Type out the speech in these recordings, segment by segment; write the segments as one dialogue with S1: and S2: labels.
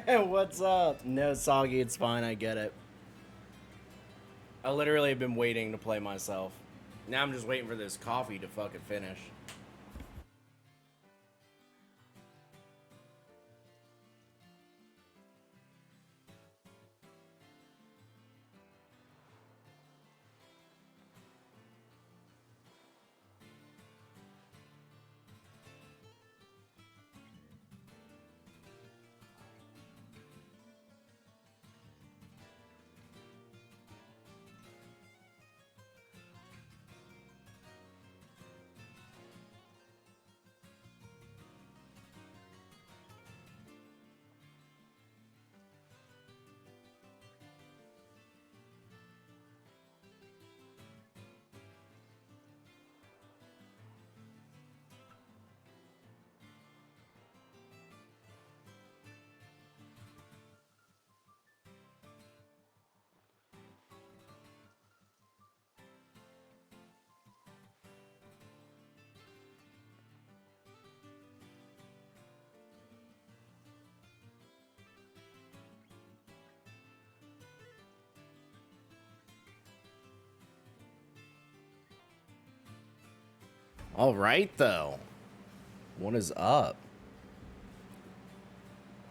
S1: What's up? No, Soggy, it's fine. I get it. I literally have been waiting to play myself. Now I'm just waiting for this coffee to fucking finish. All right, though. What is up?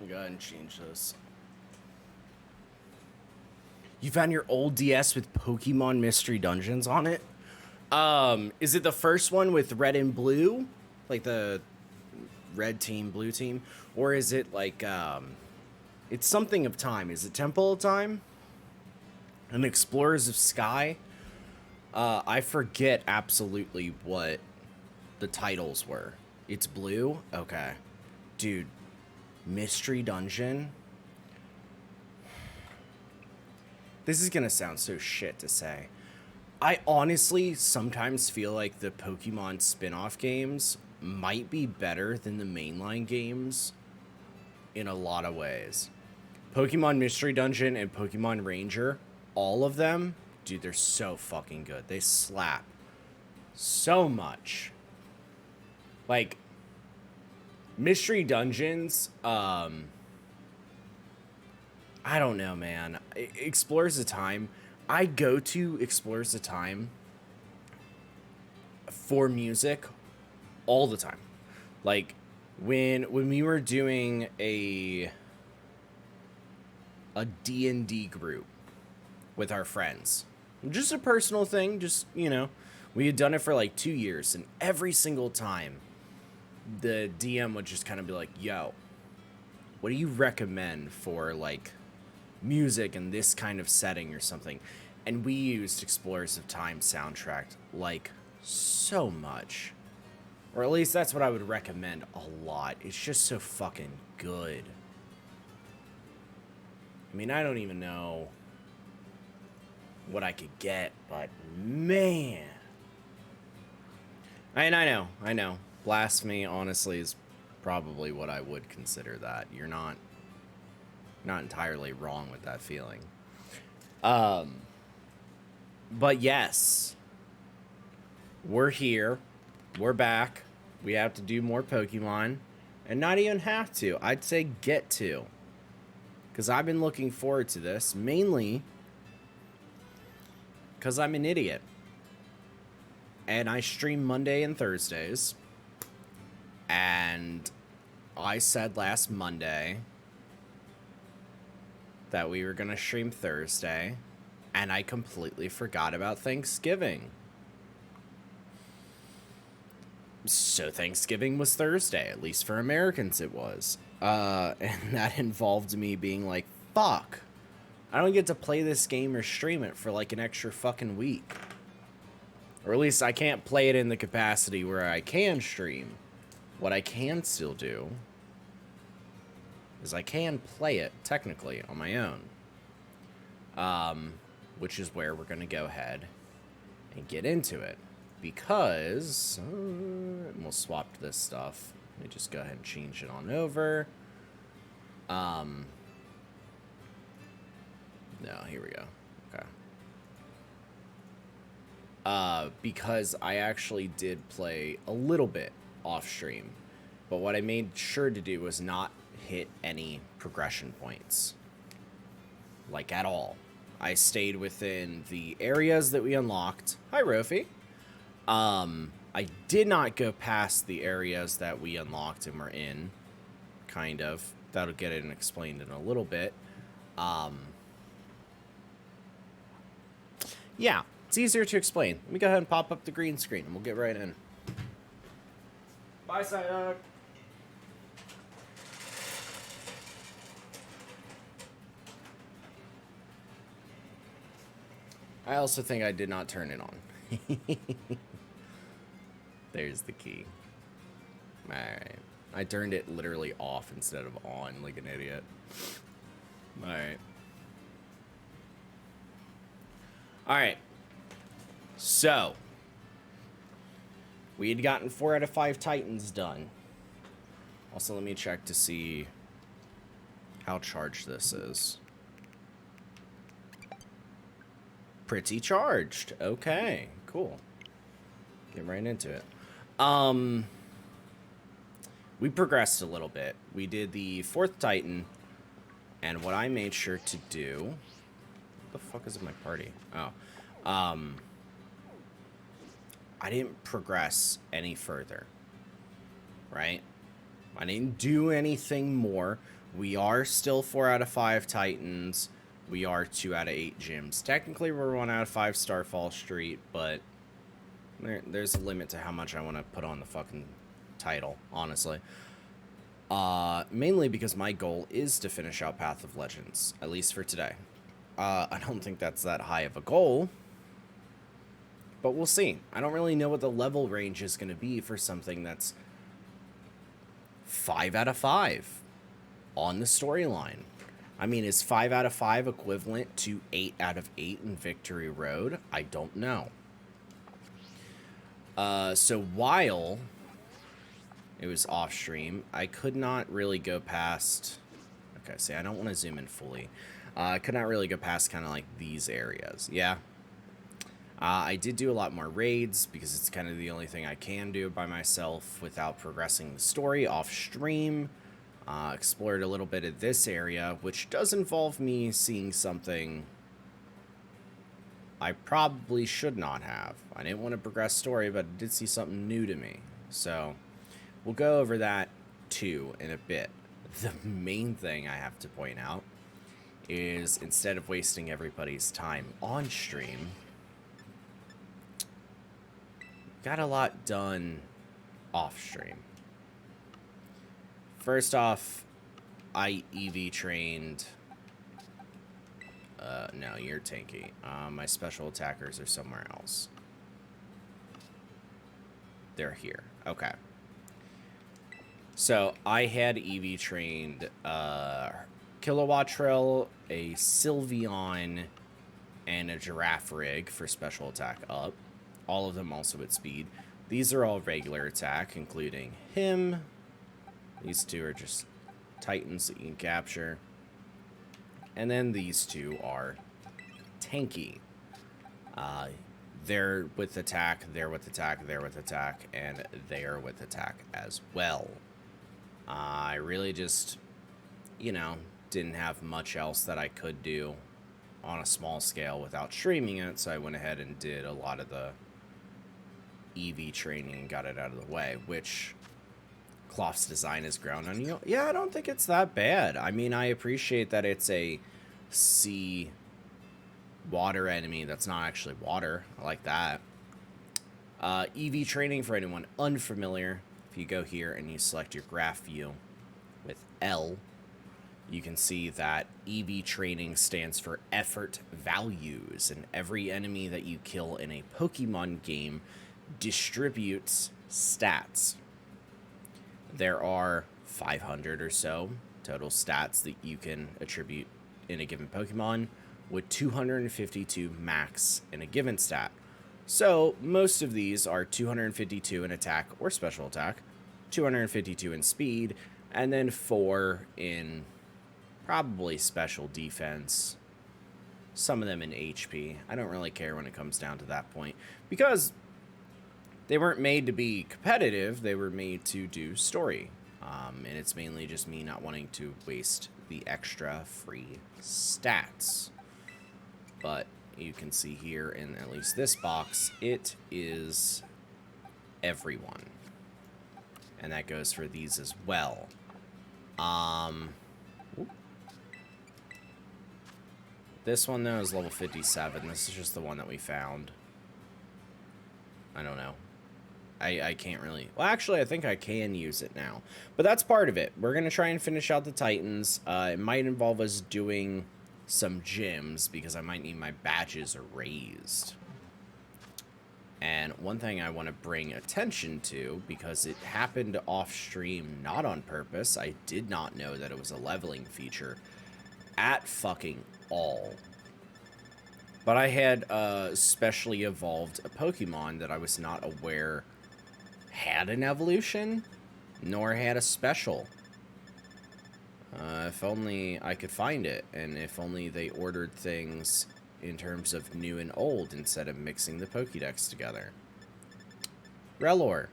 S1: Go ahead and change this. You found your old DS with Pokemon Mystery Dungeons on it? Is it the first one with red and blue? Like the red team, blue team? Or is it like, it's something of time. Is it Temple of Time? And Explorers of Sky? I forget absolutely what the titles were. It's blue? Okay. Dude, Mystery Dungeon? This is gonna sound so shit to say. I honestly sometimes feel like the Pokemon spin-off games might be better than the mainline games in a lot of ways. Pokemon Mystery Dungeon and Pokemon Ranger, all of them, dude, they're so fucking good. They slap so much. Like, Mystery Dungeons, I don't know, man. Explorers of Time, I go to Explorers of Time for music all the time. Like, when we were doing a D&D group with our friends, just a personal thing, just, we had done it for like 2 years, and every single time the DM would just kind of be like, yo, what do you recommend for like music in this kind of setting or something? And we used Explorers of Time soundtrack like so much. Or at least that's what I would recommend a lot. It's just so fucking good. I mean, I don't even know what I could get, but man. And I know. Blasphemy, honestly, is probably what I would consider that. You're not entirely wrong with that feeling. But yes, we're here. We're back. We have to do more Pokemon. And not even have to. I'd say get to. Because I've been looking forward to this. Mainly because I'm an idiot. And I stream Monday and Thursdays. And I said last Monday that we were going to stream Thursday. And I completely forgot about Thanksgiving. So Thanksgiving was Thursday, at least for Americans it was. And that involved me being like, fuck, I don't get to play this game or stream it for like an extra fucking week. Or at least I can't play it in the capacity where I can stream. What I can still do is I can play it technically on my own. Which is where we're going to go ahead and get into it. Because we'll swap this stuff. Let me just go ahead and change it on over. No, here we go. Okay. Because I actually did play a little bit off stream, but what I made sure to do was not hit any progression points. Like, at all. I stayed within the areas that we unlocked. Hi, Rofi. I did not go past the areas that we unlocked and were in. Kind of. That'll get it explained in a little bit. Yeah, it's easier to explain. Let me go ahead and pop up the green screen, and we'll get right in. Bye, Psyduck. I also think I did not turn it on. There's the key. Alright. I turned it literally off instead of on, like an idiot. Alright. Alright. So. We had gotten 4 out of 5 Titans done. Also, let me check to see how charged this is. Pretty charged. Okay, cool. Get right into it. We progressed a little bit. We did the 4th Titan, and what I made sure to do... What the fuck is in my party? Oh. I didn't progress any further. Right? I didn't do anything more. We are still 4 out of 5 Titans. We are 2 out of 8 GYMS. Technically, we're 1 out of 5 Starfall Street, but there's a limit to how much I want to put on the fucking title, honestly. Mainly because my goal is to finish out Path of Legends, at least for today. I don't think that's that high of a goal, but we'll see. I don't really know what the level range is going to be for something that's 5 out of 5 on the storyline. I mean, is 5 out of 5 equivalent to 8 out of 8 in Victory Road? I don't know. So while it was off stream, I could not really go past... Okay, see, I don't want to zoom in fully. I could not really go past kind of like these areas. Yeah. I did do a lot more raids because it's kind of the only thing I can do by myself without progressing the story off stream. Explored a little bit of this area, which does involve me seeing something I probably should not have. I didn't want to progress story, but I did see something new to me. So, we'll go over that too in a bit. The main thing I have to point out is instead of wasting everybody's time on stream, got a lot done off stream. First off, I EV trained... no, you're tanky. My special attackers are somewhere else. They're here. Okay. So, I had EV trained Kilowatt Trill, a Sylveon, and a Giraffe Rig for special attack up. All of them also at speed. These are all regular attack, including him. These two are just Titans that you can capture. And then these two are tanky. They're with attack, they're with attack, they're with attack, and they're with attack as well. I really just, you know, didn't have much else that I could do on a small scale without streaming it, so I went ahead and did a lot of the EV training and got it out of the way, which Cloth's design is ground on you. Yeah, I don't think it's that bad. I mean, I appreciate that it's a sea water enemy that's not actually water. I like that. EV training, for anyone unfamiliar, if you go here and you select your graph view with L, you can see that EV training stands for effort values, and every enemy that you kill in a Pokemon game distributes stats. There are 500 or so total stats that you can attribute in a given Pokemon, with 252 max in a given stat. So most of these are 252 in attack or special attack, 252 in speed, and then 4 in probably special defense, some of them in HP. I don't really care when it comes down to that point, because they weren't made to be competitive, they were made to do story. And it's mainly just me not wanting to waste the extra free stats. But you can see here in at least this box, it is everyone. And that goes for these as well. This one, though, is level 57. This is just the one that we found. I don't know. I can't really... Well, actually, I think I can use it now. But that's part of it. We're going to try and finish out the Titans. It might involve us doing some gyms, because I might need my badges raised. And one thing I want to bring attention to, because it happened off-stream, not on purpose. I did not know that it was a leveling feature at fucking all. But I had specially evolved a Pokemon that I was not aware had an evolution, nor had a special. If only I could find it, and if only they ordered things in terms of new and old instead of mixing the Pokédex together. Relor.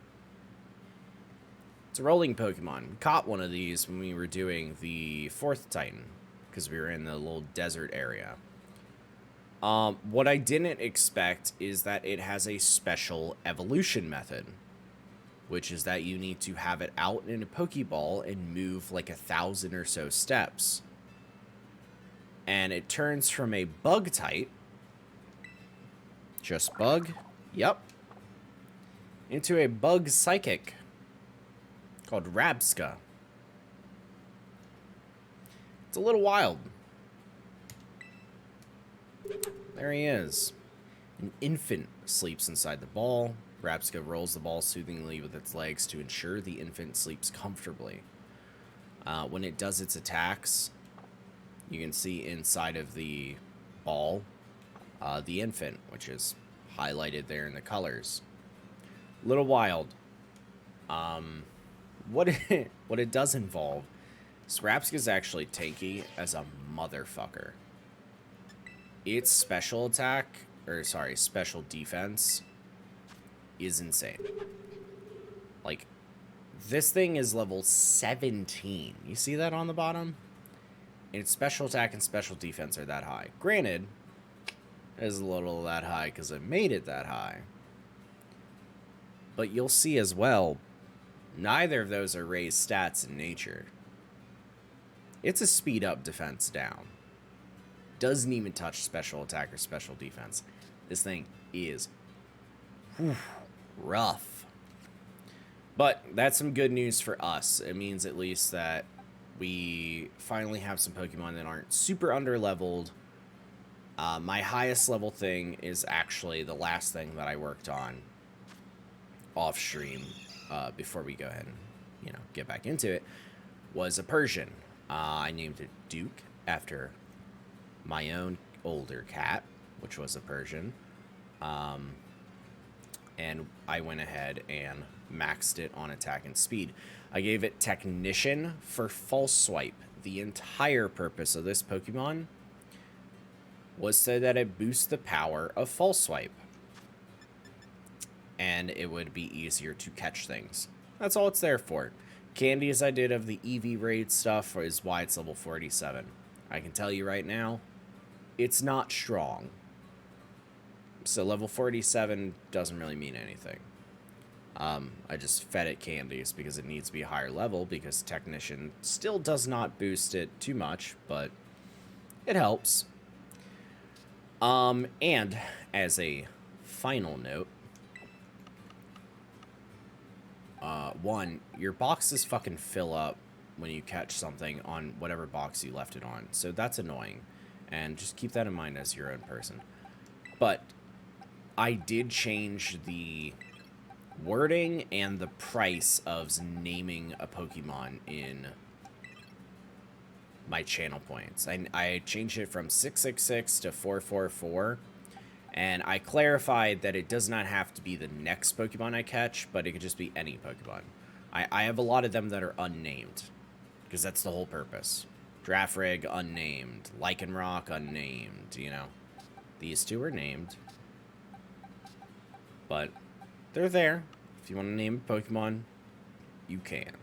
S1: It's a rolling Pokemon. We caught one of these when we were doing the 4th Titan, because we were in the little desert area. What I didn't expect is that it has a special evolution method, which is that you need to have it out in a Pokeball and move like 1,000 or so steps. And it turns from a bug type, just bug, yep, into a bug psychic called Rabska. It's a little wild. There he is. An infant sleeps inside the ball. Rabska rolls the ball soothingly with its legs to ensure the infant sleeps comfortably. When it does its attacks, you can see inside of the ball the infant, which is highlighted there in the colors. Little wild. What it does involve is Rabska is actually tanky as a motherfucker. Its special attack, or sorry, special defense is insane. Like, this thing is level 17. You see that on the bottom? And its special attack and special defense are that high. Granted, it is a little that high because it made it that high. But you'll see as well, neither of those are raised stats in nature. It's a speed up defense down. Doesn't even touch special attack or special defense. This thing is rough. But that's some good news for us. It means at least that we finally have some Pokemon that aren't super under-leveled. My highest level thing is actually the last thing that I worked on off-stream before we go ahead and, get back into it, was a Persian. I named it Duke after my own older cat, which was a Persian. And I went ahead and maxed it on attack and speed. I gave it Technician for False Swipe. The entire purpose of this Pokemon was so that it boosts the power of False Swipe. And it would be easier to catch things. That's all it's there for. Candy, as I did of the EV raid stuff, is why it's level 47. I can tell you right now, it's not strong. So level 47 doesn't really mean anything. I just fed it candies because it needs to be a higher level, because Technician still does not boost it too much, but it helps. And as a final note, one, your boxes fucking fill up when you catch something on whatever box you left it on. So that's annoying. And just keep that in mind as your own person. But I did change the wording and the price of naming a Pokemon in my channel points. I changed it from 666 to 444. And I clarified that it does not have to be the next Pokemon I catch, but it could just be any Pokemon. I have a lot of them that are unnamed, because that's the whole purpose. Drafrig, unnamed. Lycanroc, unnamed, These two are named. But they're there. If you want to name a Pokemon, you can.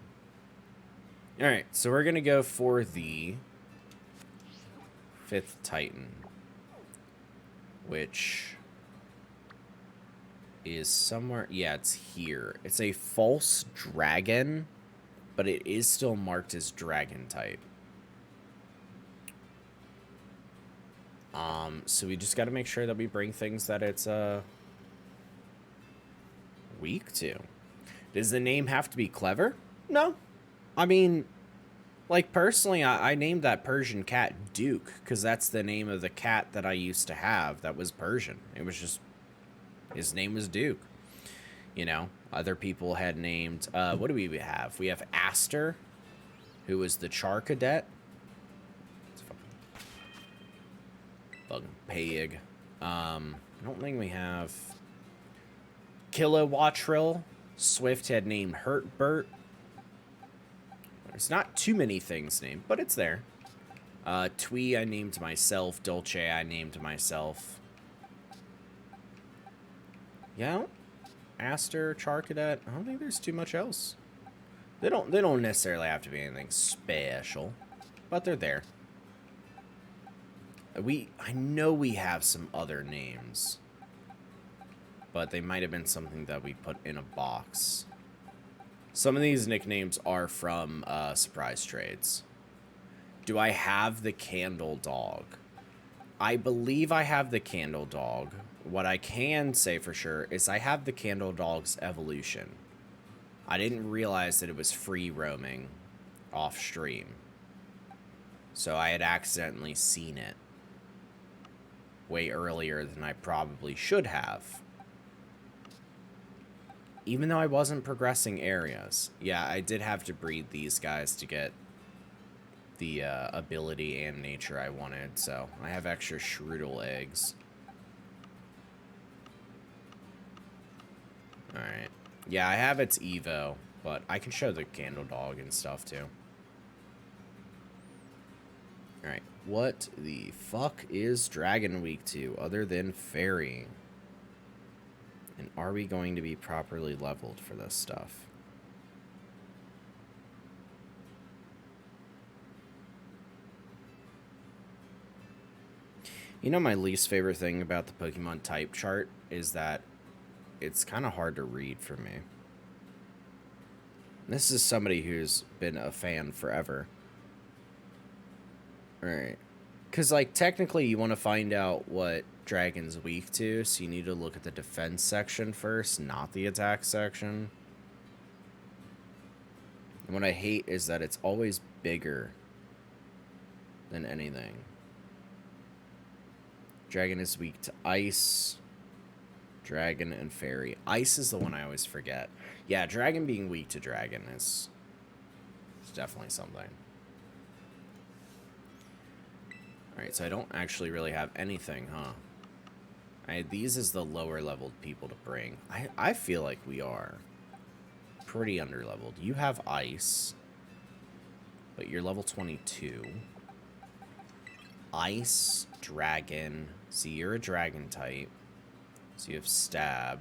S1: Alright, so we're going to go for the 5th Titan, which is somewhere... Yeah, it's here. It's a false dragon, but it is still marked as dragon type. So we just got to make sure that we bring things that it's weak to. Does the name have to be clever? No. I mean, like, personally, I named that Persian cat Duke, because that's the name of the cat that I used to have that was Persian. It was just, his name was Duke. You know, other people had named, what do we have? We have Aster, who was the Char Cadet. Fucking pig. I don't think we have Kilowatril. Swift had named Hurtbert. There's not too many things named, but it's there. Twee I named myself. Dolce I named myself. Yeah. Aster, Char Cadet. I don't think there's too much else. They don't necessarily have to be anything special, but they're there. I know we have some other names, but they might have been something that we put in a box. Some of these nicknames are from surprise trades. Do I have the Candle Dog? I believe I have the Candle Dog. What I can say for sure is I have the Candle Dog's evolution. I didn't realize that it was free roaming off stream, so I had accidentally seen it way earlier than I probably should have. Even though I wasn't progressing areas. Yeah, I did have to breed these guys to get the ability and nature I wanted, so I have extra Shroodle eggs. Alright. Yeah, I have its Evo, but I can show the Candle Dog and stuff too. Alright. What the fuck is Dragon Week to other than Fairy? And are we going to be properly leveled for this stuff? You know, my least favorite thing about the Pokemon type chart is that it's kind of hard to read for me. This is somebody who's been a fan forever. Alright. Because, like, technically you want to find out what Dragon's weak to, so you need to look at the defense section first, not the attack section. And what I hate is that it's always bigger than anything. Dragon is weak to ice. Dragon and fairy. Ice is the one I always forget. Yeah, dragon being weak to dragon is definitely something. Alright, so I don't actually really have anything, huh? I had these as the lower leveled people to bring. I feel like we are pretty underleveled. You have ice, but you're level 22. Ice, dragon. See, you're a dragon type. So you have stab.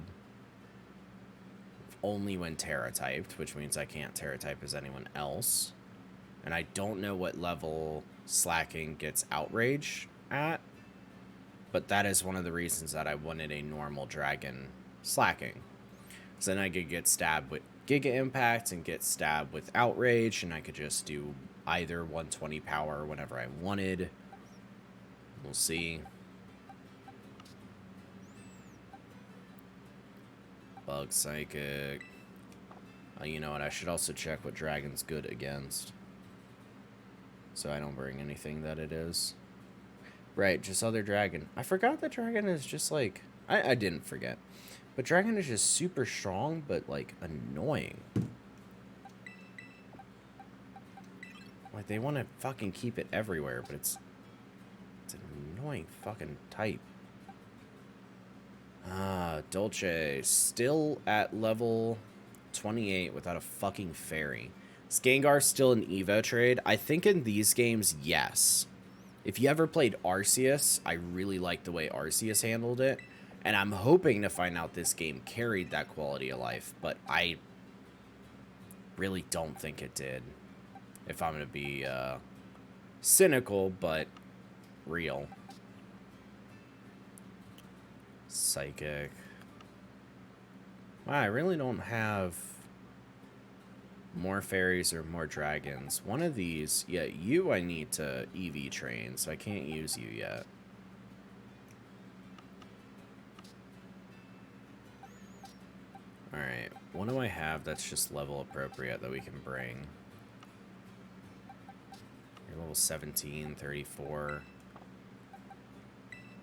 S1: Only when Terra typed, which means I can't Terra type as anyone else. And I don't know what level slacking gets outrage at. But that is one of the reasons that I wanted a normal dragon slacking. So then I could get stabbed with Giga Impact and get stabbed with outrage, and I could just do either 120 power whenever I wanted. We'll see. Bug Psychic. You know what? I should also check what dragon's good against, so I don't bring anything that it is. Right, just other dragon. I forgot that dragon is just like... I didn't forget. But dragon is just super strong, but like annoying. Like they want to fucking keep it everywhere, but it's an annoying fucking type. Dolce. Still at level 28 without a fucking fairy. Is Gengar still an Evo trade? I think in these games, yes. If you ever played Arceus, I really liked the way Arceus handled it. And I'm hoping to find out this game carried that quality of life, but I really don't think it did. If I'm going to be cynical, but real. Psychic. Wow, I really don't have more fairies or more dragons. One of these, yeah, you I need to EV train, so I can't use you yet. Alright, what do I have that's just level appropriate that we can bring? You're level 17, 34,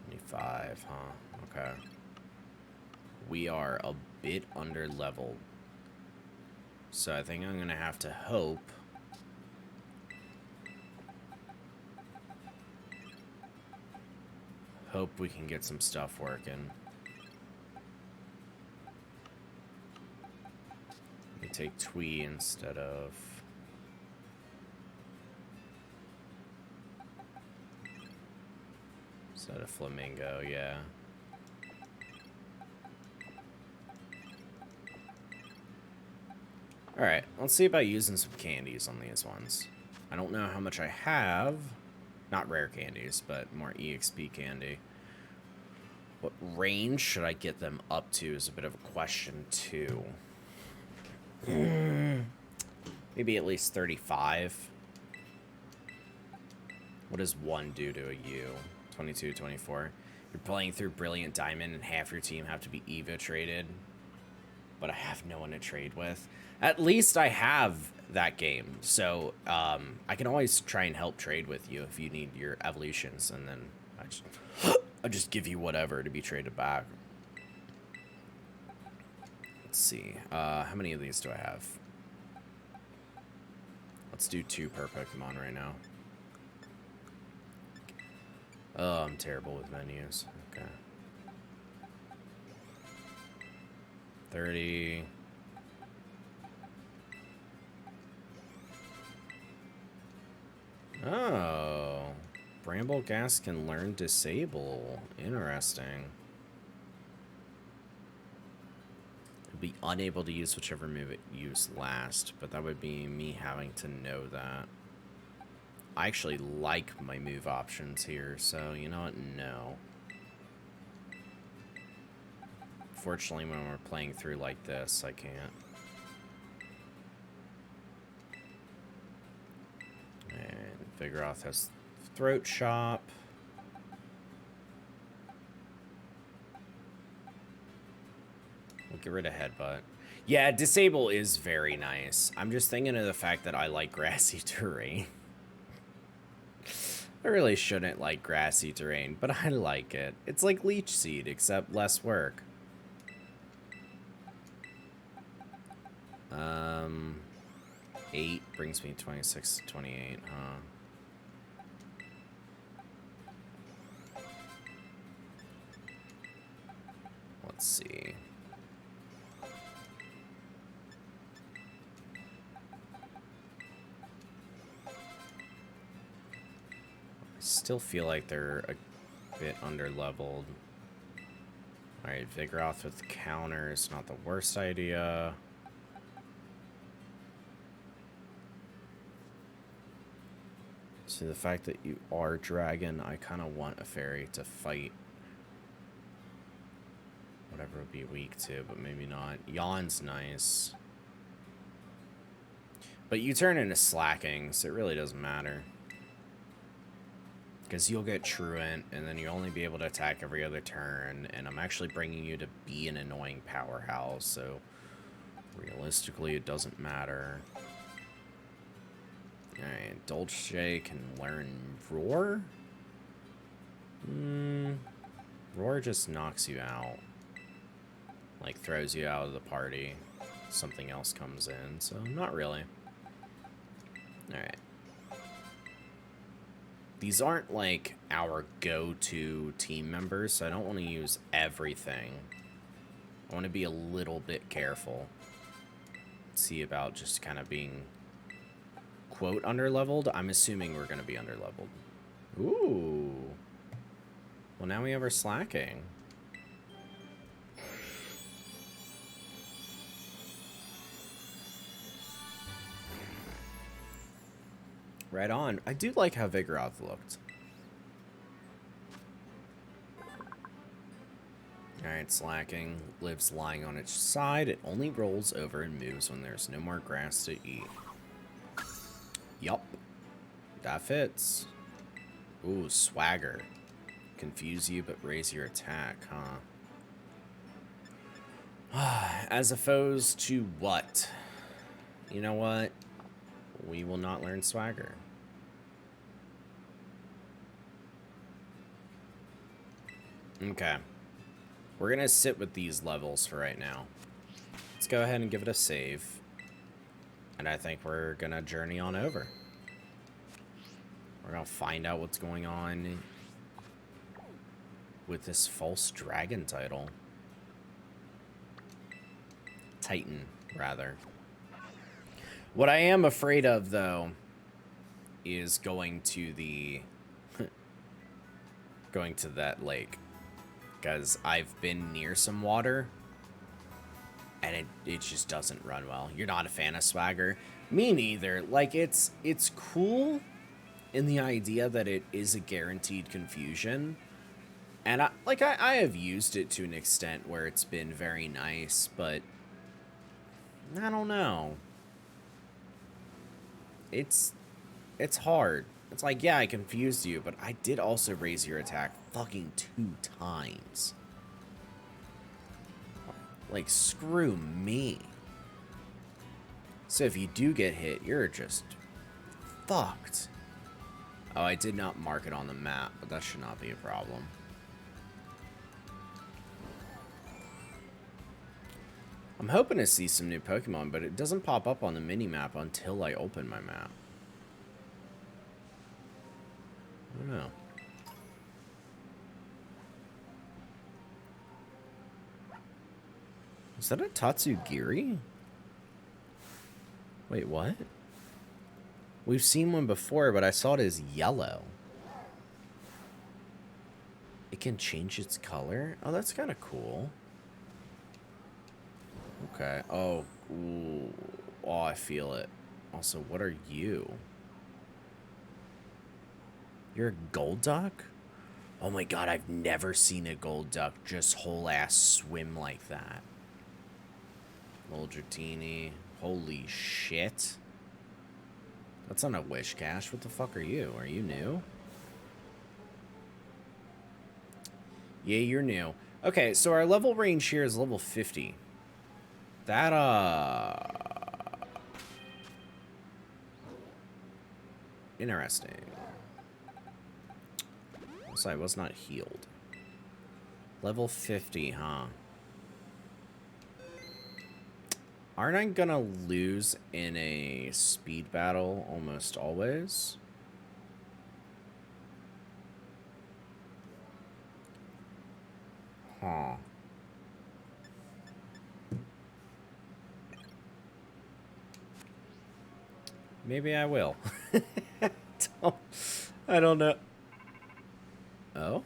S1: 25, huh? Okay. We are a bit under leveled. So I think I'm gonna have to hope we can get some stuff working. We take Twee instead of Flamingo, yeah. Alright, let's see about using some candies on these ones. I don't know how much I have. Not rare candies, but more EXP candy. What range should I get them up to is a bit of a question, too. Maybe at least 35. What does 1 do to a U? 22, 24. You're playing through Brilliant Diamond and half your team have to be EVA traded. But I have no one to trade with. At least I have that game. So I can always try and help trade with you if you need your evolutions. And then I just give you whatever to be traded back. Let's see. How many of these do I have? Let's do 2 per Pokemon right now. Oh, I'm terrible with menus. Okay. 30. Oh. Bramble Gas can learn Disable. Interesting. Be unable to use whichever move it used last, but that would be me having to know that. I actually like my move options here, so you know what? No. Fortunately, when we're playing through like this, I can't. And Vigoroth has Throat Chop. We'll get rid of Headbutt. Yeah, Disable is very nice. I'm just thinking of the fact that I like grassy terrain. I really shouldn't like grassy terrain, but I like it. It's like Leech Seed, except less work. 8 brings me 26 to 28, huh? Let's see. I still feel like they're a bit under-leveled. Alright, Vigoroth with counter is not the worst idea. See, the fact that you are dragon, I kind of want a fairy to fight whatever would be weak to, but maybe not. Yawn's nice. But you turn into slacking, so it really doesn't matter. Because you'll get Truant, and then you'll only be able to attack every other turn, and I'm actually bringing you to be an annoying powerhouse, so realistically it doesn't matter. Alright, Dolce can learn Roar? Roar just knocks you out. Like, throws you out of the party. Something else comes in, so not really. Alright. These aren't, like, our go-to team members, so I don't want to use everything. I want to be a little bit careful. See about just kind of being, quote, underleveled. I'm assuming we're going to be underleveled. Ooh. Well, now we have our slacking. Right on. I do like how Vigoroth looked. Alright, slacking. Lives lying on its side. It only rolls over and moves when there's no more grass to eat. Yup. That fits. Ooh, swagger. Confuse you, but raise your attack, huh? As opposed to what? You know what? We will not learn swagger. Okay. We're going to sit with these levels for right now. Let's go ahead and give it a save. And I think we're going to journey on over. We're going to find out what's going on with this false dragon title. Titan, rather. What I am afraid of, though, is going to the... going to that lake. Because I've been near some water, and it just doesn't run well. You're not a fan of swagger? Me neither. Like, it's cool in the idea that it is a guaranteed confusion. And I have used it to an extent where it's been very nice, but I don't know. It's hard. It's like, yeah, I confused you, but I did also raise your attack fucking 2 times. Like, screw me. So if you do get hit, you're just fucked. Oh, I did not mark it on the map, but that should not be a problem. I'm hoping to see some new Pokemon, but it doesn't pop up on the mini-map until I open my map. I don't know. Is that a Tatsugiri? Wait, what? We've seen one before, but I saw it as yellow. It can change its color? Oh, that's kind of cool. Okay. Oh, ooh. Oh, I feel it. Also, what are you? You're a gold duck? Oh my god, I've never seen a gold duck just whole ass swim like that. Little Dratini. Holy shit. That's on a wish cache. What the fuck are you? Are you new? Yeah, you're new. Okay, so our level range here is level 50. That, interesting. So I was not healed. Level 50, huh? Aren't I gonna lose in a speed battle almost always? Huh. Maybe I will. I don't know. Oh?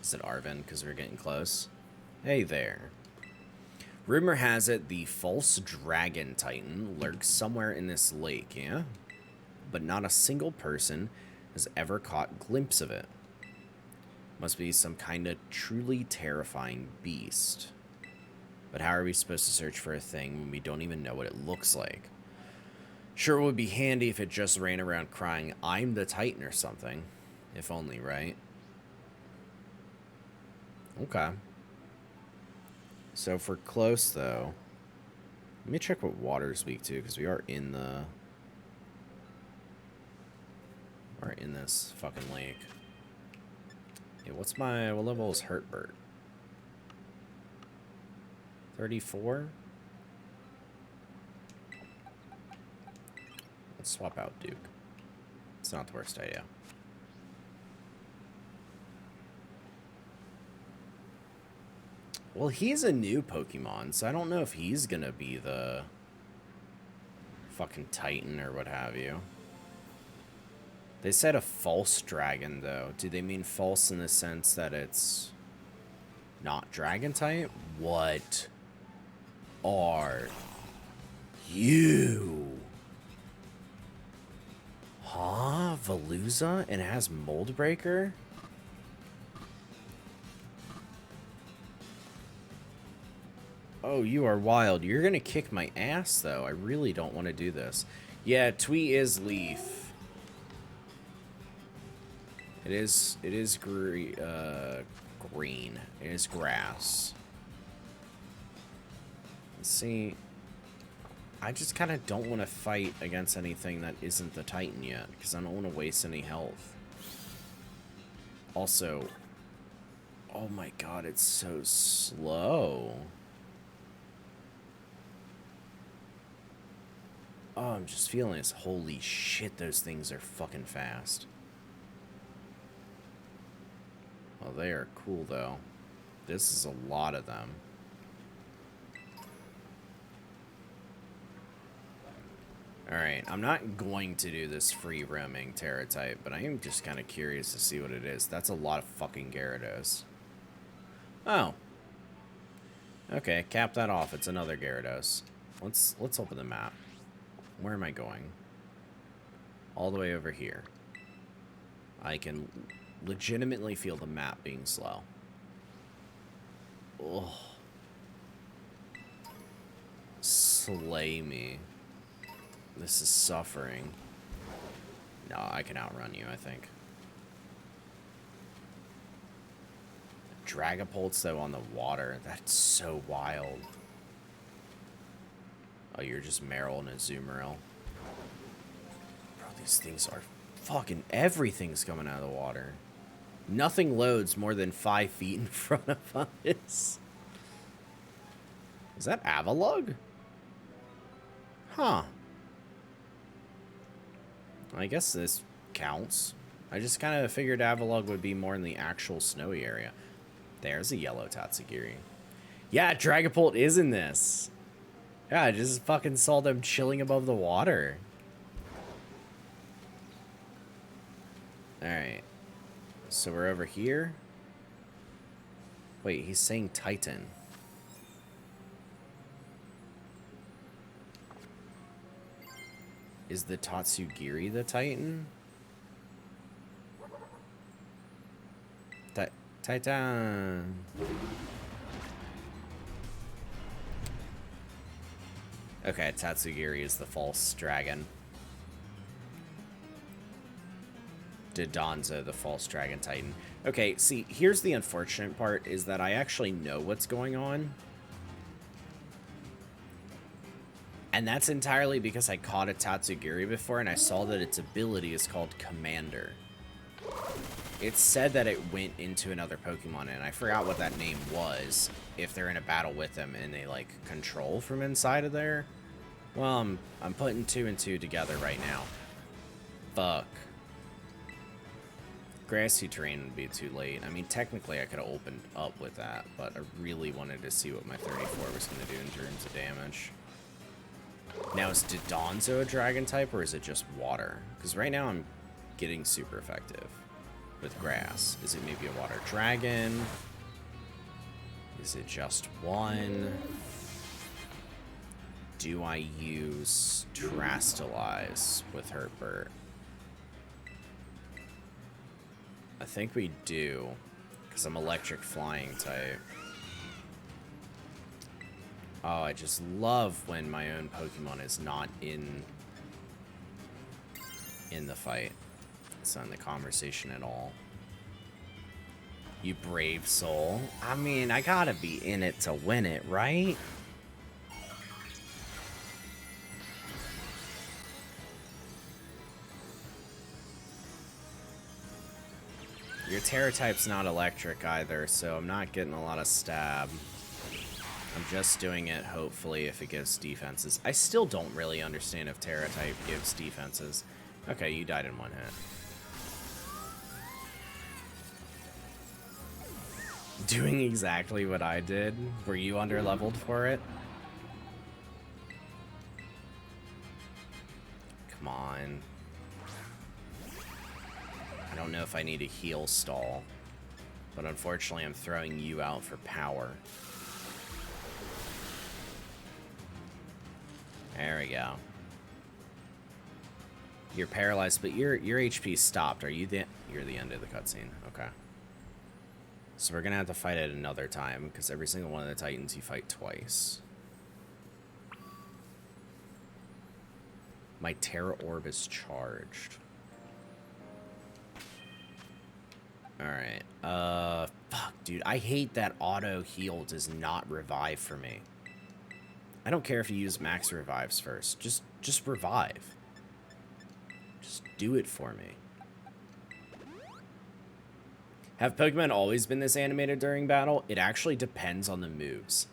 S1: Is it Arven? Because we're getting close. Hey there. Rumor has it the false dragon titan lurks somewhere in this lake, yeah? But not a single person has ever caught a glimpse of it. Must be some kind of truly terrifying beast. But how are we supposed to search for a thing when we don't even know what it looks like? Sure, it would be handy if it just ran around crying, "I'm the Titan" or something. If only, right? Okay. So if we're close, though, let me check what water's weak to, because we are in the... We're in this fucking lake. Yeah, what level is Hurtbert? 34? Let's swap out Duke. It's not the worst idea. Well, he's a new Pokemon, so I don't know if he's gonna be the fucking Titan or what have you. They said a false dragon, though. Do they mean false in the sense that it's not dragon type? What are you? Veluza and it has Mold Breaker? Oh, you are wild. You're gonna kick my ass, though. I really don't want to do this. Yeah, Twee is Leaf. It is green. It is grass. Let's see. I just kind of don't want to fight against anything that isn't the Titan yet, because I don't want to waste any health. Also, oh my god, it's so slow. Oh, I'm just feeling this. Holy shit, those things are fucking fast. Well, they are cool, though. This is a lot of them. Alright, I'm not going to do this free roaming Terra type, but I am just kind of curious to see what it is. That's a lot of fucking Gyarados. Oh. Okay, cap that off. It's another Gyarados. Let's open the map. Where am I going? All the way over here. I can legitimately feel the map being slow. Ugh. Slay me. This is suffering. No, I can outrun you, I think. Dragapult's, though, on the water. That's so wild. Oh, you're just Meryl and Azumarill. Bro, these things are fucking... Everything's coming out of the water. Nothing loads more than 5 feet in front of us. Is that Avalugg? Huh. I guess this counts. I just kind of figured Avalugg would be more in the actual snowy area. There's a yellow Tatsugiri. Yeah, Dragapult is in this. Yeah, I just fucking saw them chilling above the water. Alright. So we're over here. Wait, he's saying Titan. Is the Tatsugiri the Titan? Titan! Okay, Tatsugiri is the false dragon. Dodonzo, the false dragon titan. Okay, see, here's the unfortunate part, is that I actually know what's going on. And that's entirely because I caught a Tatsugiri before, and I saw that its ability is called Commander. It said that it went into another Pokemon, and I forgot what that name was, if they're in a battle with them and they, like, control from inside of there. Well, I'm putting 2 and 2 together right now. Fuck. Grassy terrain would be too late. I mean, technically I could have opened up with that, but I really wanted to see what my 34 was going to do in terms of damage. Now, is Dodonzo a dragon type, or is it just water? Because right now I'm getting super effective with grass. Is it maybe a water dragon? Is it just one? Do I use Terastallize with Hertbert? I think we do, because I'm electric flying type. Oh, I just love when my own Pokemon is not in the fight. It's not in the conversation at all. You brave soul. I mean, I gotta be in it to win it, right? Your Terra type's not electric either, so I'm not getting a lot of stab. I'm just doing it, hopefully, if it gives defenses. I still don't really understand if Terra type gives defenses. Okay, you died in 1 hit. Doing exactly what I did? Were you under-leveled for it? Come on. I don't know if I need a heal stall, but unfortunately I'm throwing you out for power. There we go. You're paralyzed, but your HP stopped. Are you the... You're the end of the cutscene. Okay. So we're gonna have to fight it another time, because every single one of the Titans you fight twice. My Terra Orb is charged. Alright. Fuck, dude. I hate that auto heal does not revive for me. I don't care if you use max revives first. Just revive. Just do it for me. Have Pokemon always been this animated during battle? It actually depends on the moves.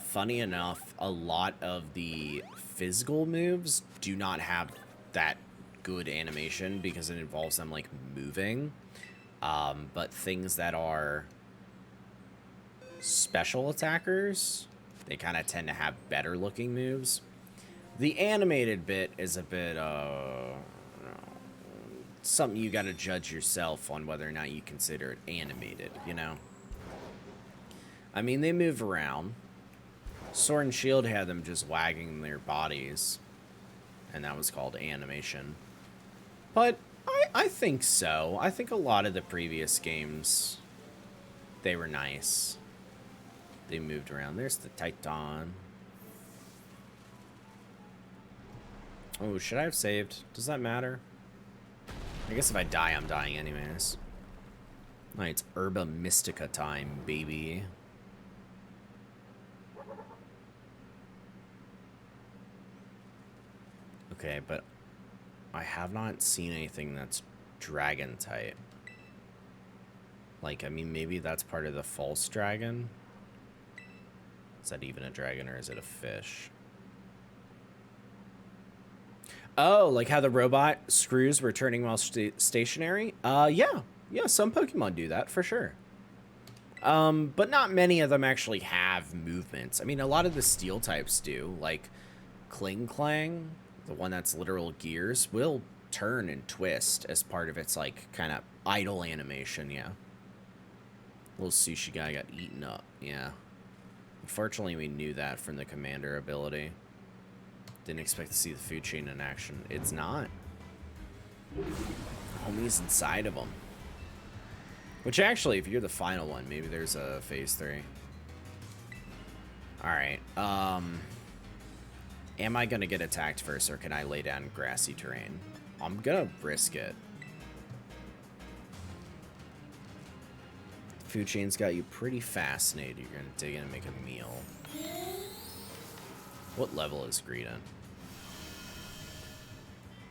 S1: Funny enough, a lot of the physical moves do not have that good animation because it involves them, like, moving. But things that are special attackers, they kind of tend to have better looking moves. The animated bit is a bit, something you gotta judge yourself on whether or not you consider it animated, you know? I mean, they move around. Sword and Shield had them just wagging their bodies, and that was called animation. But I think so. I think a lot of the previous games, they were nice. They moved around. There's the Titan. Oh, should I have saved? Does that matter? I guess if I die, I'm dying anyways. Alright, it's Herba Mystica time, baby. Okay, but I have not seen anything that's dragon type. Like, I mean, maybe that's part of the false dragon? Is that even a dragon or is it a fish? Oh, like how the robot screws were turning while stationary? Yeah. Yeah, some Pokemon do that, for sure. But not many of them actually have movements. I mean, a lot of the steel types do. Like, Kling Clang, the one that's literal gears, will turn and twist as part of its, like, kind of idle animation, yeah. Little sushi guy got eaten up, yeah. Unfortunately, we knew that from the commander ability. Didn't expect to see the food chain in action. It's not. Homie's inside of him. Which actually, if you're the final one, maybe there's a phase 3. Alright, am I gonna get attacked first, or can I lay down grassy terrain? I'm gonna risk it. Food chain's got you pretty fascinated. You're gonna dig in and make a meal. What level is Greedent?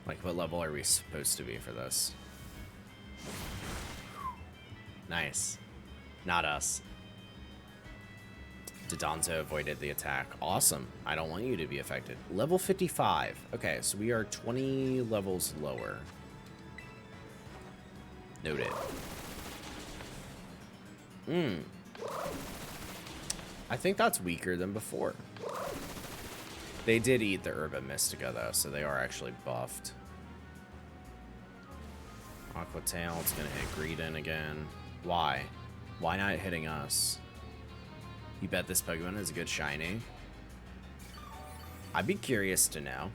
S1: Like, what level are we supposed to be for this? Nice. Not us. Dodonzo avoided the attack. Awesome. I don't want you to be affected. Level 55. Okay, so we are 20 levels lower. Noted. I think that's weaker than before. They did eat the Herba Mystica, though, so they are actually buffed. Aqua Tail, it's going to hit Greedent again. Why? Why not hitting us? You bet this Pokemon is a good shiny? I'd be curious to know.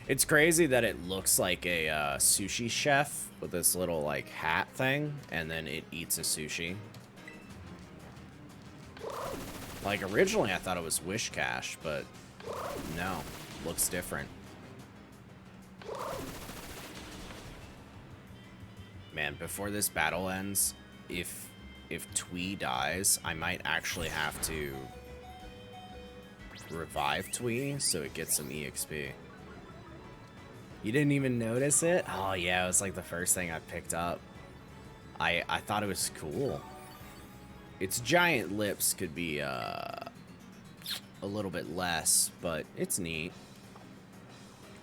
S1: It's crazy that it looks like a sushi chef with this little, like, hat thing, and then it eats a sushi. Like, originally I thought it was Wishcash, but no, looks different. Man, before this battle ends, if Twee dies, I might actually have to revive Twee so it gets some EXP. You didn't even notice it? Oh yeah, it was like the first thing I picked up. I thought it was cool. Its giant lips could be a little bit less, but it's neat.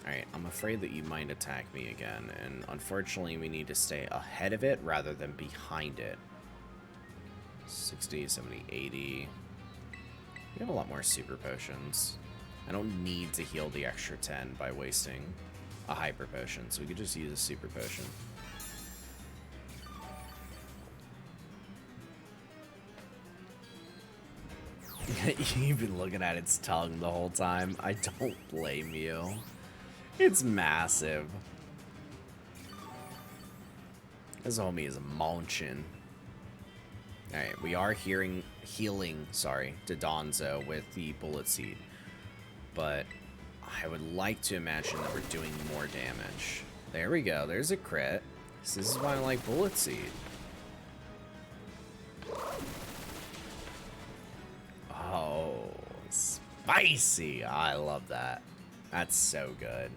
S1: Alright, I'm afraid that you might attack me again, and unfortunately we need to stay ahead of it rather than behind it. 60, 70, 80. We have a lot more super potions. I don't need to heal the extra 10 by wasting a hyper potion, so we could just use a super potion. You've been looking at its tongue the whole time. I don't blame you. It's massive. This homie is munching. Alright, we are healing, to Donzo with the bullet seed. But I would like to imagine that we're doing more damage. There we go, there's a crit. This is why I like bullet seed. Oh, spicy! I love that. That's so good.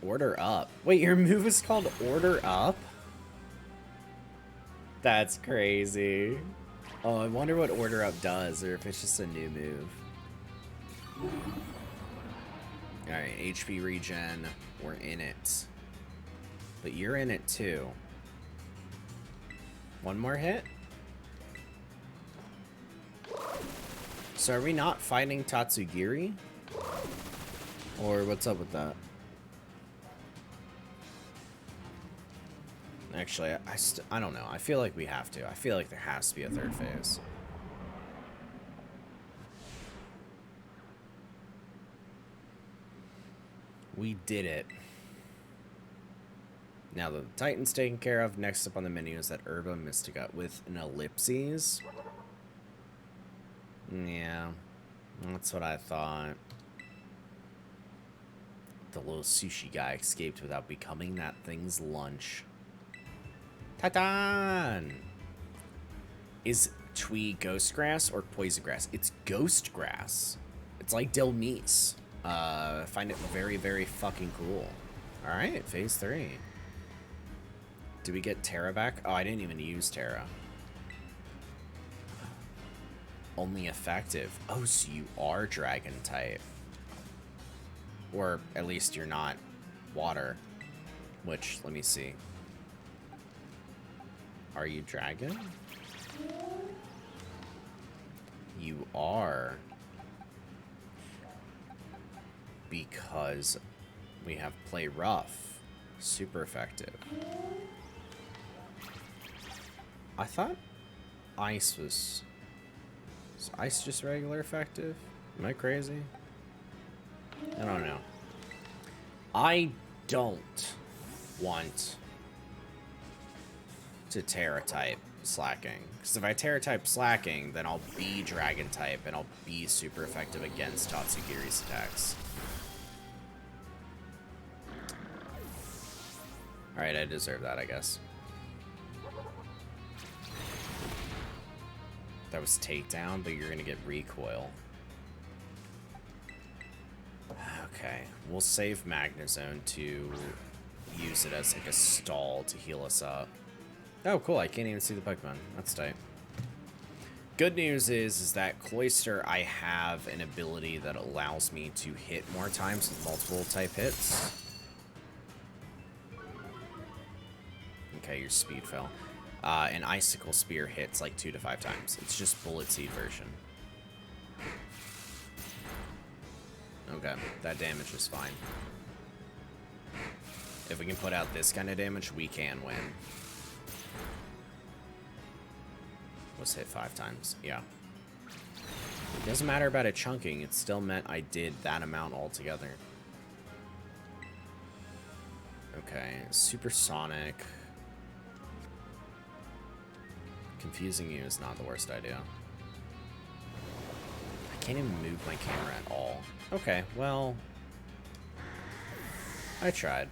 S1: Order up. Wait, your move is called Order Up? That's crazy. Oh, I wonder what Order Up does, or if it's just a new move. Alright, HP regen. We're in it. But you're in it too. One more hit? So are we not fighting Tatsugiri? Or what's up with that? Actually, I don't know. I feel like we have to. I feel like there has to be a third phase. We did it. Now the Titan's taken care of. Next up on the menu is that Herba Mystica with an ellipses. Yeah, that's what I thought. The little sushi guy escaped without becoming that thing's lunch. Titan! Is Twee ghost grass or poison grass? It's ghost grass. It's like Delmise. I find it very, very fucking cool. Alright, phase 3. Do we get Terra back? Oh, I didn't even use Terra. Only effective. Oh, so you are dragon type. Or at least you're not water. Which, let me see. Are you dragon? You are. Because we have play rough. Super effective. I thought ice was... Is ice just regular effective? Am I crazy? I don't know. I don't want to Terra type slacking. Because if I Terra type slacking, then I'll be dragon type and I'll be super effective against Tatsugiri's attacks. Alright, I deserve that, I guess. That was takedown, but you're gonna get recoil. Okay, we'll save Magnezone to use it as like a stall to heal us up. Oh, cool, I can't even see the Pokemon. That's tight. Good news is that Cloyster, I have an ability that allows me to hit more times with multiple type hits. Okay, your speed fell. An Icicle Spear hits like 2 to 5 times. It's just Bullet Seed version. Okay, that damage is fine. If we can put out this kind of damage, we can win. Was hit 5 times. Yeah. It doesn't matter about it chunking. It still meant I did that amount altogether. Okay, Supersonic. Confusing you is not the worst idea. I can't even move my camera at all. Okay, well... I tried.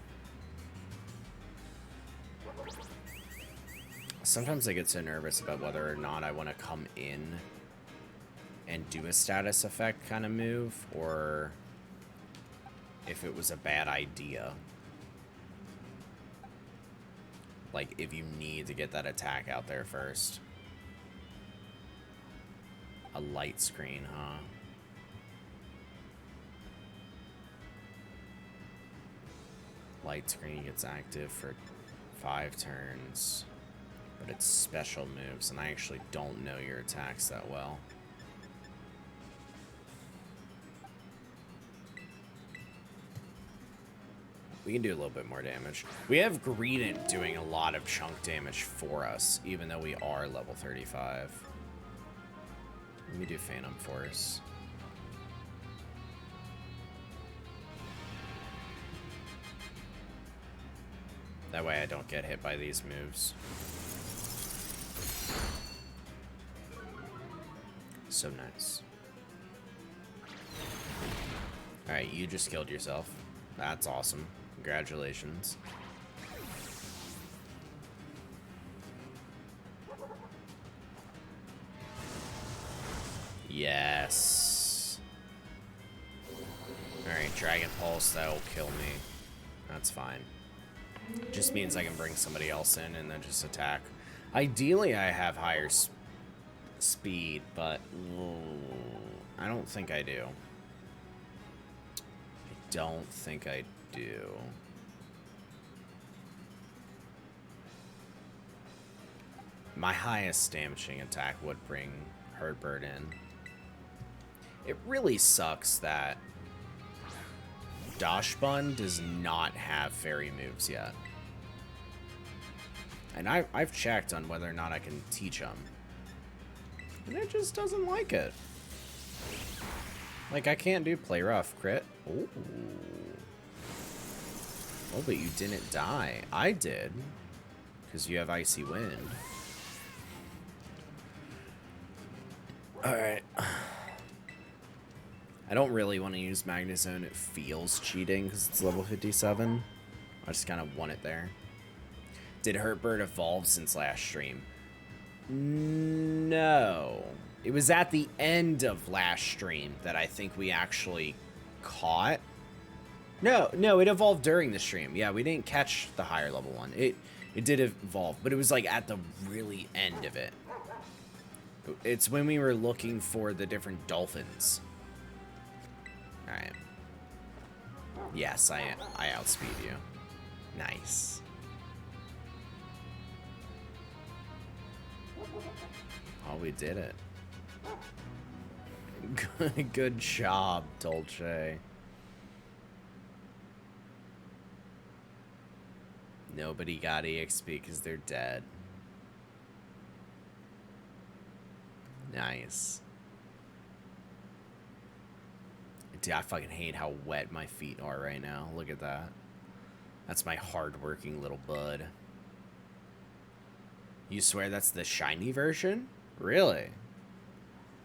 S1: Sometimes I get so nervous about whether or not I want to come in and do a status effect kind of move, or if it was a bad idea. Like, if you need to get that attack out there first. A light screen, huh? Light screen gets active for 5 turns. But it's special moves, and I actually don't know your attacks that well. We can do a little bit more damage. We have Greedent doing a lot of chunk damage for us, even though we are level 35. Let me do Phantom Force. That way I don't get hit by these moves. So nice. Alright, you just killed yourself. That's awesome. Congratulations. Yes. Alright, Dragon Pulse, that'll kill me. That's fine. Just means I can bring somebody else in and then just attack. Ideally, I have higher speed, but I don't think I do. I don't think I do. My highest damaging attack would bring Hurtbird in. It really sucks that Dashbun does not have fairy moves yet. And I've checked on whether or not I can teach them. And it just doesn't like it. Like, I can't do play rough crit. Ooh. Oh, but you didn't die. I did. Because you have Icy Wind. Alright. I don't really want to use Magnezone. It feels cheating because it's level 57. I just kind of want it there. Did Hurtbird evolve since last stream? No. It was at the end of last stream that I think we actually caught. No, it evolved during the stream. Yeah, we didn't catch the higher level one. It did evolve, but it was like at the really end of it. It's when we were looking for the different dolphins. Alright. Yes, I outspeed you. Nice. Oh, we did it. Good job, Dolce. Nobody got EXP because they're dead. Nice. Dude, I fucking hate how wet my feet are right now. Look at that. That's my hard-working little bud. You swear that's the shiny version? Really?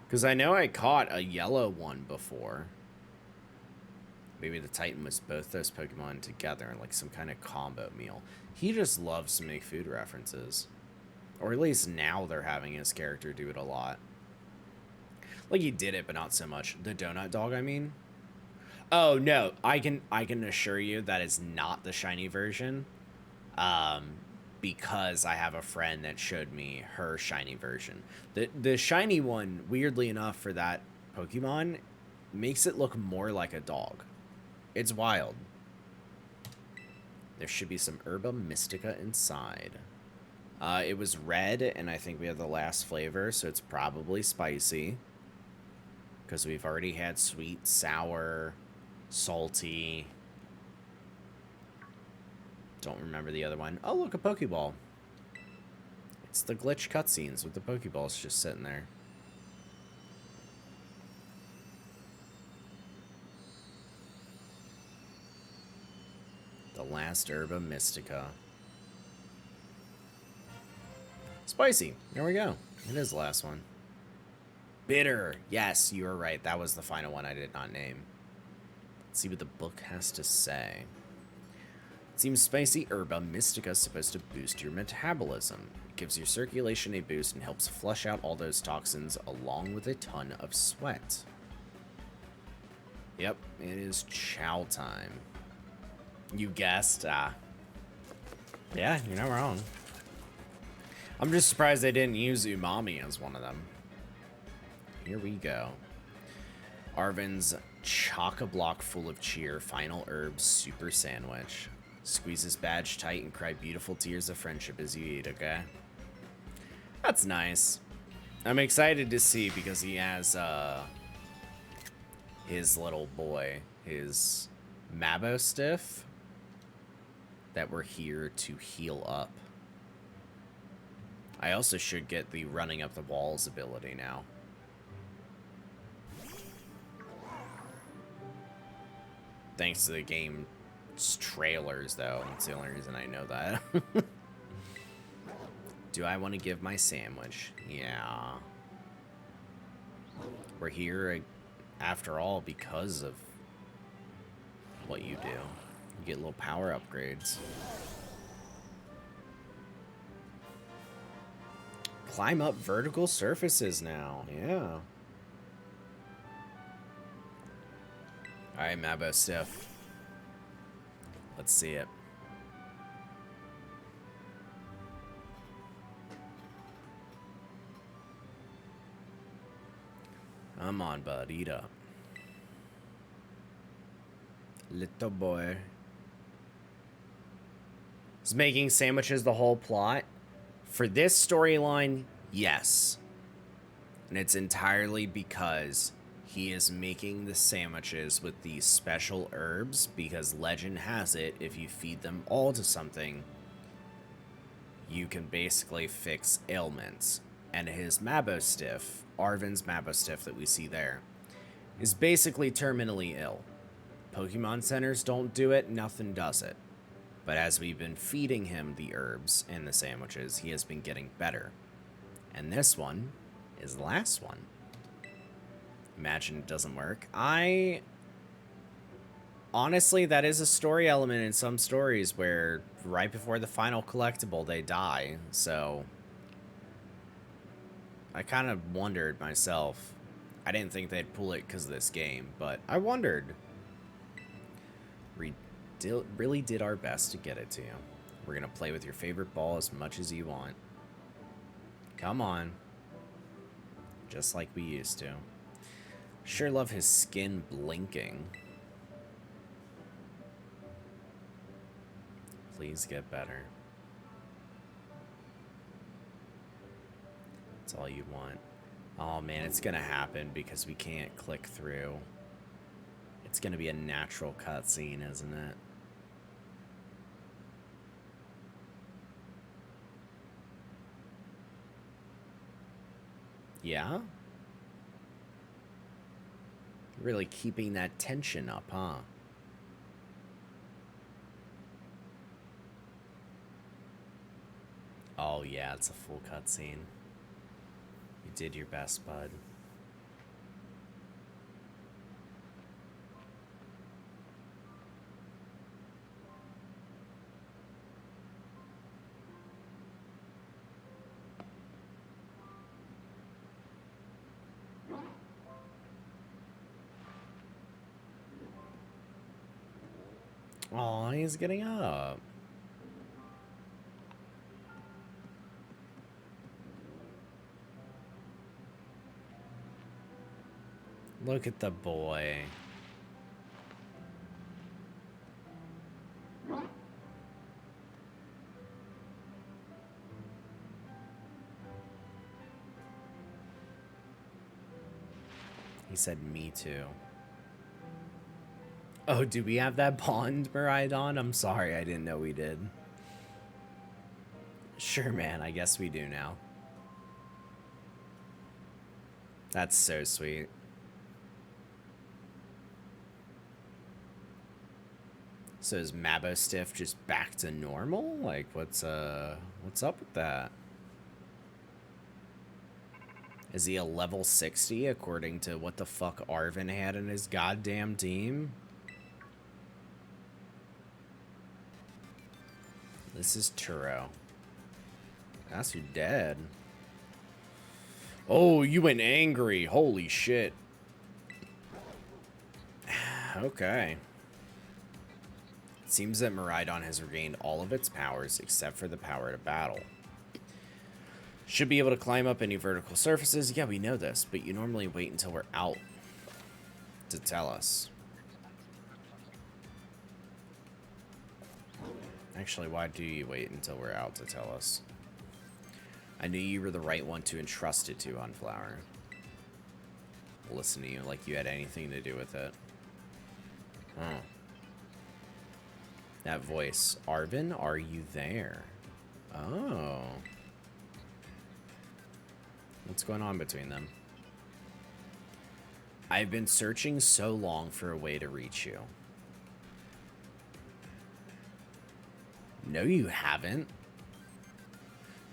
S1: Because I know I caught a yellow one before. Maybe the Titan was both those Pokemon together in like some kind of combo meal. He just loves to make food references. Or at least now they're having his character do it a lot. Like he did it, but not so much. The donut dog, I mean. Oh no, I can assure you that is not the shiny version. Because I have a friend that showed me her shiny version. The shiny one, weirdly enough, for that Pokemon, makes it look more like a dog. It's wild. There should be some Herba Mystica inside. It was red, and I think we have the last flavor, so it's probably spicy. Because we've already had sweet, sour, salty. Don't remember the other one. Oh, look, a Pokeball. It's the glitch cutscenes with the Pokeballs just sitting there. The last Herba Mystica. Spicy. There we go. It is the last one. Bitter. Yes, you were right. That was the final one I did not name. Let's see what the book has to say. It seems spicy Herba Mystica is supposed to boost your metabolism. It gives your circulation a boost and helps flush out all those toxins along with a ton of sweat. Yep, it is chow time. You guessed. Yeah, you're not wrong. I'm just surprised they didn't use Umami as one of them. Here we go. Arvin's chock-a-block full of cheer final herbs super sandwich. Squeeze his badge tight and cry beautiful tears of friendship as you eat, okay? That's nice. I'm excited to see because he has his little boy, his Mabostiff, that we're here to heal up. I also should get the running up the walls ability now. Thanks to the game It's trailers, though. That's the only reason I know that. Do I want to give my sandwich? Yeah. We're here, after all, because of what you do. You get little power upgrades. Climb up vertical surfaces now. Yeah. Alright, Mabo Stiff. Let's see it. Come on, bud. Eat up. Little boy. Is making sandwiches the whole plot? For this storyline, yes. And it's entirely because he is making the sandwiches with these special herbs, because legend has it, if you feed them all to something, you can basically fix ailments. And his Mabostiff, Arven's Mabostiff that we see there, is basically terminally ill. Pokemon centers don't do it, nothing does it. But as we've been feeding him the herbs and the sandwiches, he has been getting better. And this one is the last one. Imagine it doesn't work. Honestly, that is a story element in some stories where right before the final collectible, they die. So I kind of wondered myself. I didn't think they'd pull it because of this game, but I wondered. We really did our best to get it to you. We're going to play with your favorite ball as much as you want. Come on. Just like we used to. Sure love his skin blinking. Please get better. That's all you want. Oh man, it's gonna happen because we can't click through. It's gonna be a natural cutscene, isn't it? Yeah? Really keeping that tension up, huh? Oh yeah, it's a full cutscene. You did your best, bud. Aw, he's getting up. Look at the boy. He said, me too. Oh, do we have that bond, Miraidon? I'm sorry, I didn't know we did. Sure, man, I guess we do now. That's so sweet. So is Mabostiff just back to normal? Like, what's up with that? Is he a level 60 according to what the fuck Arven had in his goddamn team? This is Turo. That's your dad. Oh, you went angry. Holy shit. Okay. It seems that Miraidon has regained all of its powers except for the power to battle. Should be able to climb up any vertical surfaces. Yeah, we know this, but you normally wait until we're out to tell us. Actually, why do you wait until we're out to tell us? I knew you were the right one to entrust it to, Unflower. Listen to you like you had anything to do with it. Oh. That voice. Arven, are you there? Oh. What's going on between them? I've been searching so long for a way to reach you. No, you haven't.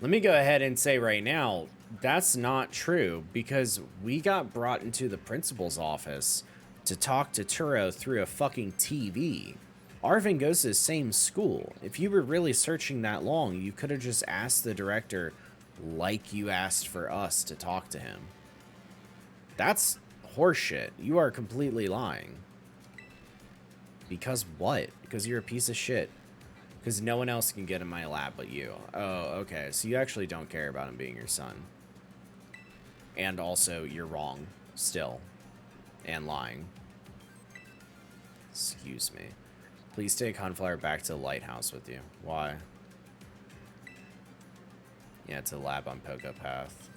S1: Let me go ahead and say right now, that's not true, because we got brought into the principal's office to talk to Turo through a fucking TV. Arvin goes to the same school. If you were really searching that long, you could have just asked the director like you asked for us to talk to him. That's horseshit. You are completely lying. Because what? Because you're a piece of shit. Because no one else can get in my lab but you. Oh, okay. So you actually don't care about him being your son. And also, you're wrong. Still. And lying. Excuse me. Please take Hunflower back to the lighthouse with you. Why? Yeah, to the lab on Poco Path.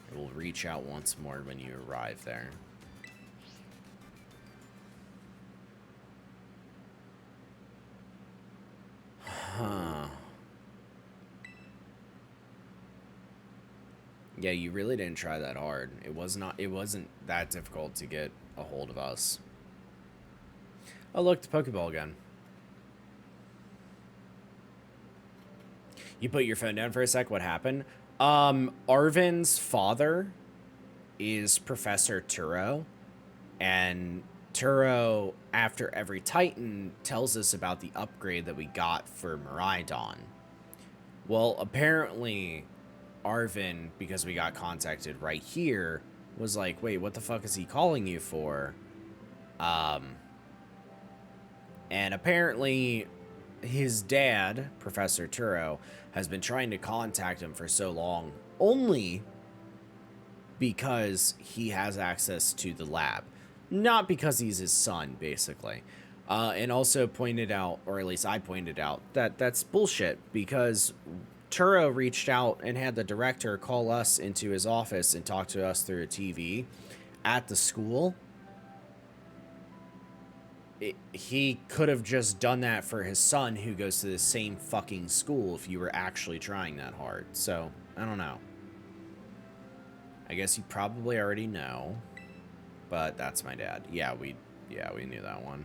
S1: It will reach out once more when you arrive there. Huh. Yeah, you really didn't try that hard. It wasn't that difficult to get a hold of us. Oh, look, the Pokeball again. You put your phone down for a sec. What happened? Arvin's father is Professor Turo, and Turo, after every Titan, tells us about the upgrade that we got for Miraidon. Well, apparently, Arvin, because we got contacted right here, was like, wait, what the fuck is he calling you for? And apparently, his dad, Professor Turo, has been trying to contact him for so long, only because he has access to the lab. Not because he's his son, basically. And also pointed out, or at least I pointed out, that that's bullshit, because Turo reached out and had the director call us into his office and talk to us through a TV at the school. He could have just done that for his son, who goes to the same fucking school, if you were actually trying that hard. So, I don't know. I guess you probably already know, but that's my dad. Yeah, we knew that one.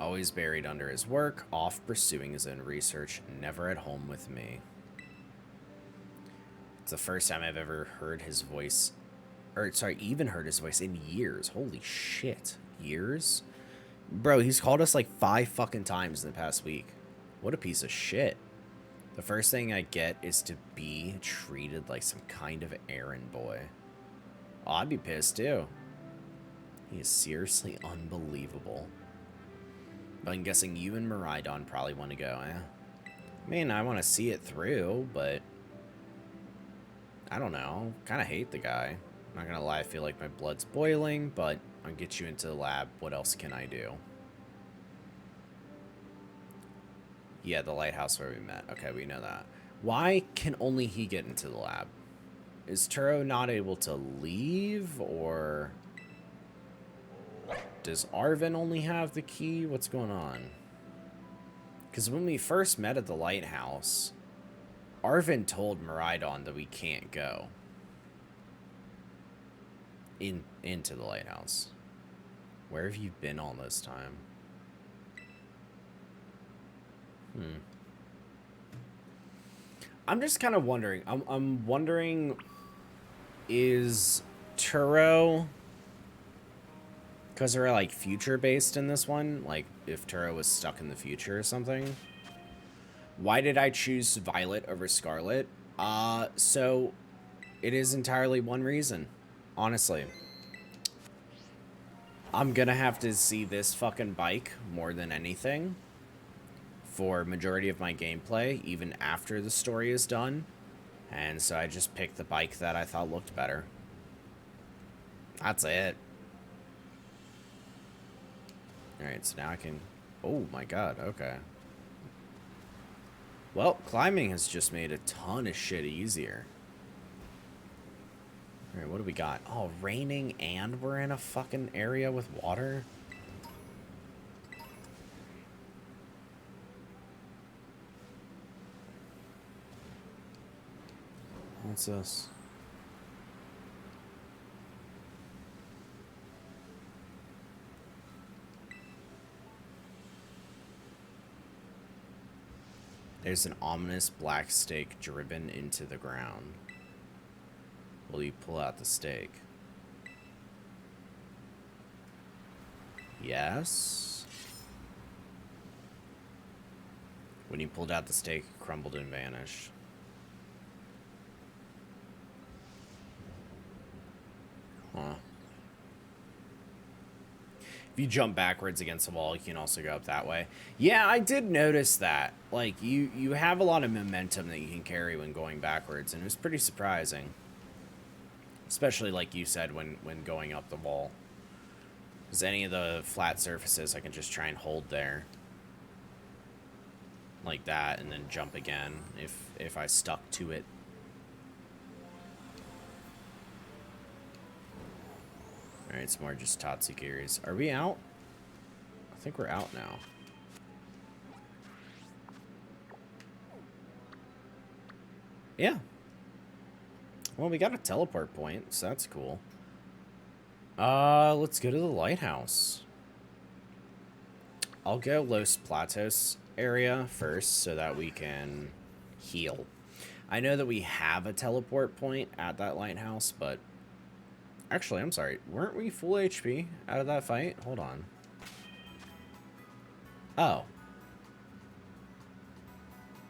S1: Always buried under his work, off pursuing his own research, never at home with me. It's the first time I've ever heard his voice, or sorry, even heard his voice in years. Holy shit. Years? Bro, he's called us like 5 fucking times in the past week. What a piece of shit. The first thing I get is to be treated like some kind of errand boy. Oh, I'd be pissed too. He is seriously unbelievable. But I'm guessing you and Miraidon probably want to go, eh? I mean, I want to see it through, but I don't know. Kind of hate the guy. I'm not gonna lie, I feel like my blood's boiling, but I'll get you into the lab. What else can I do? Yeah, the lighthouse where we met. Okay, we know that. Why can only he get into the lab? Is Turo not able to leave, or does Arvin only have the key? What's going on? Because when we first met at the lighthouse, Arvin told Miraidon that we can't go into the lighthouse. Where have you been all this time? I'm just kind of wondering. I'm wondering, is Turo, because they're like future based in this one, like if Turo was stuck in the future or something. Why did I choose Violet over Scarlet? So it is entirely one reason, honestly. I'm gonna have to see this fucking bike more than anything for majority of my gameplay, even after the story is done. And so I just picked the bike that I thought looked better. That's it. Alright, so now I can... Oh my god, okay. Well, climbing has just made a ton of shit easier. Alright, what do we got? Oh, raining and we're in a fucking area with water? What's this? There's an ominous black stake driven into the ground. Will you pull out the stake? Yes. When you pulled out the stake, it crumbled and vanished. Huh. If you jump backwards against the wall, you can also go up that way. Yeah, I did notice that. Like, you have a lot of momentum that you can carry when going backwards, and it was pretty surprising. Especially, like you said, when going up the wall. Because any of the flat surfaces, I can just try and hold there. Like that, and then jump again, if I stuck to it. Alright, it's more just Tatsugiris. Are we out? I think we're out now. Yeah. Well, we got a teleport point, so that's cool. Let's go to the lighthouse. I'll go Los Platos area first so that we can heal. I know that we have a teleport point at that lighthouse, but... Actually, I'm sorry. Weren't we full HP out of that fight? Hold on. Oh.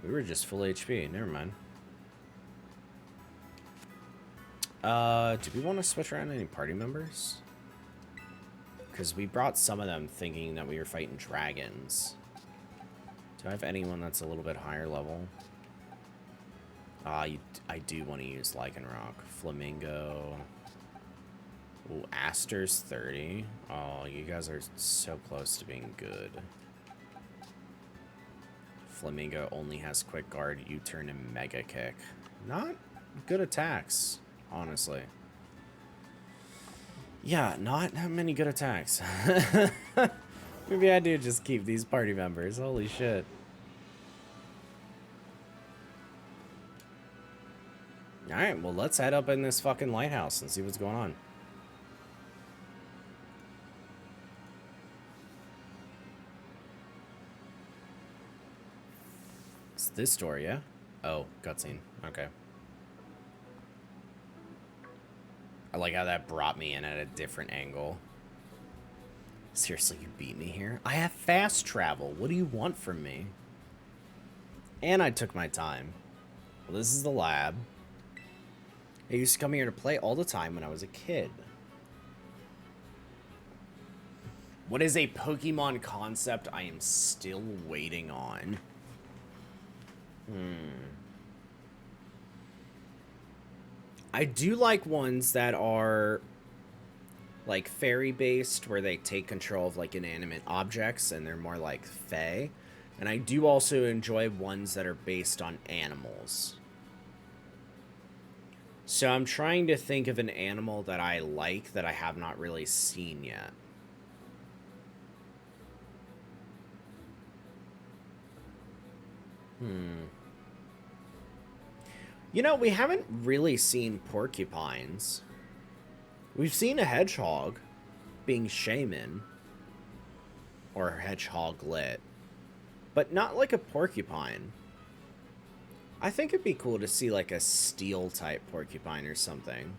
S1: We were just full HP. Never mind. Do we want to switch around any party members? Because we brought some of them thinking that we were fighting dragons. Do I have anyone that's a little bit higher level? I do want to use Lycanroc. Flamingo. Ooh, Aster's 30. Oh, you guys are so close to being good. Flamingo only has Quick Guard, U-turn, and Mega Kick. Not good attacks, honestly. Yeah, not that many good attacks. Maybe I do just keep these party members. Holy shit. Alright, well, let's head up in this fucking lighthouse and see what's going on. It's this door, yeah? Oh, cutscene. Okay. I like how that brought me in at a different angle. Seriously, you beat me here? I have fast travel. What do you want from me? And I took my time. Well, this is the lab. I used to come here to play all the time when I was a kid. What is a Pokemon concept I am still waiting on? I do like ones that are like fairy based, where they take control of like inanimate objects and they're more like fae. And I do also enjoy ones that are based on animals. So I'm trying to think of an animal that I like that I have not really seen yet. You know, we haven't really seen porcupines. We've seen a hedgehog being shaman. Or hedgehoglet. But not like a porcupine. I think it'd be cool to see like a steel type porcupine or something.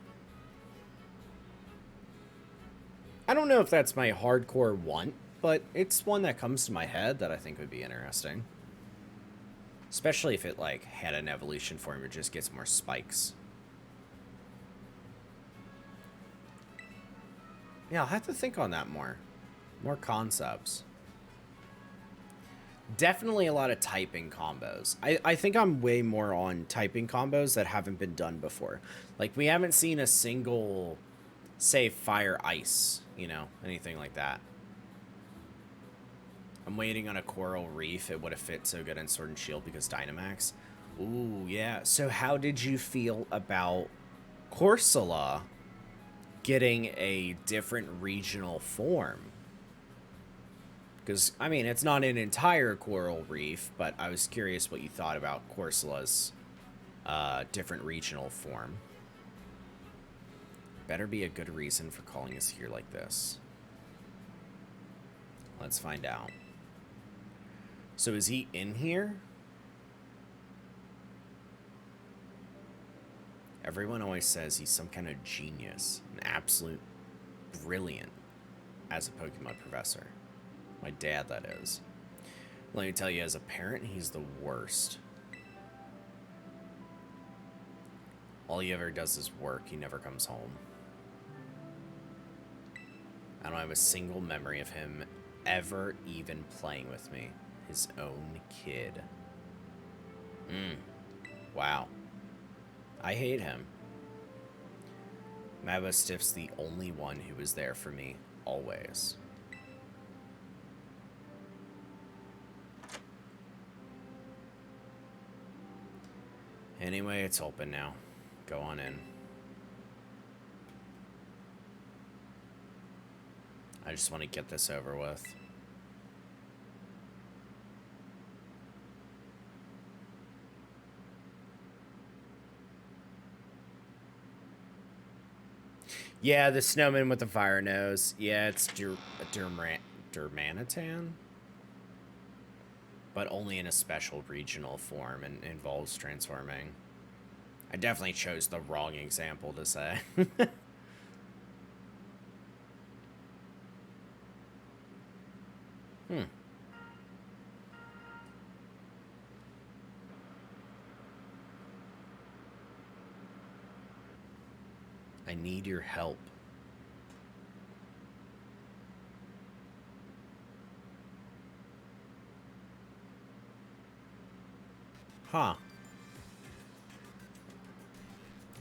S1: I don't know if that's my hardcore want, but it's one that comes to my head that I think would be interesting. Especially if it like had an evolution form, it just gets more spikes. Yeah, I'll have to think on that more. More concepts. Definitely a lot of typing combos. I think I'm way more on typing combos that haven't been done before. Like, we haven't seen a single, say, fire ice, you know, anything like that. I'm waiting on a coral reef. It would have fit so good in Sword and Shield because Dynamax. Ooh, yeah. So how did you feel about Corsola getting a different regional form? Because, I mean, it's not an entire coral reef, but I was curious what you thought about Corsola's different regional form. Better be a good reason for calling us here like this. Let's find out. So is he in here? Everyone always says he's some kind of genius, an absolute brilliant as a Pokemon professor. My dad, that is. Let me tell you, as a parent, he's the worst. All he ever does is work. He never comes home. I don't have a single memory of him ever even playing with me. His own kid. Wow. I hate him. Mabastiff's the only one who was there for me, always. Anyway, it's open now. Go on in. I just want to get this over with. Yeah, the snowman with the fire nose. Yeah, it's Durmanitan. But only in a special regional form and involves transforming. I definitely chose the wrong example to say. I need your help. Huh.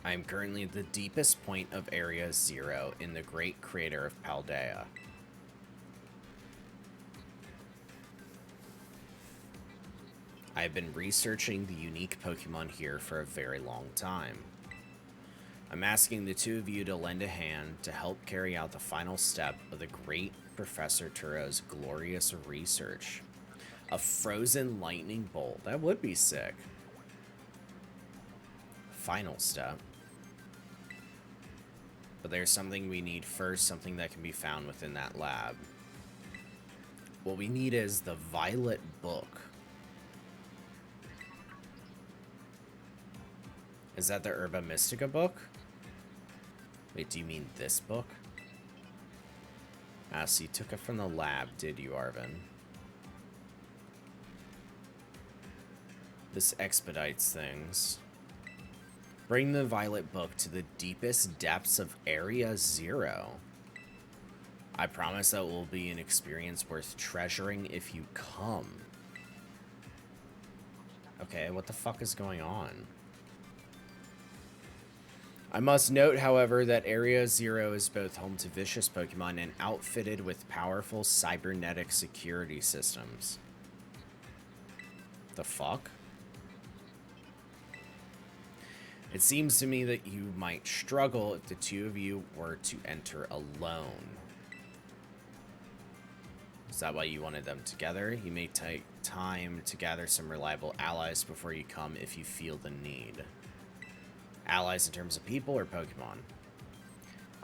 S1: I am currently at the deepest point of Area 0 in the great crater of Paldea. I have been researching the unique Pokemon here for a very long time. I'm asking the two of you to lend a hand to help carry out the final step of the great Professor Turo's glorious research. A frozen lightning bolt. That would be sick. Final step. But there's something we need first, something that can be found within that lab. What we need is the Violet Book. Is that the Herba Mystica book? Wait, do you mean this book? Ah, so you took it from the lab, did you, Arvin? This expedites things. Bring the Violet Book to the deepest depths of Area 0. I promise that will be an experience worth treasuring if you come. Okay, what the fuck is going on? I must note, however, that Area 0 is both home to vicious Pokemon and outfitted with powerful cybernetic security systems. The fuck? It seems to me that you might struggle if the two of you were to enter alone. Is that why you wanted them together? You may take time to gather some reliable allies before you come if you feel the need. Allies in terms of people or Pokemon?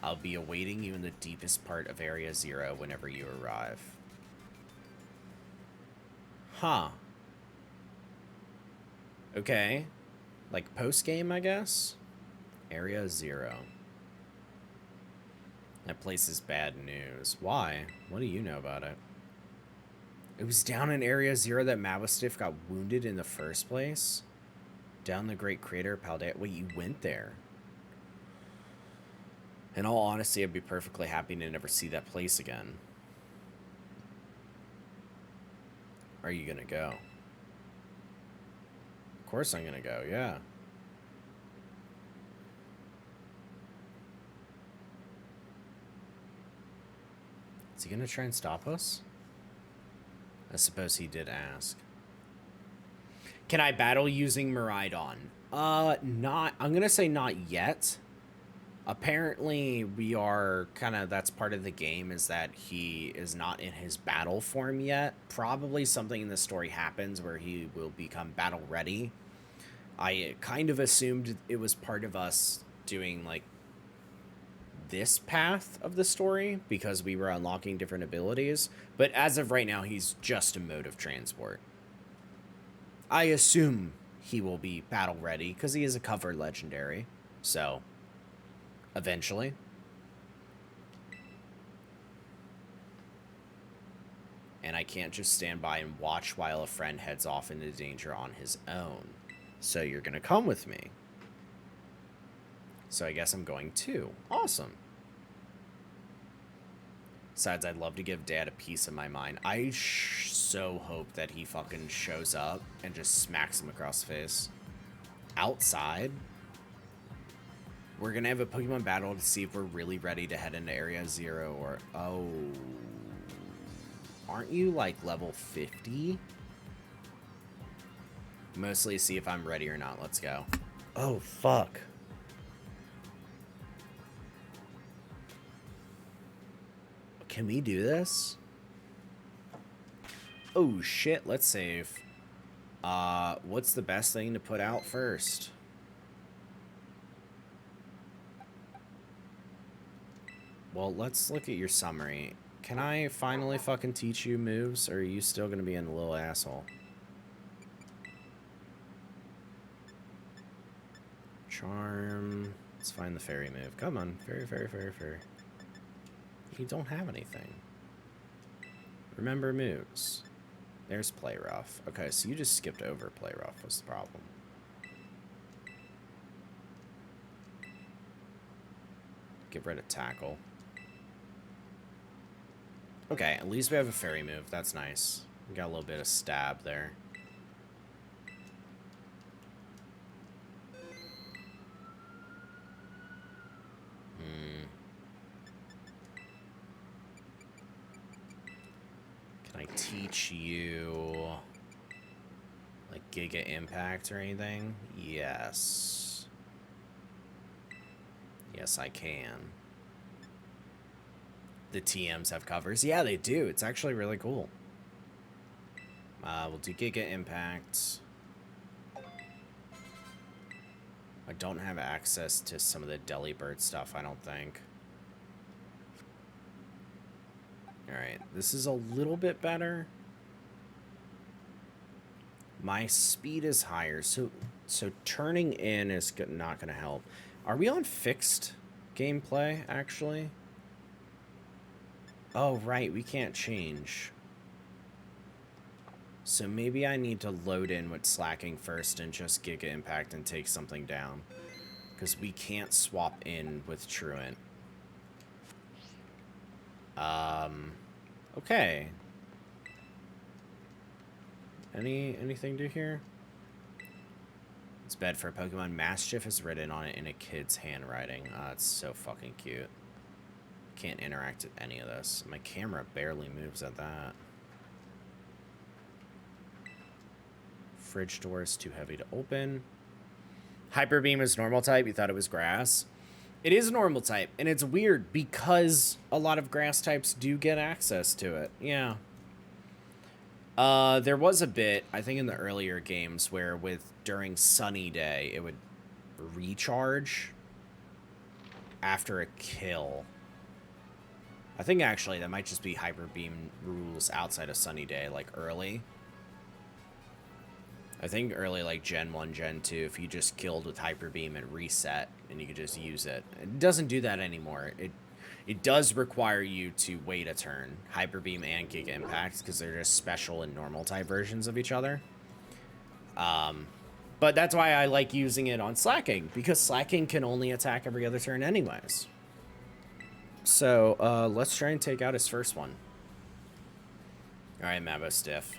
S1: I'll be awaiting you in the deepest part of Area 0 whenever you arrive. Huh. Okay. Like post-game, I guess? Area 0. That place is bad news. Why? What do you know about it? It was down in Area 0 that Mabastiff got wounded in the first place? Down the Great Crater of Paldea. Wait, you went there? In all honesty, I'd be perfectly happy to never see that place again. Are you gonna go? Of course I'm gonna go, yeah. Is he gonna try and stop us? I suppose he did ask. Can I battle using Miraidon? Not, I'm gonna say not yet. Apparently, we are kind of, that's part of the game, is that he is not in his battle form yet. Probably something in the story happens where he will become battle ready. I kind of assumed it was part of us doing, like, this path of the story because we were unlocking different abilities. But as of right now, he's just a mode of transport. I assume he will be battle ready because he is a cover legendary. So, eventually. And I can't just stand by and watch while a friend heads off into danger on his own. So you're going to come with me. So I guess I'm going too. Awesome. Besides, I'd love to give Dad a piece of my mind. I so hope that he fucking shows up and just smacks him across the face. Outside? We're going to have a Pokemon battle to see if we're really ready to head into Area 0 or... Oh... Aren't you, like, level 50? Mostly see if I'm ready or not. Let's go. Oh, fuck. Can we do this? Oh, shit. Let's save. What's the best thing to put out first? Well, let's look at your summary. Can I finally fucking teach you moves, or are you still gonna be a little asshole? Charm. Let's find the fairy move. Come on. Fairy, fairy, fairy, fairy. You don't have anything. Remember moves. There's Play Rough. Okay, so you just skipped over Play Rough was the problem. Get rid of Tackle. Okay, at least we have a fairy move. That's nice. We got a little bit of stab there. Can I teach you, like, Giga Impact or anything? Yes. Yes, I can. The TMs have covers. Yeah, they do. It's actually really cool. We'll do Giga Impact. I don't have access to some of the Delibird stuff, I don't think. Alright, this is a little bit better. My speed is higher, so turning in is not going to help. Are we on fixed gameplay, actually? Oh, right, we can't change. So maybe I need to load in with slacking first and just Giga Impact and take something down. Because we can't swap in with Truant. Okay. Anything to hear? It's bed for a Pokemon. Mastiff is written on it in a kid's handwriting. It's so fucking cute. Can't interact with any of this. My camera barely moves at that. Fridge door is too heavy to open. Hyper Beam is normal type. You thought it was grass. It is normal type, and it's weird because a lot of grass types do get access to it. Yeah. There was a bit, I think in the earlier games, where during Sunny Day, it would recharge after a kill. I think actually that might just be Hyper Beam rules outside of Sunny Day, like early. I think early, like Gen 1, Gen 2, if you just killed with Hyper Beam, it reset and you could just use it. It doesn't do that anymore. It does require you to wait a turn, Hyper Beam and Giga Impact, because they're just special and normal type versions of each other. But that's why I like using it on Slacking, because Slacking can only attack every other turn anyways. So, let's try and take out his first one. Alright, Mabo Stiff.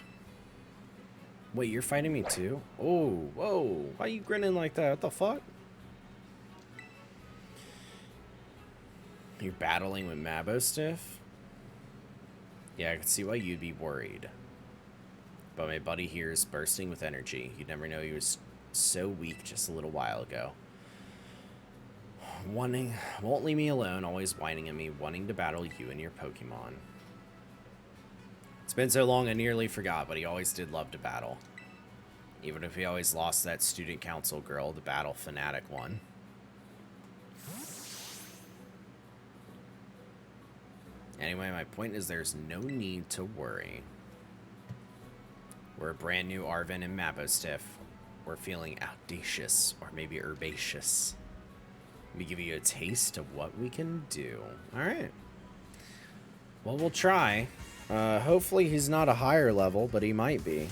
S1: Wait, you're fighting me too? Oh, whoa. Why are you grinning like that? What the fuck? You're battling with Mabo Stiff? Yeah, I can see why you'd be worried. But my buddy here is bursting with energy. You'd never know he was so weak just a little while ago. Won't leave me alone, always whining at me, wanting to battle you and your Pokemon. It's been so long I nearly forgot, but he always did love to battle. Even if he always lost that student council girl, the battle fanatic one. Anyway, my point is there's no need to worry. We're a brand new Arven and Mabostiff. We're feeling audacious, or maybe herbaceous. Let me give you a taste of what we can do. Alright. Well, we'll try. Hopefully he's not a higher level, but he might be.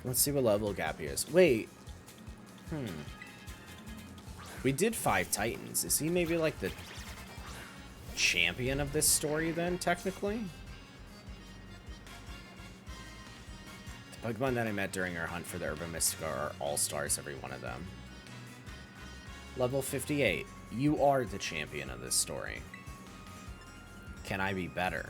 S1: Let's see what level gap he is. Wait. We did 5 Titans. Is he maybe like the champion of this story then, technically? The Pokemon that I met during our hunt for the Urban Mystica are all-stars, every one of them. Level 58. You are the champion of this story. Can I be better?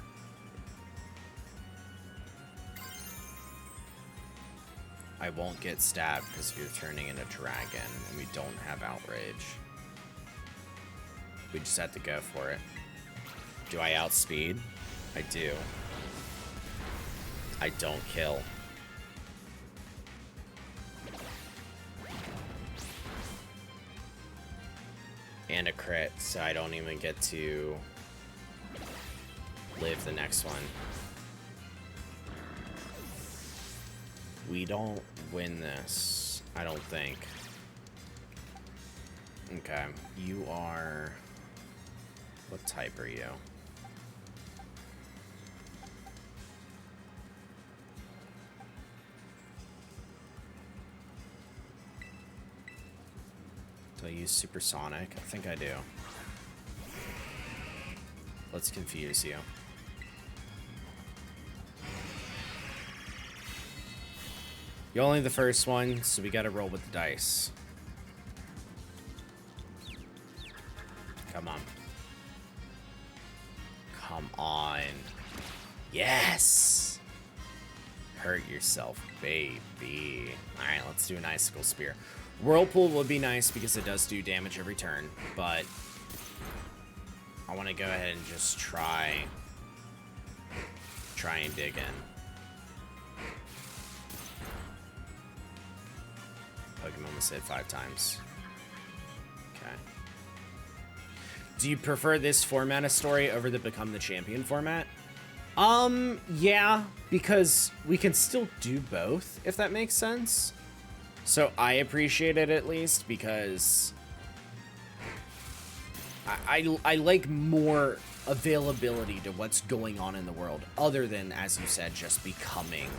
S1: I won't get stabbed because you're turning into dragon and we don't have outrage. We just have to go for it. Do I outspeed? I do. I don't kill. And a crit, so I don't even get to live the next one. We don't win this, I don't think. Okay, you are... What type are you? Do I use Supersonic? I think I do. Let's confuse you. You're only the first one, so we gotta roll with the dice. Come on. Come on. Yes! Hurt yourself, baby. Alright, let's do an Icicle Spear. Whirlpool would be nice because it does do damage every turn, but I want to go ahead and just try and dig in. Pokemon was hit 5 times. Okay. Do you prefer this format of story over the Become the Champion format? Yeah, because we can still do both, if that makes sense. So I appreciate it at least because I like more availability to what's going on in the world other than, as you said, just becoming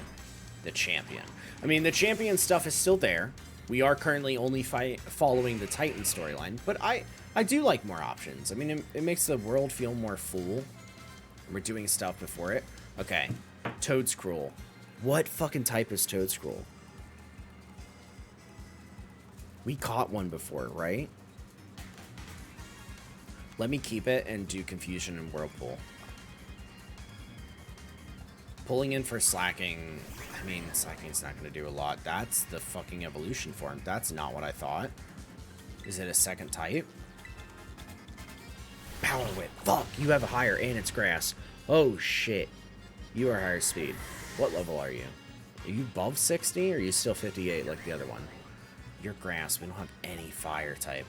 S1: the champion. I mean, the champion stuff is still there. We are currently only following the Titan storyline, but I do like more options. I mean, it makes the world feel more full. We're doing stuff before it. Okay, Toadscruel. What fucking type is Toadscruel? We caught one before, right? Let me keep it and do Confusion and Whirlpool. Pulling in for Slacking. I mean, Slacking's not going to do a lot. That's the fucking evolution form. That's not what I thought. Is it a second type? Power Whip. Fuck, you have a higher and it's grass. Oh, shit. You are higher speed. What level are you? Are you above 60 or are you still 58 like the other one? You're grass. We don't have any fire type.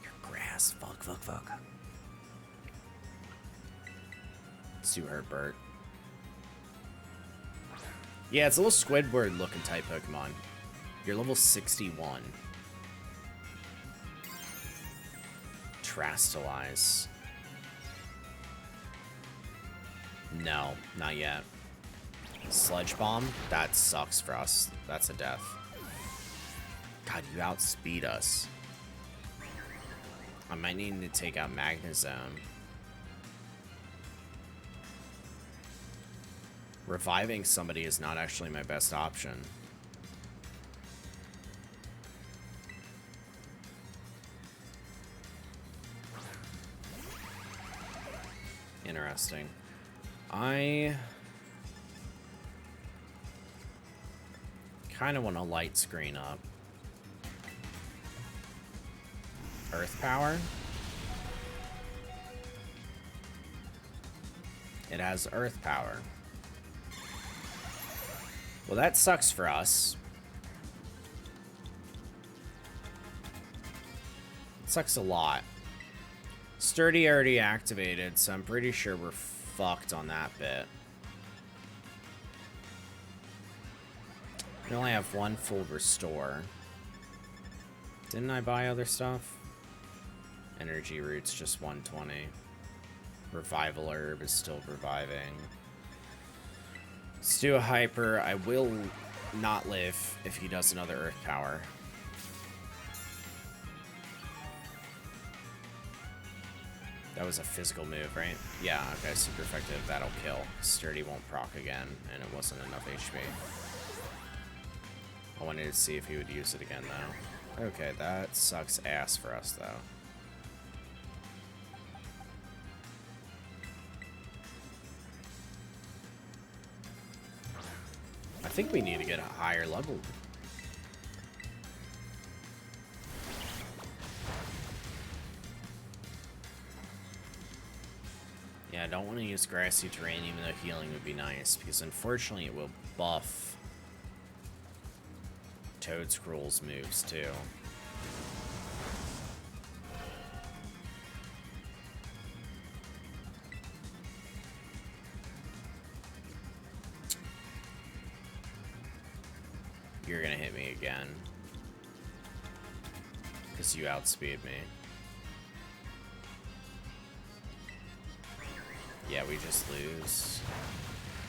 S1: You're grass. Fuck, fuck, fuck. Let's do Herbert. Yeah, it's a little Squidward looking type Pokemon. You're level 61. Terastallize. No, not yet. Sludge Bomb? That sucks for us. That's a death. God, you outspeed us. I might need to take out Magnezone. Reviving somebody is not actually my best option. Interesting. I kind of want to light screen up. Earth Power. It has Earth Power. Well, that sucks for us. It sucks a lot. Sturdy already activated, so I'm pretty sure we're fucked on that bit. We only have one full restore. Didn't I buy other stuff? Energy root's just 120. Revival herb is still reviving. Let's do a hyper. I will not live if he does another earth power. That was a physical move, right? Yeah, okay, super effective. That'll kill. Sturdy won't proc again, and it wasn't enough HP. I wanted to see if he would use it again, though. Okay, that sucks ass for us, though. I think we need to get a higher level. Yeah, I don't want to use grassy terrain, even though healing would be nice, because unfortunately it will buff Toad Scroll's moves too. You're gonna hit me again. Because you outspeed me. Yeah, we just lose.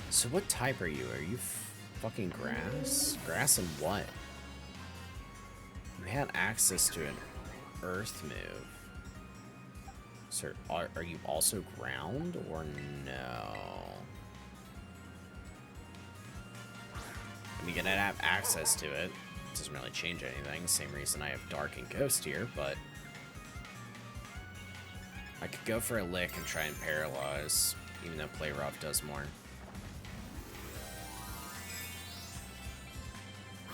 S1: So what type are you? Are you fucking grass? Grass and what? You had access to an earth move. So are you also ground or no? I mean, you're gonna have access to it. It doesn't really change anything. Same reason I have Dark and Ghost here, but I could go for a lick and try and paralyze, even though Play Rough does more.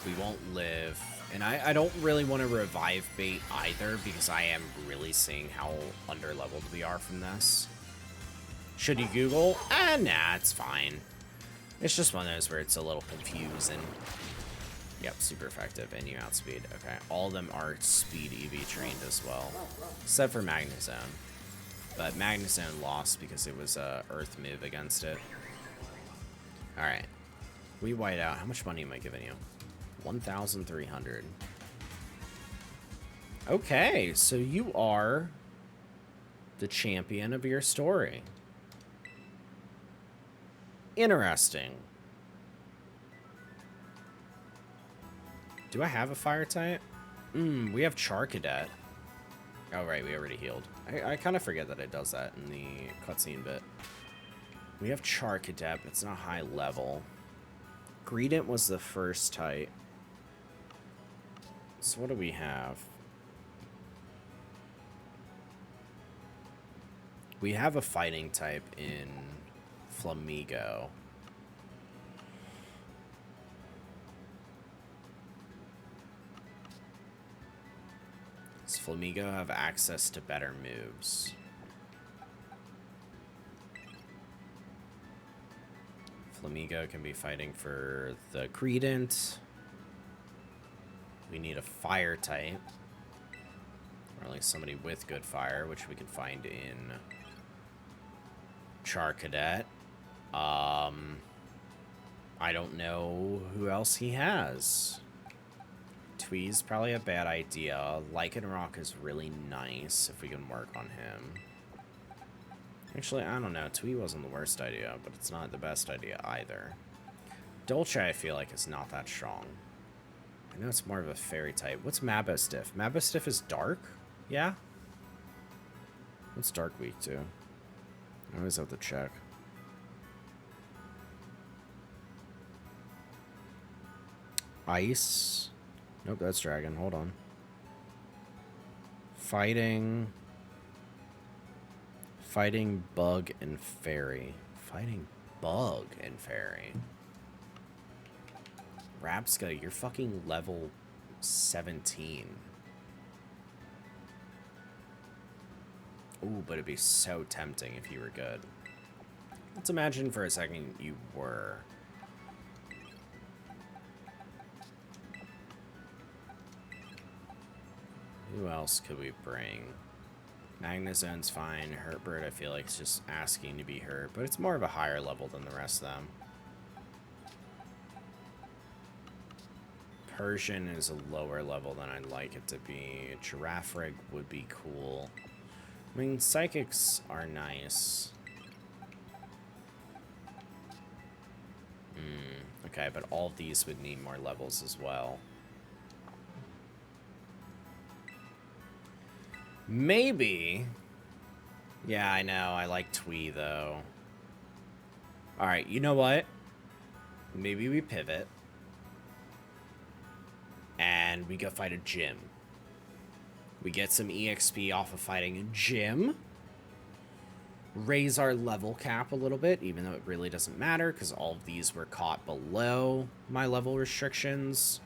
S1: We won't live. And I don't really want to revive bait either, because I am really seeing how underleveled we are from this. Should you Google? Nah, it's fine. It's just one of those where it's a little confusing. Yep, super effective, and you outspeed. Okay, all of them are speed EV trained as well, except for Magnezone. But Magnezone lost because it was a earth move against it. Alright. We white out. How much money am I giving you? 1,300. Okay, so you are the champion of your story. Interesting. Do I have a fire type? We have Charcadet. Oh, right, we already healed. I kind of forget that it does that in the cutscene bit. We have Charcadet, but it's not high level. Greedent was the first type. So what do we have? We have a fighting type in Flamigo. Does Flamigo have access to better moves? Flamigo can be fighting for the Greedent. We need a fire type. Or at least somebody with good fire, which we can find in Charcadet. I don't know who else he has. Twee's probably a bad idea. Lycanroc is really nice if we can work on him. Actually, I don't know. Twee wasn't the worst idea, but it's not the best idea either. Dolce, I feel like, is not that strong. I know it's more of a fairy type. What's Mabostiff? Mabostiff is dark? Yeah? What's dark weak to? I always have to check. Ice. Nope, that's dragon. Hold on. Fighting. Fighting bug and fairy. Fighting bug and fairy. Rapska, you're fucking level 17. Ooh, but it'd be so tempting if you were good. Let's imagine for a second you were. Who else could we bring? Magnezone's fine. Hurtbird, I feel like, is just asking to be hurt, but it's more of a higher level than the rest of them. Persian is a lower level than I'd like it to be. Giraffe Rig would be cool. I mean, Psychics are nice. Okay, but all of these would need more levels as well. Maybe. Yeah, I know. I like Twee, though. Alright, you know what? Maybe we pivot. And we go fight a gym. We get some EXP off of fighting a gym. Raise our level cap a little bit, even though it really doesn't matter, because all of these were caught below my level restrictions.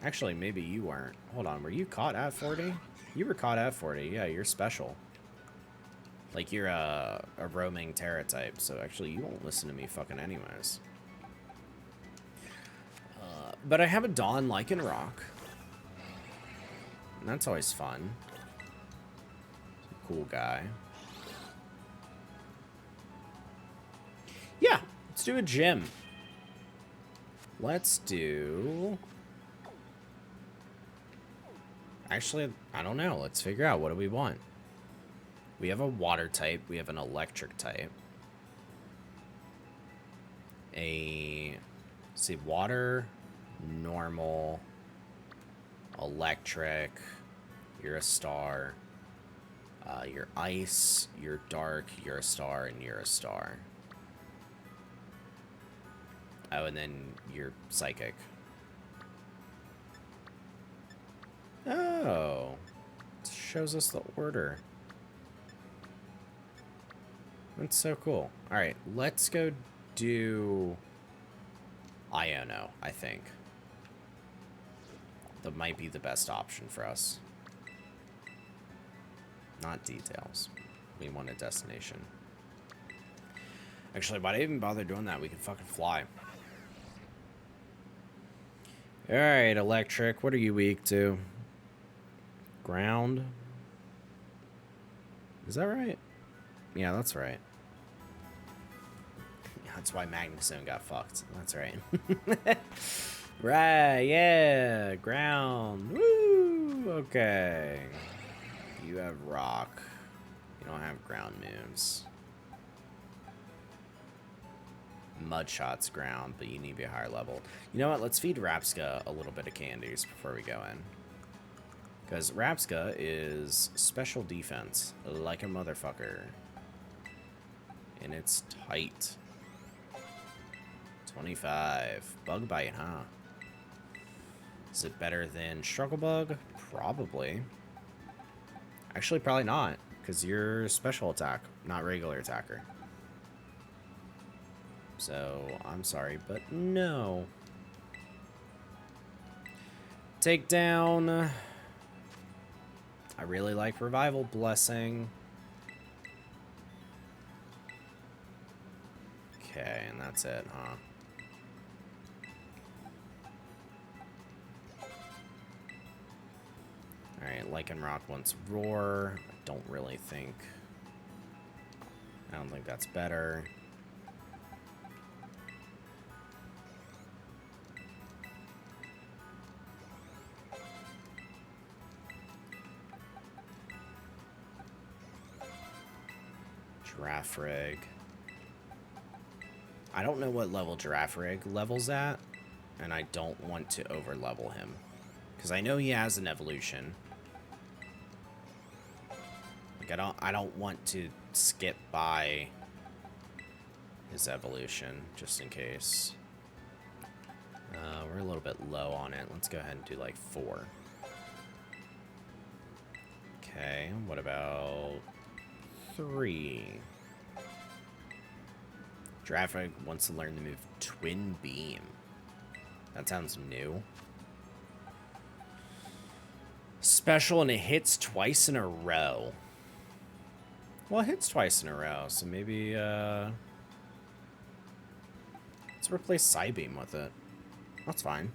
S1: Actually, maybe you weren't. Hold on, were you caught at 40? You were caught at 40. Yeah, you're special. Like, you're a roaming Terra type, so actually you won't listen to me fucking anyways. But I have a Dawn Lycanroc. And that's always fun. Cool guy. Yeah, let's do a gym. Let's do... Actually, I don't know. Let's figure out, what do we want? We have a water type. We have an electric type. See, water, normal, electric. You're a star. You're ice, you're dark, you're a star, and you're a star. Oh, and then you're psychic. Oh. It shows us the order. That's so cool. Alright, let's go do Iono, I think. That might be the best option for us. Not details. We want a destination. Actually, why did I even bother doing that? We can fucking fly. Alright, electric. What are you weak to? Ground? Is that right? Yeah, that's right. Yeah, that's why Magnezone got fucked. That's right. Right, yeah. Ground. Woo! Okay. You have rock. You don't have ground moves. Mudshot's ground, but you need to be a higher level. You know what? Let's feed Rapska a little bit of candies before we go in. Because Rapska is special defense, like a motherfucker. And it's tight. 25. Bug bite, huh? Is it better than Struggle Bug? Probably. Actually, probably not, because you're special attack, not regular attacker. So, I'm sorry, but no. Take down. I really like Revival Blessing. Okay, and that's it, huh? Alright, Lycanroc wants Roar. I don't really think... I don't think that's better. Giraffe Rig. I don't know what level Giraffe Rig levels at, and I don't want to over-level him. Because I know he has an evolution. Like, I don't want to skip by his evolution, just in case. We're a little bit low on it. Let's go ahead and do, like, 4. Okay, what about 3? Giraffe Rig wants to learn the move Twin Beam. That sounds new. Special, and it hits twice in a row. Well, it hits twice in a row, so maybe, let's replace Psybeam with it. That's fine.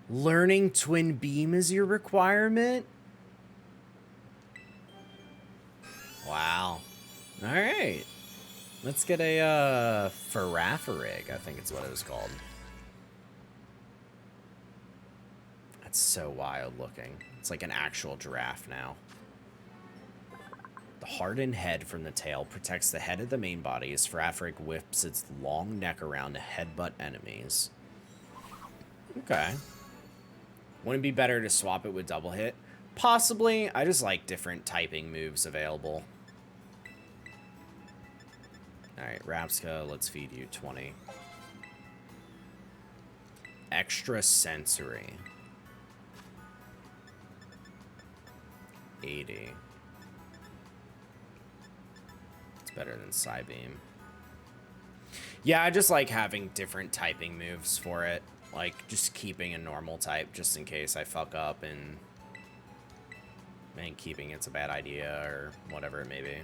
S1: Learning Twin Beam is your requirement? Wow. Alright. Let's get a Farafarig, I think it's what it was called. That's so wild looking. It's like an actual giraffe now. The hardened head from the tail protects the head of the main body as Farafarig whips its long neck around to headbutt enemies. Okay. Wouldn't it be better to swap it with double hit? Possibly. I just like different typing moves available. Alright, Rapska, let's feed you 20. Extra sensory. 80. It's better than Psybeam. Yeah, I just like having different typing moves for it. Like, just keeping a normal type just in case I fuck up and keeping it's a bad idea or whatever it may be.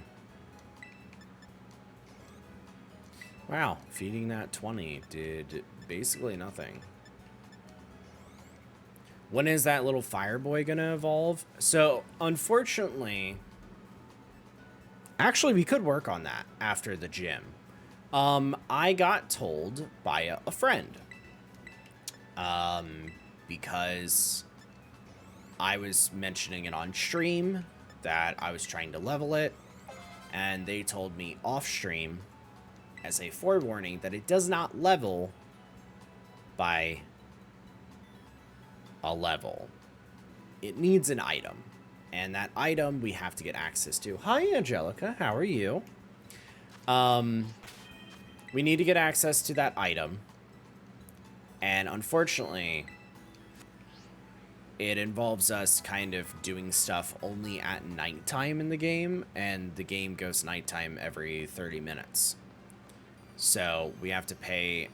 S1: Wow, feeding that 20 did basically nothing. When is that little fire boy gonna evolve? So, unfortunately, actually, we could work on that after the gym. I got told by a friend, because I was mentioning it on stream that I was trying to level it, and they told me off stream as a forewarning that it does not level by a level. It needs an item, and that item we have to get access to. Hi, Angelica. How are you? We need to get access to that item, and unfortunately, it involves us kind of doing stuff only at nighttime in the game, and the game goes nighttime every 30 minutes. So we have to pay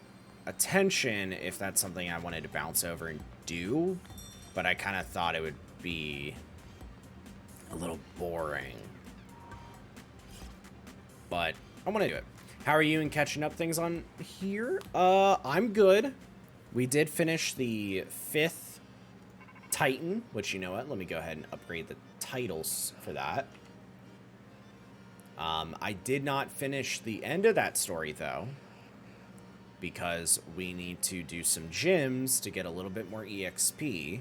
S1: attention if that's something I wanted to bounce over and do, but I kind of thought it would be a little boring. But I want to do it. How are you in catching up things on here? I'm good. We did finish the 5th Titan, which, you know what, let me go ahead and upgrade the titles for that. I did not finish the end of that story, though, because we need to do some gyms to get a little bit more EXP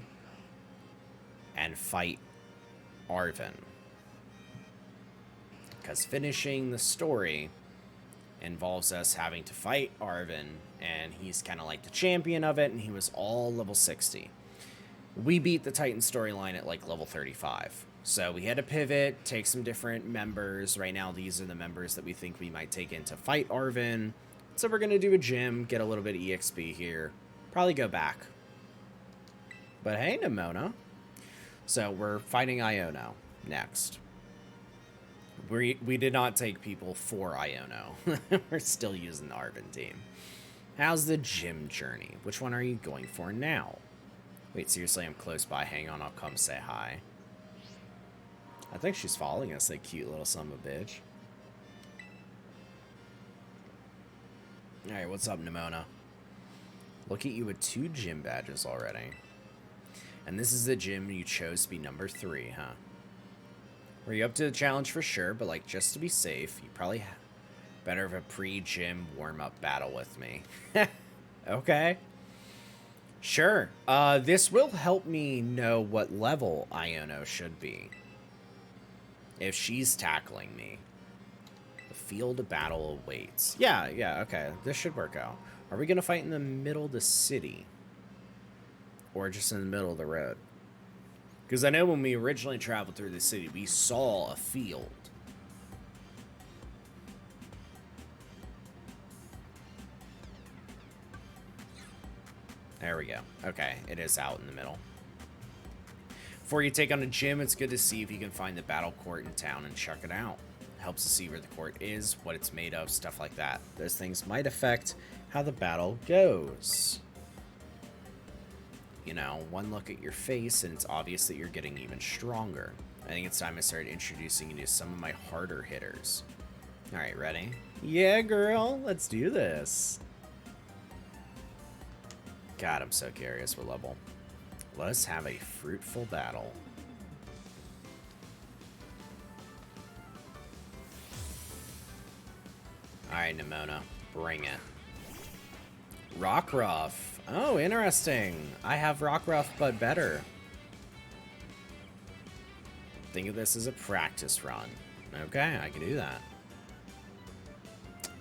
S1: and fight Arven. Because finishing the story involves us having to fight Arven, and he's kind of like the champion of it, and he was all level 60. We beat the Titan storyline at like level 35. So we had to pivot, take some different members. Right now, these are the members that we think we might take in to fight Arven. So we're going to do a gym, get a little bit of EXP here. Probably go back. But hey, Nimona. So we're fighting Iono next. We did not take people for Iono. We're still using the Arven team. How's the gym journey? Which one are you going for now? Wait, seriously, I'm close by. Hang on, I'll come say hi. I think she's following us, that cute little son of a bitch. Alright, what's up, Nimona? Look at you with 2 gym badges already. And this is the gym you chose to be number 3, huh? Were you up to the challenge for sure, but like, just to be safe, you probably better have a pre-gym warm-up battle with me. Okay. Sure. This will help me know what level Iono should be if she's tackling me. The field of battle awaits. Yeah, okay. This should work out. Are we going to fight in the middle of the city? Or just in the middle of the road? Because I know when we originally traveled through the city, we saw a field. There we go. Okay, it is out in the middle. Before you take on a gym, it's good to see if you can find the battle court in town and check it out. It helps to see where the court is, what it's made of, stuff like that. Those things might affect how the battle goes. You know, one look at your face and it's obvious that you're getting even stronger. I think it's time I started introducing you to some of my harder hitters. Alright, ready? Yeah, girl, let's do this. God, I'm so curious what level. Let us have a fruitful battle. Alright, Nimona. Bring it. Rockruff. Oh, interesting. I have Rockruff, but better. Think of this as a practice run. Okay, I can do that.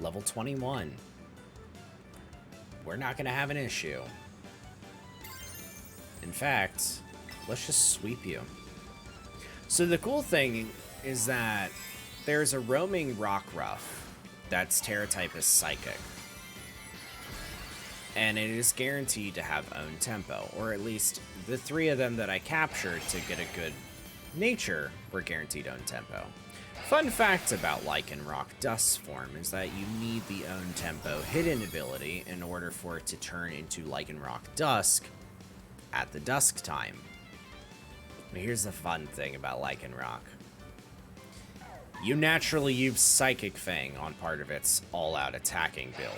S1: Level 21. We're not going to have an issue. In fact, let's just sweep you. So the cool thing is that there's a roaming Rockruff that's Terra type is Psychic. And it is guaranteed to have own tempo, or at least the 3 of them that I captured to get a good nature were guaranteed own tempo. Fun fact about Lycanroc Dust's form is that you need the own tempo hidden ability in order for it to turn into Lycanroc Dusk at the dusk time. But here's the fun thing about Lycanroc. You naturally use Psychic Fang on part of its all-out attacking build.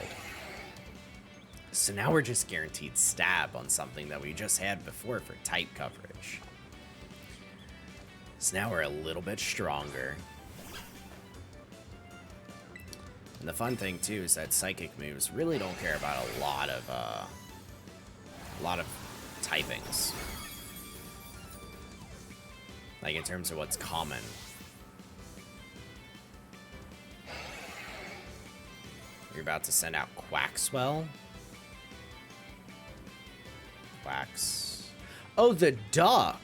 S1: So now we're just guaranteed stab on something that we just had before for type coverage. So now we're a little bit stronger. And the fun thing too is that psychic moves really don't care about a lot of typings. Like in terms of what's common. You're about to send out Quaxwell. Quax. Oh, the duck!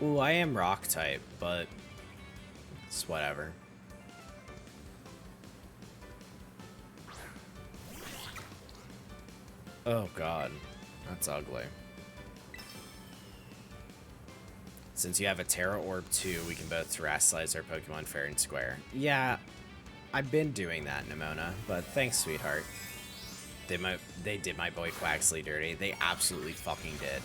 S1: Ooh, I am rock type, but it's whatever. Oh god, that's ugly. Since you have a Terra Orb too, we can both terrestrialize our Pokemon fair and square. Yeah, I've been doing that, Nimona, but thanks, sweetheart. They did my boy Quaxley dirty. They absolutely fucking did.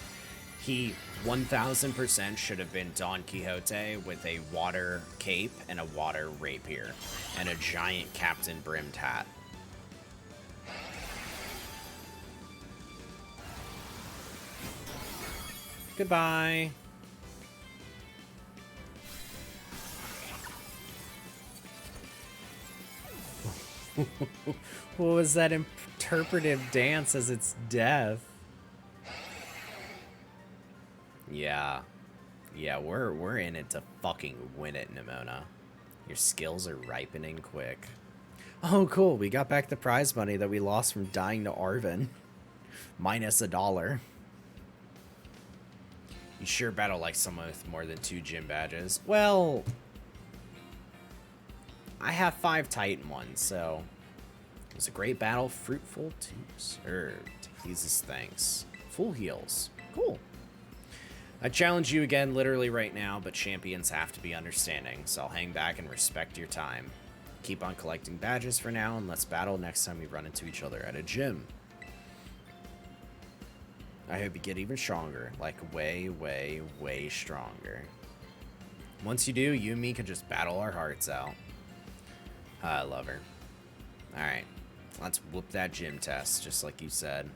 S1: He 1000% should have been Don Quixote with a water cape and a water rapier and a giant Captain brimmed hat. Goodbye. What was that interpretive dance as its death? Yeah. Yeah, we're in it to fucking win it, Nimona. Your skills are ripening quick. Oh, cool. We got back the prize money that we lost from dying to Arven. Minus $1. You sure battle like someone with more than 2 gym badges. Well, I have 5 Titan ones, so it was a great battle. Fruitful to served. Jesus, thanks. Full heals. Cool. I challenge you again literally right now, but champions have to be understanding, so I'll hang back and respect your time. Keep on collecting badges for now, and let's battle next time we run into each other at a gym. I hope you get even stronger, like way, way, way stronger. Once you do, you and me can just battle our hearts out. I love her. Alright, let's whoop that gym test, just like you said.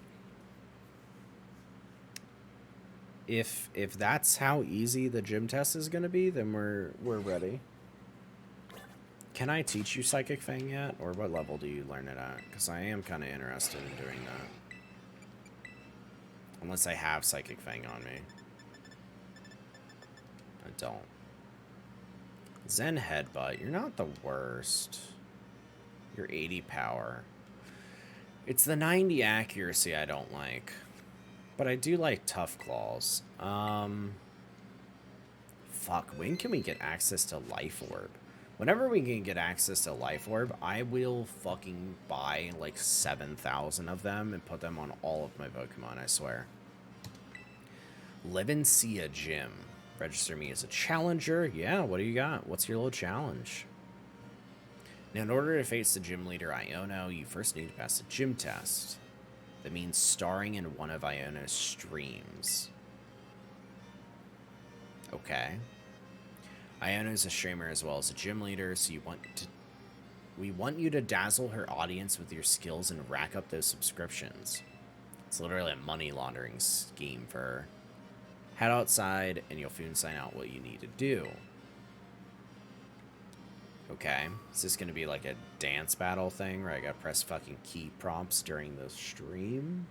S1: If that's how easy the gym test is going to be, then we're ready. Can I teach you Psychic Fang yet? Or what level do you learn it at? Because I am kind of interested in doing that. Unless I have Psychic Fang on me. I don't. Zen Headbutt, you're not the worst. You're 80 power. It's the 90 accuracy I don't like. But I do like Tough Claws. Fuck, when can we get access to Life Orb? Whenever we can get access to Life Orb, I will fucking buy like 7,000 of them and put them on all of my Pokemon, I swear. Levencia Gym. Register me as a challenger. Yeah, what do you got? What's your little challenge? Now, in order to face the gym leader Iono, you first need to pass a gym test. That means starring in one of Iono's streams. Okay. Iono's a streamer as well as a gym leader, so we want you to dazzle her audience with your skills and rack up those subscriptions. It's literally a money laundering scheme for her. Head outside and you'll soon sign out what you need to do. Okay. Is this gonna be like a dance battle thing where I gotta press fucking key prompts during the stream?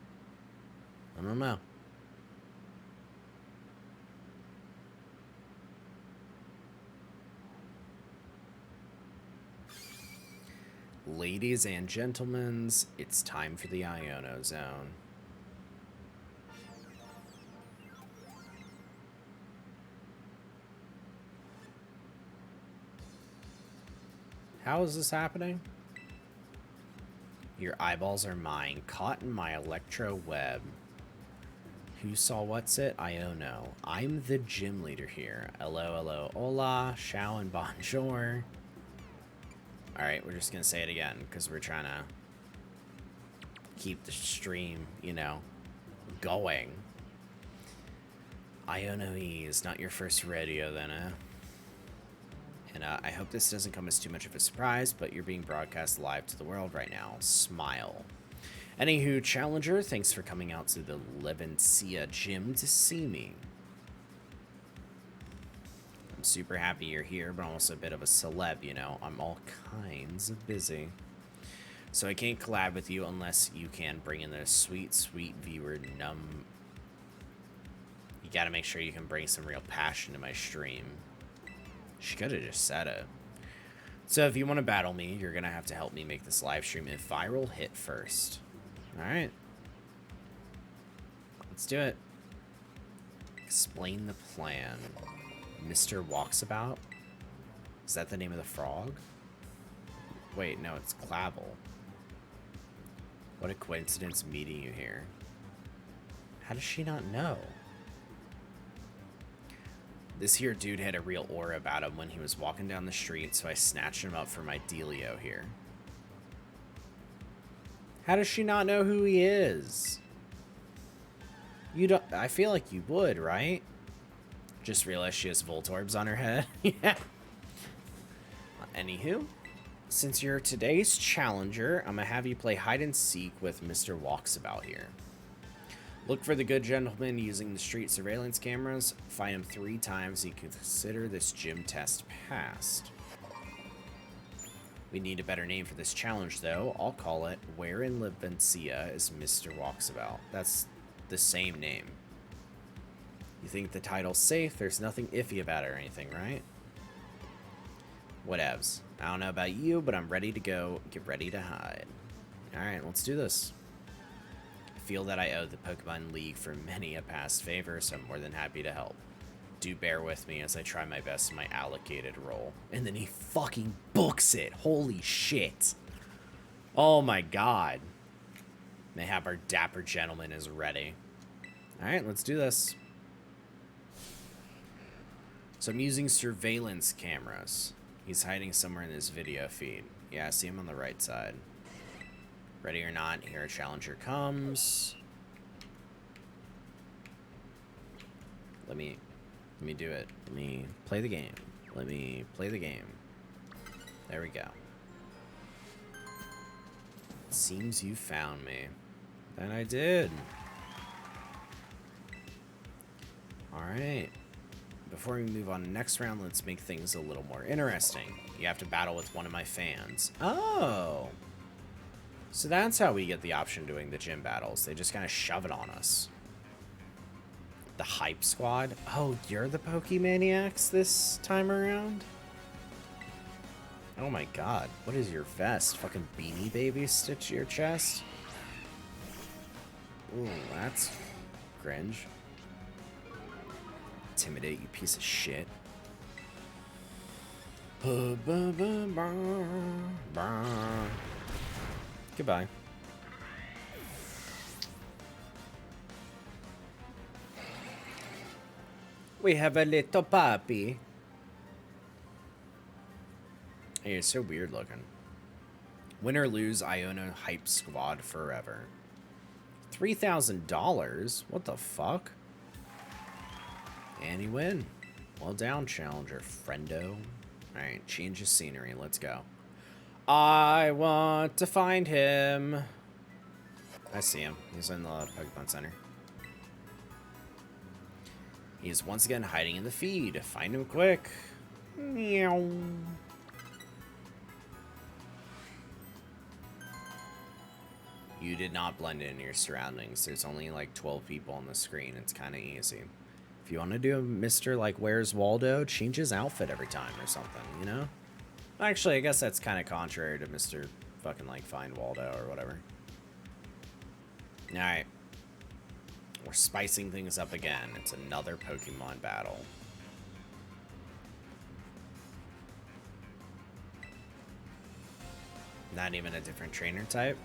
S1: I don't know. Ladies and gentlemen, it's time for the Iono Zone. How is this happening? Your eyeballs are mine, caught in my electro web. Who saw what's it? I don't know. I'm the gym leader here. Hello, hello, hola, ciao, and bonjour. Alright, we're just gonna say it again, because we're trying to keep the stream, you know, going. Iono is not your first rodeo then, eh? And I hope this doesn't come as too much of a surprise, but you're being broadcast live to the world right now. Smile. Anywho, Challenger, thanks for coming out to the Levencia gym to see me. I'm super happy you're here, but I'm also a bit of a celeb, you know. I'm all kinds of busy. So I can't collab with you unless you can bring in the sweet, sweet viewer num. You gotta make sure you can bring some real passion to my stream. She could have just said it. So if you want to battle me, you're going to have to help me make this live stream a viral hit first. Alright. Let's do it. Explain the plan. Mr. Walksabout? Is that the name of the frog? Wait, no, it's Clavel. What a coincidence meeting you here. How does she not know? This here dude had a real aura about him when he was walking down the street, so I snatched him up for my dealio here. How does she not know who he is? You don't. I feel like you would, right? Just realized she has Voltorbs on her head. Yeah. Anywho, since you're today's challenger, I'm gonna have you play hide and seek with Mr. Walksabout here. Look for the good gentleman using the street surveillance cameras. Find him 3 times. You can consider this gym test passed. We need a better name for this challenge, though. I'll call it Where in Levencia is Mr. Walksabout. That's the same name. You think the title's safe? There's nothing iffy about it or anything, right? Whatevs. I don't know about you, but I'm ready to go. Get ready to hide. Alright, let's do this. Feel that I owe the Pokemon League for many a past favor, so I'm more than happy to help. Do bear with me as I try my best in my allocated role. And then he fucking books it. Holy shit. Oh my god. Mayhap our dapper gentleman is ready. Alright, let's do this. So I'm using surveillance cameras. He's hiding somewhere in this video feed. Yeah, I see him on the right side. Ready or not, here a challenger comes. Let me do it. Let me play the game. Let me play the game. There we go. Seems you found me. And I did. Alright. Before we move on to the next round, let's make things a little more interesting. You have to battle with one of my fans. Oh! So that's how we get the option doing the gym battles. They just kind of shove it on us. The Hype Squad? Oh, you're the Pokemaniacs this time around? Oh my god. What is your vest? Fucking Beanie Baby stitched to your chest? Ooh, that's cringe. Intimidate, you piece of shit. Goodbye. We have a little puppy. Hey, it's so weird looking. Win or lose, Iono Hype Squad forever. $3,000? What the fuck? And he win. Well down, challenger, friendo. Alright, change of scenery. Let's go. I want to find him. I see him. He's in the Pokemon Center. He is once again hiding in the feed. Find him quick. Meow. You did not blend in your surroundings. There's only like 12 people on the screen. It's kind of easy. If you want to do a Mr. like Where's Waldo, change his outfit every time or something, you know? Actually, I guess that's kind of contrary to Mr. fucking like Find Waldo or whatever. Alright. We're spicing things up again. It's another Pokemon battle. Not even a different trainer type.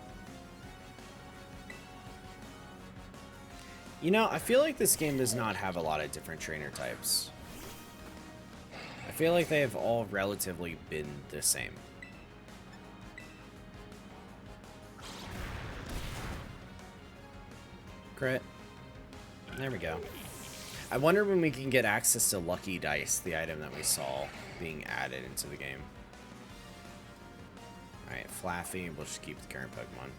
S1: You know, I feel like this game does not have a lot of different trainer types. I feel like they have all relatively been the same. Crit. There we go. I wonder when we can get access to Lucky Dice, the item that we saw being added into the game. Alright, Flaffy. We'll just keep the current Pokemon.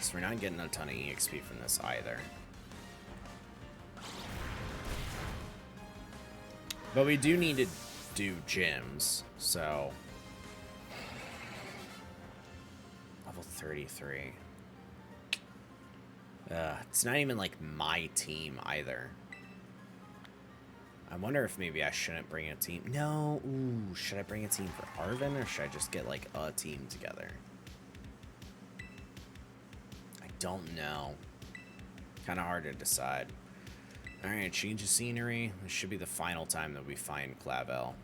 S1: So we're not getting a ton of EXP from this either. But we do need to do gyms, so... Level 33. It's not even like my team either. I wonder if maybe I shouldn't bring a team. No, ooh, should I bring a team for Arvin or should I just get like a team together? I don't know. Kind of hard to decide. Alright, change of scenery. This should be the final time that we find Clavel.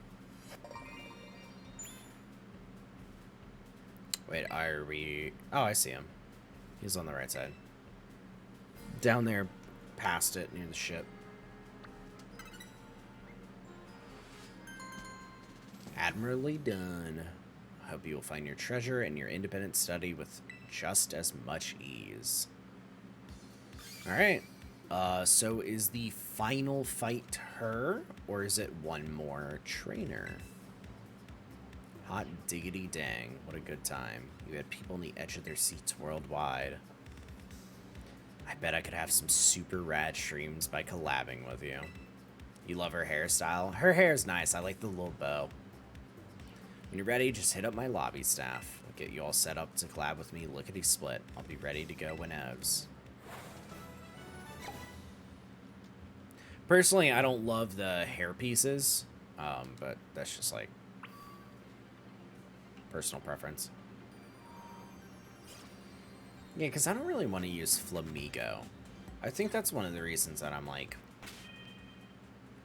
S1: Wait, are we... Oh, I see him. He's on the right side. Down there, past it, near the ship. Admirably done. I hope you will find your treasure and your independent study with just as much ease. Alright. So is the final fight her, or is it one more trainer? Hot diggity dang, what a good time. You had people on the edge of their seats worldwide. I bet I could have some super rad streams by collabing with you. You love her hairstyle? Her hair is nice, I like the little bow. When you're ready, just hit up my lobby staff. I'll get you all set up to collab with me lickety-split. I'll be ready to go whenevs. Personally, I don't love the hair pieces, but that's just like personal preference. Yeah, because I don't really want to use Flamigo. I think that's one of the reasons that I'm like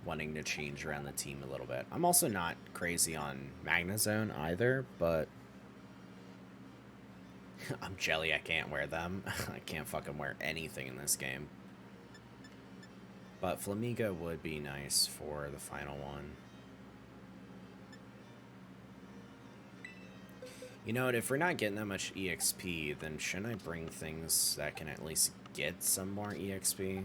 S1: wanting to change around the team a little bit. I'm also not crazy on Magnezone either, but I'm jelly I can't wear them. I can't fucking wear anything in this game. But Flamigo would be nice for the final one. You know what, if we're not getting that much EXP, then shouldn't I bring things that can at least get some more EXP?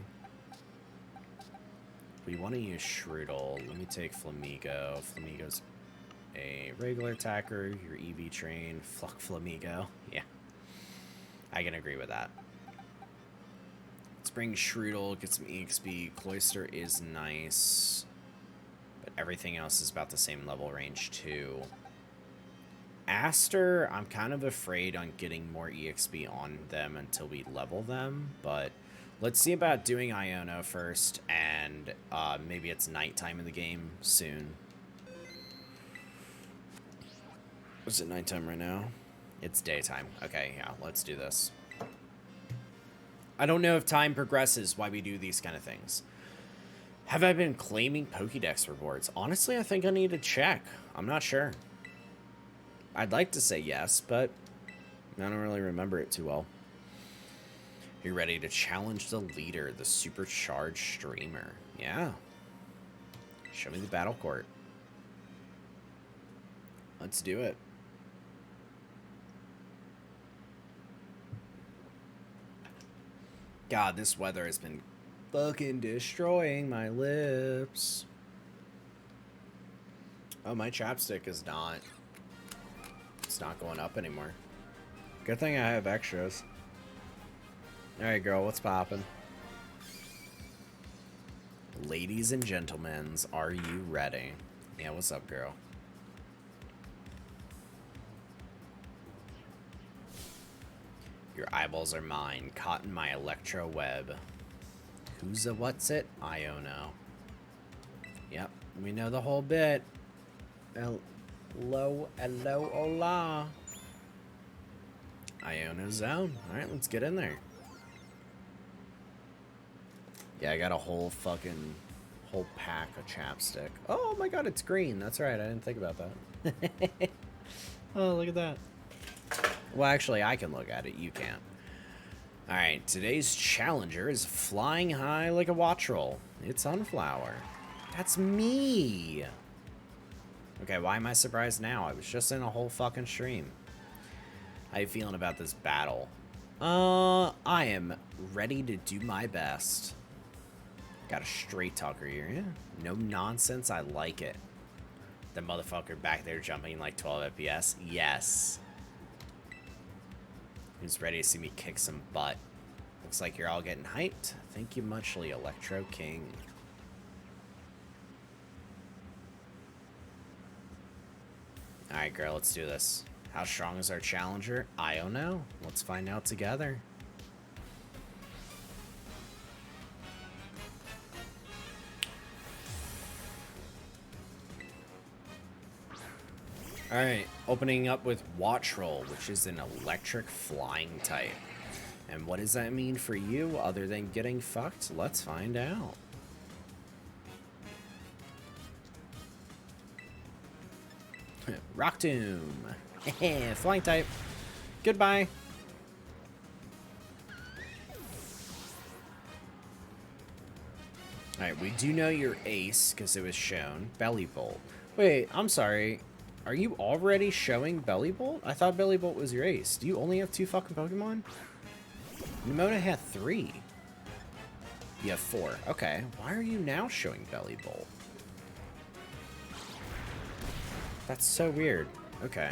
S1: We want to use Shroodle. Let me take Flamigo. Flamigo's a regular attacker. Your EV train. Fuck Flamigo. Yeah. I can agree with that. Let's bring Shroodle, get some EXP. Cloyster is nice. But everything else is about the same level range too. Aster, I'm kind of afraid on getting more EXP on them until we level them, but let's see about doing Iono first, and maybe it's nighttime in the game soon. Is it nighttime right now? It's daytime. Okay, yeah, let's do this. I don't know if time progresses why we do these kind of things. Have I been claiming Pokédex rewards? Honestly, I think I need to check. I'm not sure. I'd like to say yes, but I don't really remember it too well. You're ready to challenge the leader, the supercharged streamer. Yeah. Show me the battle court. Let's do it. God, this weather has been fucking destroying my lips. Oh, my chapstick is not... It's not going up anymore. Good thing I have extras. Alright, girl, what's poppin'? Ladies and gentlemen, are you ready? Yeah, what's up, girl? Your eyeballs are mine, caught in my electro web. Who's a what's it? Iono. Yep, we know the whole bit. Hello, hola. Iono zone. Alright, let's get in there. Yeah, I got a whole pack of chapstick. Oh my god, it's green. That's right, I didn't think about that. Oh, look at that. Well, actually, I can look at it. You can't. Alright, today's challenger is flying high like a watch roll. It's Sunflower. That's me! Okay, why am I surprised now? I was just in a whole fucking stream. How you feeling about this battle? I am ready to do my best. Got a straight talker here, yeah. No nonsense, I like it. The motherfucker back there jumping like 12 FPS? Yes. Who's ready to see me kick some butt? Looks like you're all getting hyped. Thank you muchly, Electro King. Alright, girl, let's do this. How strong is our challenger? I don't know. Let's find out together. Alright, opening up with Watch Roll, which is an electric flying type. And what does that mean for you other than getting fucked? Let's find out. Rock Tomb. Flying type. Goodbye. Alright, we do know your ace because it was shown. Belly Bolt. Wait, I'm sorry. Are you already showing Belly Bolt? I thought Belly Bolt was your ace. Do you only have 2 fucking Pokemon? Nimona had 3. You have 4. Okay. Why are you now showing Belly Bolt? That's so weird. Okay.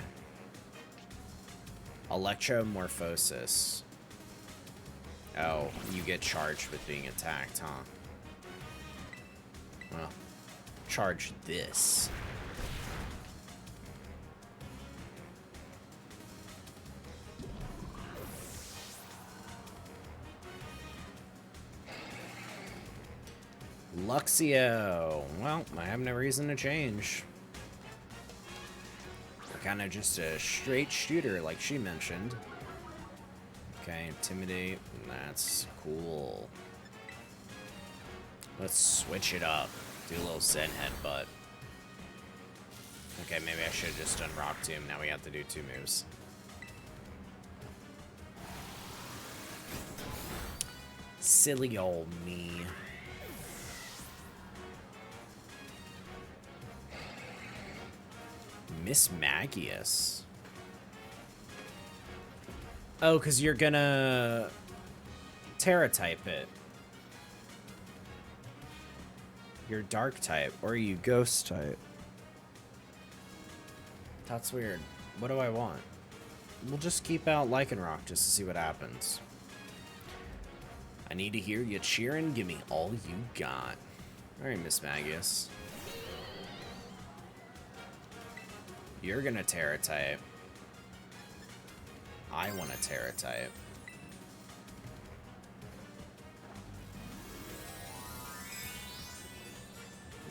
S1: Electromorphosis. Oh, you get charged with being attacked, huh? Well, charge this. Luxio. Well, I have no reason to change. Kind of just a straight shooter, like she mentioned. Okay, Intimidate. That's cool. Let's switch it up. Do a little Zen Headbutt. Okay, maybe I should have just done Rock Tomb. Now we have to do 2 moves. Silly old me. Miss Magius. Oh, because you're gonna Terra type it. You're Dark type, or you Ghost type. That's weird. What do I want? We'll just keep out Lycanroc just to see what happens. I need to hear you cheering. Give me all you got. Alright, Miss Magius. You're gonna Terra type. I want to Terra type.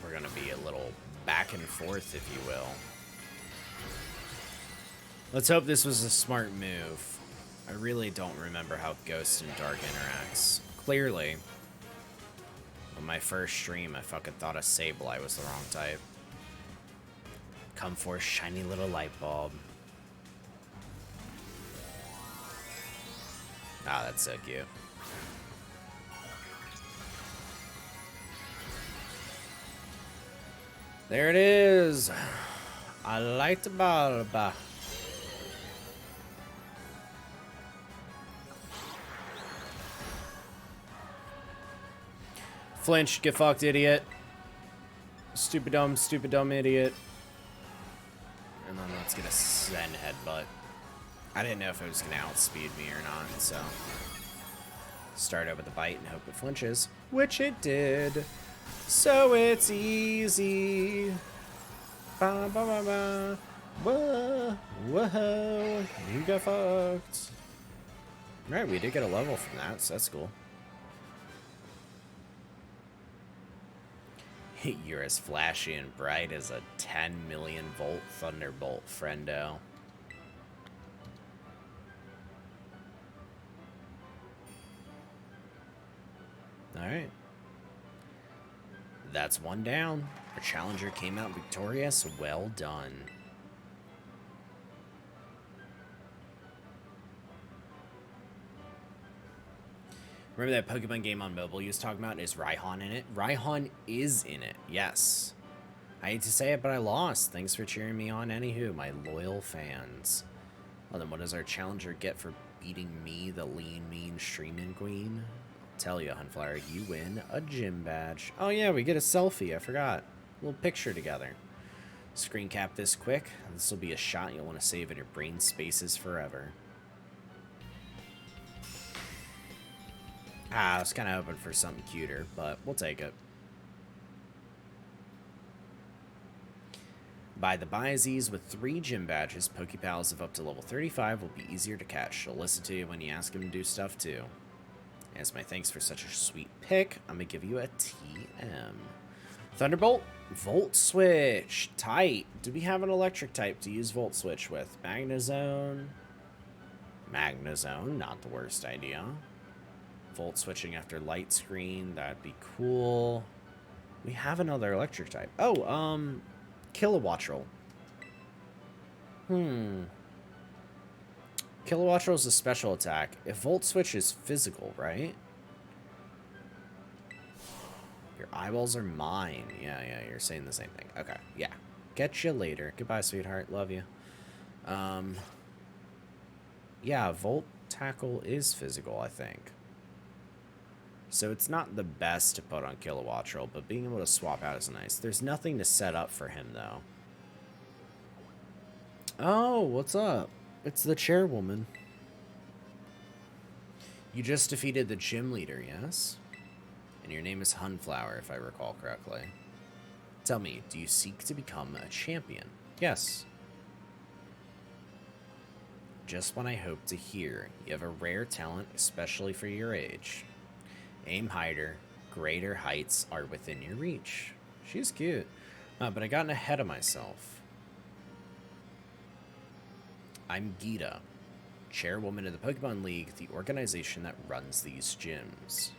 S1: We're gonna be a little back and forth, if you will. Let's hope this was a smart move. I really don't remember how Ghost and Dark interacts. Clearly. On my first stream, I fucking thought a Sableye was the wrong type. Come for a shiny little light bulb. Ah, that's so cute. There it is. A light bulb. Flinch, get fucked, idiot. Stupid dumb idiot. And then let's get a Zen Headbutt. I didn't know if it was going to outspeed me or not, so... Start out with a bite and hope it flinches. Which it did. So it's easy. Ba ba ba ba. Whoa. Whoa. You got fucked. Alright, we did get a level from that, so that's cool. You're as flashy and bright as a 10 million volt thunderbolt, friendo. Alright. That's one down. Our challenger came out victorious. Well done. Remember that Pokemon game on mobile you was talking about? Is Raihan in it? Raihan is in it, yes. I hate to say it, but I lost. Thanks for cheering me on, anywho, my loyal fans. Well, then what does our challenger get for beating me, the lean, mean streaming queen? I'll tell you, Hunflower, you win a gym badge. Oh yeah, we get a selfie, I forgot. A little picture together. Screen cap this quick. This will be a shot you'll want to save in your brain spaces forever. I was kind of hoping for something cuter, but we'll take it. Buy the Biases with 3 gym badges. Pokepals of up to level 35 will be easier to catch. She'll listen to you when you ask him to do stuff too. As my thanks for such a sweet pick, I'm going to give you a TM. Thunderbolt, Volt Switch, tight. Do we have an electric type to use Volt Switch with? Magnezone, not the worst idea. Volt switching after light screen, that'd be cool. We have another electric type. Oh, Kilowattrel. Kilowattrel is a special attack. If Volt Switch is physical, right? Your eyeballs are mine. Yeah, you're saying the same thing. Okay, yeah. Catch you later. Goodbye, sweetheart. Love you. Yeah, Volt Tackle is physical, I think. So it's not the best to put on Kilowattrel, but being able to swap out is nice. There's nothing to set up for him, though. Oh, what's up? It's the chairwoman. You just defeated the gym leader, yes? And your name is Hunflower, if I recall correctly. Tell me, do you seek to become a champion? Yes. Just what I hoped to hear. You have a rare talent, especially for your age. Aim higher, greater heights are within your reach. She's cute. But I gotten ahead of myself. I'm Gita, chairwoman of the Pokemon League, the organization that runs these gyms.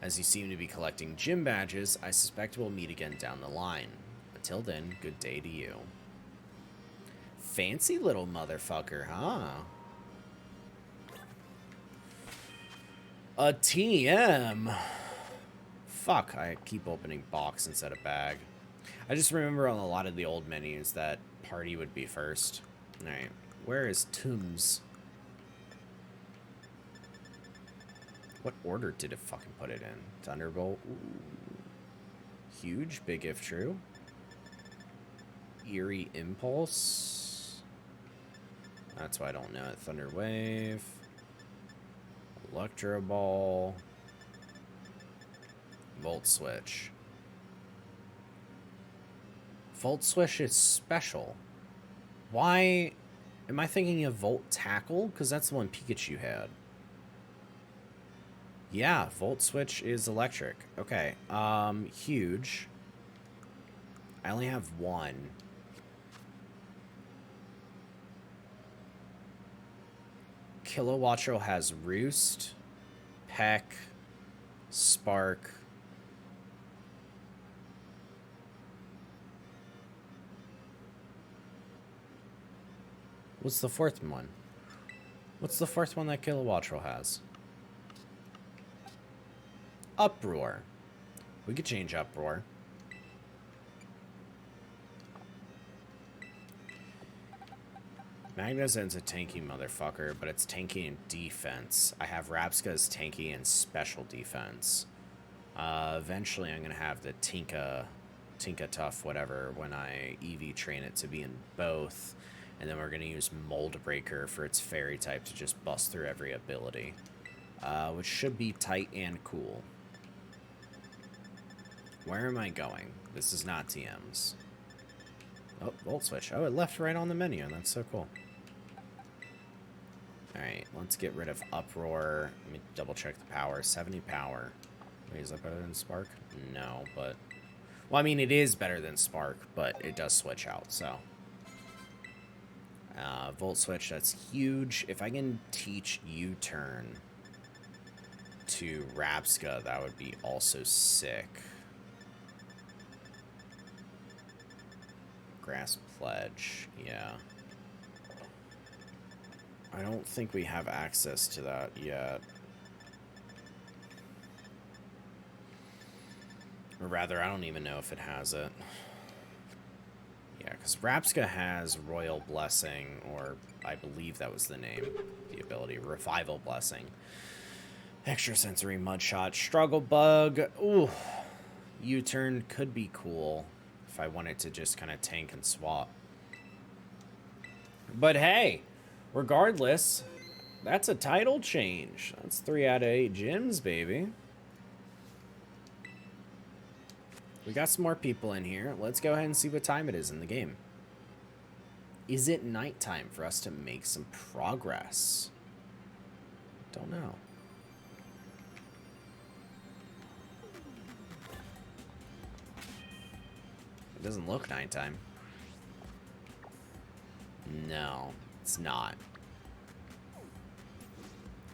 S1: As you seem to be collecting gym badges, I suspect we'll meet again down the line. Until then, good day to you. Fancy little motherfucker, huh? A TM. Fuck, I keep opening box instead of bag. I just remember on a lot of the old menus that party would be first. Alright, where is Tooms? What order did it fucking put it in? Thunderbolt? Ooh. Huge, big if true. Eerie Impulse. That's why I don't know it. Thunder Wave. Electro Ball. Volt Switch. Volt Switch is special. Why am I thinking of Volt Tackle? Because that's the one Pikachu had. Yeah, Volt Switch is electric. Okay, huge. I only have one. Kilowattrel has Roost, Peck, Spark. What's the fourth one? What's the fourth one that Kilowattrel has? Uproar. We could change Uproar. Magnezone's a tanky motherfucker, but it's tanky in defense. I have Rapska's tanky in special defense. Eventually I'm going to have the Tinka Tough, whatever, when I EV train it to be in both. And then we're going to use Mold Breaker for its fairy type to just bust through every ability. Which should be tight and cool. Where am I going? This is not TMs. Oh, Volt Switch. Oh, it left right on the menu. That's so cool. Alright, let's get rid of Uproar. Let me double check the power. 70 power. Wait, is that better than Spark? No, but... Well, I mean, it is better than Spark, but it does switch out, so... Volt Switch, that's huge. If I can teach U-Turn to Rapska, that would be also sick. Grass Pledge, yeah. I don't think we have access to that yet. Or rather, I don't even know if it has it. Yeah, because Rapska has Royal Blessing, or I believe that was the name, the ability, Revival Blessing. Extrasensory Mudshot, Struggle Bug. Ooh, U-Turn could be cool if I wanted to just kind of tank and swap. But hey, regardless, that's a title change. That's 3 out of 8 gyms, baby. We got some more people in here. Let's go ahead and see what time it is in the game. Is it nighttime for us to make some progress? Don't know. It doesn't look nighttime. No, it's not.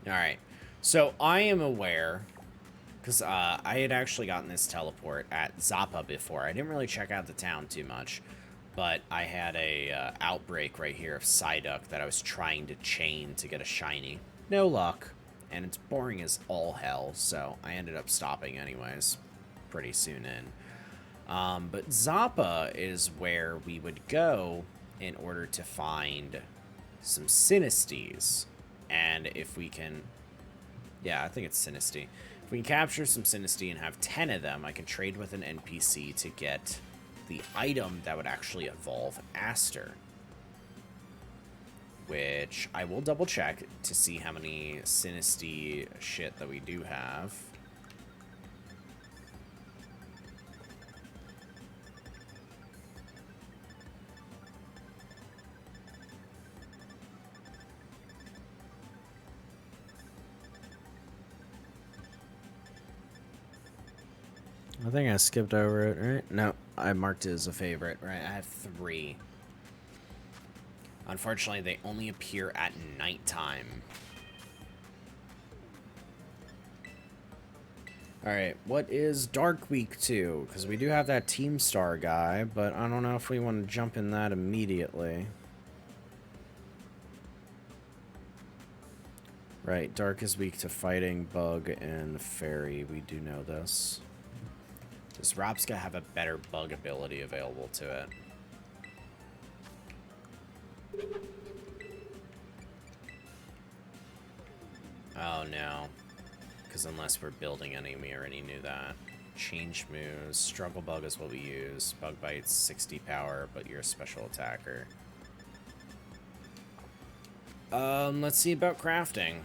S1: Alright, so I am aware, because I had actually gotten this teleport at Zappa before. I didn't really check out the town too much, but I had a outbreak right here of Psyduck that I was trying to chain to get a shiny. No luck, and it's boring as all hell, so I ended up stopping anyways pretty soon in. But Zappa is where we would go in order to find some Sinisties. And if we can... Yeah, I think it's Sinisty. If we can capture some Sinisty and have 10 of them, I can trade with an NPC to get the item that would actually evolve Aster. Which I will double check to see how many Sinisty shit that we do have. I think I skipped over it, right? No, I marked it as a favorite, right? I have 3. Unfortunately, they only appear at nighttime. Alright, what is Dark Week 2? Because we do have that Team Star guy, but I don't know if we want to jump in that immediately. Right, Dark is weak to fighting, Bug, and Fairy. We do know this. Does Rapska have a better bug ability available to it? Oh no. Because unless we're building any, we already knew that. Change moves. Struggle Bug is what we use. Bug Bite's 60 power, but you're a special attacker. Let's see about crafting.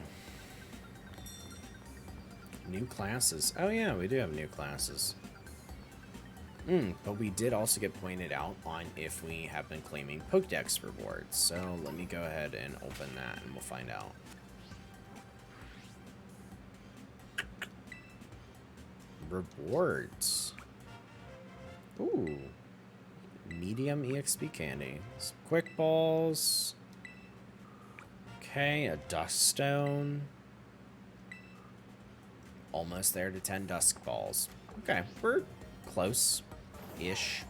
S1: New classes. Oh yeah, we do have new classes. But we did also get pointed out on if we have been claiming Pokédex rewards. So let me go ahead and open that and we'll find out. Rewards. Ooh. Medium EXP candy. Some quick balls. Okay, a dust stone. Almost there to 10 dusk balls. Okay, we're close-ish.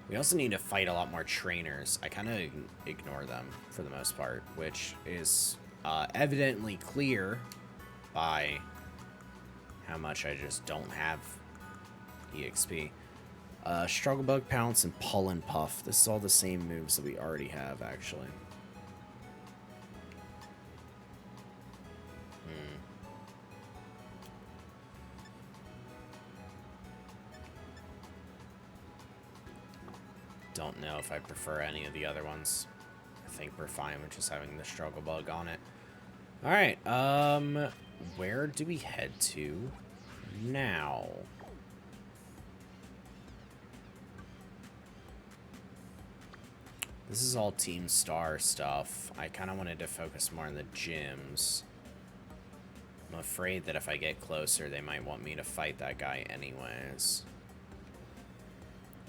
S1: We also need to fight a lot more trainers. I kind of ignore them for the most part, which is evidently clear by how much I just don't have EXP. Struggle Bug, Pounce, and Pollen Puff. This is all the same moves that we already have, actually. Don't know if I prefer any of the other ones. I think we're fine with just having the Struggle Bug on it. Alright, where do we head to now? This is all Team Star stuff. I kind of wanted to focus more on the gyms. I'm afraid that if I get closer, they might want me to fight that guy anyways.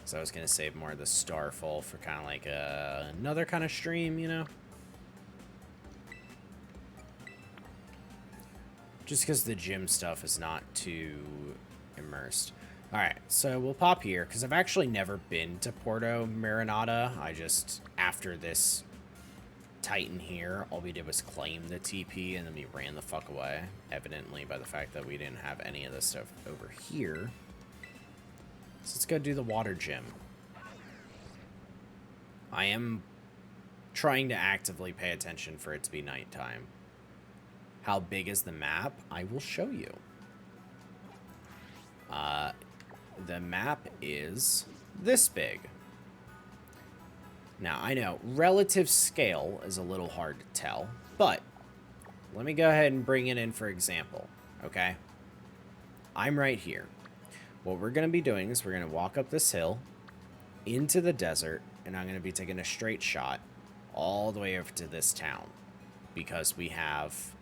S1: So I was going to save more of the Starfall for kind of like another kind of stream, you know? Just because the gym stuff is not too immersed. Alright, so we'll pop here, because I've actually never been to Porto Marinata. I just, after this Titan here, all we did was claim the TP, and then we ran the fuck away. Evidently by the fact that we didn't have any of this stuff over here. So let's go do the water gym. I am trying to actively pay attention for it to be nighttime. How big is the map? I will show you. The map is this big. Now, I know relative scale is a little hard to tell, but let me go ahead and bring it in for example, okay? I'm right here. What we're going to be doing is we're going to walk up this hill into the desert, and I'm going to be taking a straight shot all the way over to this town because we have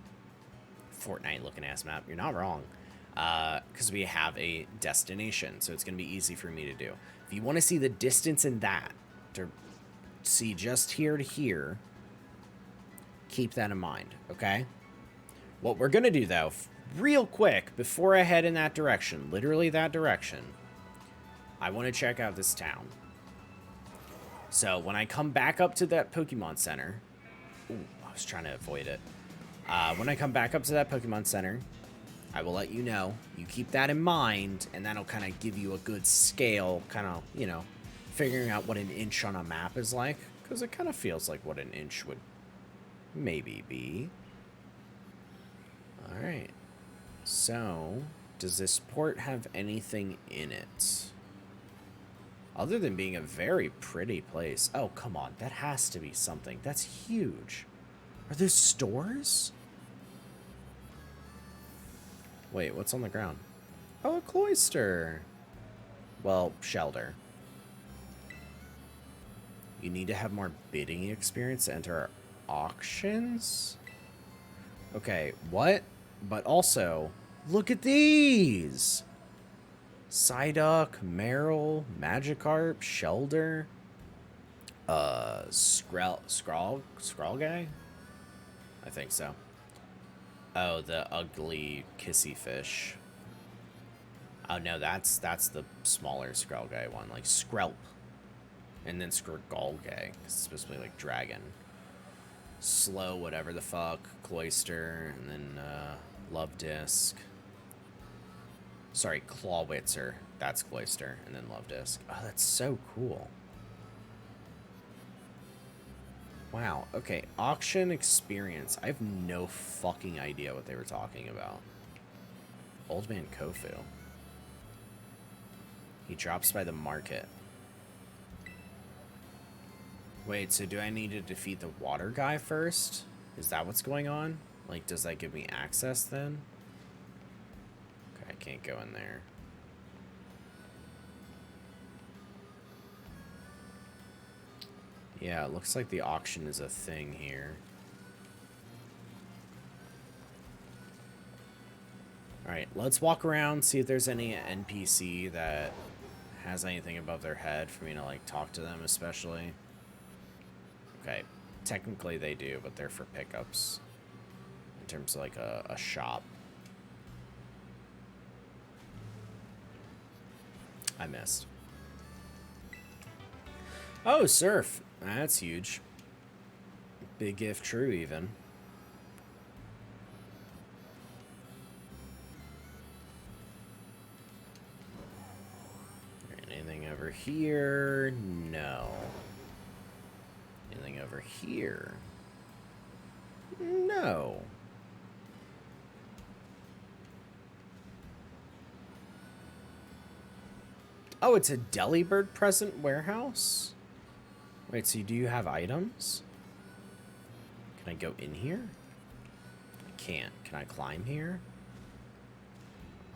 S1: Fortnite-looking ass map. You're not wrong. Because we have a destination, so it's going to be easy for me to do. If you want to see the distance in that, to see just here to here, keep that in mind, okay? What we're going to do, though, real quick, before I head in that direction, literally that direction, I want to check out this town. So, when I come back up to that Pokemon Center... Ooh, I was trying to avoid it. When I come back up to that Pokemon Center... I will let you know. You keep that in mind, and that'll kind of give you a good scale, kind of, you know, figuring out what an inch on a map is like, because it kind of feels like what an inch would maybe be. Alright. So, does this port have anything in it? Other than being a very pretty place. Oh, come on. That has to be something. That's huge. Are there stores? Wait, what's on the ground? Oh, a cloister. Well, shelter. You need to have more bidding experience to enter auctions? Okay, what? But also, look at these! Psyduck, Marill, Magikarp, Shelder, Scrawl guy? I think so. Oh, the ugly kissy fish. Oh no, that's the smaller Skrelgay one, like Skrelp. And then Skrgolgay, it's supposed to be like dragon. Slow, whatever the fuck, Cloyster, and then Love Disc. Sorry, Clawwitzer, that's Cloyster, and then Love Disc. Oh, that's so cool. Wow, okay, auction experience. I have no fucking idea what they were talking about. Old Man Kofu. He drops by the market. Wait, so do I need to defeat the water guy first? Is that what's going on? Like, does that give me access then? Okay, I can't go in there. Yeah, it looks like the auction is a thing here. Alright, let's walk around, see if there's any NPC that has anything above their head for me to, like, talk to them, especially. Okay, technically they do, but they're for pickups. In terms of, like, a shop. I missed. Oh, surf. That's huge. Big if true, even. Anything over here? No. Anything over here? No. Oh, it's a Delibird present warehouse? Wait, so do you have items? Can I go in here? I can't. Can I climb here?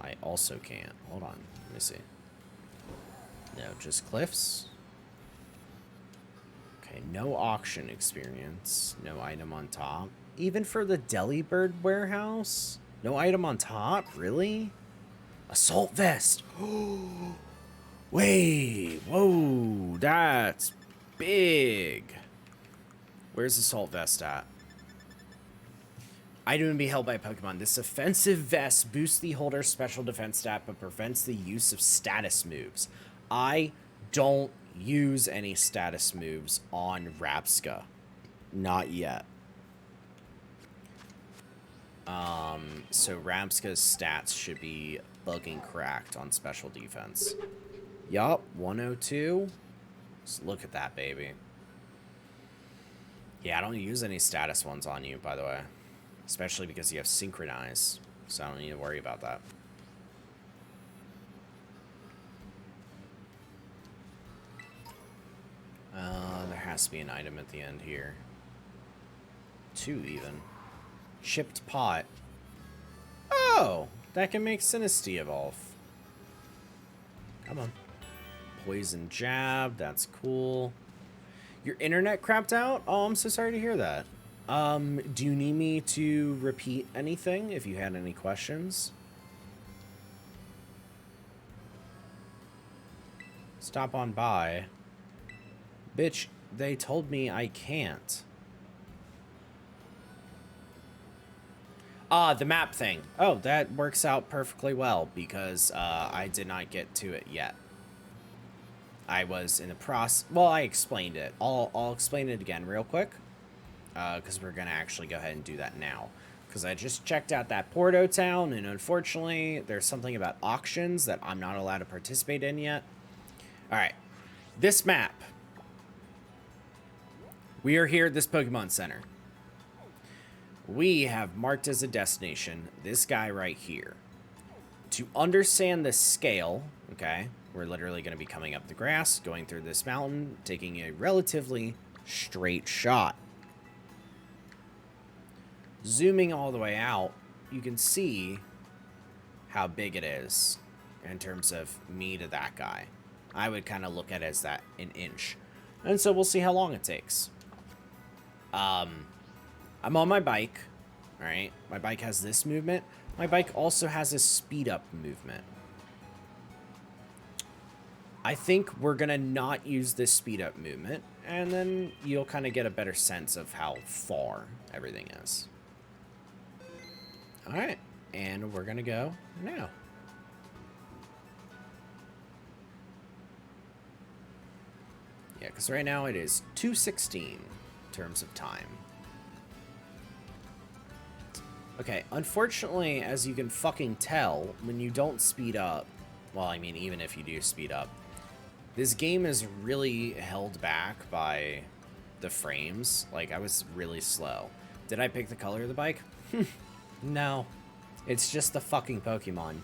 S1: I also can't. Hold on. Let me see. No, just cliffs. Okay, no auction experience. No item on top. Even for the Delibird warehouse? No item on top? Really? Assault vest. Wait. Whoa. That's big. Where's Assault vest at? Item to be held by a Pokemon. This offensive vest boosts the holder's special defense stat but prevents the use of status moves. I don't use any status moves on Rapska. Not yet. So Rapska's stats should be bugging cracked on special defense. Yup, 102. Let's look at that, baby. Yeah, I don't use any status ones on you, by the way. Especially because you have Synchronize, so I don't need to worry about that. There has to be an item at the end here. 2 even. Chipped pot. Oh! That can make Sinistea evolve. Come on. Poison jab, that's cool. Your internet crapped out? Oh, I'm so sorry to hear that. Do you need me to repeat anything if you had any questions? Stop on by. Bitch, they told me I can't. The map thing. Oh, that works out perfectly well because I did not get to it yet. I was in the process. Well, I explained it. I'll explain it again real quick. Because we're going to actually go ahead and do that now. Because I just checked out that Porto town, and unfortunately, there's something about auctions that I'm not allowed to participate in yet. Alright. This map. We are here at this Pokemon Center. We have marked as a destination this guy right here. To understand the scale, okay, we're literally going to be coming up the grass, going through this mountain, taking a relatively straight shot. Zooming all the way out, you can see how big it is in terms of me to that guy. I would kind of look at it as that an inch. And so we'll see how long it takes. I'm on my bike, all right? My bike has this movement. My bike also has a speed up movement. I think we're going to not use this speed up movement, and then you'll kind of get a better sense of how far everything is. All right, and we're going to go now. Yeah, because right now it is 2:16 in terms of time. Okay, unfortunately, as you can fucking tell, when you don't speed up, well, I mean, even if you do speed up, this game is really held back by the frames. Like, I was really slow. Did I pick the color of the bike? No. It's just the fucking Pokemon.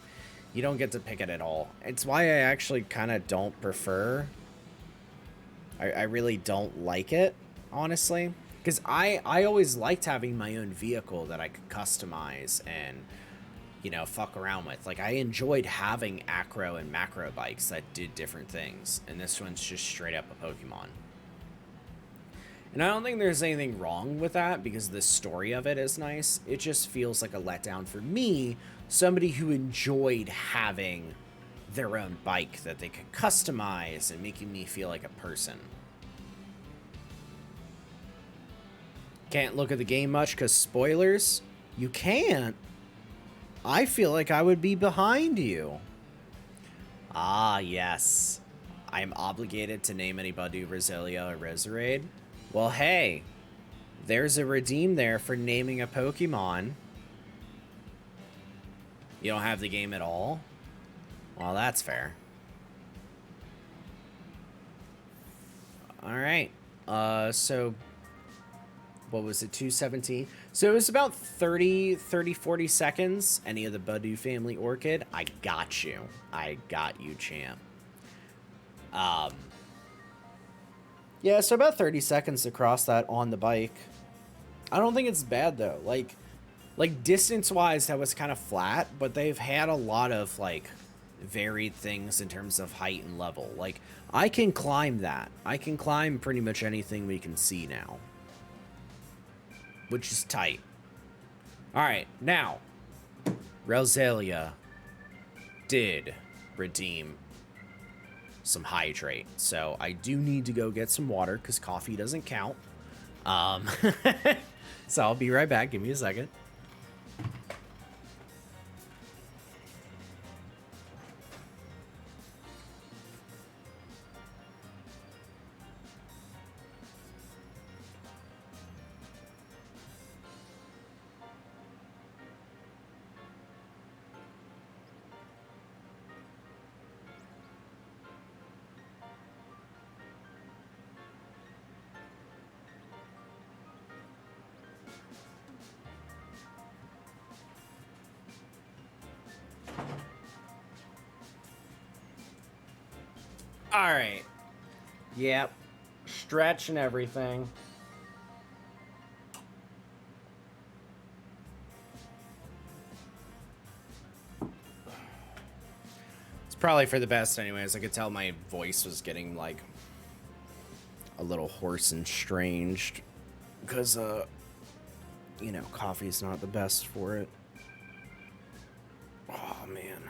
S1: You don't get to pick it at all. It's why I actually kind of don't prefer... I really don't like it, honestly. Because I always liked having my own vehicle that I could customize and, you know, fuck around with. Like, I enjoyed having acro and macro bikes that did different things. And this one's just straight up a Pokemon. And I don't think there's anything wrong with that because the story of it is nice. It just feels like a letdown for me, somebody who enjoyed having their own bike that they could customize and making me feel like a person. Can't look at the game much because spoilers? You can't. I feel like I would be behind you. Ah, yes. I am obligated to name anybody Roselia or Roserade. Well, hey, there's a redeem there for naming a Pokemon. You don't have the game at all? Well, that's fair. Alright. So... what was it, 2:17? So it was about 40 seconds. Any of the Budew family Orchid, I got you. I got you, champ. Yeah, so about 30 seconds to cross that on the bike. I don't think it's bad, though. Like distance-wise, that was kind of flat, but they've had a lot of, like, varied things in terms of height and level. Like, I can climb that. I can climb pretty much anything we can see now. Which is tight. Alright, now, Rosalia did redeem some hydrate. So I do need to go get some water because coffee doesn't count. So I'll be right back. Give me a second. All right. Yep. Stretch and everything. It's probably for the best anyways. I could tell my voice was getting like a little hoarse and strange because you know, coffee's not the best for it. Oh man.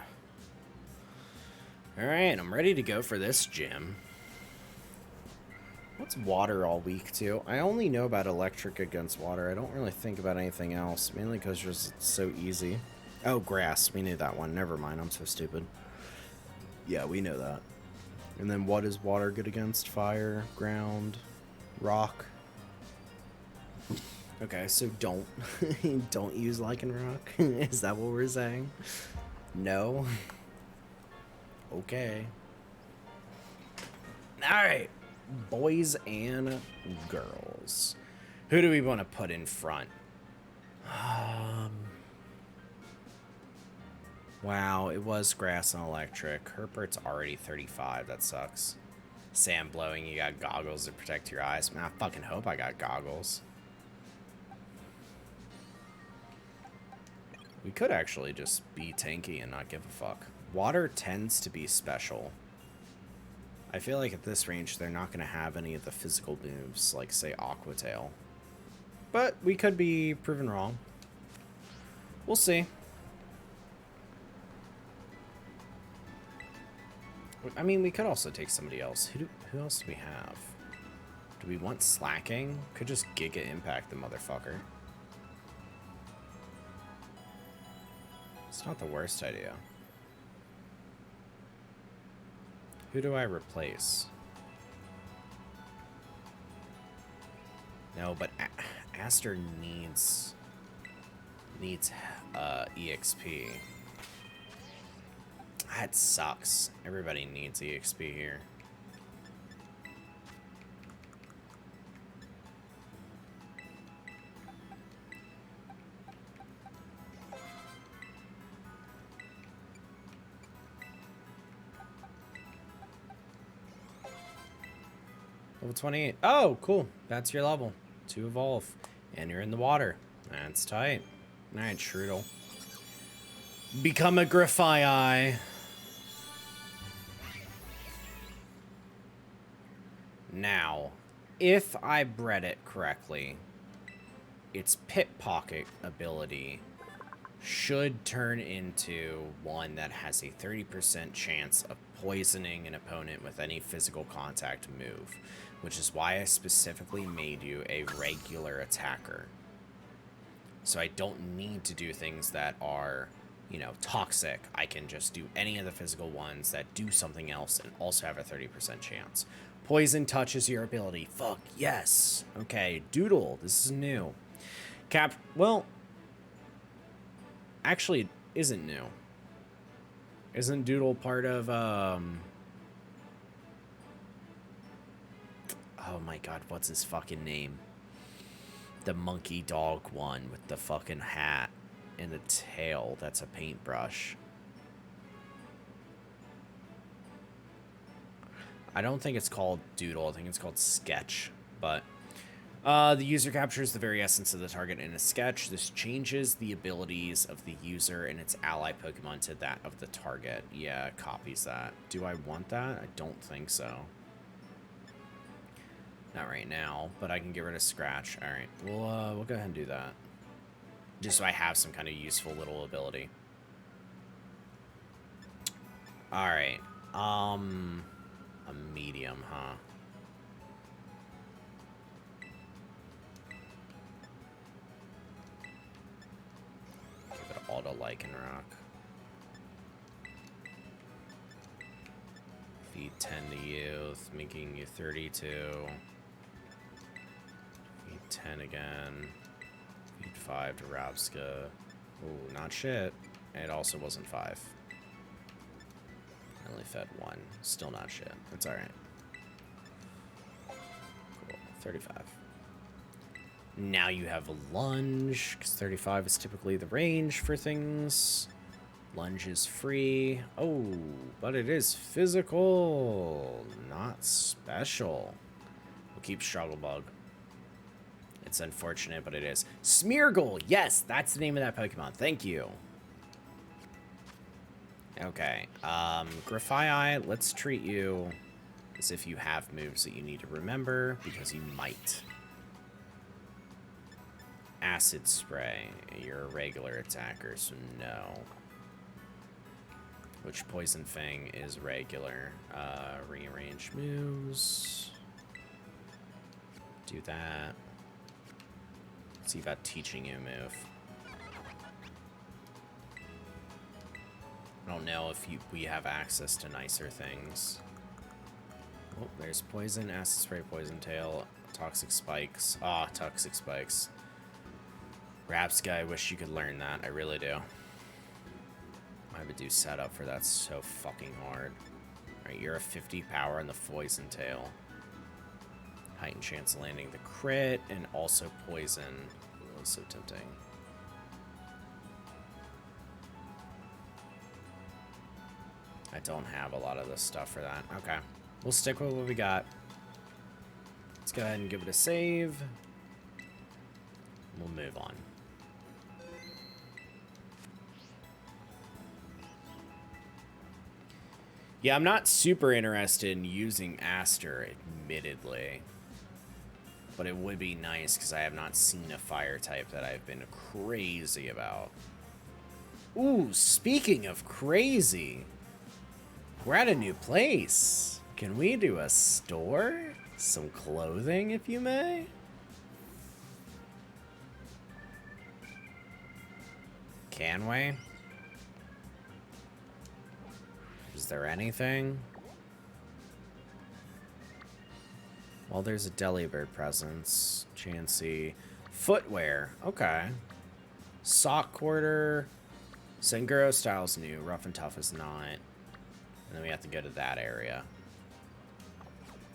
S1: Alright, I'm ready to go for this gym. What's water all weak too? I only know about electric against water. I don't really think about anything else. Mainly because it's so easy. Oh, grass. We knew that one. Never mind. I'm so stupid. Yeah, we know that. And then what is water good against? Fire, ground, rock. Okay, so don't. Don't use Lycanroc. Is that what we're saying? No. Okay. Alright. Boys and girls. Who do we want to put in front? Wow, it was grass and electric. Herbert's already 35. That sucks. Sand blowing. You got goggles to protect your eyes. Man, I fucking hope I got goggles. We could actually just be tanky and not give a fuck. Water tends to be special. I feel like at this range, they're not going to have any of the physical moves, like, say, Aqua Tail. But we could be proven wrong. We'll see. I mean, we could also take somebody else. Who else do we have? Do we want Slacking? Could just Giga Impact the motherfucker. It's not the worst idea. Who do I replace? No, but Aster needs EXP. That sucks. Everybody needs EXP here. Level 28. Oh, cool. That's your level. 2 evolve. And you're in the water. That's tight. Alright, Strudel. Become a Griffii. Now, if I bred it correctly, its Pickpocket ability should turn into one that has a 30% chance of poisoning an opponent with any physical contact move, which is why I specifically made you a regular attacker. So I don't need to do things that are, you know, toxic. I can just do any of the physical ones that do something else and also have a 30% chance. Poison touches your ability. Fuck yes. Okay, Doodle. This is new. Well, actually, it isn't new. Isn't Doodle part of, oh my god, what's his fucking name? The monkey dog one with the fucking hat and the tail that's a paintbrush. I don't think it's called Doodle. I think it's called Sketch. But The user captures the very essence of the target in a sketch. This changes the abilities of the user and its ally Pokemon to that of the target. Yeah, it copies that. Do I want that? I don't think so. Not right now, but I can get rid of Scratch. All right, we'll go ahead and do that. Just so I have some kind of useful little ability. All right, a medium, huh? Auto Lycanroc. Feed 10 to youth, making you 32. Feed 10 again. Feed 5 to Rabska. Ooh, not shit. It also wasn't 5. I only fed 1. Still not shit. It's alright. Cool. 35. Now you have a lunge, because 35 is typically the range for things. Lunge is free. Oh, but it is physical, not special. We'll keep Struggle Bug. It's unfortunate, but it is. Smeargle! Yes, that's the name of that Pokemon. Thank you. Okay, Grafaiai, let's treat you as if you have moves that you need to remember, because you might. Acid Spray. You're a regular attacker, so no. Which Poison Fang is regular. Rearrange moves. Do that. Let's see about teaching you a move. I don't know if we have access to nicer things. Oh, there's Poison, Acid Spray, Poison Tail, Toxic Spikes. Ah, Toxic Spikes. Rabska, I wish you could learn that. I really do. I have to do setup for that so fucking hard. Alright, you're a 50 power on the Poison Tail. Heightened chance of landing the crit, and also poison. Ooh, so tempting. I don't have a lot of this stuff for that. Okay. We'll stick with what we got. Let's go ahead and give it a save. We'll move on. Yeah, I'm not super interested in using Aster, admittedly. But it would be nice because I have not seen a fire type that I've been crazy about. Ooh, speaking of crazy, we're at a new place. Can we do a store? Some clothing, if you may? Can we? Is there anything? Well, there's a Delibird presence. Chansey. Footwear. Okay. Sock quarter. Senguro style's new. Rough and Tough is not. And then we have to go to that area.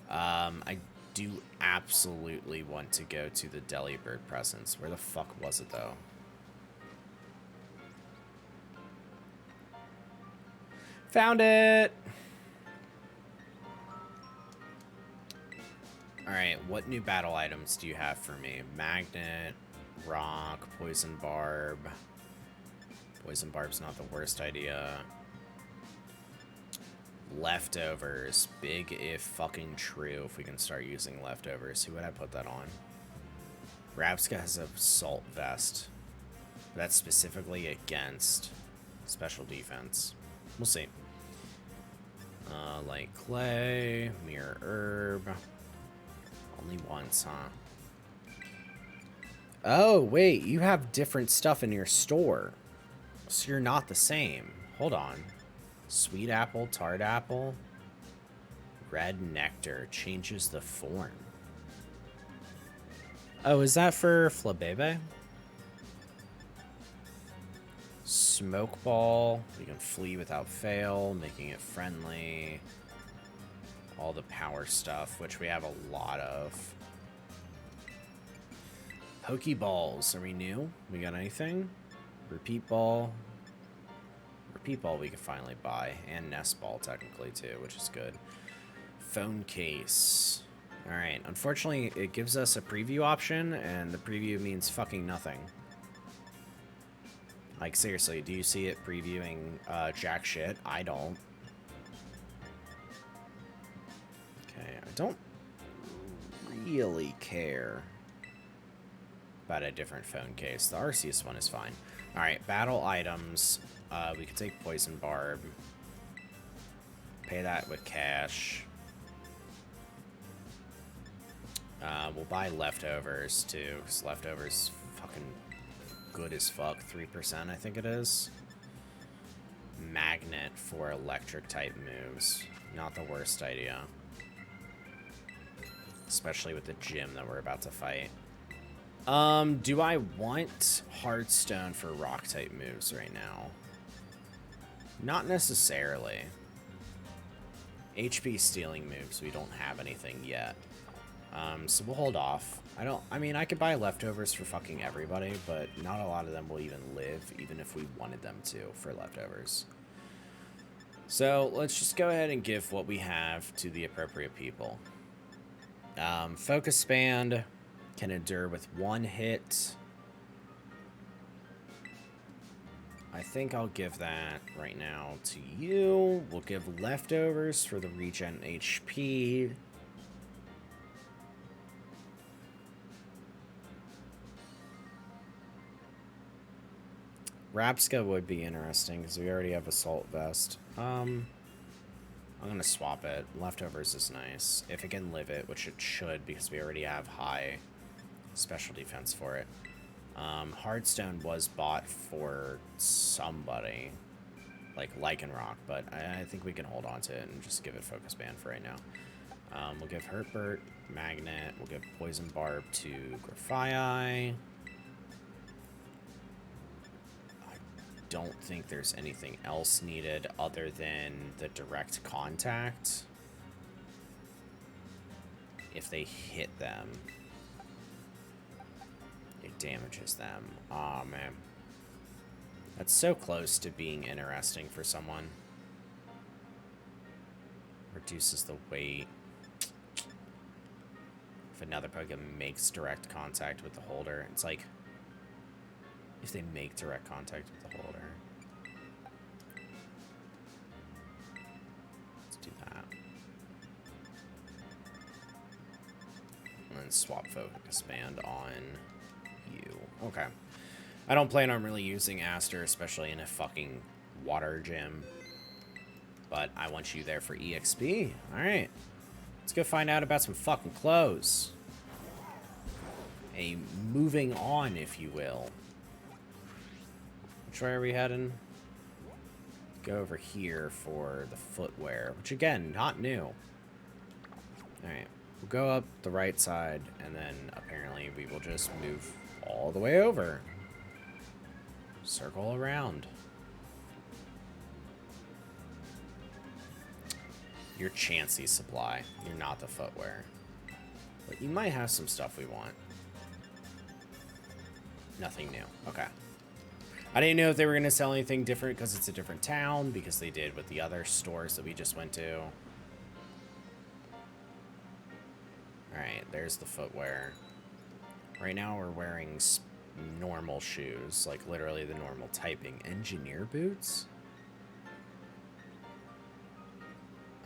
S1: I do absolutely want to go to the Delibird presence. Where the fuck was it, though? Found it! Alright, what new battle items do you have for me? Magnet, Rock, Poison Barb. Poison Barb's not the worst idea. Leftovers. Big if fucking true if we can start using leftovers. Who would I put that on? Rabska has a Salt Vest. That's specifically against special defense. We'll see. Like Clay, Mirror Herb. Only once, huh? Oh, wait. You have different stuff in your store. So you're not the same. Hold on. Sweet Apple, Tart Apple. Red Nectar changes the form. Oh, is that for Flabebe? Smoke Ball. You can flee without fail, making it friendly. All the power stuff, which we have a lot of. Pokeballs. Are we new? We got anything? Repeat Ball. Repeat Ball we can finally buy. And Nest Ball, technically, too, which is good. Phone Case. Alright, unfortunately, it gives us a preview option, and the preview means fucking nothing. Like, seriously, do you see it previewing jack shit? I don't. Okay, I don't really care about a different phone case. The Arceus one is fine. Alright, battle items. We could take Poison Barb. Pay that with cash. We'll buy leftovers, too, because leftovers fucking good as fuck. 3%, I think it is. Magnet for electric-type moves. Not the worst idea. Especially with the gym that we're about to fight. Do I want Hearthstone for rock-type moves right now? Not necessarily. HP stealing moves, we don't have anything yet. So we'll hold off. I mean, I could buy leftovers for fucking everybody, but not a lot of them will even live, even if we wanted them to, for leftovers. So let's just go ahead and give what we have to the appropriate people. Focus Band can endure with 1 hit. I think I'll give that right now to you. We'll give leftovers for the regen HP. Rapska would be interesting because we already have Assault Vest. I'm going to swap it. Leftovers is nice. If it can live it, which it should because we already have high special defense for it. Hearthstone was bought for somebody, like Lycanroc, but I think we can hold on to it and just give it Focus Band for right now. We'll give Hertbert Magnet. We'll give Poison Barb to Grafaiai. Don't think there's anything else needed other than the direct contact. If they hit them, it damages them. Aw, man. That's so close to being interesting for someone. Reduces the weight. If another Pokemon makes direct contact with the holder, it's like, if they make direct contact with the holder. Let's do that. And then swap Focus Band on you. Okay. I don't plan on really using Aster, especially in a fucking water gym. But I want you there for EXP. Alright. Let's go find out about some fucking clothes. A moving on, if you will. Which way are we heading? Go over here for the footwear, which again, not new. Alright, we'll go up the right side, and then apparently we will just move all the way over. Circle around. You're Chansey supply. You're not the footwear. But you might have some stuff we want. Nothing new. Okay. I didn't know if they were going to sell anything different because it's a different town, because they did with the other stores that we just went to. Alright, there's the footwear. Right now we're wearing normal shoes, like literally the normal typing. Engineer boots?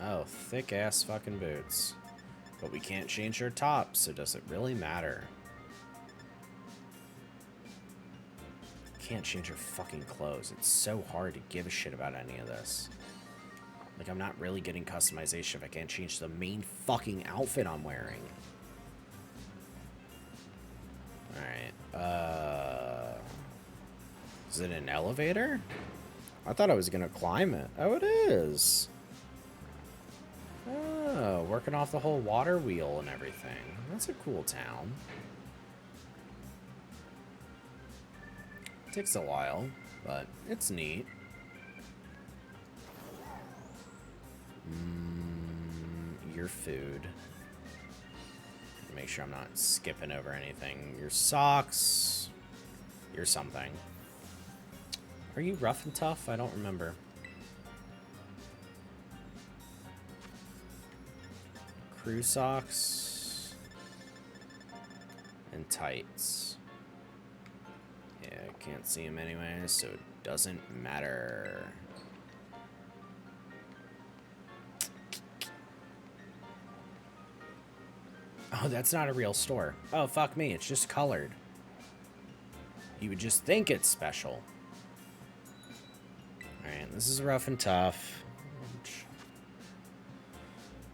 S1: Oh, thick-ass fucking boots. But we can't change our tops, so does it really matter? Can't change her fucking clothes. It's so hard to give a shit about any of this. Like, I'm not really getting customization if I can't change the main fucking outfit I'm wearing. Alright, is it an elevator? I thought I was gonna climb it. Oh, it is. Oh, working off the whole water wheel and everything. That's a cool town. Takes a while, but it's neat. Your food. Make sure I'm not skipping over anything. Your socks. Your something. Are you rough and tough? I don't remember. Crew socks. and tights. Yeah, can't see him anyway, so it doesn't matter. Oh, that's not a real store. Oh, fuck me, it's just colored. You would just think it's special. Alright, this is rough and tough.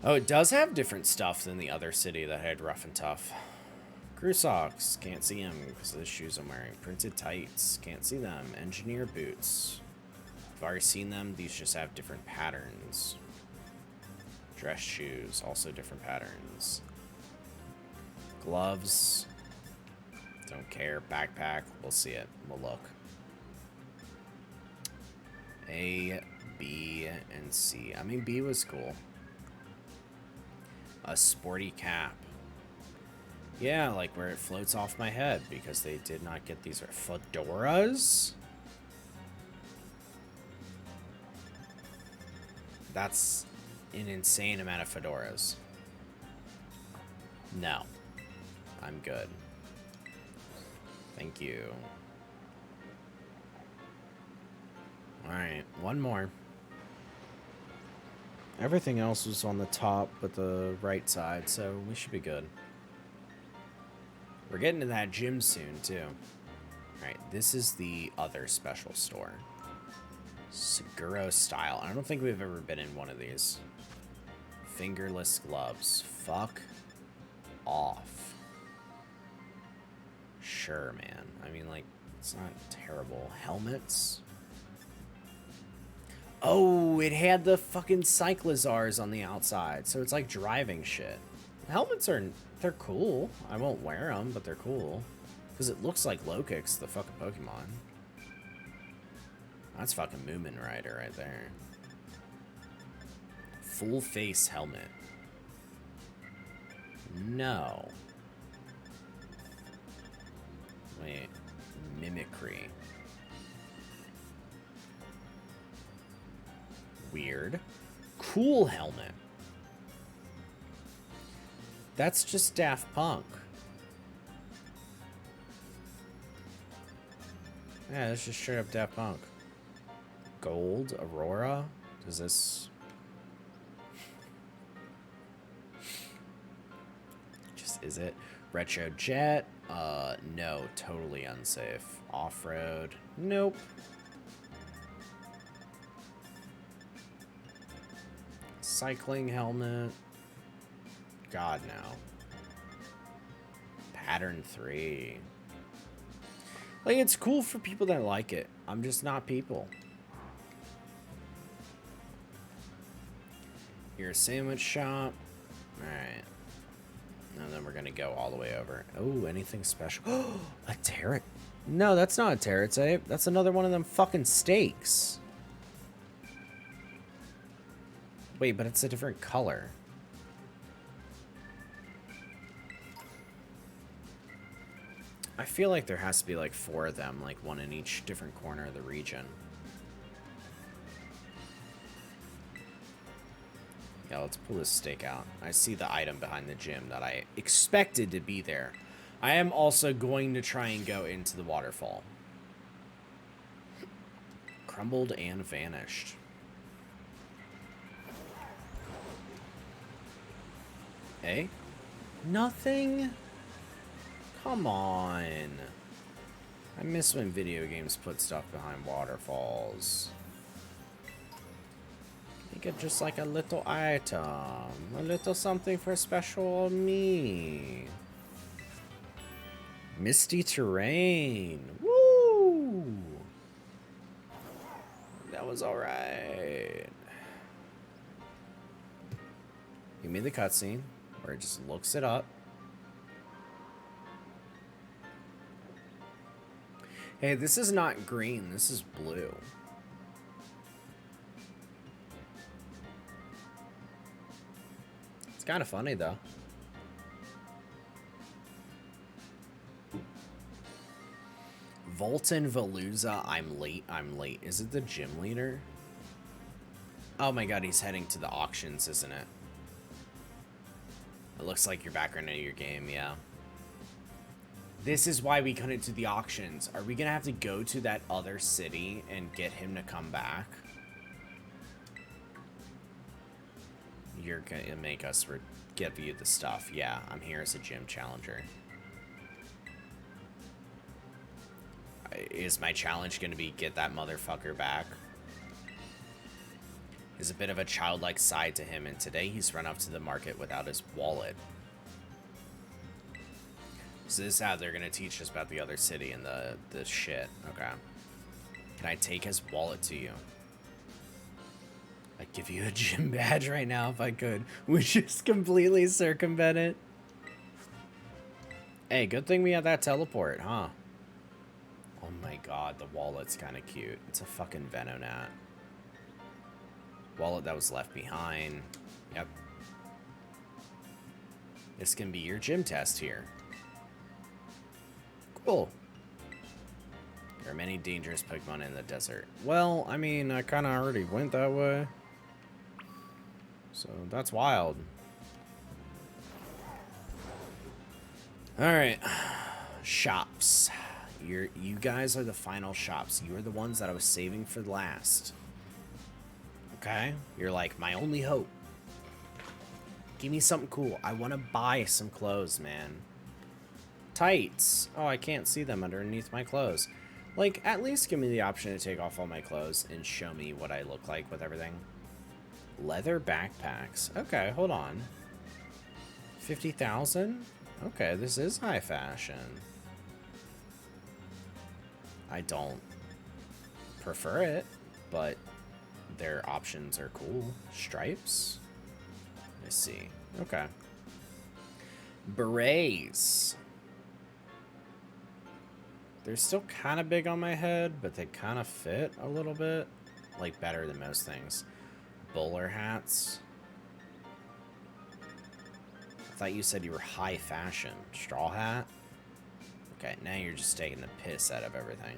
S1: Oh, it does have different stuff than the other city that had rough and tough. Crew socks, can't see them because of the shoes I'm wearing. Printed tights, can't see them. Engineer boots. I've already seen them, these just have different patterns. Dress shoes, also different patterns. Gloves. Don't care. Backpack. We'll see it. We'll look. A, B, and C. I mean, B was cool. A sporty cap. Yeah, like where it floats off my head because they did not get these fedoras. That's an insane amount of fedoras. No. I'm good. Thank you. Alright, one more. Everything else was on the top but the right side, so we should be good. We're getting to that gym soon, too. Alright, this is the other special store. Seguro style. I don't think we've ever been in one of these. Fingerless gloves. Fuck off. Sure, man. I mean, like, it's not terrible. Helmets. Oh, it had the fucking cyclizars on the outside, so it's like driving shit. Helmets are, they're cool. I won't wear them, but they're cool. Because it looks like Lokix, the fucking Pokemon. That's fucking Moomin Rider right there. Full face helmet. No. Wait. Mimicry. Weird. Cool helmet. That's just Daft Punk. Yeah, that's just straight up Daft Punk. Gold, Aurora. Does this... just, is it? Retro Jet. No, totally unsafe. Off-road. Nope. Cycling helmet. God, no. Pattern 3. Like, it's cool for people that like it. I'm just not people. Your sandwich shop. Alright. And then we're gonna go all the way over. Oh, anything special? Oh, a Terrat. No, that's not a Terrat. That's another one of them fucking steaks. Wait, but it's a different color. I feel like there has to be like 4 of them, like one in each different corner of the region. Yeah, let's pull this steak out. I see the item behind the gym that I expected to be there. I am also going to try and go into the waterfall. Crumbled and vanished. Eh? Nothing? Come on. I miss when video games put stuff behind waterfalls. Make it just like a little item. A little something for special me. Misty terrain. Woo! That was alright. Give me the cutscene where it just looks it up. Hey, this is not green, this is blue. It's kind of funny, though. Volton Veluza, I'm late, I'm late. Is it the gym leader? Oh my god, he's heading to the auctions, isn't it? It looks like your background in your game, yeah. This is why we couldn't do the auctions. Are we gonna have to go to that other city and get him to come back? You're gonna make us give you the stuff. Yeah, I'm here as a gym challenger. Is my challenge gonna be get that motherfucker back? There's a bit of a childlike side to him, and today he's run up to the market without his wallet. So this is how they're gonna teach us about the other city and the shit. Okay. Can I take his wallet to you? I'd give you a gym badge right now if I could. We just completely circumvent it. Hey, good thing we had that teleport, huh? Oh my god, the wallet's kind of cute. It's a fucking Venonat. Wallet that was left behind. Yep. This can be your gym test here. Cool. There are many dangerous Pokemon in the desert. Well, I mean, I kind of already went that way. So, that's wild. Alright. Shops. You guys are the final shops. You are the ones that I was saving for last. Okay? You're like, my only hope. Give me something cool. I want to buy some clothes, man. Tights. Oh, I can't see them underneath my clothes. Like, at least give me the option to take off all my clothes and show me what I look like with everything. Leather backpacks. Okay, hold on. 50,000? Okay, this is high fashion. I don't prefer it, but their options are cool. Stripes? Let's see. Okay. Berets. They're still kind of big on my head, but they kind of fit a little bit. Like, better than most things. Bowler hats. I thought you said you were high fashion. Straw hat? Okay, now you're just taking the piss out of everything.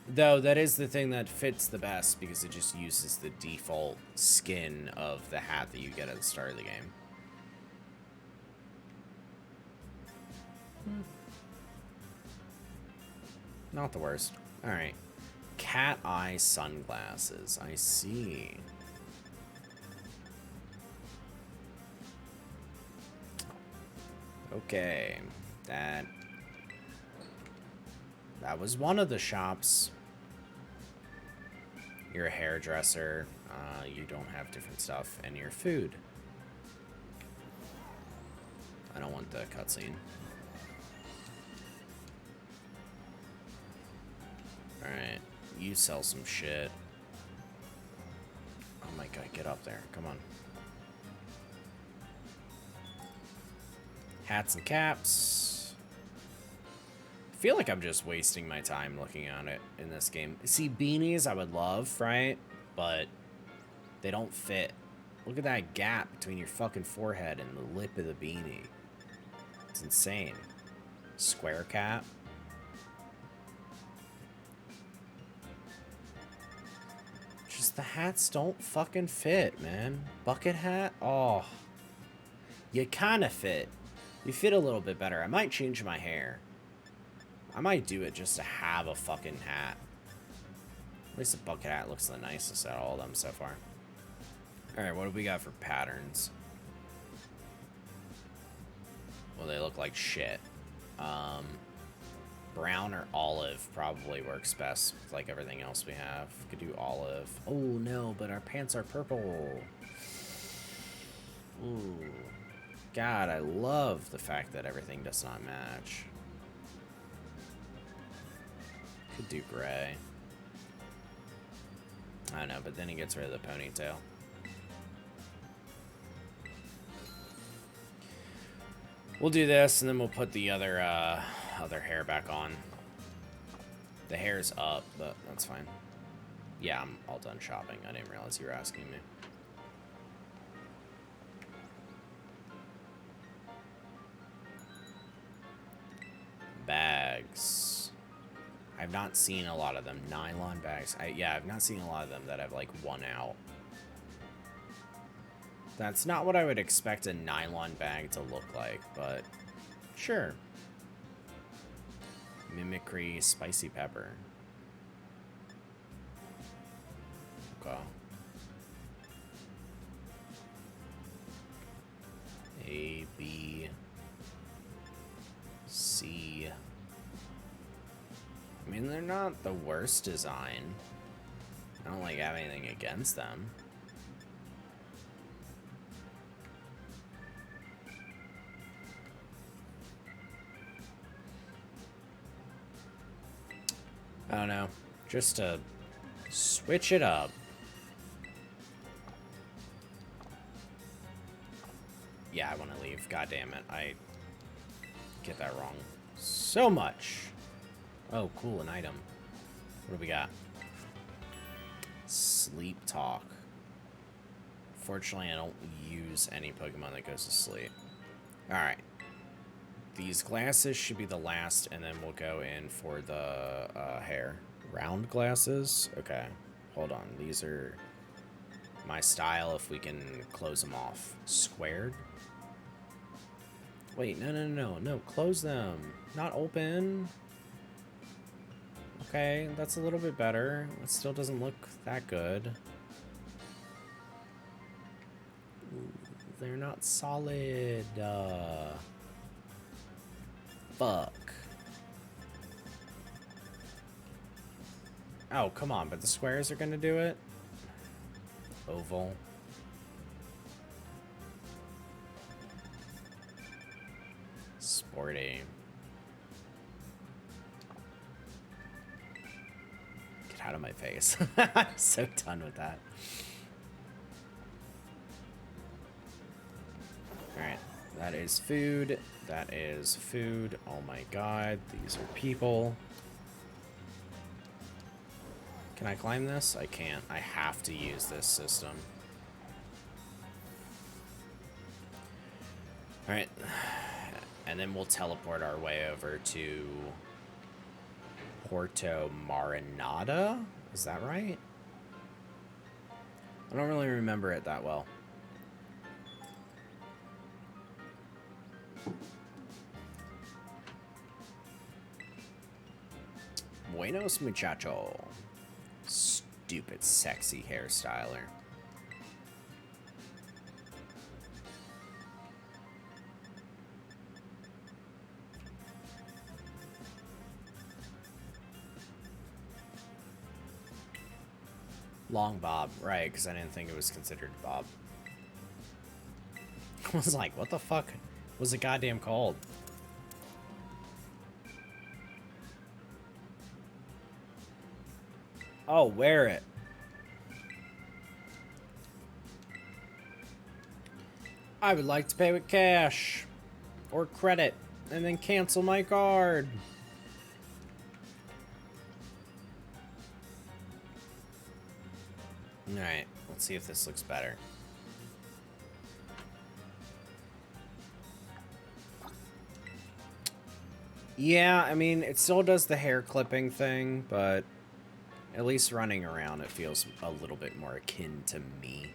S1: Though, that is the thing that fits the best because it just uses the default skin of the hat that you get at the start of the game. Not the worst. Alright. Cat eye sunglasses. I see. Okay. That was one of the shops. You're a hairdresser. You don't have different stuff. And you're food. I don't want the cutscene. Alright. You sell some shit. Oh my god, get up there. Come on. Hats and caps. I feel like I'm just wasting my time looking at it in this game. See, beanies I would love, right? But they don't fit. Look at that gap between your fucking forehead and the lip of the beanie. It's insane. Square cap. Just the hats don't fucking fit, man. Bucket hat? Oh. You kind of fit. You fit a little bit better. I might change my hair. I might do it just to have a fucking hat. At least the bucket hat looks the nicest out of all of them so far. Alright, what do we got for patterns? Well, they look like shit. Brown or olive probably works best with like everything else we have. Could do olive. Oh no, but our pants are purple. Ooh. God, I love the fact that everything does not match. Could do gray. I don't know, but then he gets rid of the ponytail. We'll do this, and then we'll put the other hair back on. The hair's up, but that's fine. Yeah, I'm all done shopping. I didn't realize you were asking me. Bags. I've not seen a lot of them. Nylon bags. Yeah, I've not seen a lot of them that have, like, won out. That's not what I would expect a nylon bag to look like, but sure. Mimicry, spicy pepper. Okay. A, B, C. I mean, they're not the worst design. I don't like have anything against them. I don't know. Just to switch it up. Yeah, I want to leave. God damn it. I get that wrong so much. Oh, cool. An item. What do we got? Sleep Talk. Fortunately, I don't use any Pokemon that goes to sleep. Alright. These glasses should be the last, and then we'll go in for the hair. Round glasses? Okay. Hold on. These are my style if we can close them off. Squared? Wait, no. Close them. Not open. Okay, that's a little bit better. It still doesn't look that good. They're not solid. Fuck. Oh, come on, but the squares are gonna do it? Oval. Sporty. Get out of my face. I'm so done with that. Alright, that is food. That is food. Oh my god, these are people. Can I climb this? I can't. I have to use this system. Alright. And then we'll teleport our way over to Porto Marinada? Is that right? I don't really remember it that well. Buenos muchacho. Stupid sexy hairstyler. Long bob, right, because I didn't think it was considered bob. I was like, what the fuck was it goddamn called? Oh, wear it. I would like to pay with cash or credit and then cancel my card. Alright, let's see if this looks better. Yeah, I mean, it still does the hair clipping thing, but at least running around, it feels a little bit more akin to me.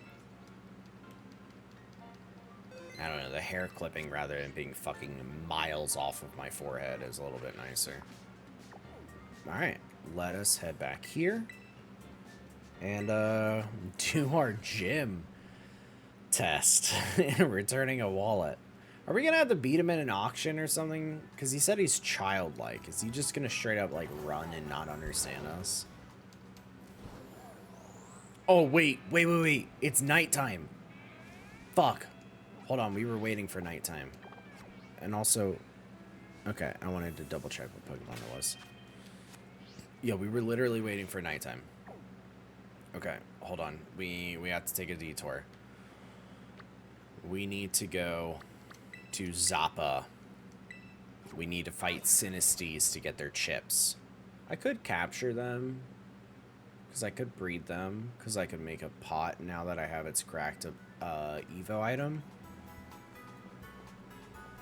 S1: I don't know, the hair clipping rather than being fucking miles off of my forehead is a little bit nicer. Alright, let us head back here and do our gym test. Returning a wallet. Are we gonna have to beat him in an auction or something? Because he said he's childlike. Is he just gonna straight up like run and not understand us? Oh, wait. It's nighttime. Fuck. Hold on, we were waiting for nighttime. And also... Okay, I wanted to double check what Pokemon it was. Yeah, we were literally waiting for nighttime. Okay, hold on. We have to take a detour. We need to go to Zappa. We need to fight Sinistes to get their chips. I could capture them. Because I could breed them. Because I could make a pot now that I have its cracked Evo item.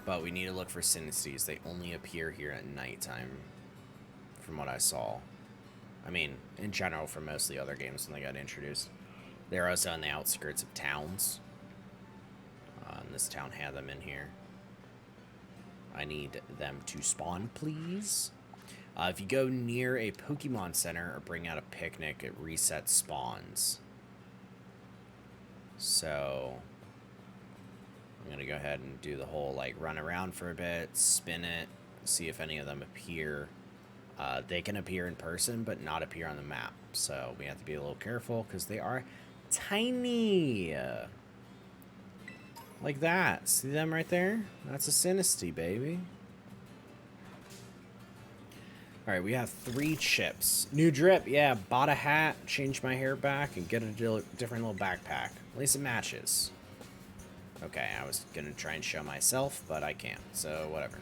S1: But we need to look for Sinistes. They only appear here at nighttime. From what I saw. I mean, in general, for most of the other games when they got introduced. They're also on the outskirts of towns. And this town had them in here. I need them to spawn, please. If you go near a Pokemon Center or bring out a picnic, it resets spawns. So I'm going to go ahead and do the whole, like, run around for a bit, spin it, see if any of them appear. They can appear in person, but not appear on the map. So we have to be a little careful because they are tiny. Like that. See them right there? That's a Sinistea, baby. Alright, we have 3 chips. New drip, yeah. Bought a hat, changed my hair back, and get a different little backpack. At least it matches. Okay, I was gonna try and show myself, but I can't, so whatever.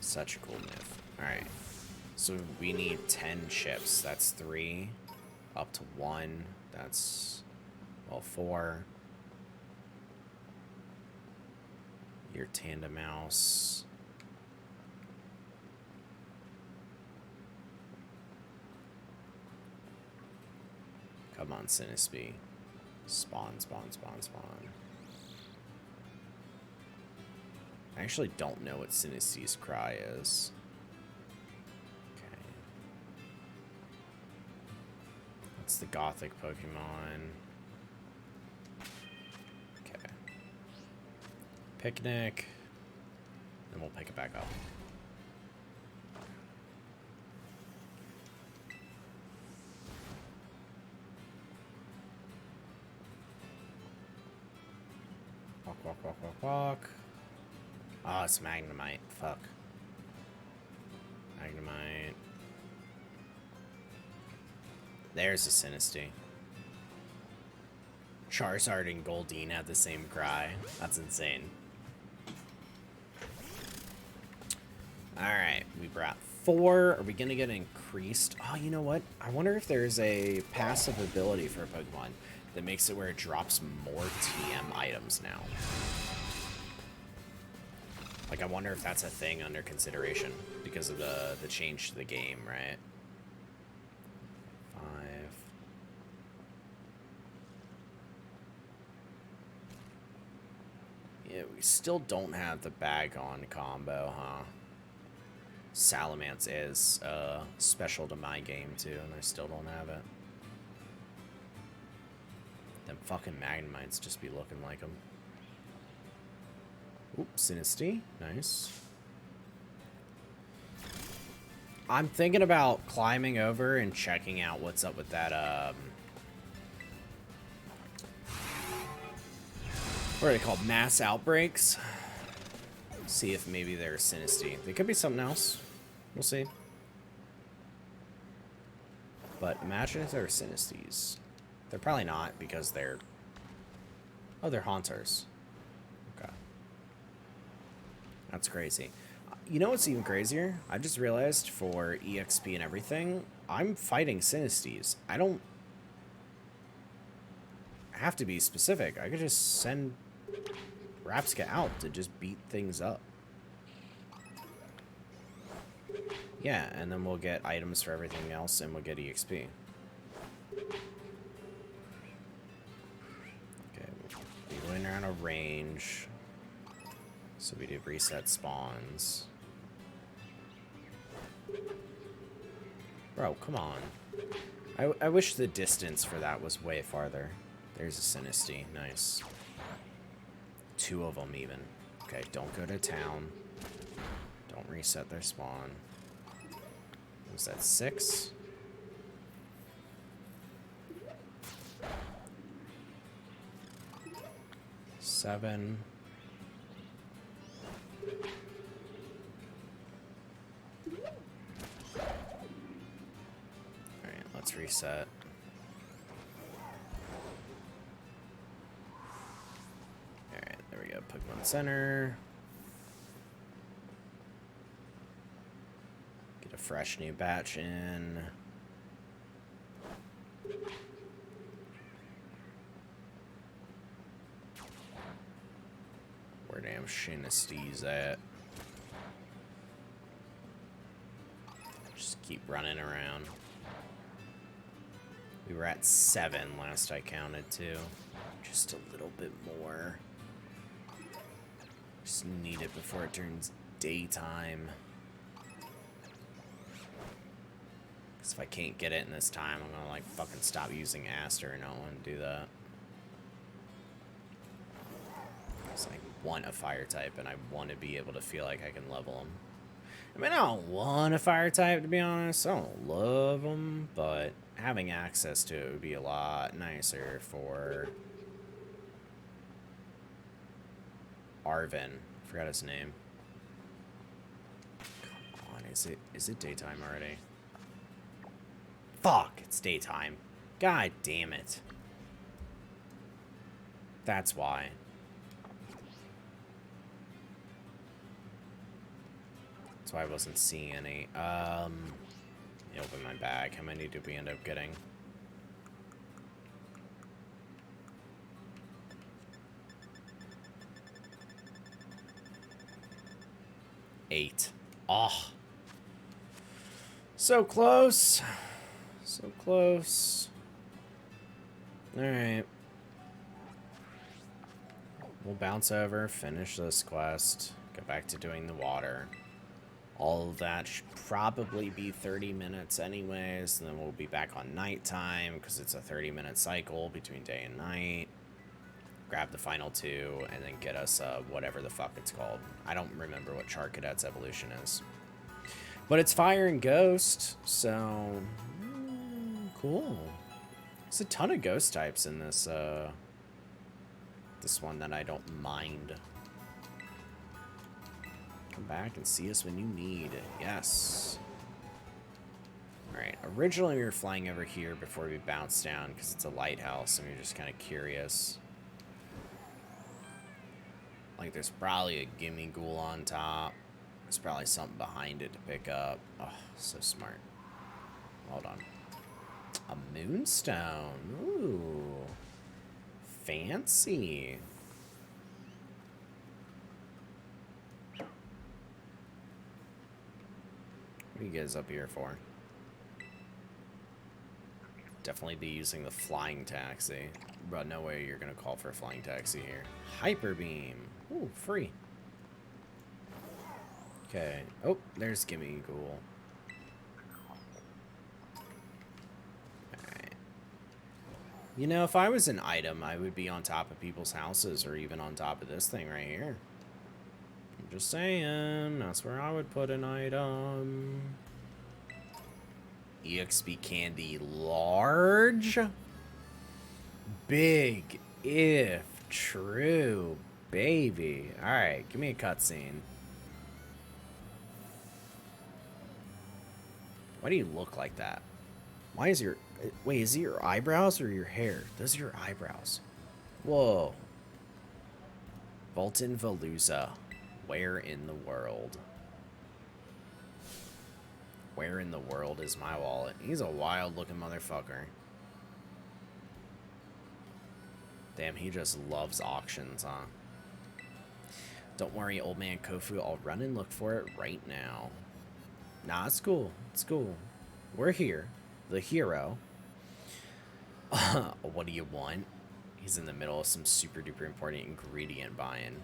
S1: Such a cool myth. Alright. So we need 10 chips. That's 3. Up to 1. That's, well, 4. Your Tandem Mouse. Come on, Sinistea. Spawn, spawn, spawn, spawn. I actually don't know what Sinistei's cry is. Okay. That's the Gothic Pokemon. Okay. Picnic. And we'll pick it back up. Walk, walk, walk, walk, walk. Oh, it's Magnemite. Fuck. Magnemite. There's a Sinistea. Charizard and Goldeen have the same cry. That's insane. Alright, we brought 4. Are we gonna get increased? Oh, you know what? I wonder if there's a passive ability for a Pokemon that makes it where it drops more TM items now. Like, I wonder if that's a thing under consideration because of the change to the game, right? 5. Yeah, we still don't have the bag on combo, huh? Salamence is special to my game, too, and I still don't have it. Them fucking Magnemites just be looking like them. Oops, Sinistea. Nice. I'm thinking about climbing over and checking out what's up with that, what are they called? Mass outbreaks? See if maybe they're Sinistea. They could be something else. We'll see. But imagine if they're Sinisteas. They're probably not because they're... Oh, they're Haunters. Okay. That's crazy. You know what's even crazier? I just realized for EXP and everything, I'm fighting Sinisteas. I don't have to be specific. I could just send Rapska out to just beat things up. Yeah, and then we'll get items for everything else, and we'll get EXP. Okay, we're going around a range. So we did reset spawns. Bro, come on. I wish the distance for that was way farther. There's a Sinistea. Nice. 2 of them even. Okay, don't go to town. Don't reset their spawn. Was that 6? Seven. Alright, let's reset. Alright, there we go. Pokemon Center. Get a fresh new batch in. Where damn Sinistea's at? Just keep running around. We were at 7 last I counted too. Just a little bit more. Just need it before it turns daytime. Because if I can't get it in this time, I'm gonna like fucking stop using Aster and I don't want to do that. Because I want a fire type and I want to be able to feel like I can level them. I mean, I don't want a fire type, to be honest. I don't love them, but having access to it would be a lot nicer for Arvin. Forgot his name. Come on, is it daytime already? Fuck, it's daytime. God damn it. That's why. That's why I wasn't seeing any. Let me open my bag. How many did we end up getting? Eight. Oh. So close. So close. Alright. We'll bounce over, finish this quest, go back to doing the water. All of that should probably be 30 minutes anyways, and then we'll be back on nighttime because it's a 30-minute cycle between day and night. Grab the final two, and then get us whatever the fuck it's called. I don't remember what Char Cadet's evolution is. But it's Fire and Ghost, so... cool. There's a ton of ghost types in this, this one that I don't mind. Come back and see us when you need. Yes. Alright, originally we were flying over here before we bounced down because it's a lighthouse and we we're just kind of curious. Like, there's probably a gimme ghoul on top. There's probably something behind it to pick up. Oh, so smart. Hold on. A moonstone. Ooh. Fancy. What are you guys up here for? Definitely be using the flying taxi. But no way you're gonna call for a flying taxi here. Hyper beam. Ooh, free. Okay. Oh, there's Gimme Ghoul. Alright. You know, if I was an item, I would be on top of people's houses or even on top of this thing right here. I'm just saying, that's where I would put an item. EXP candy large? Big if true, baby. Alright, give me a cutscene. Why do you look like that? Why is your... Wait, is it your eyebrows or your hair? Those are your eyebrows. Whoa. Volton Veluza. Where in the world? Where in the world is my wallet? He's a wild looking motherfucker. Damn, he just loves auctions, huh? Don't worry, old man Kofu. I'll run and look for it right now. Nah, it's cool. It's cool. We're here. The hero. What do you want? He's in the middle of some super duper important ingredient buying.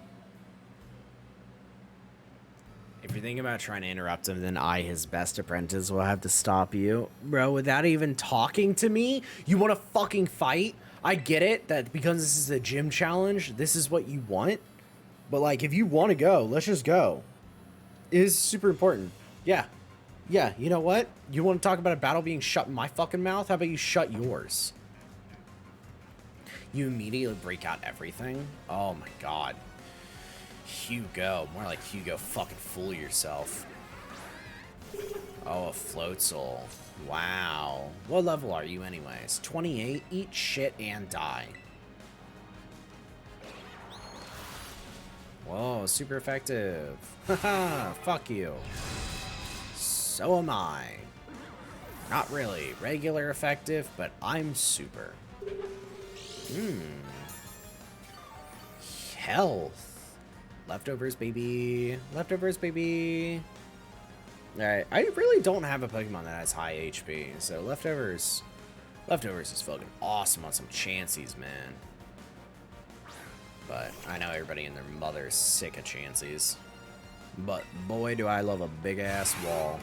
S1: If you're thinking about trying to interrupt him, then I, his best apprentice, will have to stop you. Bro, without even talking to me? You want to fucking fight? I get it, that because this is a gym challenge, this is what you want. But, like, if you want to go, let's just go. It is super important. Yeah. Yeah, you know what? You want to talk about a battle being shut in my fucking mouth? How about you shut yours? You immediately break out everything? Oh my god. Hugo. More like Hugo, fucking fool yourself. Oh, a float soul. Wow. What level are you anyways? 28? Eat shit and die. Whoa, super effective. Haha, fuck you. So am I. Not really. Regular effective, but I'm super. Health. Leftovers, baby. Leftovers, baby. Alright, I really don't have a Pokemon that has high HP, so Leftovers is fucking awesome on some Chanseys, man. But I know everybody and their mother is sick of Chanseys. But boy, do I love a big-ass wall.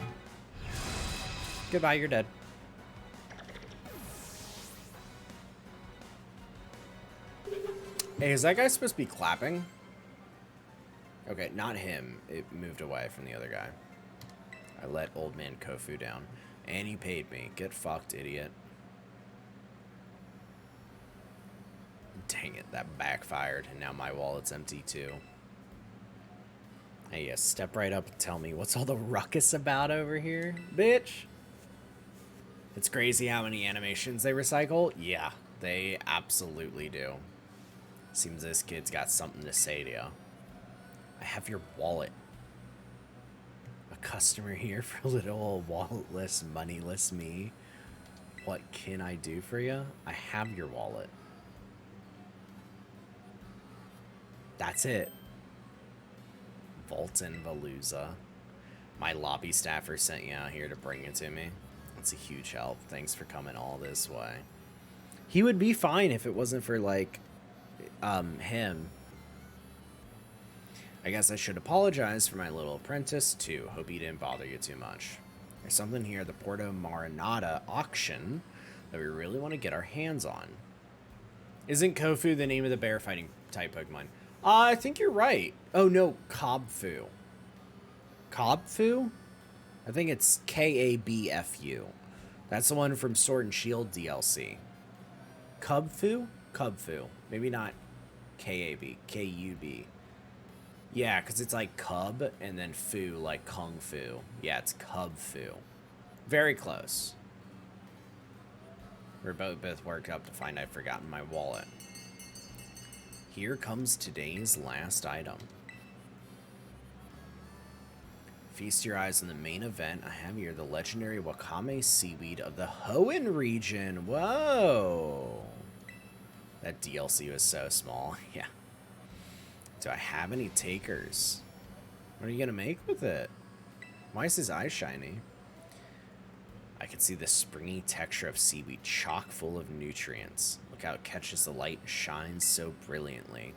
S1: Goodbye, you're dead. Hey, is that guy supposed to be clapping? Okay, not him. It moved away from the other guy. I let old man Kofu down. And he paid me. Get fucked, idiot. Dang it, that backfired. And now my wallet's empty, too. Hey, yeah, step right up and tell me, what's all the ruckus about over here, bitch? It's crazy how many animations they recycle. Yeah, they absolutely do. Seems this kid's got something to say to you. I have your wallet. A customer here for a little old walletless, moneyless me. What can I do for you? I have your wallet. That's it. Volton Valuza. My lobby staffer sent you out here to bring it to me. It's a huge help. Thanks for coming all this way. He would be fine if it wasn't for, like, him. I guess I should apologize for my little apprentice, too. Hope he didn't bother you too much. There's something here at the Porto Marinata auction that we really want to get our hands on. Isn't Kofu the name of the bear fighting type Pokemon? I think you're right. Oh, no, Kobfu. Kobfu? I think it's Kabfu. That's the one from Sword and Shield DLC. Kubfu? Kubfu. Maybe not K-A-B. K-U-B. Yeah, because it's like Cub and then Fu, like Kung Fu. Yeah, it's Kubfu. Very close. We're both worked up to find I've forgotten my wallet. Here comes today's last item. Feast your eyes on the main event. I have here the legendary Wakame seaweed of the Hoenn region. Whoa! That DLC was so small. Yeah. Do I have any takers? What are you gonna make with it? Why is his eye shiny? I can see the springy texture of seaweed chock full of nutrients. Look how it catches the light and shines so brilliantly.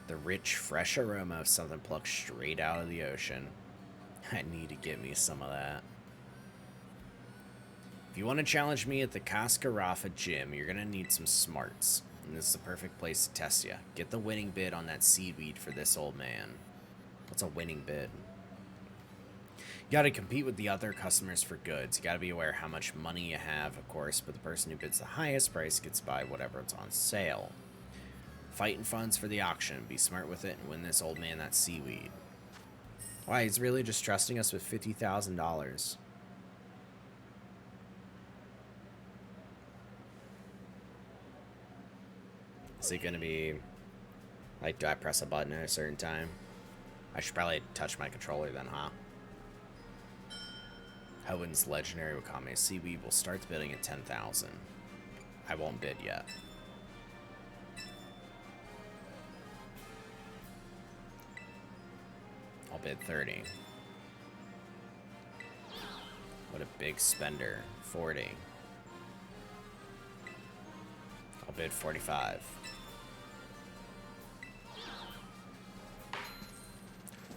S1: The rich, fresh aroma of something plucked straight out of the ocean. I need to get me some of that. If you want to challenge me at the Cascarafa gym, you're going to need some smarts. And this is the perfect place to test you. Get the winning bid on that seaweed for this old man. What's a winning bid? You got to compete with the other customers for goods. You got to be aware how much money you have, of course, but the person who bids the highest price gets to buy whatever it's on sale. Fighting funds for the auction. Be smart with it and win this old man that seaweed. Why, he's really just trusting us with $50,000. Is it going to be, like, do I press a button at a certain time? I should probably touch my controller then, huh? Hoenn's legendary Wakame seaweed will start the bidding at 10,000. I won't bid yet. I'll bid 30. What a big spender. 40. I'll bid 45.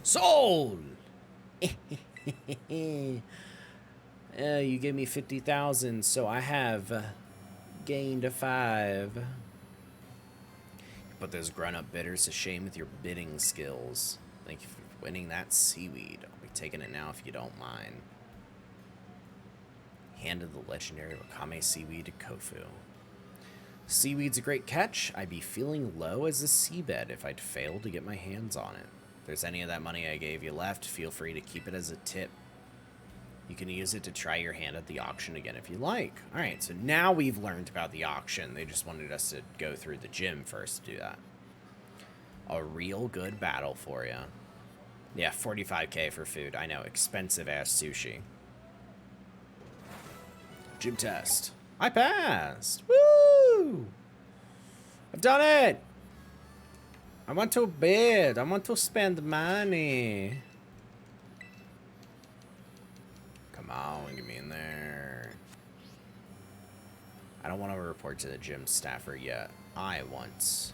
S1: Sold! You gave me 50,000, so I have gained a 5. Put those grown-up bidders to shame with your bidding skills. Thank you for winning that seaweed. I'll be taking it now if you don't mind. Handed the legendary Wakame seaweed to Kofu. Seaweed's a great catch. I'd be feeling low as a seabed if I'd failed to get my hands on it. If there's any of that money I gave you left, feel free to keep it as a tip. You can use it to try your hand at the auction again if you like. Alright, so now we've learned about the auction. They just wanted us to go through the gym first to do that. A real good battle for you. Yeah, 45k for food. I know, expensive-ass sushi. Gym test. I passed! Woo! I've done it! I want to bid. I want to spend money. Come on, get me in there. I don't want to report to the gym staffer yet. I want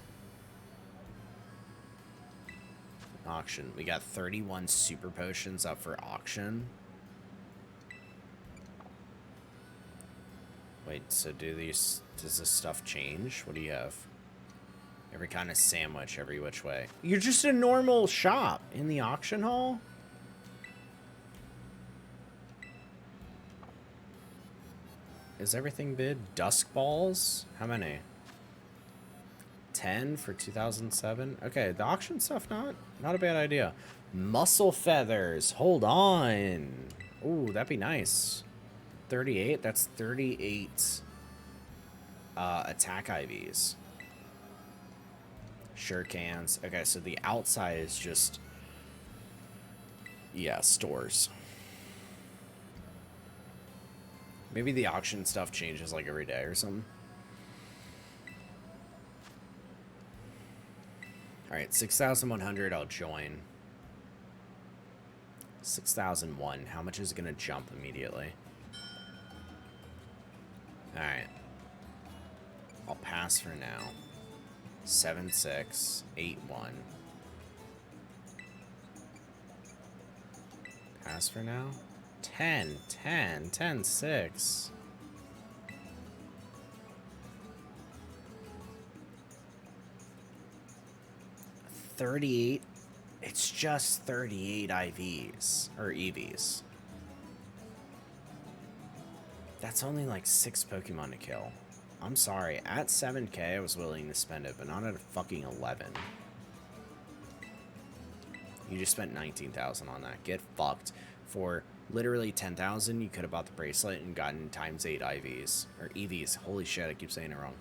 S1: Auction. We got 31 super potions up for auction. Wait, so does this stuff change? What do you have? Every kind of sandwich, every which way. You're just a normal shop in the auction hall? Is everything bid? Dusk balls? How many? 10 for 2007. Okay, the auction stuff not a bad idea. Muscle feathers. Hold on. Ooh, that'd be nice. 38. That's 38 attack IVs. Sure cans. Okay, so the outside is just, yeah, stores. Maybe the auction stuff changes like every day or something. Alright, 6,100, I'll join. 6,001, how much is it going to jump immediately? Alright. I'll pass for now. 7681. Pass for now. 10, 10, 10, 6. $38. It's just 38 IVs or EVs. That's only like 6 Pokemon to kill. I'm sorry. At 7K, I was willing to spend it, but not at a fucking 11. You just spent 19,000 on that. Get fucked. For literally 10,000, you could have bought the bracelet and gotten times 8 IVs. Or EVs. Holy shit, I keep saying it wrong.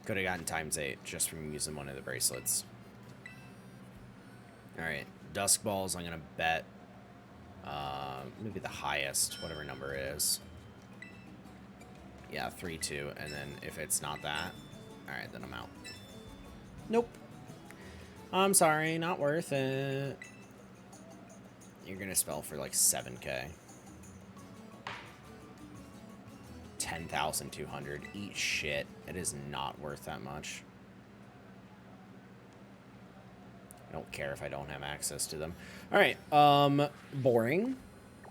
S1: Could have gotten times 8 just from using one of the bracelets. Alright. Dusk balls, I'm going to bet maybe the highest, whatever number it is. Yeah, 3-2. And then if it's not that, alright, then I'm out. Nope. I'm sorry, not worth it. You're gonna spell for like 7K. 10,200. Eat shit. It is not worth that much. I don't care if I don't have access to them. Alright, boring.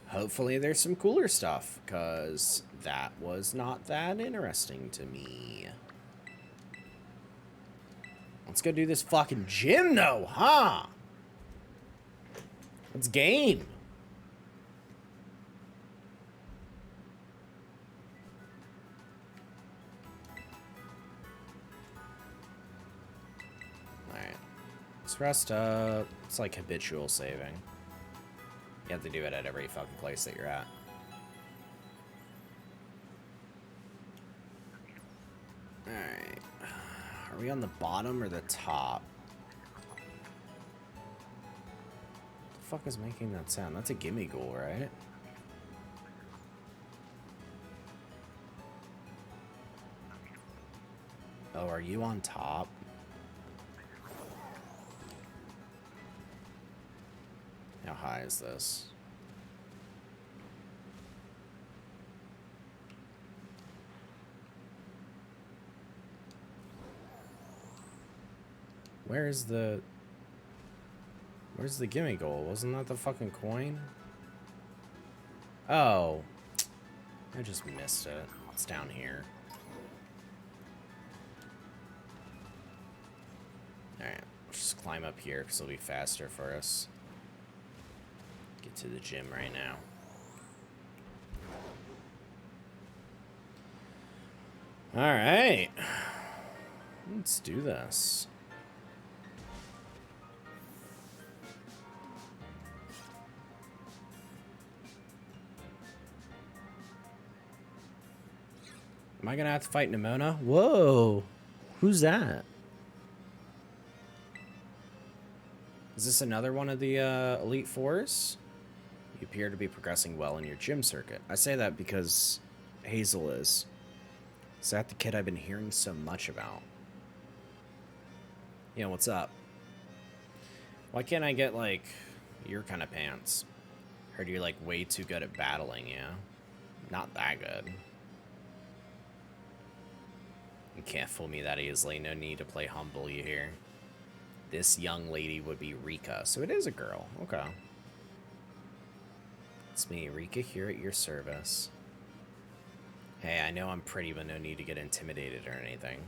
S1: Hopefully there's some cooler stuff, because that was not that interesting to me. Let's go do this fucking gym, though, huh? Let's game. Alright. Let's rest up. It's like habitual saving. You have to do it at every fucking place that you're at. Alright. Are we on the bottom or the top? What the fuck is making that sound? That's a gimme goal, right? Oh, are you on top? How high is this? Where's the gimme goal? Wasn't that the fucking coin? Oh. I just missed it. It's down here. Alright. Just climb up here because it'll be faster for us. Get to the gym right now. Alright. Let's do this. Am I gonna have to fight Nimona? Whoa! Who's that? Is this another one of the Elite Fours? You appear to be progressing well in your gym circuit. I say that because Hazel is. Is that the kid I've been hearing so much about? Yeah, what's up? Why can't I get, like, your kind of pants? Heard you're, like, way too good at battling, yeah? Not that good. You can't fool me that easily. No need to play humble, you hear? This young lady would be Rika. So it is a girl. Okay. It's me, Rika, here at your service. Hey, I know I'm pretty, but no need to get intimidated or anything.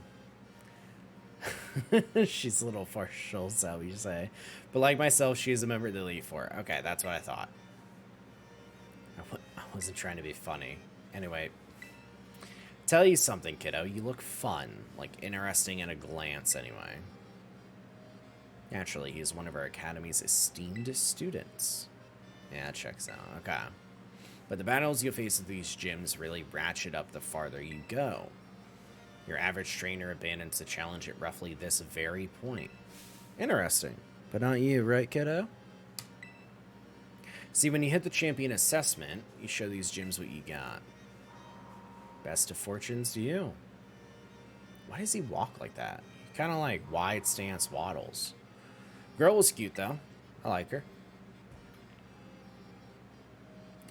S1: She's a little partial, so we say. But like myself, she is a member of the Elite Four. Okay, that's what I thought. I wasn't trying to be funny. Anyway, tell you something, kiddo. You look fun. Like, interesting at a glance, anyway. Naturally, he is one of our Academy's esteemed students. Yeah, checks out. Okay. But the battles you'll face with these gyms really ratchet up the farther you go. Your average trainer abandons the challenge at roughly this very point. Interesting. But not you, right, kiddo? See, when you hit the champion assessment, you show these gyms what you got. Best of fortunes to you. Why does he walk like that? Kind of like wide stance waddles. Girl was cute, though. I like her.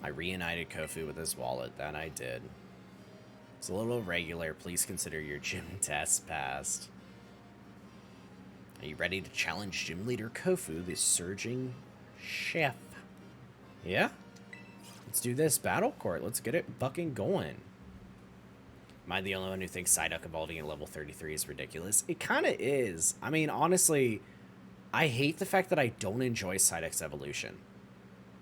S1: I reunited Kofu with his wallet. That I did. It's a little irregular. Please consider your gym test passed. Are you ready to challenge Gym Leader Kofu, the surging chef? Yeah? Let's do this. Battle court. Let's get it fucking going. Am I the only one who thinks Psyduck evolving at level 33 is ridiculous? It kind of is. I mean, honestly, I hate the fact that I don't enjoy Psyduck's evolution.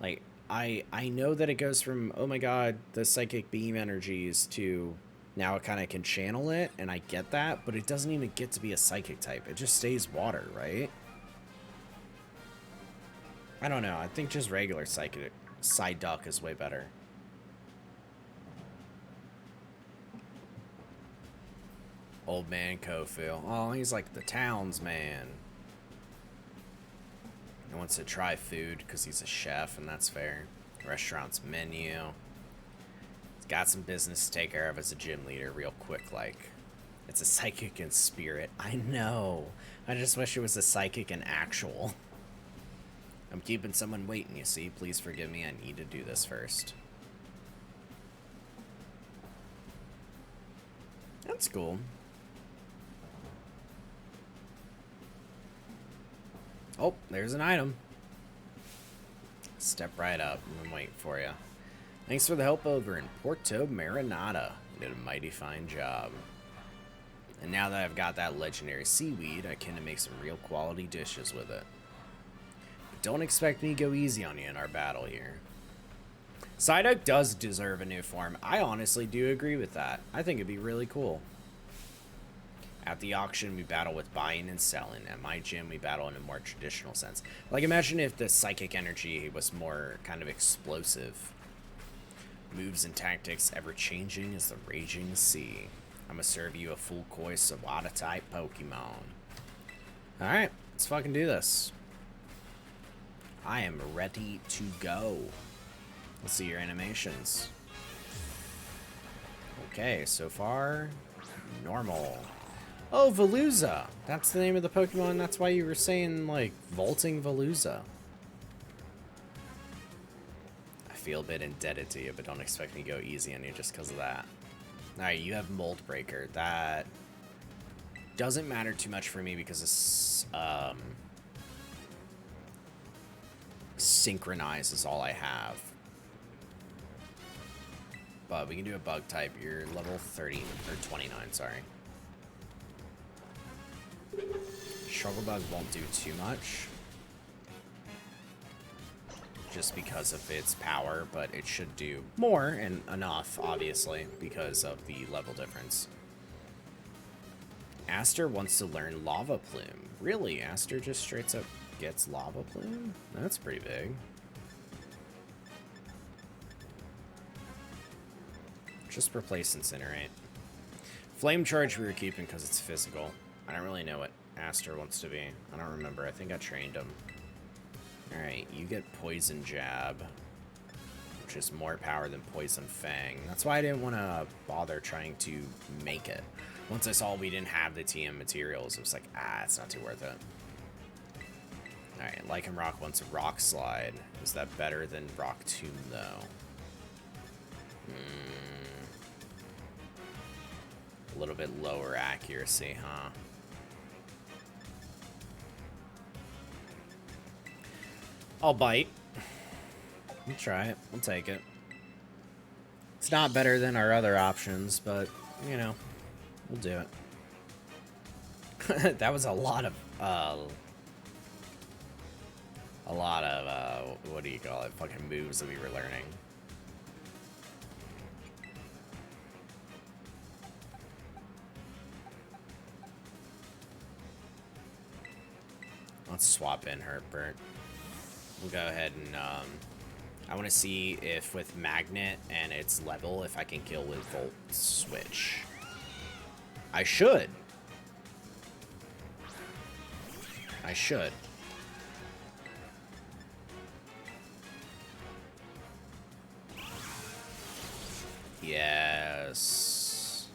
S1: Like, I know that it goes from, oh my god, the psychic beam energies to now it kind of can channel it, and I get that, but it doesn't even get to be a psychic type. It just stays water, right? I don't know. I think just regular psychic Psyduck is way better. Old man Kofu. Oh, he's like the town's man. He wants to try food because he's a chef, and that's fair. Restaurant's menu. He's got some business to take care of as a gym leader real quick, like. It's a psychic and spirit. I know. I just wish it was a psychic and actual. I'm keeping someone waiting, you see. Please forgive me. I need to do this first. That's cool. Oh, there's an item. Step right up. I'm waiting for you. Thanks for the help over in Porto Marinata. You did a mighty fine job. And now that I've got that legendary seaweed, I can make some real quality dishes with it. But don't expect me to go easy on you in our battle here. Psyduck does deserve a new form. I honestly do agree with that. I think it'd be really cool. At the auction, we battle with buying and selling. At my gym, we battle in a more traditional sense. Like, imagine if the psychic energy was more kind of explosive. Moves and tactics ever-changing as the raging sea. I'm gonna serve you a full koi Sawada-type Pokemon. Alright, let's fucking do this. I am ready to go. Let's see your animations. Okay, so far, normal. Oh, Veluza! That's the name of the Pokemon, that's why you were saying, like, vaulting Veluza. I feel a bit indebted to you, but don't expect me to go easy on you just because of that. Alright, you have Mold Breaker. That doesn't matter too much for me because this, Synchronize is all I have. But we can do a Bug type. You're level 30, or 29, sorry. Struggle Bug won't do too much. Just because of its power, but it should do more and enough, obviously, because of the level difference. Aster wants to learn Lava Plume. Really? Aster just straight up gets Lava Plume? That's pretty big. Just replace Incinerate. Flame Charge we were keeping because it's physical. I don't really know what Aster wants to be. I don't remember. I think I trained him. Alright, you get Poison Jab, which is more power than Poison Fang. That's why I didn't want to bother trying to make it. Once I saw we didn't have the TM materials, it was like, it's not too worth it. Alright, Lycan Rock wants a Rock Slide. Is that better than Rock Tomb, though? A little bit lower accuracy, huh? I'll bite. We'll try it. We'll take it. It's not better than our other options, but, you know, we'll do it. That was a lot of, what do you call it? Fucking moves that we were learning. Let's swap in Herbert. We'll go ahead and, I want to see if with Magnet and its level, if I can kill with Volt Switch. I should. I should. Yes.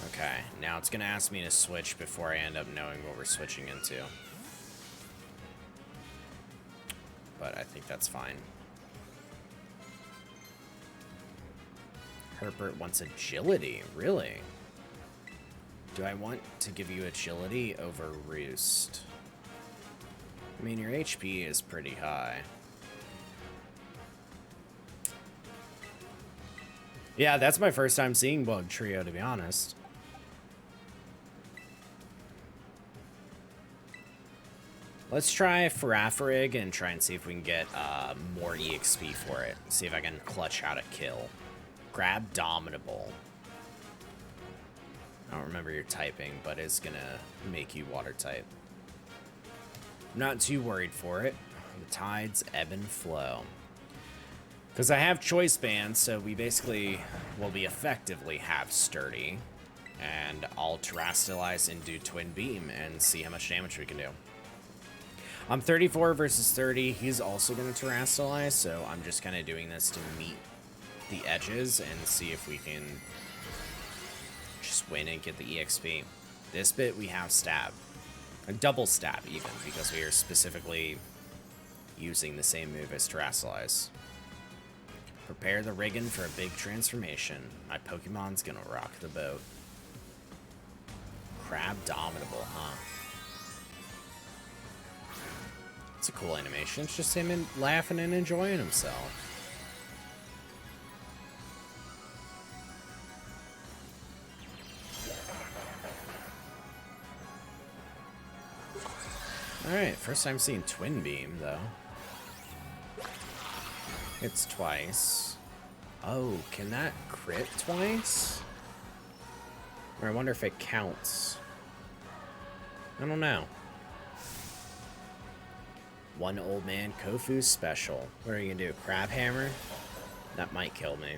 S1: Okay, now it's going to ask me to switch before I end up knowing what we're switching into. But I think that's fine. Herbert wants agility, really? Do I want to give you agility over Roost? I mean, your HP is pretty high. Yeah, that's my first time seeing Bug Trio, to be honest. Let's try Farafarig and try and see if we can get more EXP for it. See if I can clutch out a kill. Grab Dominable. I don't remember your typing, but it's gonna make you water type. I'm not too worried for it. The tides ebb and flow. Because I have choice bands, so we basically will be effectively half sturdy. And I'll terrestrialize and do Twin Beam and see how much damage we can do. I'm 34 versus 30. He's also going to terrestrialize, so I'm just kind of doing this to meet the edges and see if we can just win and get the EXP. This bit we have stab. A double stab even, because we are specifically using the same move as terrestrialize. Prepare the riggin for a big transformation. My Pokemon's gonna rock the boat. Crab Dominable, huh? It's a cool animation. It's just him laughing and enjoying himself. Alright, first time seeing Twin Beam, though. It's twice. Oh, can that crit twice? Or I wonder if it counts. I don't know. One Old Man Kofu special. What are you gonna do? Crab Hammer? That might kill me.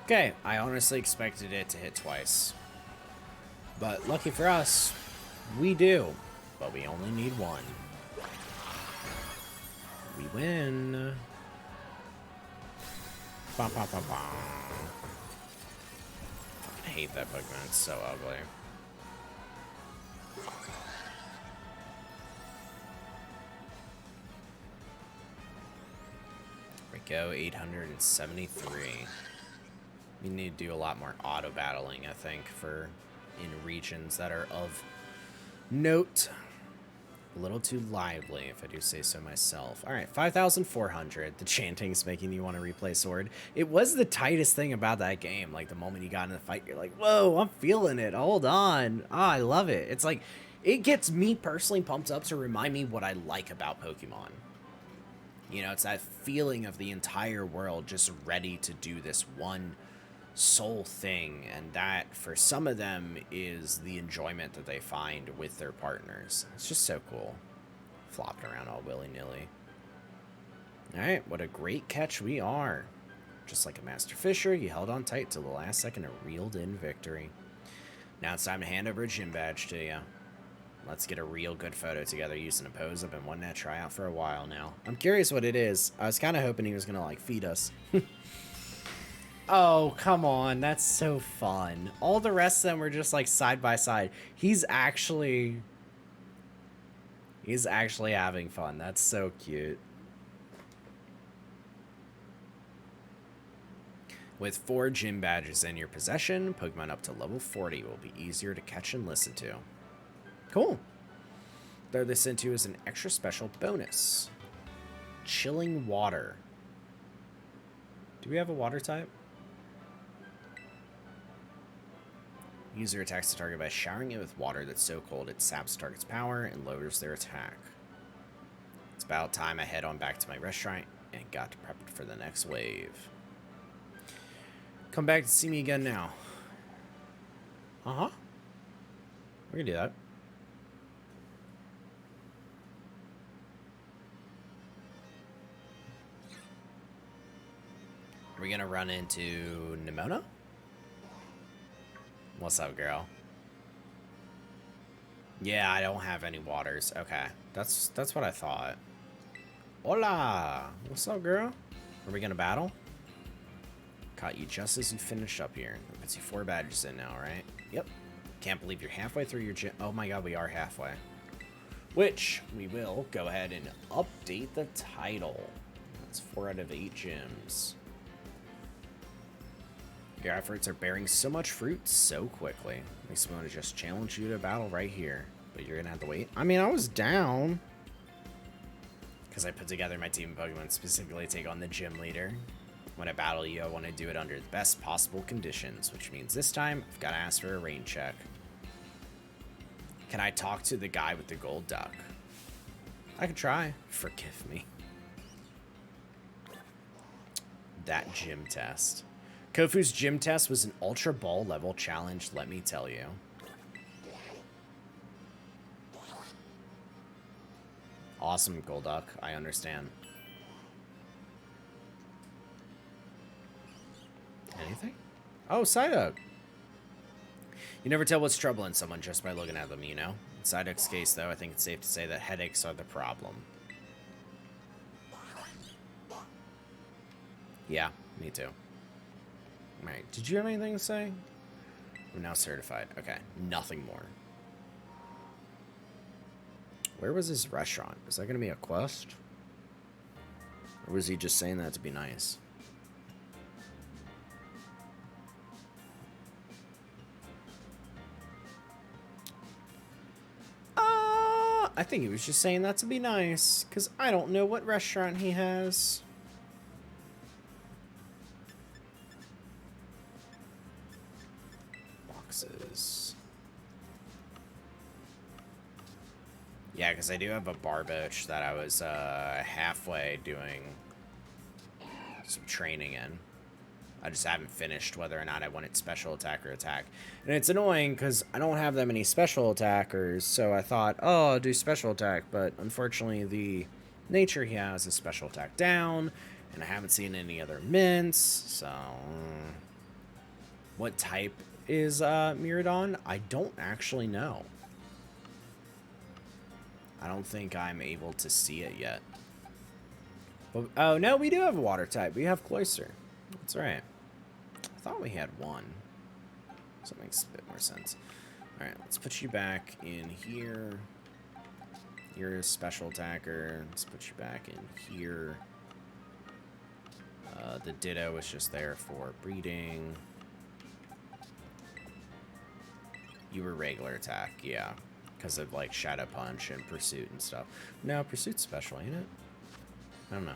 S1: Okay, I honestly expected it to hit twice. But lucky for us, we do. But we only need one. We win. Bum, bum, bum, bum. I hate that Pokemon. It's so ugly. There we go, 873. We need to do a lot more auto battling, I think, for in regions that are of note. A little too lively, if I do say so myself. All right, 5,400. The chanting's making you want to replay Sword. It was the tightest thing about that game. Like, the moment you got in the fight, you're like, whoa, I'm feeling it. Hold on. Ah, I love it. It's like, it gets me personally pumped up to remind me what I like about Pokemon. You know, it's that feeling of the entire world just ready to do this one sole thing, and that for some of them is the enjoyment that they find with their partners. It's just so cool. Flopping around all willy-nilly. Alright, what a great catch we are. Just like a Master Fisher, you held on tight till the last second and reeled in victory. Now it's time to hand over a gym badge to you. Let's get a real good photo together using a pose I've been wanting to try out for a while now. I'm curious what it is. I was kind of hoping he was gonna like feed us. Oh, come on. That's so fun. All the rest of them were just like side by side. He's actually having fun. That's so cute. With 4 gym badges in your possession, Pokemon up to level 40 will be easier to catch and listen to. Cool. Throw this into as an extra special bonus. Chilling water. Do we have a water type? User attacks the target by showering it with water that's so cold it saps the target's power and lowers their attack. It's about time I head on back to my restaurant and got to prep for the next wave. Come back to see me again now. Uh-huh. We can do that. Are we gonna run into Nimona? What's up, girl? Yeah, I don't have any waters. Okay, that's what I thought. Hola! What's up, girl? Are we gonna battle? Caught you just as you finished up here. That puts you 4 badges in now, right? Yep. Can't believe you're halfway through your gym. Oh my god, we are halfway. Which, we will go ahead and update the title. That's 4 out of 8 gyms. Your efforts are bearing so much fruit so quickly. Makes me want to just challenge you to battle right here. But you're going to have to wait. I mean, I was down. Because I put together my team of Pokemon specifically to take on the gym leader. When I battle you, I want to do it under the best possible conditions. Which means this time, I've got to ask for a rain check. Can I talk to the guy with the gold duck? I could try. Forgive me. That gym test. Kofu's gym test was an Ultra Ball level challenge, let me tell you. Awesome, Golduck. I understand. Anything? Oh, Psyduck. You never tell what's troubling someone just by looking at them, you know? In Psyduck's case, though, I think it's safe to say that headaches are the problem. Yeah, me too. Alright, did you have anything to say? I'm now certified. Okay, nothing more. Where was his restaurant? Is that going to be a quest? Or was he just saying that to be nice? I think he was just saying that to be nice, because I don't know what restaurant he has. Yeah, because I do have a Barboach that I was halfway doing some training in. I just haven't finished whether or not I want it special attack or attack. And it's annoying because I don't have that many special attackers, so I thought, oh, I'll do special attack. But unfortunately, the nature he has is special attack down, and I haven't seen any other mints, so... What type is Miraidon? I don't actually know. I don't think I'm able to see it yet. But, oh, no, we do have a water type. We have Cloyster. That's right. I thought we had one. So that makes a bit more sense. Alright, let's put you back in here. You're a special attacker. Let's put you back in here. The Ditto is just there for breeding. You were regular attack, yeah. Because of, like, Shadow Punch and Pursuit and stuff. No, Pursuit's special, ain't it? I don't know.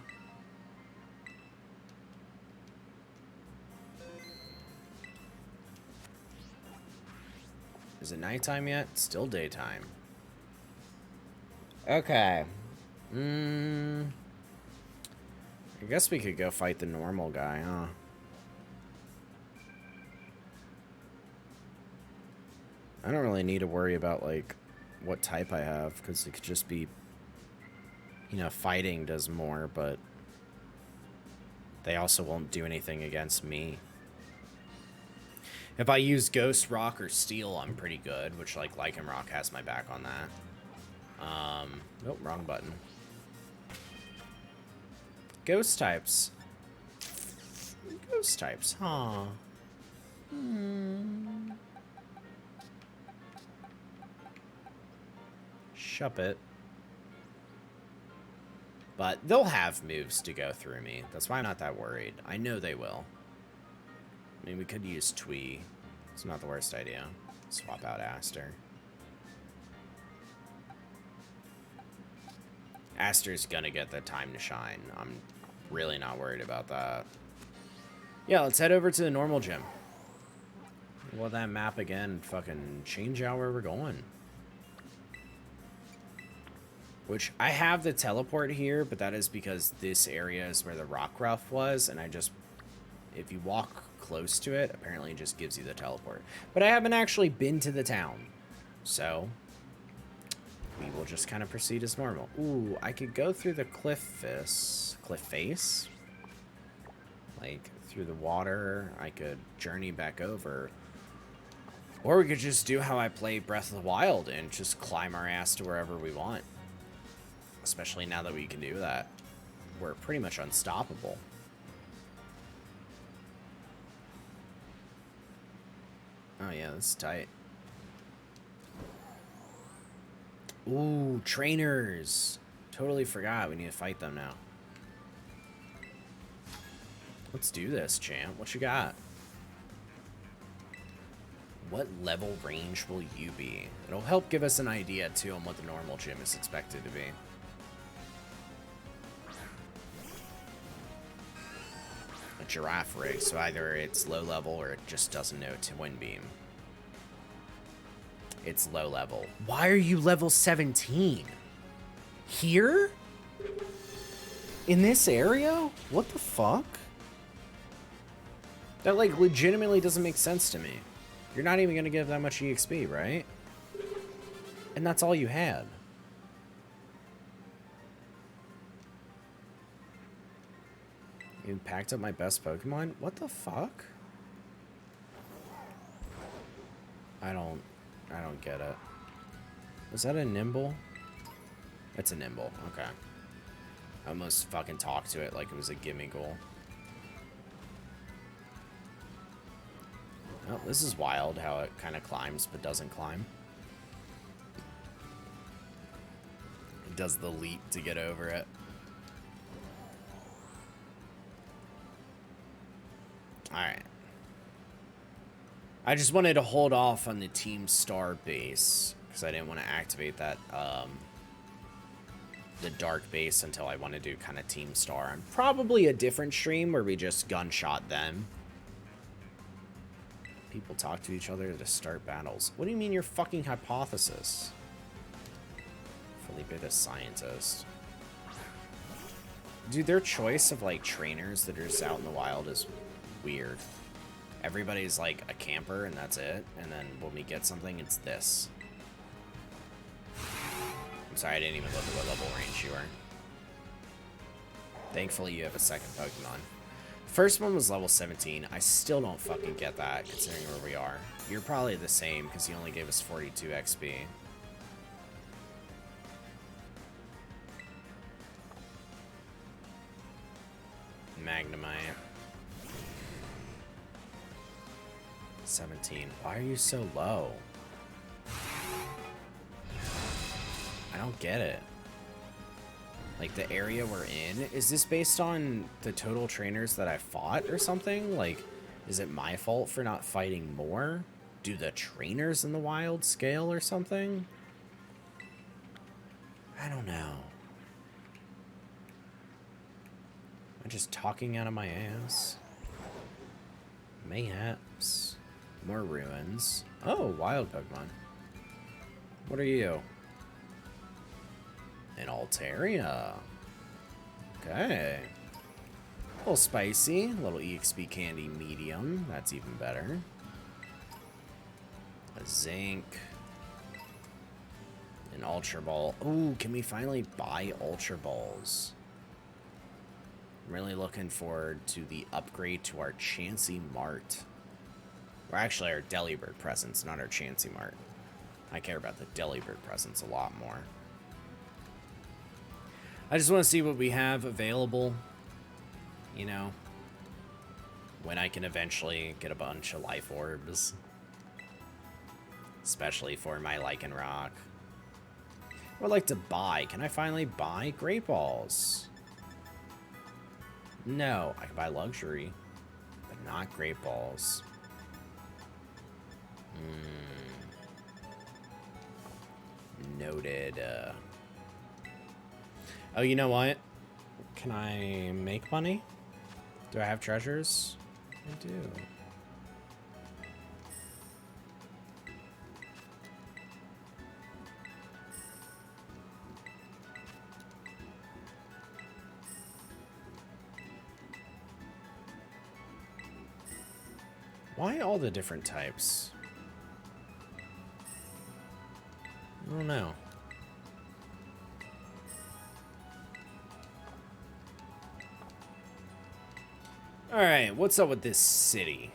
S1: Is it nighttime yet? Still daytime. Okay. I guess we could go fight the normal guy, huh? I don't really need to worry about, like, what type I have, because it could just be, you know, fighting does more, but they also won't do anything against me. If I use Ghost Rock or Steel, I'm pretty good, which, like, Lycanroc has my back on that. Nope, wrong button. Ghost types. Ghost types, huh? Shuppet. But they'll have moves to go through me. That's why I'm not that worried. I know they will. I mean, we could use Twee. It's not the worst idea. Swap out Aster. Aster's gonna get the time to shine. I'm really not worried about that. Yeah, let's head over to the normal gym. Well, that map again, fucking change out where we're going. Which, I have the teleport here, but that is because this area is where the rock ruff was, and I just, if you walk close to it, apparently it just gives you the teleport. But I haven't actually been to the town, so we will just kind of proceed as normal. Ooh, I could go through the cliff face? Like, through the water. I could journey back over. Or we could just do how I play Breath of the Wild and just climb our ass to wherever we want. Especially now that we can do that. We're pretty much unstoppable. Oh yeah, that's tight. Ooh, trainers. Totally forgot. We need to fight them now. Let's do this, champ. What you got? What level range will you be? It'll help give us an idea, too, on what the normal gym is expected to be. A giraffe rig, so either it's low level or it just doesn't know Twin Beam. It's low level. Why are you level 17? Here? In this area? What the fuck? That, like, legitimately doesn't make sense to me. You're not even gonna give that much EXP, right? And that's all you had. You packed up my best Pokemon? What the fuck? I don't get it. Was that a Nimble? It's a Nimble, okay. I almost fucking talked to it like it was a gimme goal. Oh, this is wild how it kind of climbs but doesn't climb. It does the leap to get over it. Alright. I just wanted to hold off on the Team Star base because I didn't want to activate that, the Dark base until I want to do kind of Team Star. And probably a different stream where we just gunshot them. People talk to each other to start battles. What do you mean your fucking hypothesis? Felipe the scientist. Dude, their choice of, like, trainers that are just out in the wild is weird. Everybody's, like, a camper, and that's it. And then when we get something, it's this. I'm sorry, I didn't even look at what level range you were. Thankfully, you have a second Pokemon. First one was level 17. I still don't fucking get that, considering where we are. You're probably the same, because you only gave us 42 XP. Magnemite. 17. Why are you so low? I don't get it. Like, the area we're in, is this based on the total trainers that I fought or something? Like, is it my fault for not fighting more? Do the trainers in the wild scale or something? I don't know. Am I just talking out of my ass? Mayhaps. More ruins. Oh, wild Pokemon. What are you? An Altaria. Okay. A little spicy. A little EXP candy medium. That's even better. A Zinc. An Ultra Ball. Ooh, can we finally buy Ultra Balls? I'm really looking forward to the upgrade to our Chansey Mart. Or actually our Delibird presence, not our Chansey Mart. I care about the Delibird presence a lot more. I just want to see what we have available, you know, when I can eventually get a bunch of life orbs. Especially for my Lycanroc. I would like to buy. Can I finally buy Great Balls? No, I can buy Luxury, but not Great Balls. Noted. Oh, you know what? Can I make money? Do I have treasures? I do. Why all the different types? I don't know. Alright, what's up with this city?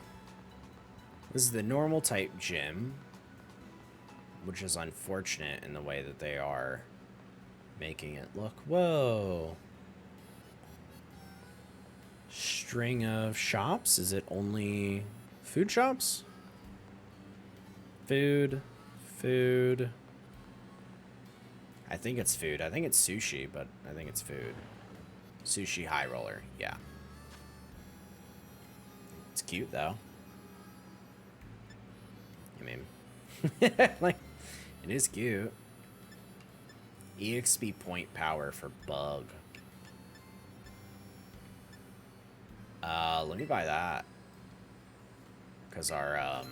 S1: This is the normal type gym, which is unfortunate in the way that they are making it look. Whoa. String of shops? Is it only food shops? Food. Food. I think it's food. I think it's sushi, but I think it's food. Sushi high roller. Yeah. It's cute, though. I mean, like, it is cute. EXP point power for bug. Let me buy that. Because our,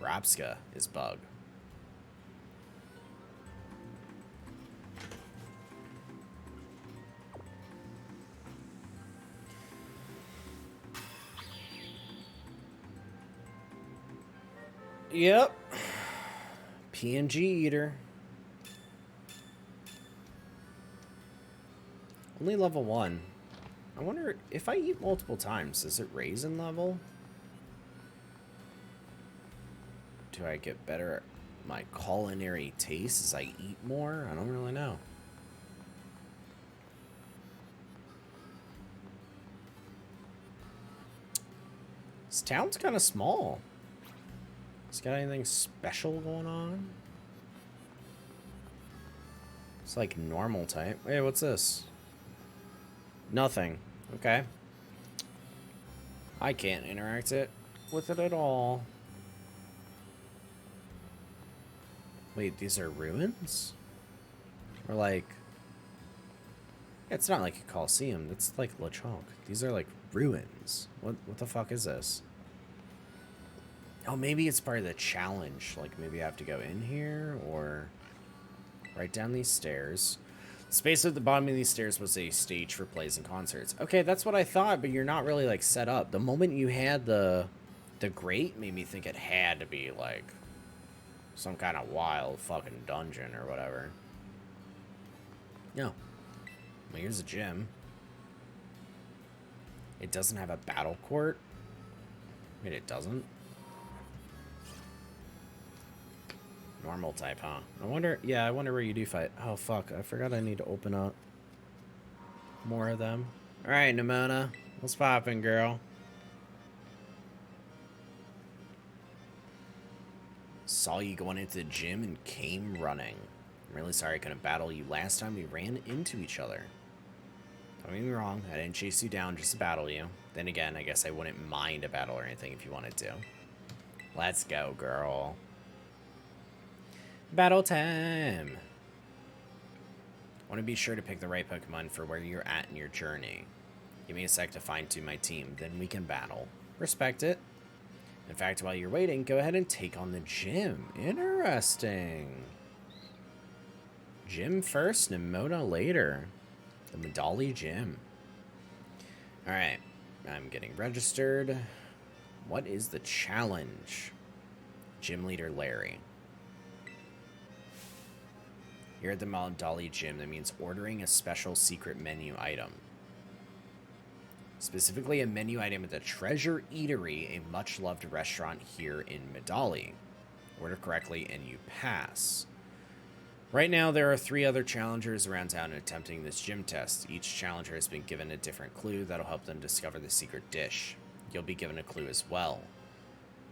S1: Rapska is bug. Yep. PNG eater. Only level 1. I wonder if I eat multiple times, does it raise in level? Do I get better at my culinary taste as I eat more? I don't really know. This town's kind of small. It's got anything special going on? It's like normal type. Hey, what's this? Nothing. Okay. I can't interact with it at all. Wait, these are ruins? Or like... It's not like a Coliseum. It's like Lechonk. These are like ruins. What the fuck is this? Oh, maybe it's part of the challenge. Like, maybe I have to go in here, or... right down these stairs. The space at the bottom of these stairs was a stage for plays and concerts. Okay, that's what I thought, but you're not really, like, set up. The moment you had the grate made me think it had to be, like, some kind of wild fucking dungeon or whatever. No. Well, here's a gym. It doesn't have a battle court? Wait, it doesn't? Normal type, huh? I wonder, yeah, I wonder where you do fight. Oh, fuck, I forgot I need to open up more of them. Alright, Nimona, what's poppin', girl? Saw you going into the gym and came running. I'm really sorry I couldn't battle you last time we ran into each other. Don't get me wrong, I didn't chase you down just to battle you. Then again, I guess I wouldn't mind a battle or anything if you wanted to. Let's go, girl. Battle time! I want to be sure to pick the right Pokemon for where you're at in your journey. Give me a sec to fine-tune my team, then we can battle. Respect it. In fact, while you're waiting, go ahead and take on the gym. Interesting. Gym first, Nimona later. The Medali Gym. Alright, I'm getting registered. What is the challenge? Gym leader Larry. Here at the Medali Gym, that means ordering a special secret menu item. Specifically, a menu item at the Treasure Eatery, a much-loved restaurant here in Medali. Order correctly and you pass. Right now, there are 3 other challengers around town attempting this gym test. Each challenger has been given a different clue that'll help them discover the secret dish. You'll be given a clue as well.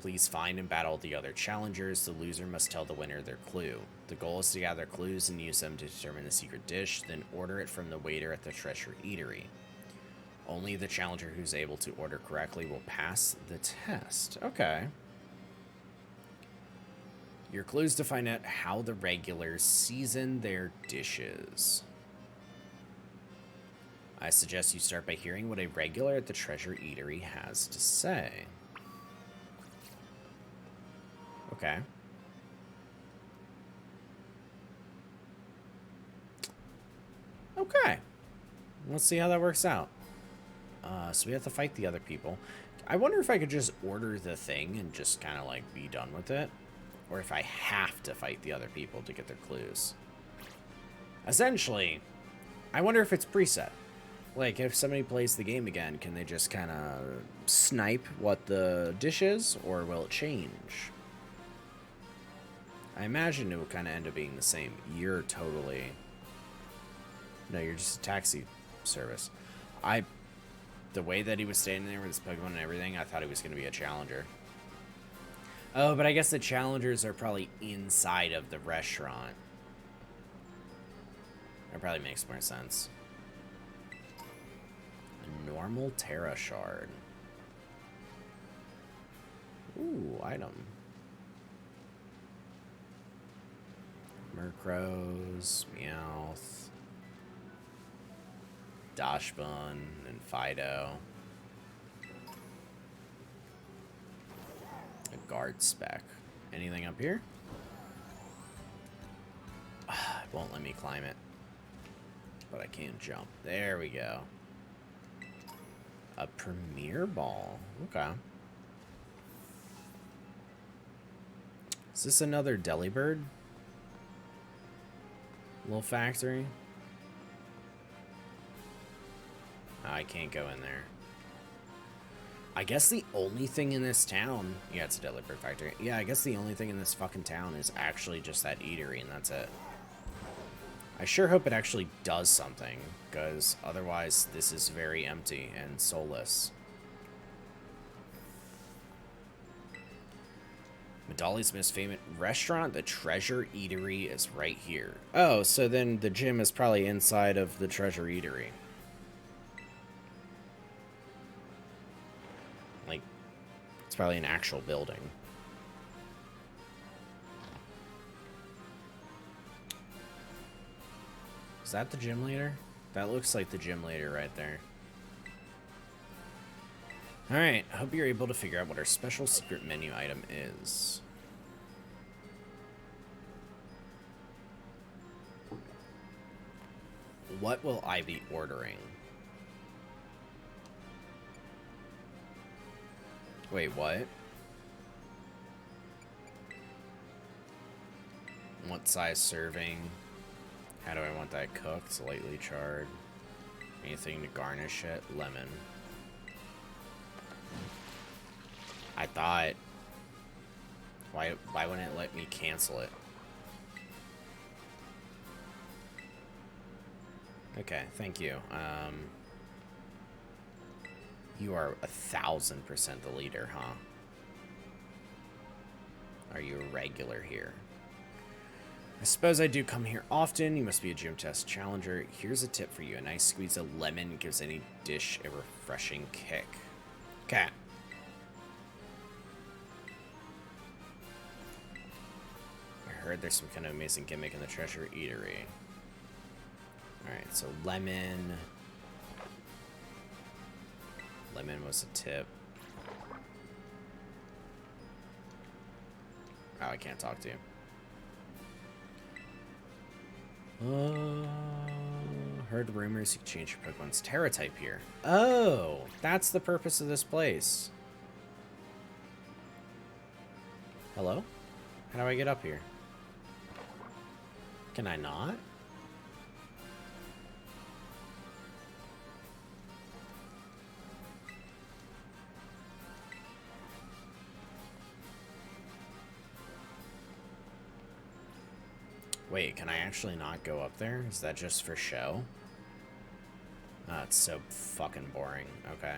S1: Please find and battle the other challengers. The loser must tell the winner their clue. The goal is to gather clues and use them to determine the secret dish, then order it from the waiter at the Treasure Eatery. Only the challenger who's able to order correctly will pass the test. Okay. Your clues to find out how the regulars season their dishes. I suggest you start by hearing what a regular at the Treasure Eatery has to say. Okay. Okay. Let's see how that works out. So we have to fight the other people. I wonder if I could just order the thing and just kind of like be done with it. Or if I have to fight the other people to get their clues. Essentially, I wonder if it's preset. Like, if somebody plays the game again, can they just kind of snipe what the dish is? Or will it change? I imagine it will kind of end up being the same. You're totally... No, you're just a taxi service. The way that he was standing there with his Pokemon and everything, I thought he was going to be a challenger. Oh, but I guess the challengers are probably inside of the restaurant. That probably makes more sense. A normal Terra Shard. Ooh, item. Murkrows, Meowth, Dachshund, and Fido. A guard spec. Anything up here? It won't let me climb it. But I can jump. There we go. A Premier Ball. Okay. Is this another Delibird? Little factory? Oh, I can't go in there. I guess the only thing in this town... Yeah, it's a Delibird factory. Yeah, I guess the only thing in this fucking town is actually just that eatery, and that's it. I sure hope it actually does something, because otherwise this is very empty and soulless. Medali's most famous restaurant, the Treasure Eatery, is right here. Oh, so then the gym is probably inside of the Treasure Eatery. Like, it's probably an actual building. Is that the gym leader? That looks like the gym leader right there. Alright, I hope you're able to figure out what our special secret menu item is. What will I be ordering? Wait, what? What size serving? How do I want that cooked? Lightly charred. Anything to garnish it? Lemon. I thought... Why wouldn't it let me cancel it? Okay, thank you. You are 1000% the leader, huh? Are you a regular here? I suppose I do come here often. You must be a gym test challenger. Here's a tip for you. A nice squeeze of lemon gives any dish a refreshing kick. Okay. I heard there's some kind of amazing gimmick in the Treasure Eatery. Alright, so lemon. Lemon was a tip. Oh, I can't talk to you. Heard rumors you can change your Pokemon's Terra type here. Oh, that's the purpose of this place. Hello? How do I get up here? Can I not? Wait, can I actually not go up there? Is that just for show? It's so fucking boring. Okay.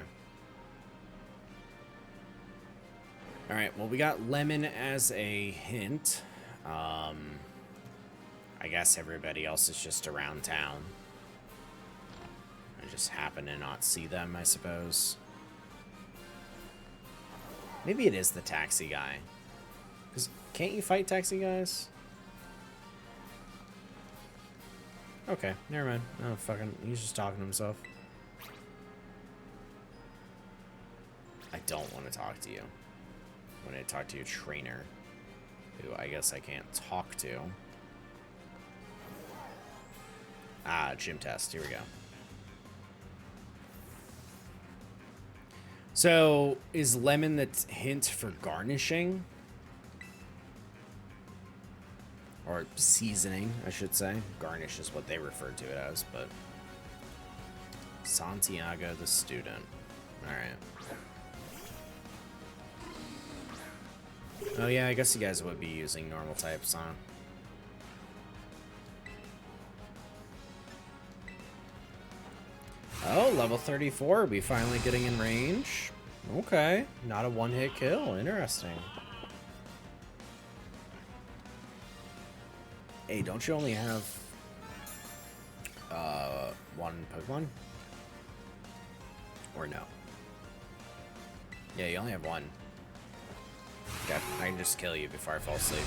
S1: Alright, well, we got lemon as a hint. I guess everybody else is just around town. I just happen to not see them, I suppose. Maybe it is the taxi guy. 'Cause can't you fight taxi guys? Okay, never mind. Oh, fucking, he's just talking to himself. don't want to talk to you. I want to talk to your trainer, who I guess I can't talk to. Ah, gym test. Here we go. So, is lemon the hint for garnishing? Or seasoning, I should say. Garnish is what they referred to it as, but... Santiago the student. Alright. Oh yeah, I guess you guys would be using normal types, huh? Oh, level 34. We finally getting in range. Okay. Not a one-hit kill. Interesting. Hey, don't you only have one Pokemon? Or no? Yeah, you only have one. Okay, I can just kill you before I fall asleep.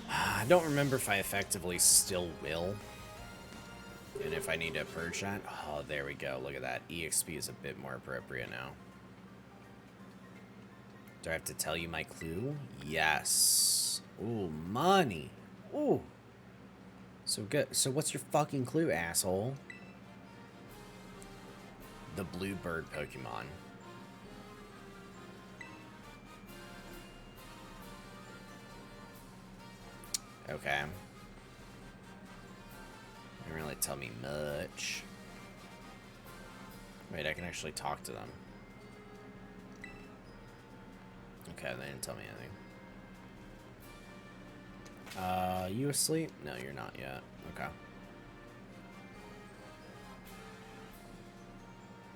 S1: I don't remember if I effectively still will. And if I need to purge that, oh, there we go. Look at that. EXP is a bit more appropriate now. Do I have to tell you my clue? Yes. Ooh, money. Ooh. So good. So what's your fucking clue, asshole? The blue bird Pokemon. Okay. Didn't really tell me much. Wait, I can actually talk to them. Okay, they didn't tell me anything. You asleep? No, you're not yet. Okay.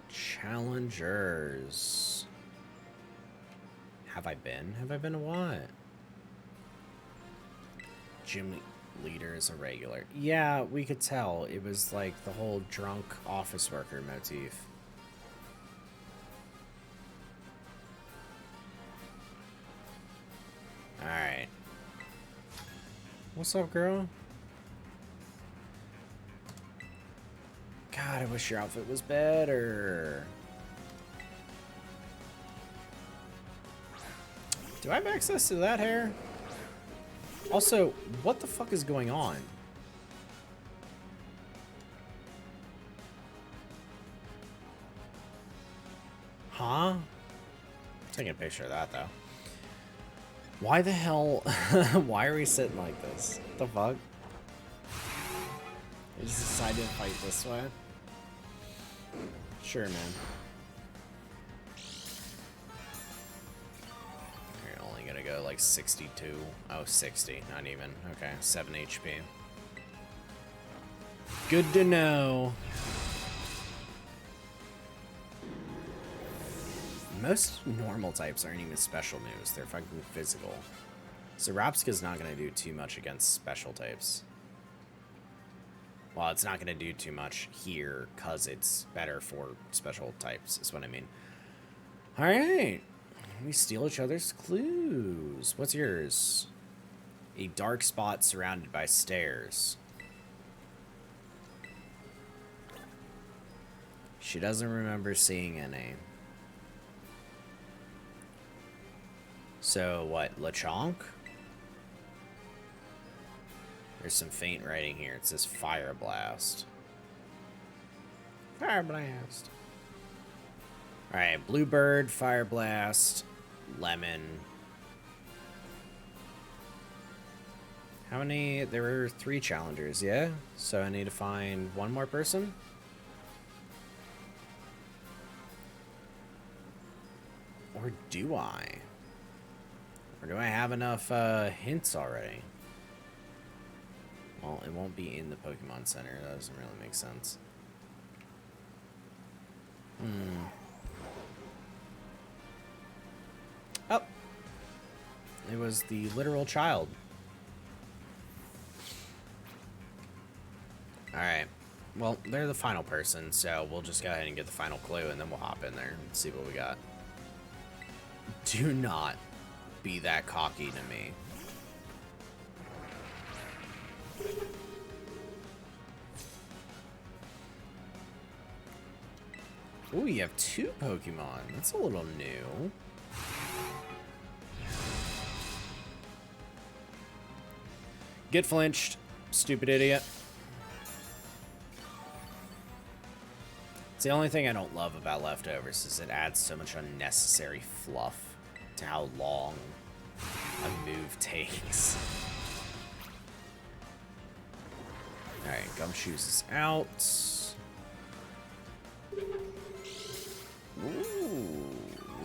S1: Challengers. Have I been? Have I been a what? Gym leader is a regular. Yeah, we could tell. It was like the whole drunk office worker motif. Alright. What's up, girl? God, I wish your outfit was better. Do I have access to that hair? Also, what the fuck is going on? Huh? Taking a picture of that, though. Why the hell? Why are we sitting like this? What the fuck? I just decided to fight this way. Sure, man. You're only gonna go like 62. Oh, 60. Not even. Okay, 7 HP. Good to know. Most normal types aren't even special moves. They're fucking physical. So Rapska's not gonna do too much against special types. Well, it's not going to do too much here because it's better for special types, is what I mean. Alright. We steal each other's clues. What's yours? A dark spot surrounded by stairs. She doesn't remember seeing any. So, what, Lechonk? There's some faint writing here. It says Fire Blast. Fire Blast. Alright, Bluebird, Fire Blast, Lemon. How many? There were 3 challengers, yeah? So I need to find one more person? Or do I? Or do I have enough hints already? Well, it won't be in the Pokemon Center. That doesn't really make sense. Oh. It was the literal child. Alright. Well, they're the final person, so we'll just go ahead and get the final clue, and then we'll hop in there and see what we got. Do not be that cocky to me. Ooh, you have 2 Pokemon. That's a little new. Get flinched, stupid idiot. It's the only thing I don't love about leftovers is it adds so much unnecessary fluff to how long a move takes. Alright, Gumshoes is out. Ooh,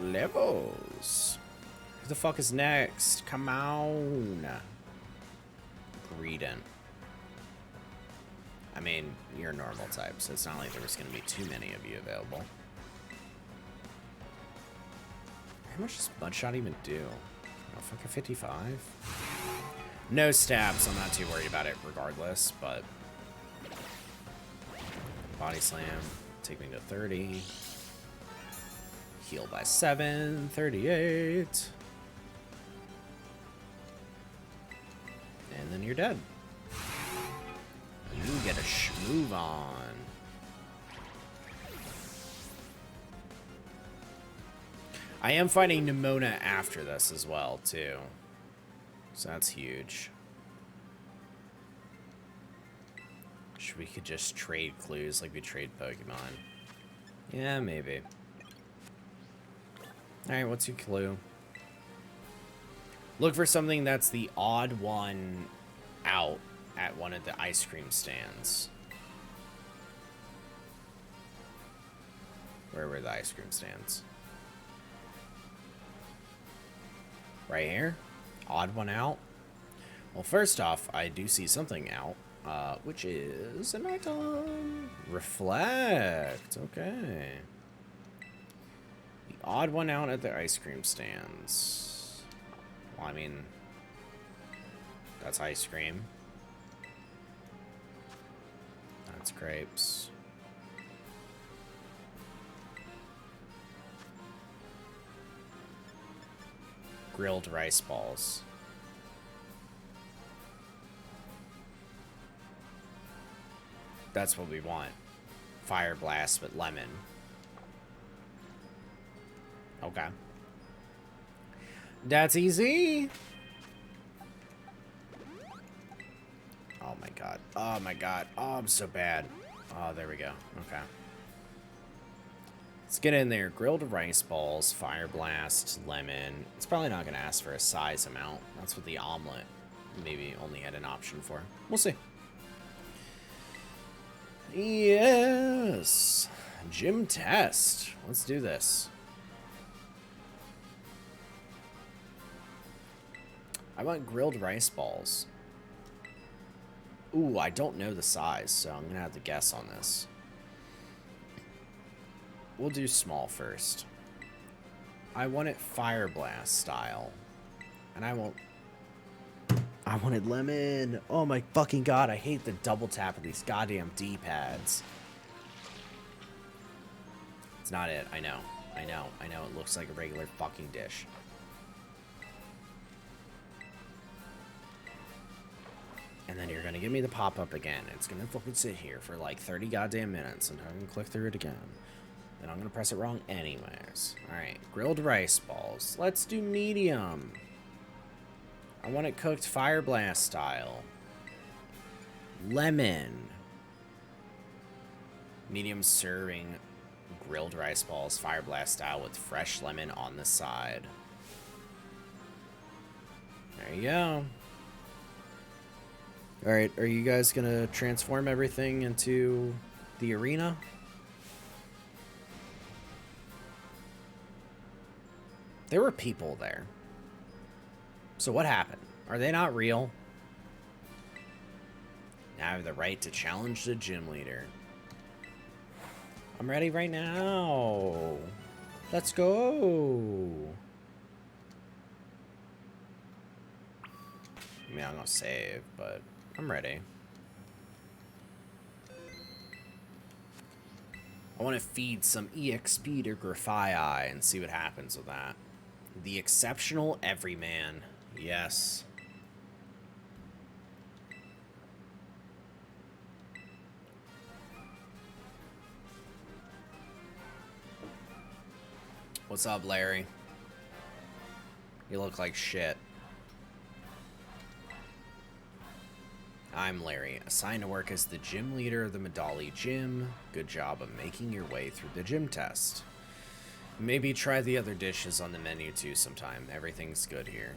S1: levels. Who the fuck is next? Come on. Greedent. I mean, you're a normal type, so it's not like there was going to be too many of you available. How much does Mudshot even do? Oh, fucking 55? No stabs, I'm not too worried about it regardless, but... Body Slam, take me to 30. Heal by 7, 38. And then you're dead. You get a move on. I am fighting Nimona after this as well, too. So that's huge. Wish we could just trade clues like we trade Pokemon. Yeah, maybe. Alright, what's your clue? Look for something that's the odd one out at one of the ice cream stands. Where were the ice cream stands? Right here? Odd one out? Well, first off, I do see something out, which is an item. Reflect. Okay. The odd one out at the ice cream stands. Well, I mean, that's ice cream. That's grapes. Grilled rice balls. That's what we want. Fire blast with lemon. Okay. That's easy. Oh my god. Oh my god. Oh, I'm so bad. Oh, there we go. Okay. Let's get in there. Grilled rice balls, fire blast, lemon. It's probably not going to ask for a size amount. That's what the omelet maybe only had an option for. We'll see. Yes. Gym test. Let's do this. I want grilled rice balls. Ooh, I don't know the size, so I'm going to have to guess on this. We'll do small first. I want it fire blast style. And I wanted lemon. Oh my fucking god, I hate the double tap of these goddamn D-pads. It's not it, I know. I know, it looks like a regular fucking dish. And then you're gonna give me the pop-up again. It's gonna fucking sit here for like 30 goddamn minutes, and I'm gonna click through it again. And I'm gonna press it wrong anyways. Alright, grilled rice balls. Let's do medium. I want it cooked fire blast style. Lemon. Medium serving grilled rice balls, fire blast style with fresh lemon on the side. There you go. Alright, are you guys gonna transform everything into the arena? There were people there. So what happened? Are they not real? Now I have the right to challenge the gym leader. I'm ready right now. Let's go. I mean, I'm gonna save, but I'm ready. I want to feed some EXP to Grafii and see what happens with that. The exceptional everyman. Yes. What's up, Larry? You look like shit. I'm Larry, assigned to work as the gym leader of the Medali Gym. Good job of making your way through the gym test. Maybe try the other dishes on the menu too sometime. Everything's good here.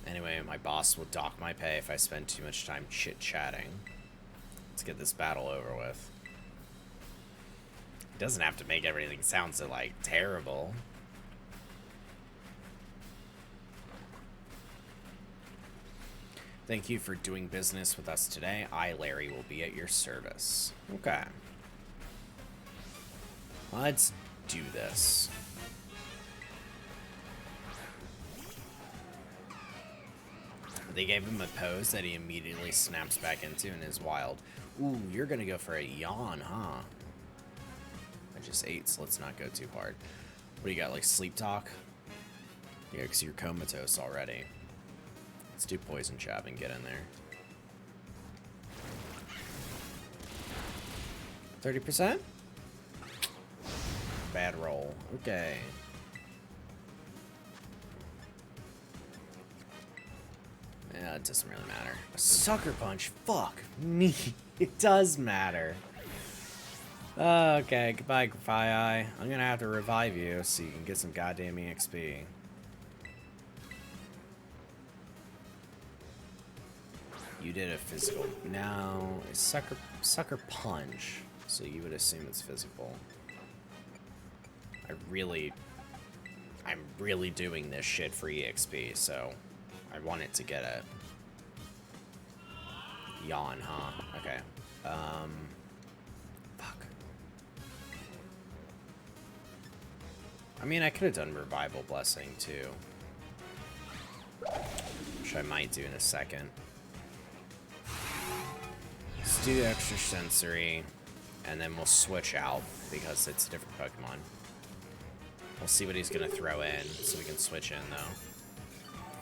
S1: Anyway, my boss will dock my pay if I spend too much time chit-chatting. Let's get this battle over with. It doesn't have to make everything sound so, like, terrible. Thank you for doing business with us today. I, Larry, will be at your service. Okay. Let's do this. They gave him a pose that he immediately snaps back into and is wild. Ooh, you're gonna go for a yawn, huh? I just ate, so let's not go too hard. What do you got, like sleep talk? Yeah, because you're comatose already. Let's do poison jab and get in there. 30%? Bad roll. Okay. Yeah, it doesn't really matter. A sucker punch? Fuck me. It does matter. Okay, goodbye, Fire. I'm gonna have to revive you so you can get some goddamn EXP. You did a physical. Now, a sucker punch. So you would assume it's physical. I'm really doing this shit for EXP, so I want it to get a yawn, huh? Okay. Fuck. I mean, I could have done Revival Blessing, too. Which I might do in a second. Let's do extra sensory, and then we'll switch out, because it's a different Pokemon. We'll see what he's gonna throw in, so we can switch in, though.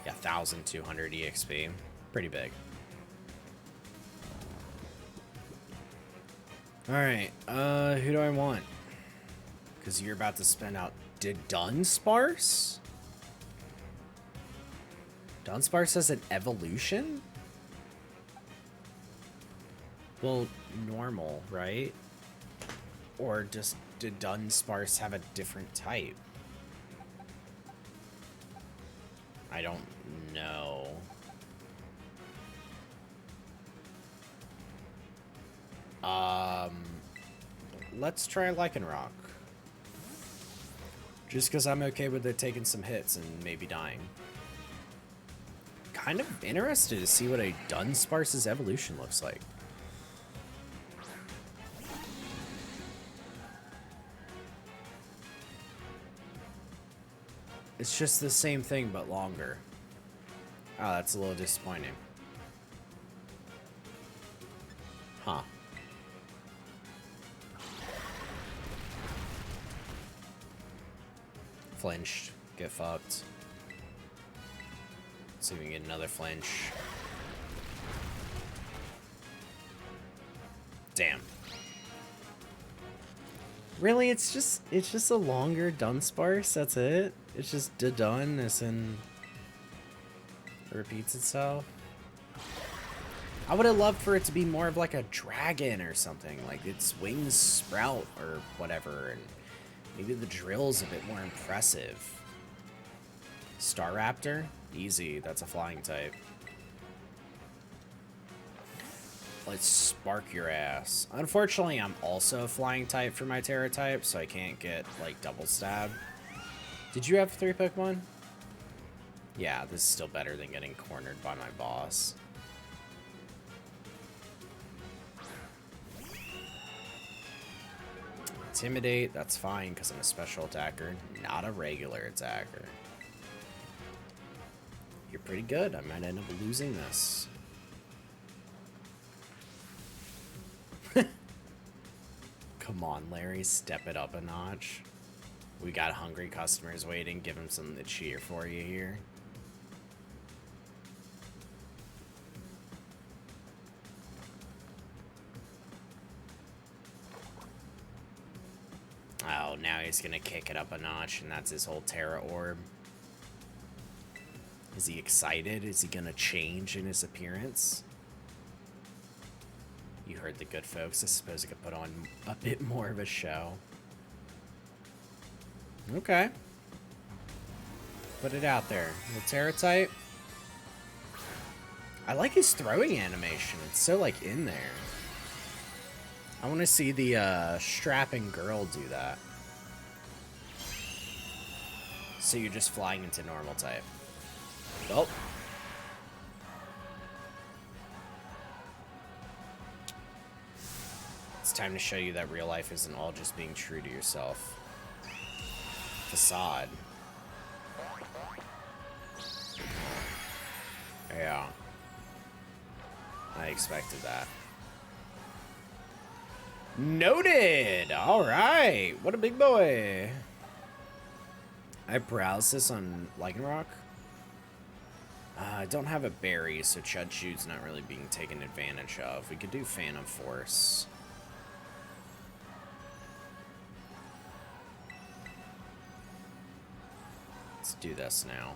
S1: Yeah, 1,200 EXP. Pretty big. Alright, who do I want? Because you're about to spend out... Did Dunsparce? Dunsparce has an evolution? Well, normal, right? Or just did Dunsparce have a different type? I don't know. Let's try Lycanroc. Just because I'm okay with it taking some hits and maybe dying. Kind of interested to see what a Dunsparce's evolution looks like. It's just the same thing, but longer. Oh, that's a little disappointing. Huh. Flinched. Get fucked. See if we can get another flinch. Damn. Really, it's just a longer Dunsparce, that's it? It's just done as in it repeats itself. I would have loved for it to be more of like a dragon or something, like its wings sprout or whatever, and maybe the drill's a bit more impressive. Staraptor? Easy, that's a flying type. Let's spark your ass. Unfortunately, I'm also a flying type for my Terra type, so I can't get, like, double stab. Did you have 3 Pokemon? Yeah, this is still better than getting cornered by my boss. Intimidate, that's fine, because I'm a special attacker, not a regular attacker. You're pretty good. I might end up losing this. Come on, Larry, step it up a notch. We got hungry customers waiting. Give them something to cheer for you here. Oh, now he's gonna kick it up a notch, and that's his whole Terra Orb. Is he excited? Is he gonna change in his appearance? You heard the good folks. I suppose I could put on a bit more of a show. Okay. Put it out there. The Terra type. I like his throwing animation. It's so, like, in there. I want to see the strapping girl do that. So you're just flying into normal type. Oh. It's time to show you that real life isn't all just being true to yourself. Facade. Yeah. I expected that. Noted! Alright! What a big boy! I have paralysis on Lycanroc. I don't have a berry, so Chud Shoot's not really being taken advantage of. We could do Phantom Force. Let's do this now.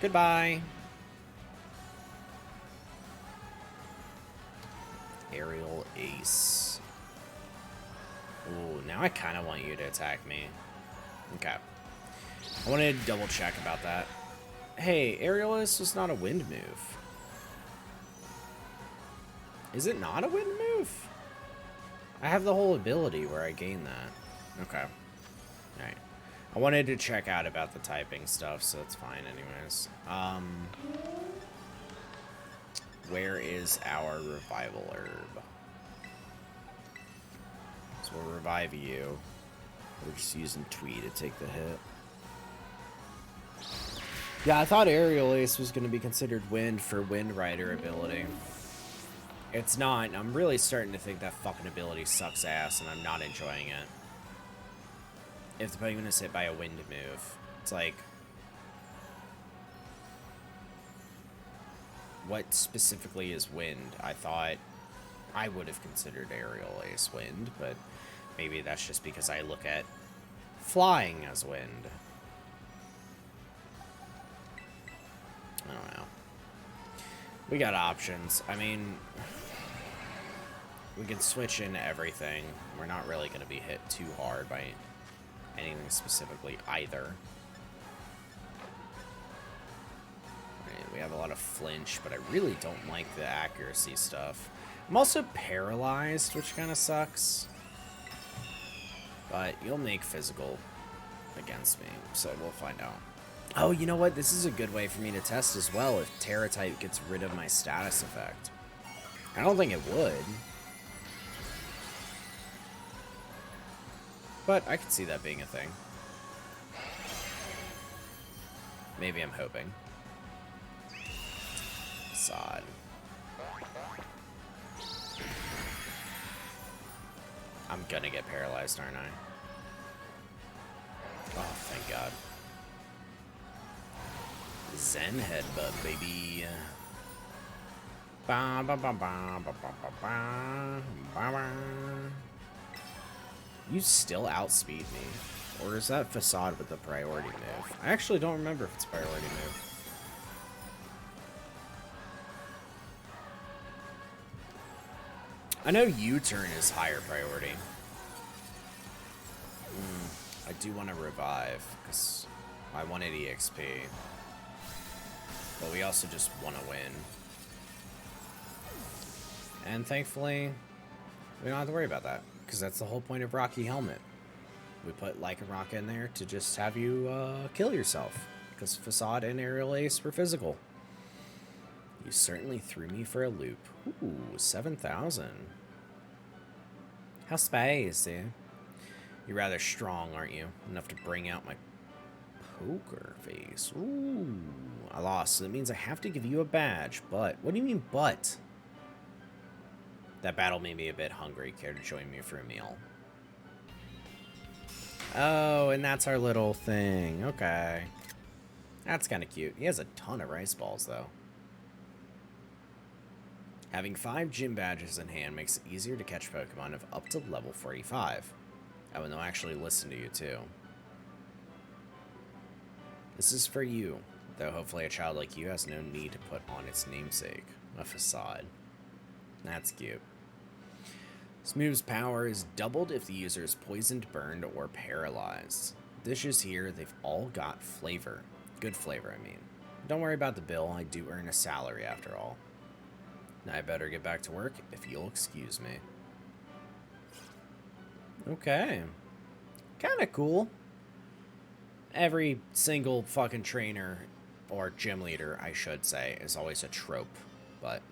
S1: Goodbye. Aerial Ace. Ooh, now I kind of want you to attack me. Okay. I want to double check about that. Hey, Aerial Ace is not a wind move. Is it not a wind move? I have the whole ability where I gain that. Okay. Alright. I wanted to check out about the typing stuff, so it's fine anyways. Where is our revival herb? So we'll revive you. We're just using Twee to take the hit. Yeah, I thought Aerial Ace was going to be considered wind for Wind Rider ability. It's not. I'm really starting to think that fucking ability sucks ass, and I'm not enjoying it. If the Pokemon is hit by a wind move, it's like, what specifically is wind? I thought I would have considered Aerial Ace wind, but maybe that's just because I look at flying as wind. I don't know. We got options. I mean, we can switch in everything. We're not really going to be hit too hard by anything specifically either. Right, we have a lot of flinch, but I really don't like the accuracy stuff. I'm also paralyzed, which kind of sucks. But you'll make physical against me, so we'll find out. Oh, you know what? This is a good way for me to test as well if Terra type gets rid of my status effect. I don't think it would. But I could see that being a thing. Maybe I'm hoping. Sod. I'm gonna get paralyzed, aren't I? Oh, thank God. Zen Headbutt, baby. Ba ba ba ba ba ba ba ba ba ba. You still outspeed me. Or is that Facade with the priority move? I actually don't remember if it's priority move. I know U-turn is higher priority. I do want to revive, because I wanted EXP. But we also just want to win. And thankfully, we don't have to worry about that, because that's the whole point of Rocky Helmet. We put Lycanroc in there to just have you kill yourself, because Facade and Aerial Ace were physical. You certainly threw me for a loop. Ooh, 7,000. How spicy. You're rather strong, aren't you? Enough to bring out my poker face. Ooh, I lost, so that means I have to give you a badge. But, what do you mean, but? That battle made me a bit hungry. Care to join me for a meal? Oh, and that's our little thing. Okay. That's kind of cute. He has a ton of rice balls, though. Having 5 gym badges in hand makes it easier to catch Pokemon of up to level 45. I will now actually listen to you too. This is for you, though hopefully a child like you has no need to put on its namesake, a facade. That's cute. This move's power is doubled if the user is poisoned, burned, or paralyzed. Dishes here, they've all got flavor. Good flavor, I mean. Don't worry about the bill, I do earn a salary after all. Now I better get back to work, if you'll excuse me. Okay. Kinda cool. Every single fucking trainer, or gym leader, I should say, is always a trope, but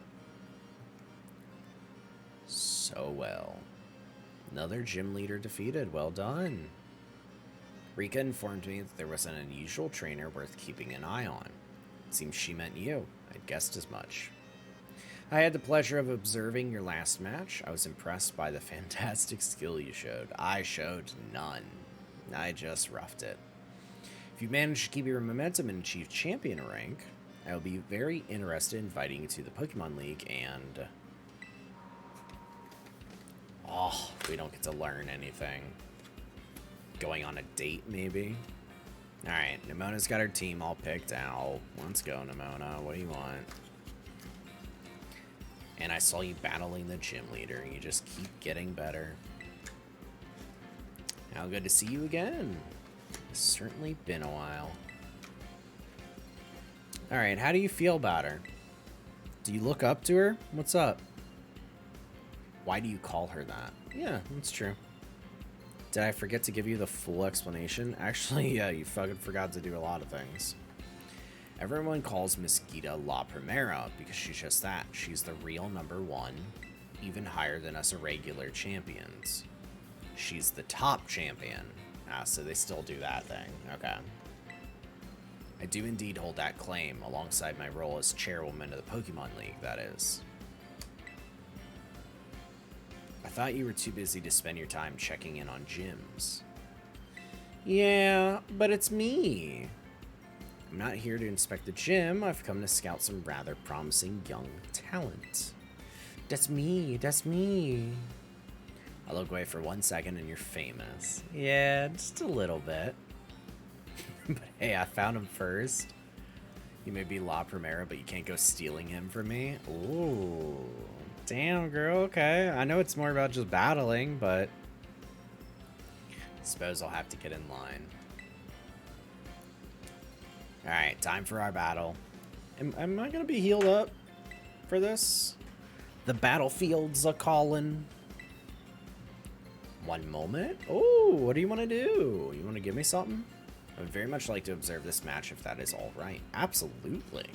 S1: so well. Another gym leader defeated, well done. Rika informed me that there was an unusual trainer worth keeping an eye on. It seems she meant you. I'd guessed as much. I had the pleasure of observing your last match. I was impressed by the fantastic skill you showed. I showed none. I just roughed it. If you manage to keep your momentum and achieve champion rank, I will be very interested in inviting you to the Pokemon League and... Oh, we don't get to learn anything. Going on a date, maybe? Alright, Nemona's got her team all picked out. Let's go, Nemona. What do you want? And I saw you battling the gym leader. You just keep getting better. How good to see you again. It's certainly been a while. Alright, how do you feel about her? Do you look up to her? What's up? Why do you call her that? Yeah, that's true. Did I forget to give you the full explanation? Actually, yeah, you fucking forgot to do a lot of things. Everyone calls Miss Gita La Primera because she's just that. She's the real #1, even higher than us irregular champions. She's the top champion. Ah, so they still do that thing. Okay. I do indeed hold that claim, alongside my role as chairwoman of the Pokemon League, that is. I thought you were too busy to spend your time checking in on gyms. Yeah, but it's me. I'm not here to inspect the gym. I've come to scout some rather promising young talent. That's me. That's me. I look away for 1 second and you're famous. Yeah, just a little bit. But hey, I found him first. You may be La Primera, but you can't go stealing him from me. Ooh. Damn, girl. Okay. I know it's more about just battling, but I suppose I'll have to get in line. Alright, time for our battle. Am I going to be healed up for this? The battlefield's a calling. One moment. Oh, what do you want to do? You want to give me something? I would very much like to observe this match if that is all right. Absolutely.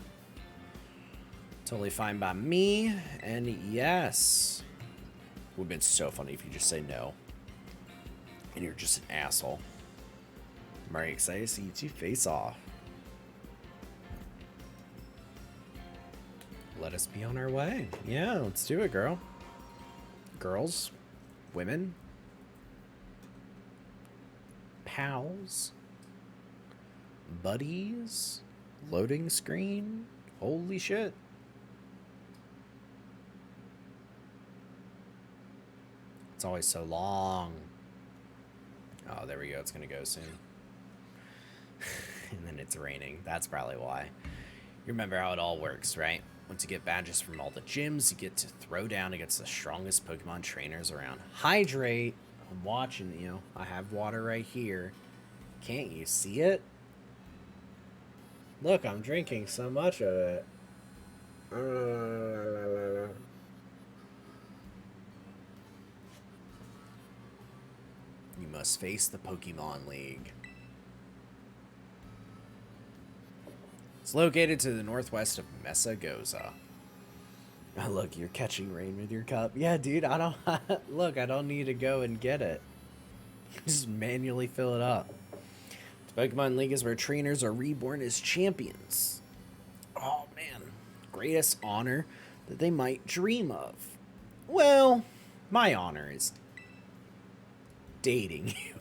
S1: Totally fine by me. And yes. It would have been so funny if you just say no. And you're just an asshole. I'm very excited to see you two face off. Let us be on our way. Yeah, let's do it, girl. Girls. Women. Pals. Buddies. Loading screen. Holy shit. It's always so long. Oh, there we go. It's going to go soon. And then it's raining. That's probably why. You remember how it all works, right? Once you get badges from all the gyms, you get to throw down against the strongest Pokemon trainers around. Hydrate. I'm watching, you know. I have water right here. Can't you see it? Look, I'm drinking so much of it. You must face the Pokemon League. It's located to the northwest of Messagoza. Oh, look, you're catching rain with your cup. Yeah, dude, I don't... Look, I don't need to go and get it. Just manually fill it up. The Pokemon League is where trainers are reborn as champions. Oh, man. Greatest honor that they might dream of. Well, my honor is dating you.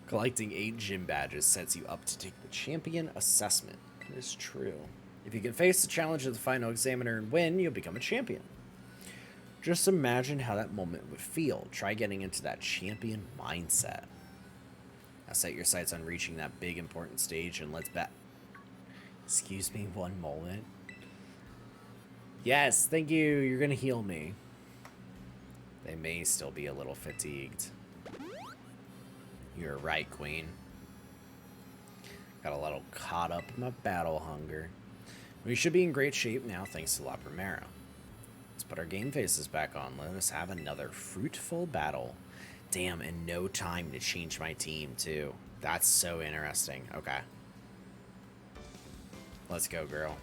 S1: Collecting 8 gym badges sets you up to take the champion assessment. That is true. If you can face the challenge of the final examiner and win, you'll become a champion. Just imagine how that moment would feel. Try getting into that champion mindset. Now set your sights on reaching that big important stage and let's bet. Excuse me one moment. Yes, thank you. You're gonna heal me. They may still be a little fatigued. You're right, Queen. Got a little caught up in my battle hunger. We should be in great shape now thanks to La Primera. Let's put our game faces back on. Let us have another fruitful battle. Damn, and no time to change my team, too. That's so interesting. Okay. Let's go, girl.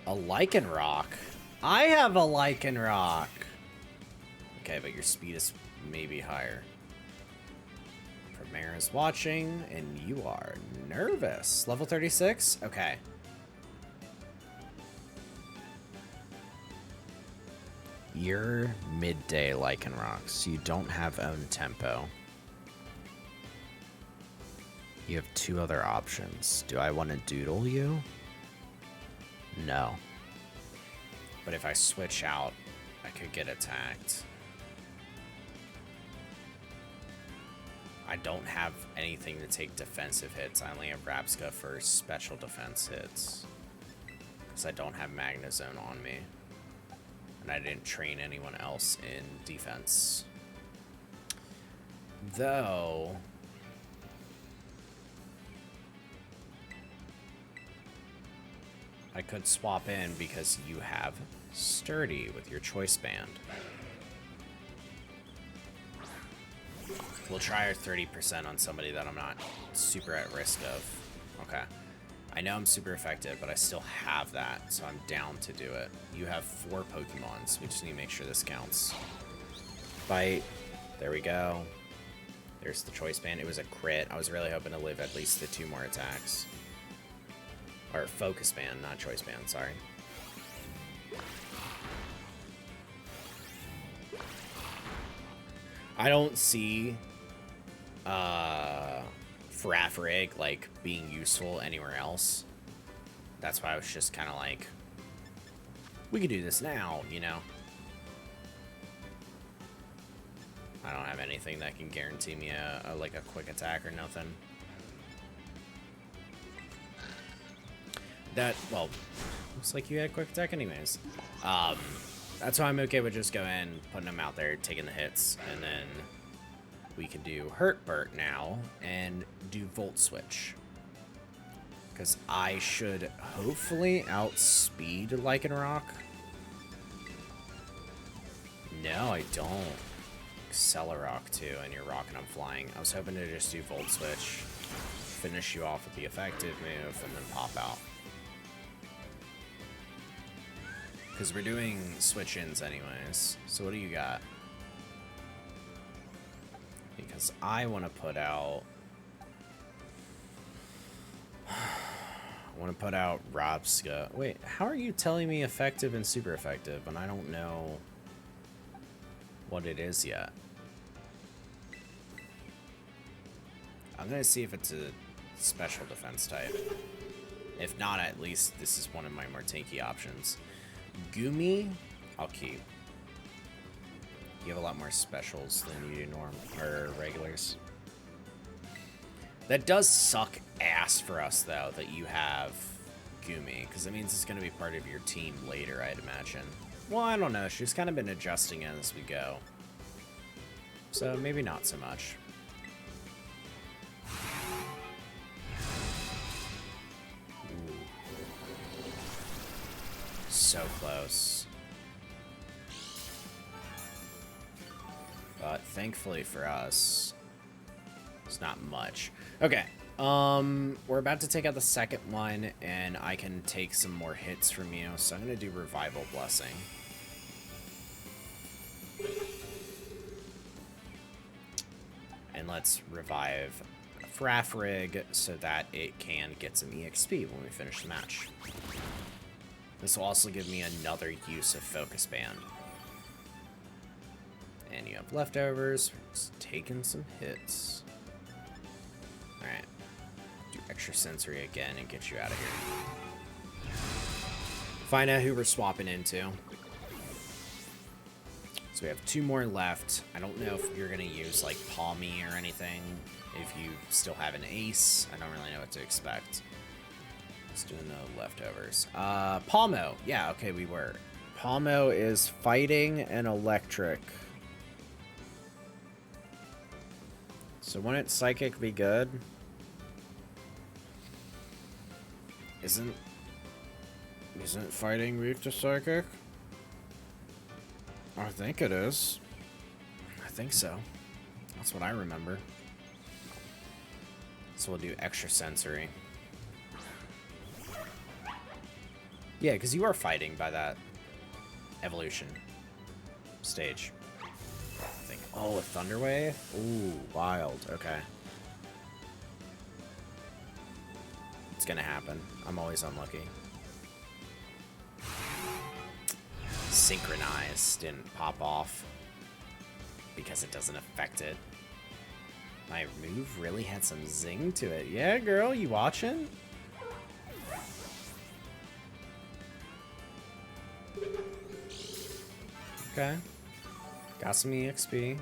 S1: A Lycanroc. I have a Lycanroc. Okay, but your speed is maybe higher. Primera's watching, and you are nervous. Level 36? Okay. You're midday Lycanroc, so you don't have own tempo. You have two other options. Do I want to doodle you? No. But if I switch out, I could get attacked. I don't have anything to take defensive hits. I only have Rapska for special defense hits. Because I don't have Magnezone on me. And I didn't train anyone else in defense. Though... I could swap in because you have Sturdy with your Choice Band. We'll try our 30% on somebody that I'm not super at risk of. Okay. I know I'm super effective, but I still have that, so I'm down to do it. You have 4 Pokemons. We just need to make sure this counts. Bite. There we go. There's the Choice Band. It was a crit. I was really hoping to live at least the 2 more attacks. Or Focus Band, not Choice Band, sorry. I don't see Farafrig like being useful anywhere else. That's why I was just kind of like, we could do this now, you know. I don't have anything that can guarantee me a quick attack or nothing. That, well, looks like you had quick attack anyways. That's why I'm okay with just going, putting them out there, taking the hits, and then we can do Hurt Burt now and do Volt Switch. Because I should hopefully outspeed Lycanroc. No, I don't. Accelerock too, and you're rocking, I'm flying. I was hoping to just do Volt Switch, finish you off with the effective move, and then pop out. Because we're doing switch-ins anyways. So what do you got? Because I want to put out... I want to put out Robska. Wait, how are you telling me effective and super effective when I don't know what it is yet? I'm going to see if it's a special defense type. If not, at least this is one of my more tanky options. Gumi, I'll keep. You have a lot more specials than you do or regulars. That does suck ass for us, though, that you have Gumi, because it means it's going to be part of your team later, I'd imagine. Well, I don't know. She's kind of been adjusting as we go. So maybe not so much. So close. But thankfully for us, it's not much. Okay, we're about to take out the second one, and I can take some more hits from you, so I'm going to do Revival Blessing. And let's revive Farafrig so that it can get some EXP when we finish the match. This will also give me another use of Focus Band. And you have leftovers. Just taking some hits. Alright. Do extra sensory again and get you out of here. Find out who we're swapping into. So we have 2 more left. I don't know if you're going to use, like, Palmy or anything. If you still have an ace, I don't really know what to expect. Let's do the leftovers. Palmo. Yeah, okay, we were. Palmo is fighting and electric. So wouldn't psychic be good? Isn't fighting weak to psychic? I think it is. I think so. That's what I remember. So we'll do extra sensory. Yeah, because you are fighting by that evolution stage. I think. Oh, a Thunder Wave? Ooh, wild. Okay. It's gonna happen. I'm always unlucky. Synchronize didn't pop off because it doesn't affect it. My move really had some zing to it. Yeah, girl, you watching? Okay. Got some EXP.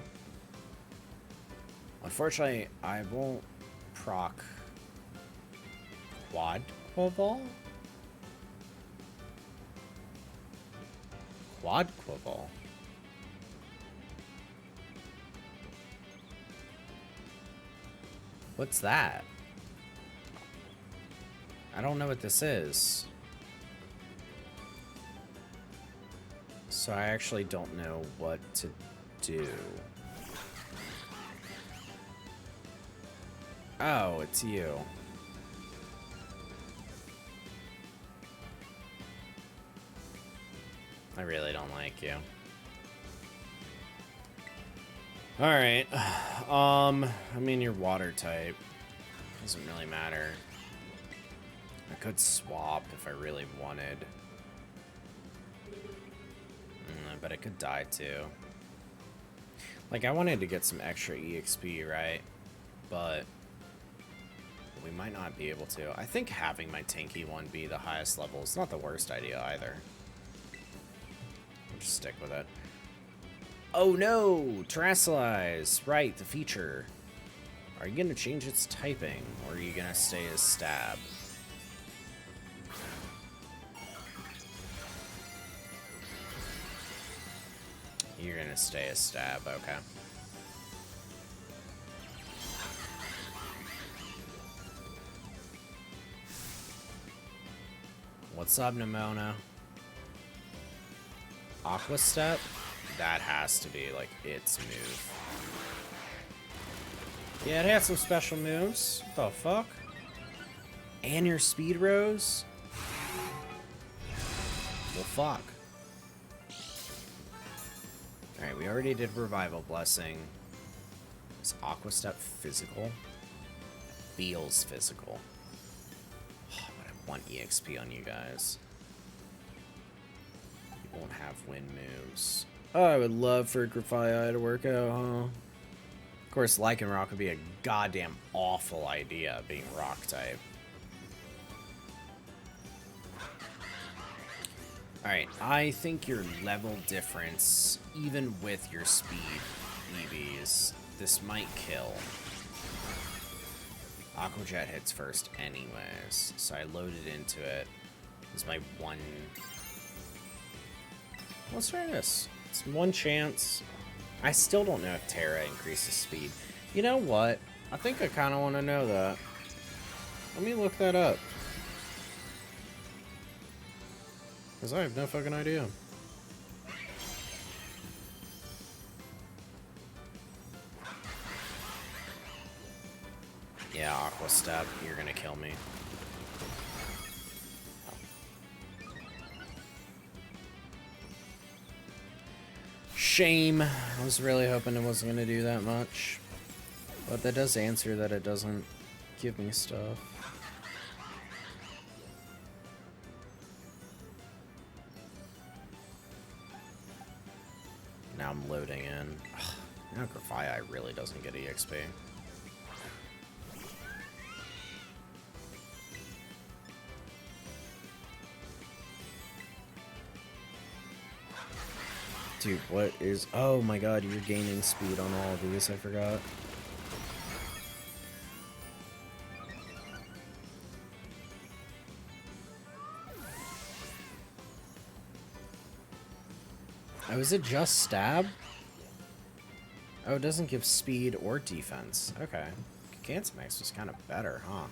S1: Unfortunately, I won't proc Quad Quaval? Quad Quaval. What's that? I don't know what this is. So I actually don't know what to do. Oh, it's you. I really don't like you. Alright. I mean, you're water type. Doesn't really matter. I could swap if I really wanted. But I could die too. Like, I wanted to get some extra EXP, right? But we might not be able to. I think having my tanky one be the highest level is not the worst idea either. I'll just stick with it. Oh no! Terrasilize! Right, the feature. Are you gonna change its typing, or are you gonna stay as stab? You're gonna stay as stab, okay. What's up, Nimona? Aqua Step? That has to be, like, its move. Yeah, it had some special moves. What the fuck? And your speed rose? Well, fuck. Alright, we already did Revival Blessing. Is Aqua Step physical? Feels physical. Oh, but I want EXP on you guys. You won't have wind moves. Oh, I would love for Grafii to work out, huh? Of course, Lycanroc would be a goddamn awful idea, being rock type. Alright, I think your level difference, even with your speed EVs, this might kill. Aqua Jet hits first anyways, so I loaded into it. This is my one... Let's try this. It's one chance. I still don't know if Terra increases speed. You know what? I think I kind of want to know that. Let me look that up. Because I have no fucking idea. Yeah, Aqua Step, you're gonna kill me. Shame. I was really hoping it wasn't gonna do that much. But that does answer that it doesn't give me stuff. Now I'm loading in. Ugh, now Grafii really doesn't get EXP. Dude, what is... Oh my god, you're gaining speed on all of these, I forgot. Oh, is it just stab? Oh, it doesn't give speed or defense. Okay. Gigantamax was kind of better, huh?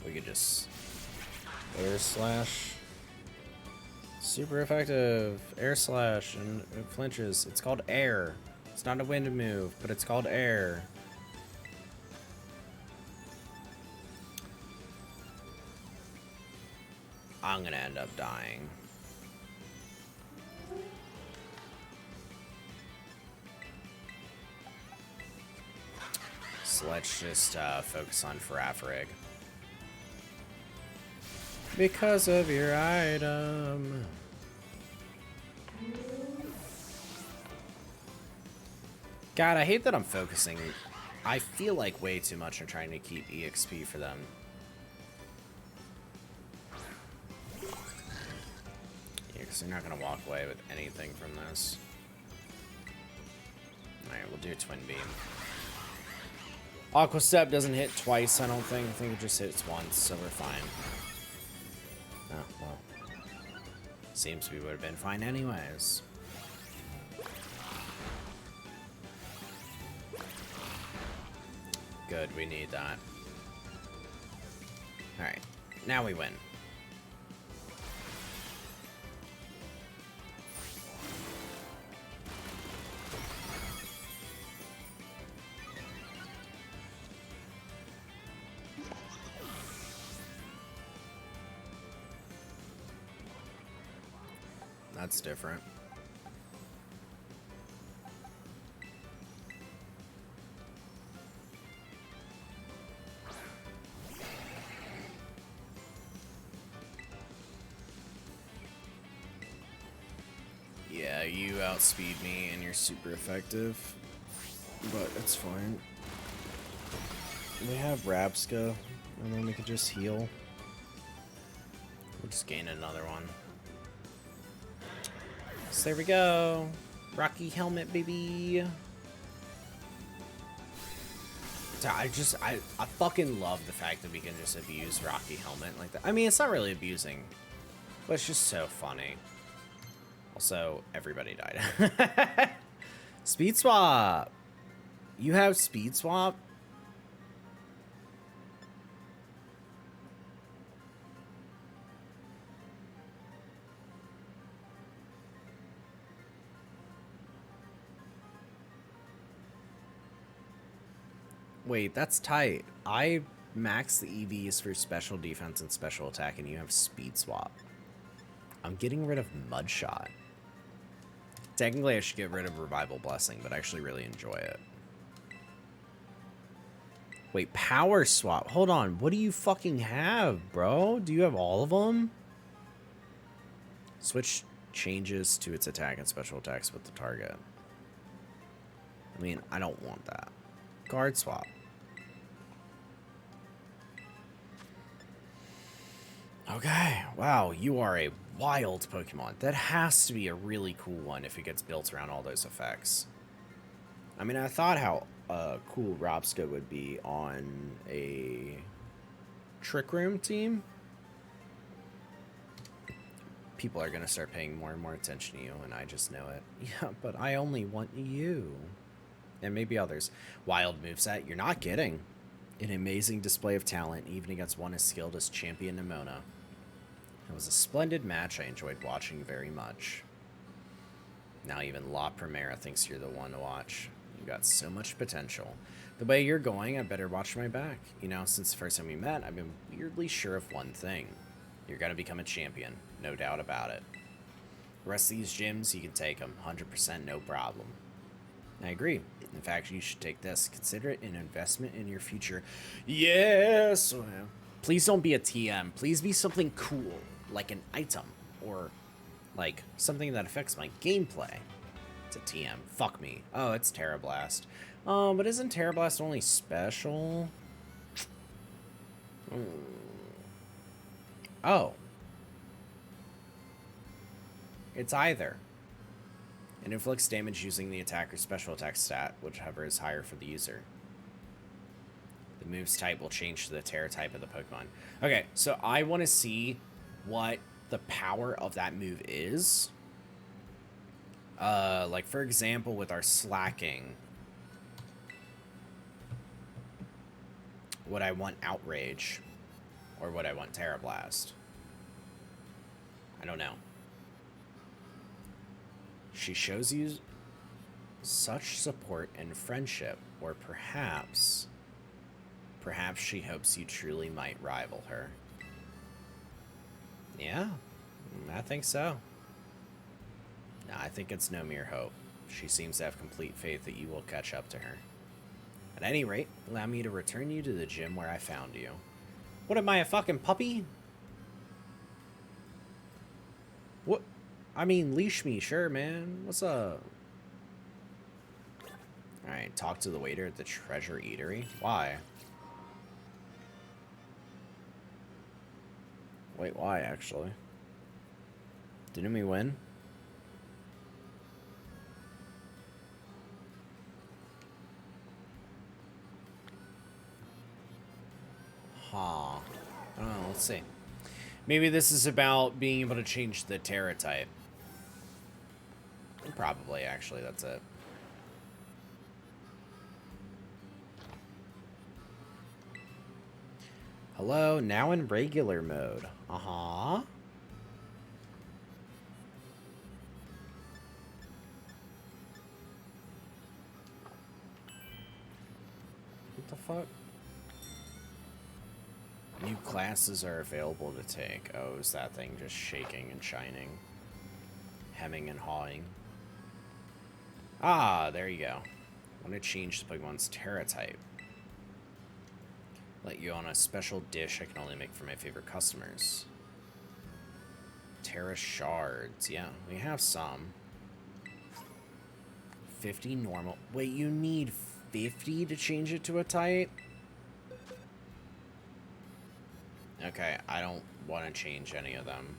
S1: We could just air slash. Super effective. Air slash and it flinches. It's called air. It's not a wind move, but it's called air. I'm gonna end up dying. So let's just focus on Farafrig. Because of your item. God, I hate that I'm focusing. I feel like way too much on trying to keep EXP for them. Yeah, because they're not going to walk away with anything from this. Alright, we'll do a Twin Beam. Aqua Step doesn't hit twice, I don't think. I think it just hits once, so we're fine. Oh, well. Seems we would have been fine anyways. Good, we need that. Alright, now we win. That's different. Yeah, you outspeed me and you're super effective, but it's fine. We have Rabska, and then we can just heal. We'll just gain another one. So there we go. Rocky helmet, baby. So I fucking love the fact that we can just abuse Rocky helmet like that. I mean, it's not really abusing, but it's just so funny. Also, everybody died. Speed swap. You have speed swap? Wait, that's tight. I max the EVs for special defense and special attack, and you have speed swap. I'm getting rid of Mudshot. Technically, I should get rid of Revival Blessing, but I actually really enjoy it. Wait, power swap. Hold on. What do you fucking have, bro? Do you have all of them? Switch changes to its attack and special attacks with the target. I mean, I don't want that. Guard swap. Okay. Wow, you are a wild Pokemon. That has to be a really cool one if it gets built around all those effects. I mean, I thought how cool Robska would be on a Trick Room team. People are going to start paying more and more attention to you, and I just know it. Yeah, but I only want you. And maybe others. Wild moveset, you're not kidding. An amazing display of talent, even against one as skilled as Champion Nimona. It was a splendid match I enjoyed watching very much. Now even La Primera thinks you're the one to watch. You got so much potential. The way you're going, I better watch my back. You know, since the first time we met, I've been weirdly sure of one thing. You're going to become a champion. No doubt about it. The rest of these gyms, you can take them. 100% no problem. I agree. In fact, you should take this. Consider it an investment in your future. Yes! Please don't be a TM. Please be something cool, like an item, or like something that affects my gameplay. It's a TM. Fuck me. Oh, it's Terra Blast. But isn't Terra Blast only special? Oh. It's either. It inflicts damage using the attacker's special attack stat, whichever is higher for the user. The move's type will change to the Terra type of the Pokemon. Okay, so I want to see what the power of that move is. Like, for example, with our Slacking. Would I want Outrage? Or would I want Terra Blast? I don't know. She shows you such support and friendship, or perhaps she hopes you truly might rival her. Yeah, I think so. No, I think it's no mere hope. She seems to have complete faith that you will catch up to her. At any rate, allow me to return you to the gym where I found you. What am I, a fucking puppy? What? I mean, leash me, sure, man. What's up? Alright, talk to the waiter at the Treasure Eatery. Why? Wait, why, actually? Didn't we win? Huh. I don't know, let's see. Maybe this is about being able to change the Terra type. Probably, actually, that's it. Hello, now in regular mode. Uh-huh. What the fuck? New classes are available to take. Oh, is that thing just shaking and shining? Hemming and hawing. Ah, there you go. I want to change the Pokemon's Terra type. Let you on a special dish I can only make for my favorite customers. Terra shards. Yeah, we have some. 50 normal. Wait, you need 50 to change it to a type? Okay, I don't want to change any of them.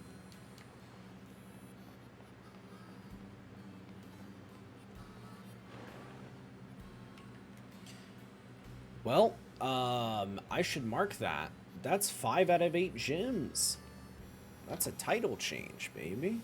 S1: Well, I should mark that. That's 5 out of 8 gyms. That's a title change, baby.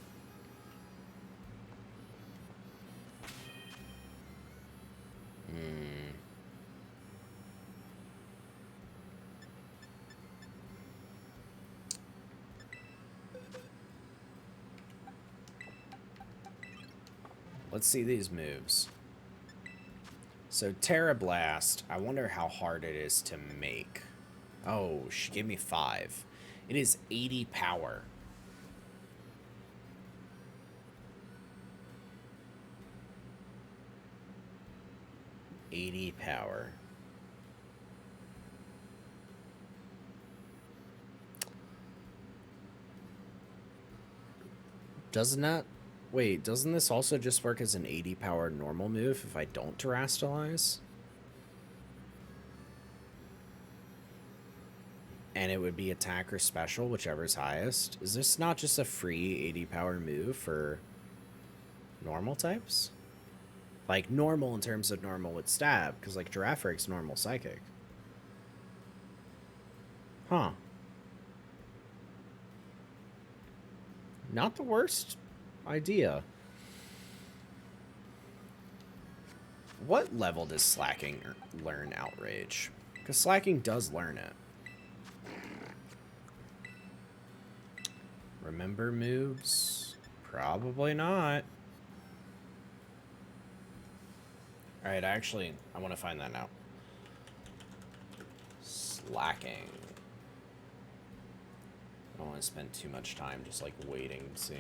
S1: Let's see these moves. So Terra Blast, I wonder how hard it is to make. Oh, she gave me 5. It is 80 power. Power. Doesn't that... Wait, doesn't this also just work as an 80 power normal move if I don't terrestrialize? And it would be attack or special, whichever's highest. Is this not just a free 80 power move for normal types? Like, normal in terms of normal with stab, because, like, Giraffrig's normal psychic. Huh. Not the worst idea. What level does Slacking learn Outrage? Because Slacking does learn it. Remember moves? Probably not. Alright, I want to find that now. Slacking. I don't want to spend too much time just, like, waiting to see.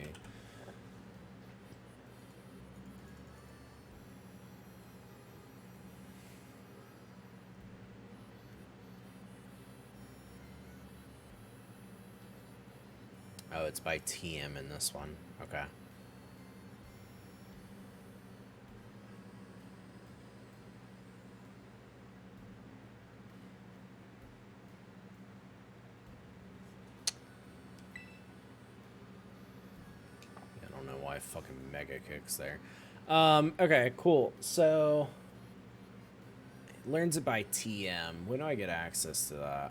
S1: Oh, it's by TM in this one. Okay. I don't know why fucking Mega Kicks there. Okay, cool. So, it learns it by TM. When do I get access to that?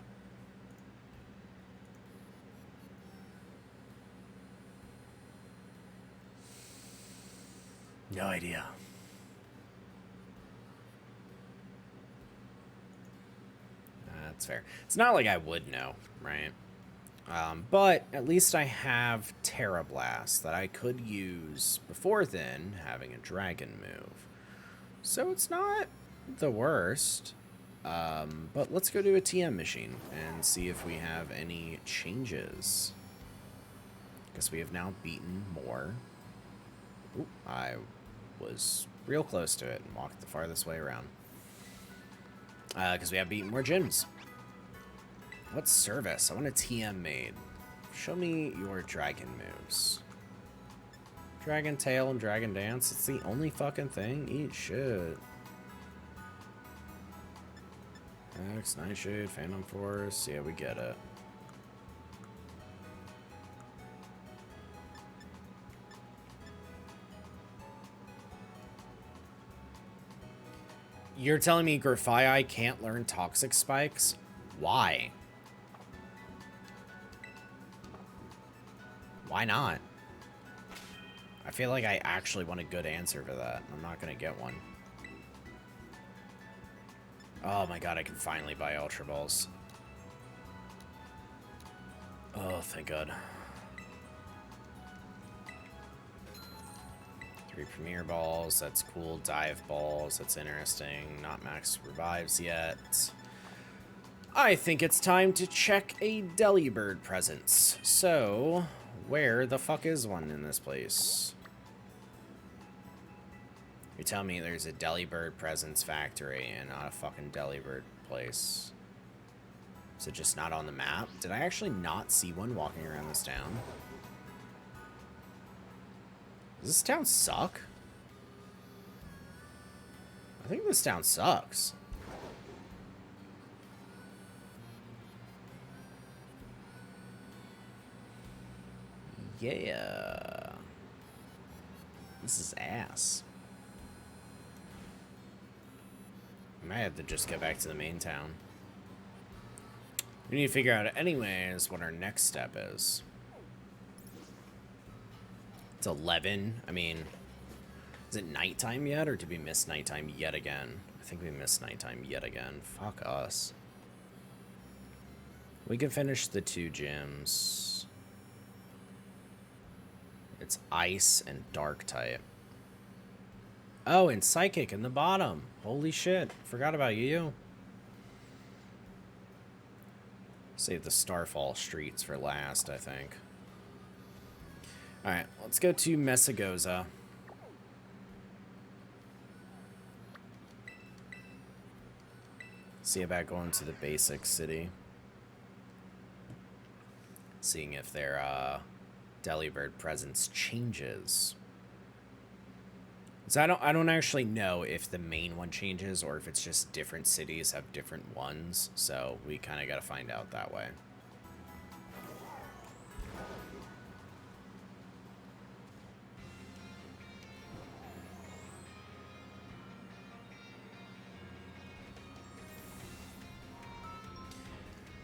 S1: No idea. That's fair. It's not like I would know, right? But at least I have Terra Blast that I could use before then, having a dragon move. So it's not the worst. But let's go to a TM machine and see if we have any changes. Because we have now beaten more. Ooh, I was real close to it and walked the farthest way around. Because we have beaten more gyms. What service? I want a TM made. Show me your dragon moves. Dragon Tail and Dragon Dance. It's the only fucking thing? Eat shit. Axe, Nightshade, Phantom Force. Yeah, we get it. You're telling me Grafii can't learn Toxic Spikes? Why? Why not? I feel like I actually want a good answer for that. I'm not going to get one. Oh my god, I can finally buy Ultra Balls. Oh, thank god. 3 Premier Balls, that's cool. Dive Balls, that's interesting. Not max revives yet. I think it's time to check a Delibird presence. So, where the fuck is one in this place? You tell me there's a Delibird presence factory and not a fucking Delibird place. Is it just not on the map? Did I actually not see one walking around this town? Does this town suck? I think this town sucks. Yeah. This is ass. I might have to just get back to the main town. We need to figure out anyways what our next step is. It's 11. I mean, is it nighttime yet, or did we miss nighttime yet again? I think we missed nighttime yet again. Fuck us. We can finish the 2 gyms. It's ice and dark type. Oh, and psychic in the bottom. Holy shit. Forgot about you. Save the Starfall streets for last, I think. Alright, let's go to Messagoza. See about going to the basic city. Seeing if their Delibird presence changes. So I don't actually know if the main one changes or if it's just different cities have different ones. So we kind of got to find out that way.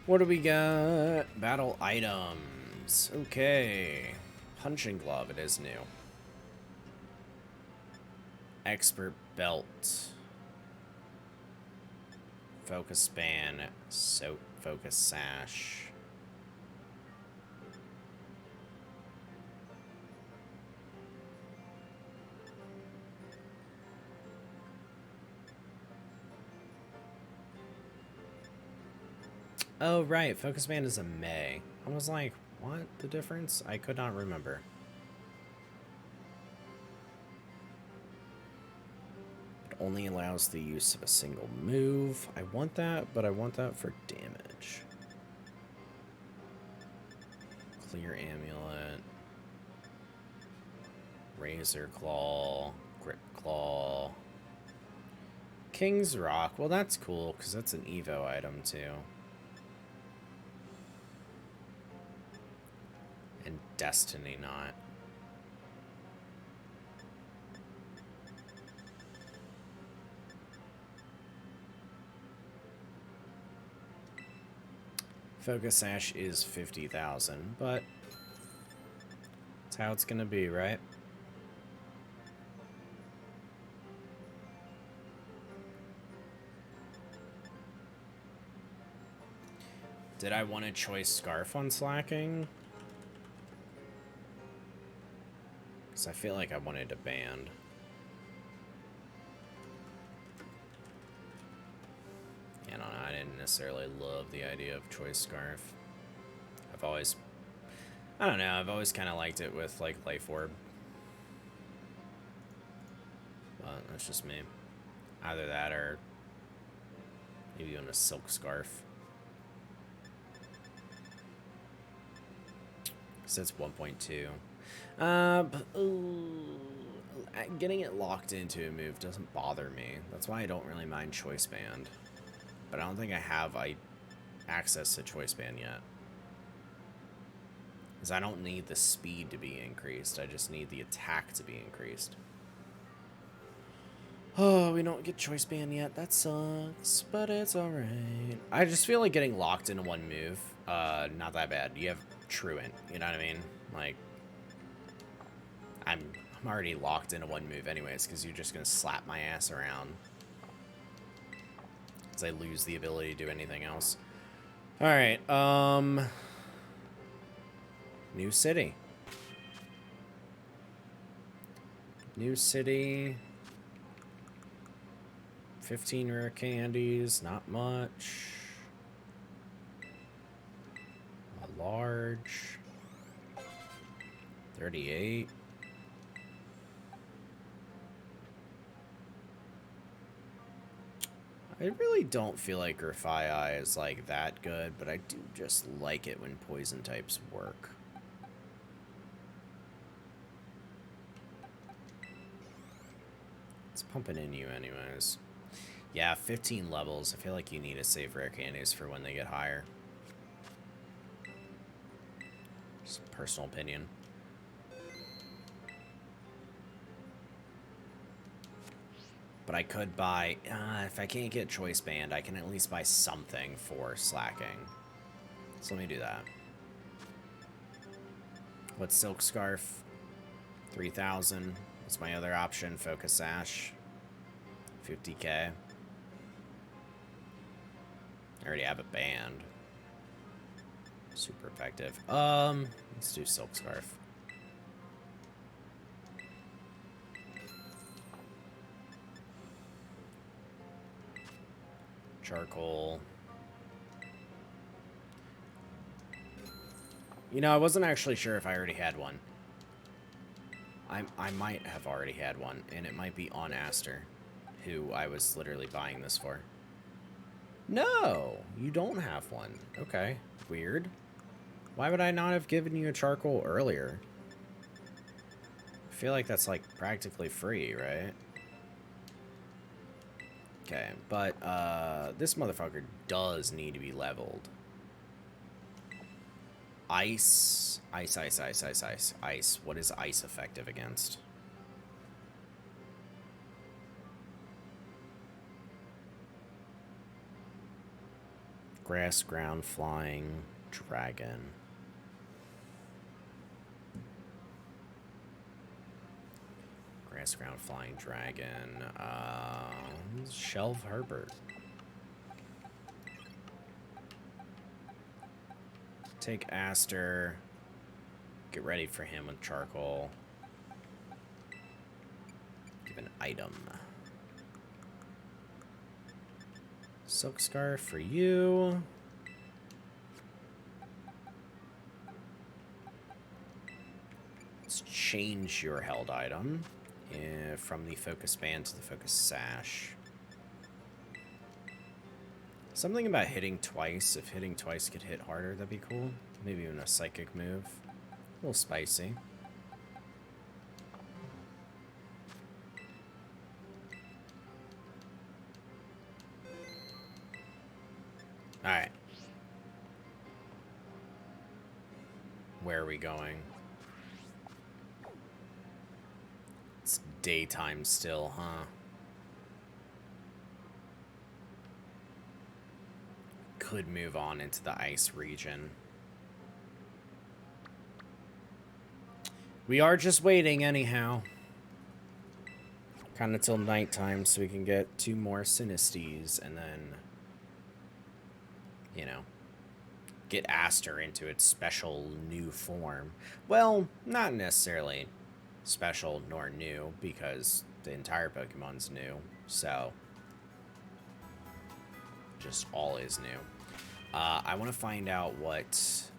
S1: What do we got? Battle items. Okay. Punching glove, it is new. Expert belt. Focus span. Soap focus sash. Oh, right. Focus band is a May. I was like, what? The difference? I could not remember. Only allows the use of a single move. I want that, but I want that for damage. Clear Amulet. Razor Claw. Grip Claw. King's Rock. Well, that's cool, because that's an Evo item, too. And Destiny Knot. Focus Sash is 50,000, but that's how it's gonna be, right? Did I want a choice scarf on slacking? Because I feel like I wanted a band. I don't know, I didn't necessarily love the idea of choice scarf. I've always, I don't know, I've always kind of liked it with like Life Orb. But that's just me. Either that or maybe even a silk scarf. So it's 1.2. Getting it locked into a move doesn't bother me. That's why I don't really mind Choice Band. But I don't think I have access to Choice Band yet. Because I don't need the speed to be increased. I just need the attack to be increased. Oh, we don't get Choice Band yet. That sucks, but it's alright. I just feel like getting locked into one move, not that bad. You have Truant, you know what I mean? Like, I'm already locked into one move anyways, because you're just going to slap my ass around. Because I lose the ability to do anything else. Alright, New City. New City. 15 rare candies, not much. A large. 38. I really don't feel like Grafii is like that good, but I do just like it when poison types work. It's pumping in you anyways. Yeah, 15 levels. I feel like you need to save rare candies for when they get higher. Just a personal opinion. But I could buy, if I can't get Choice Band, I can at least buy something for slacking. So let me do that. What's Silk Scarf? 3,000. What's my other option? Focus Sash. 50k. I already have a band. Super effective. Let's do Silk Scarf. Charcoal. You know, I wasn't actually sure if I already had one. I might have already had one, and it might be on Aster, who I was literally buying this for. No, you don't have one. Okay, weird. Why would I not have given you a charcoal earlier? I feel like that's like practically free, right? Okay, but this motherfucker does need to be leveled. Ice. Ice, ice, ice, ice, ice, ice. What is ice effective against? Grass, ground, flying, dragon. Grass, ground, flying, dragon. Shelve Herbert. Take Aster. Get ready for him with charcoal. Give an item. Silk Scarf for you. Let's change your held item from the Focus Band to the Focus Sash. Something about hitting twice. If hitting twice could hit harder, that'd be cool. Maybe even a psychic move. A little spicy. Alright. Where are we going? It's daytime still, huh? Could move on into the ice region. We are just waiting anyhow. Kind of till nighttime so we can get 2 more Sinistes and then, you know, get Aster into its special new form. Well, not necessarily special nor new because the entire Pokemon's new, so just all is new. I want to find out what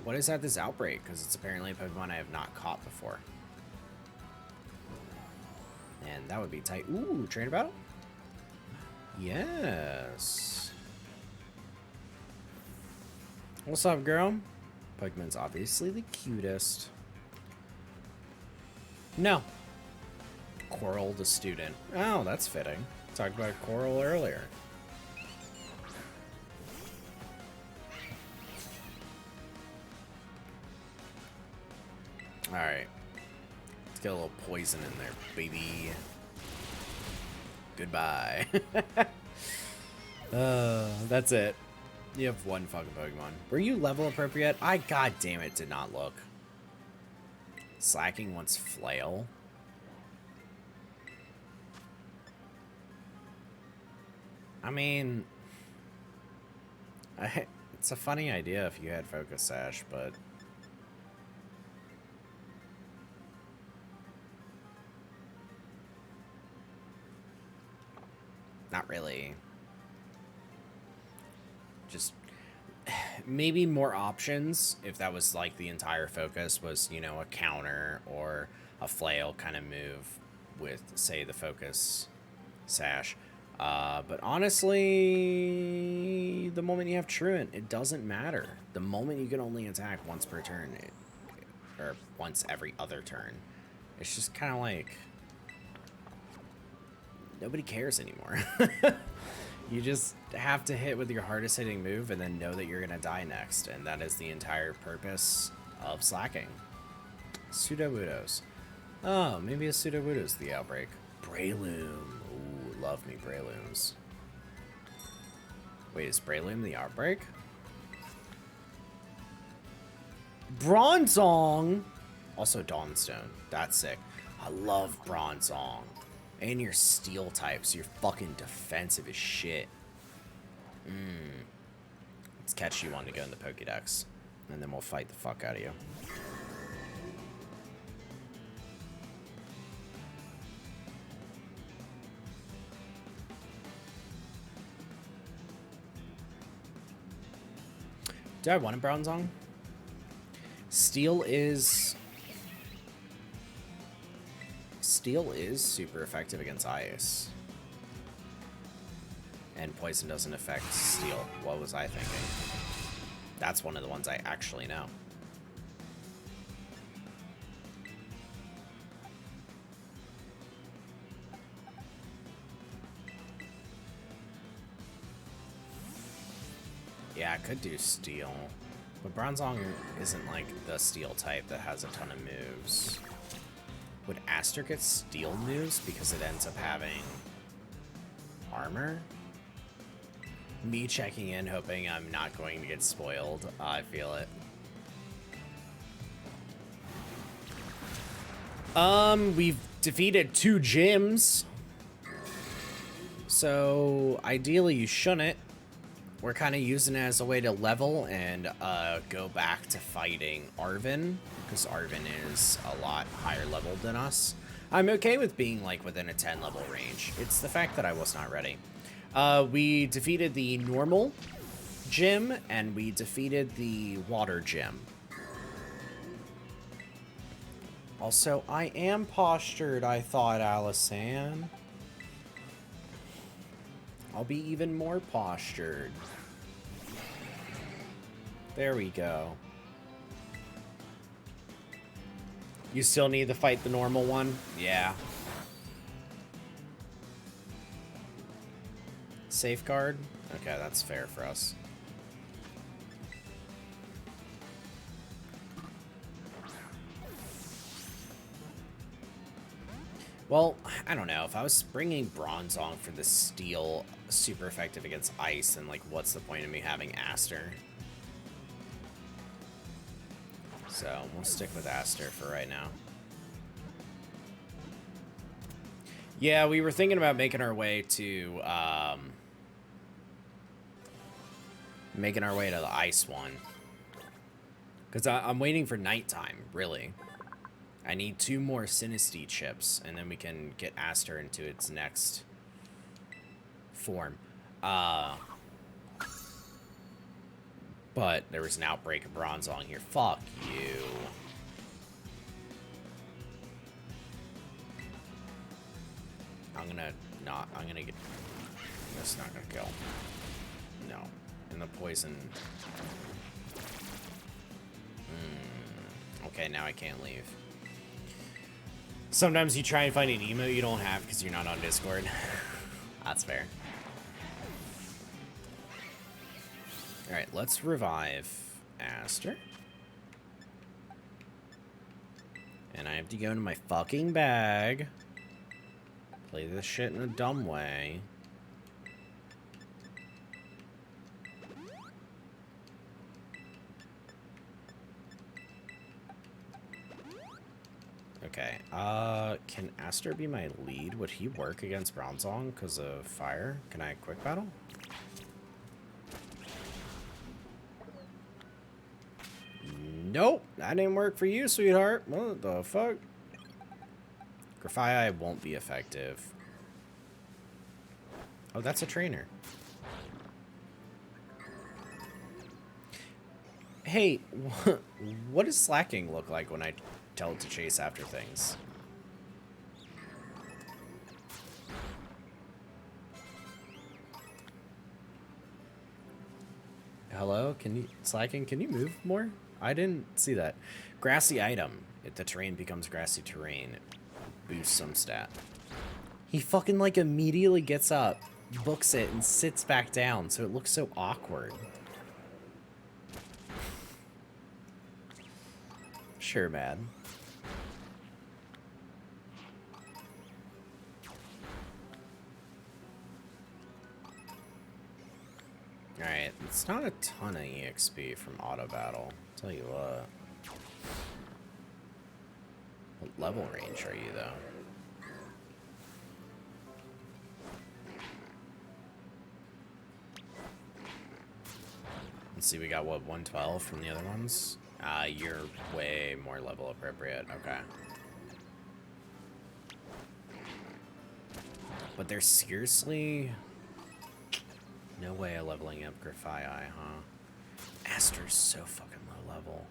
S1: is at this outbreak, because it's apparently a Pokemon I have not caught before. And that would be tight. Ooh, trainer battle? Yes. What's up, girl? Pokemon's obviously the cutest. No. Coral the student. Oh, that's fitting. Talked about Coral earlier. Alright. Let's get a little poison in there, baby. Goodbye. That's it. You have 1 fucking Pokemon. Were you level appropriate? I goddamn it did not look. Slacking wants Flail. I mean, it's a funny idea if you had Focus Sash, but not really. Just maybe more options if that was like the entire focus was, you know, a counter or a flail kind of move with, say, the Focus Sash. But honestly, the moment you have Truant, it doesn't matter. The moment you can only attack once per turn, or once every other turn, it's just kind of like nobody cares anymore. You just have to hit with your hardest hitting move and then know that you're going to die next. And that is the entire purpose of slacking. Sudowoodos. Oh, maybe a Sudowoodo's the outbreak. Breloom. Ooh, love me Brelooms. Wait, is Breloom the outbreak? Bronzong! Also Dawnstone. That's sick. I love Bronzong. And your steel types, you're fucking defensive as shit. Let's catch you one to go in the Pokédex. And then we'll fight the fuck out of you. Do I want a Bronzong? Steel is super effective against ice. And poison doesn't affect steel. What was I thinking? That's one of the ones I actually know. Yeah, I could do steel. But Bronzong isn't like the steel type that has a ton of moves. Would Aster get steel moves because it ends up having armor? Me checking in, hoping I'm not going to get spoiled. I feel it. We've defeated 2 gyms. So, ideally you shouldn't. We're kind of using it as a way to level and go back to fighting Arven, because Arven is a lot higher level than us. I'm okay with being like within a 10 level range. It's the fact that I was not ready. We defeated the normal gym and we defeated the water gym. Also, I am postured, I thought, Allison. I'll be even more postured. There we go. You still need to fight the normal one? Yeah. Safeguard? Okay, that's fair for us. Well, I don't know. If I was bringing Bronze on for the steel super effective against ice, then, like, what's the point of me having Aster? So, we'll stick with Aster for right now. Yeah, we were thinking about making our way to, the ice one. Because I'm waiting for nighttime, really. I need 2 more Sinistea chips, and then we can get Aster into its next form. But there was an outbreak of Bronzong here. Fuck you. I'm gonna get... That's not gonna kill. No. And the poison... Okay, now I can't leave. Sometimes you try and find an emote you don't have because you're not on Discord. That's fair. Alright, let's revive Aster. And I have to go into my fucking bag. Play this shit in a dumb way. Okay, can Aster be my lead? Would he work against Bronzong because of fire? Can I quick battle? Nope, that didn't work for you, sweetheart. What the fuck? Grafii won't be effective. Oh, that's a trainer. Hey, what does slacking look like when I tell it to chase after things? Hello? Slacking, can you move more? I didn't see that. Grassy item. If the terrain becomes grassy terrain, boost some stat. He fucking, like, immediately gets up, books it, and sits back down, so it looks so awkward. Sure, man. Alright, it's not a ton of EXP from auto battle. I'll tell you what. What level range are you, though? Let's see, we got, what, 112 from the other ones? You're way more level appropriate. Okay. But there's seriously no way of leveling up Grafii, huh? Aster's so fucking low level.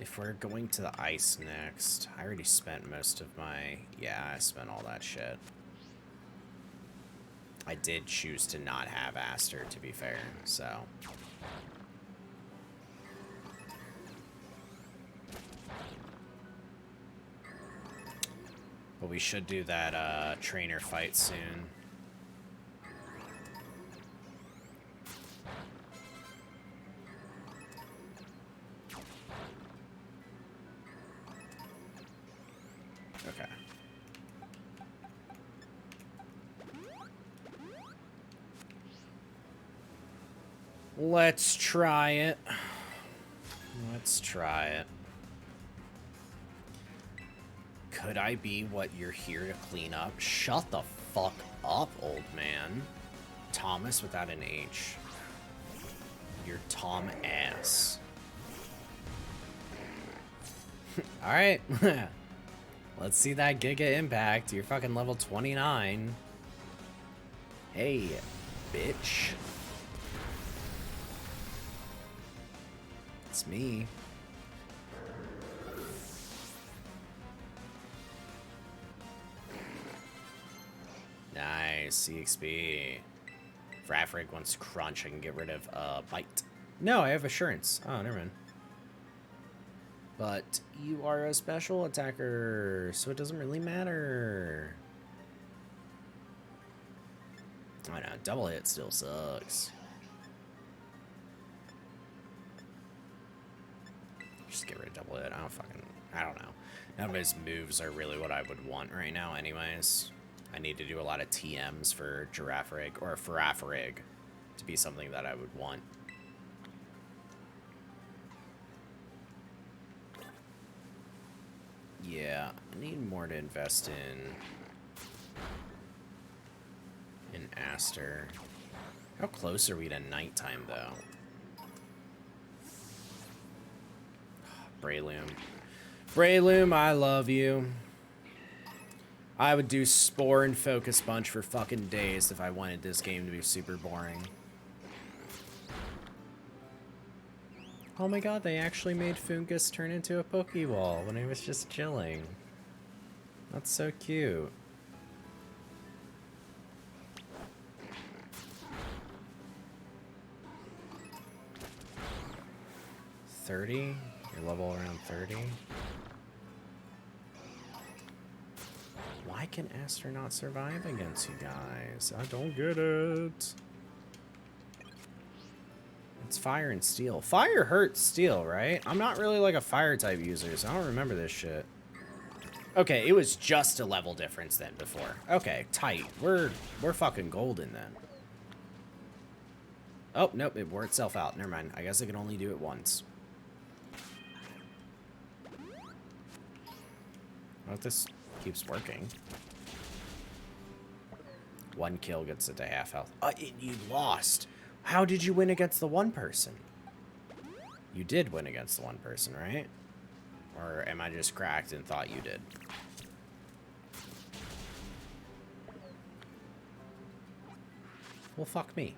S1: If we're going to the ice next, I already spent most of my... Yeah, I spent all that shit. I did choose to not have Aster, to be fair, so... But we should do that trainer fight soon. Okay. Let's try it. Let's try it. Could I be what you're here to clean up? Shut the fuck up, old man. Thomas without an H. You're Tom ass. Alright. Let's see that Giga Impact. You're fucking level 29. Hey, bitch. It's me. Nice. CXP. For Afrig wants Crunch, I can get rid of Bite. No, I have Assurance. Oh, never mind. But you are a special attacker, so it doesn't really matter. I know, double hit still sucks. Just get rid of double hit. I don't know. None of his moves are really what I would want right now anyways. I need to do a lot of TMs for Girafarig, or Farafarig, to be something that I would want. Yeah, I need more to invest in Aster. How close are we to nighttime, though? Breloom. Breloom, I love you. I would do Spore and Focus Punch for fucking days if I wanted this game to be super boring. Oh my god, they actually made Fungus turn into a Pokeball when he was just chilling. That's so cute. $30? Your level around 30? Why can Aster not survive against you guys? I don't get it. It's Fire and Steel. Fire hurts Steel, right? I'm not really like a Fire type user, so I don't remember this shit. Okay, it was just a level difference then before. Okay, tight. We're fucking golden then. Oh, nope, it wore itself out. Never mind. I guess I can only do it once. Well, if this keeps working. One kill gets it to half health. You lost. How did you win against the one person? You did win against the one person, right? Or am I just cracked and thought you did? Well, fuck me.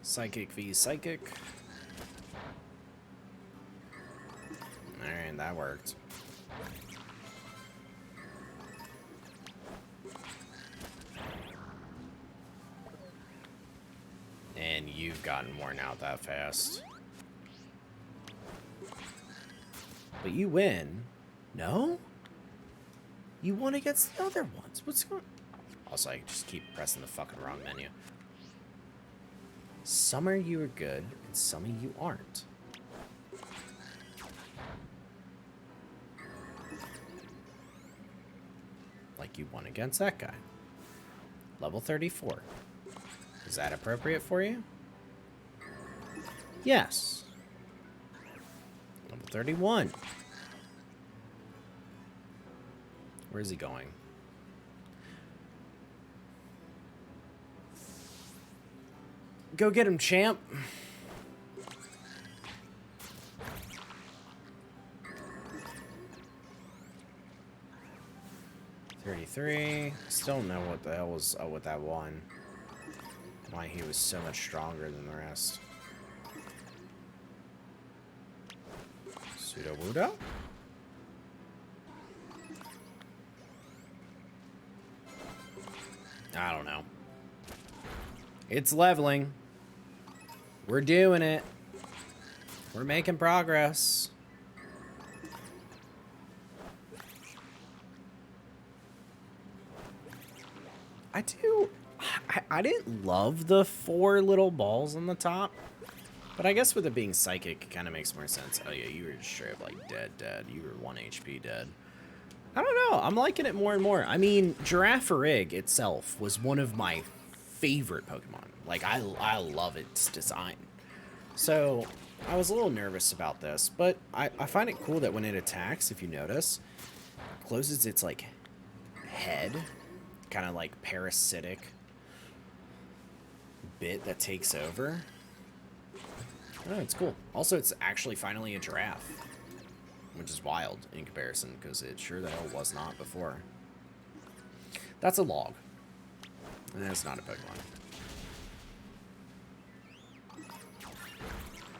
S1: Psychic v Psychic. Alright, that worked. And you've gotten worn out that fast. But you win. No? You won against the other ones. What's going on? Also, I just keep pressing the fucking wrong menu. Some of you are good, and some of you aren't. Like you won against that guy. Level 34. Is that appropriate for you? Yes. Level 31. Where is he going? Go get him, champ. $33. Still don't know what the hell was up with that one. Why he was so much stronger than the rest. Sudowoodo? I don't know. It's leveling. We're doing it. We're making progress. I didn't love the 4 little balls on the top, but I guess with it being psychic, it kind of makes more sense. Oh yeah, you were just straight up like dead. You were 1 HP dead. I don't know. I'm liking it more and more. I mean, Girafarig itself was one of my favorite Pokemon. Like, I love its design. So, I was a little nervous about this, but I find it cool that when it attacks, if you notice, it closes its, like, head, kind of like parasitic bit that takes over. Oh, it's cool. Also, it's actually finally a giraffe, which is wild in comparison, because it sure the hell was not before. That's a log. And that's not a Pokemon.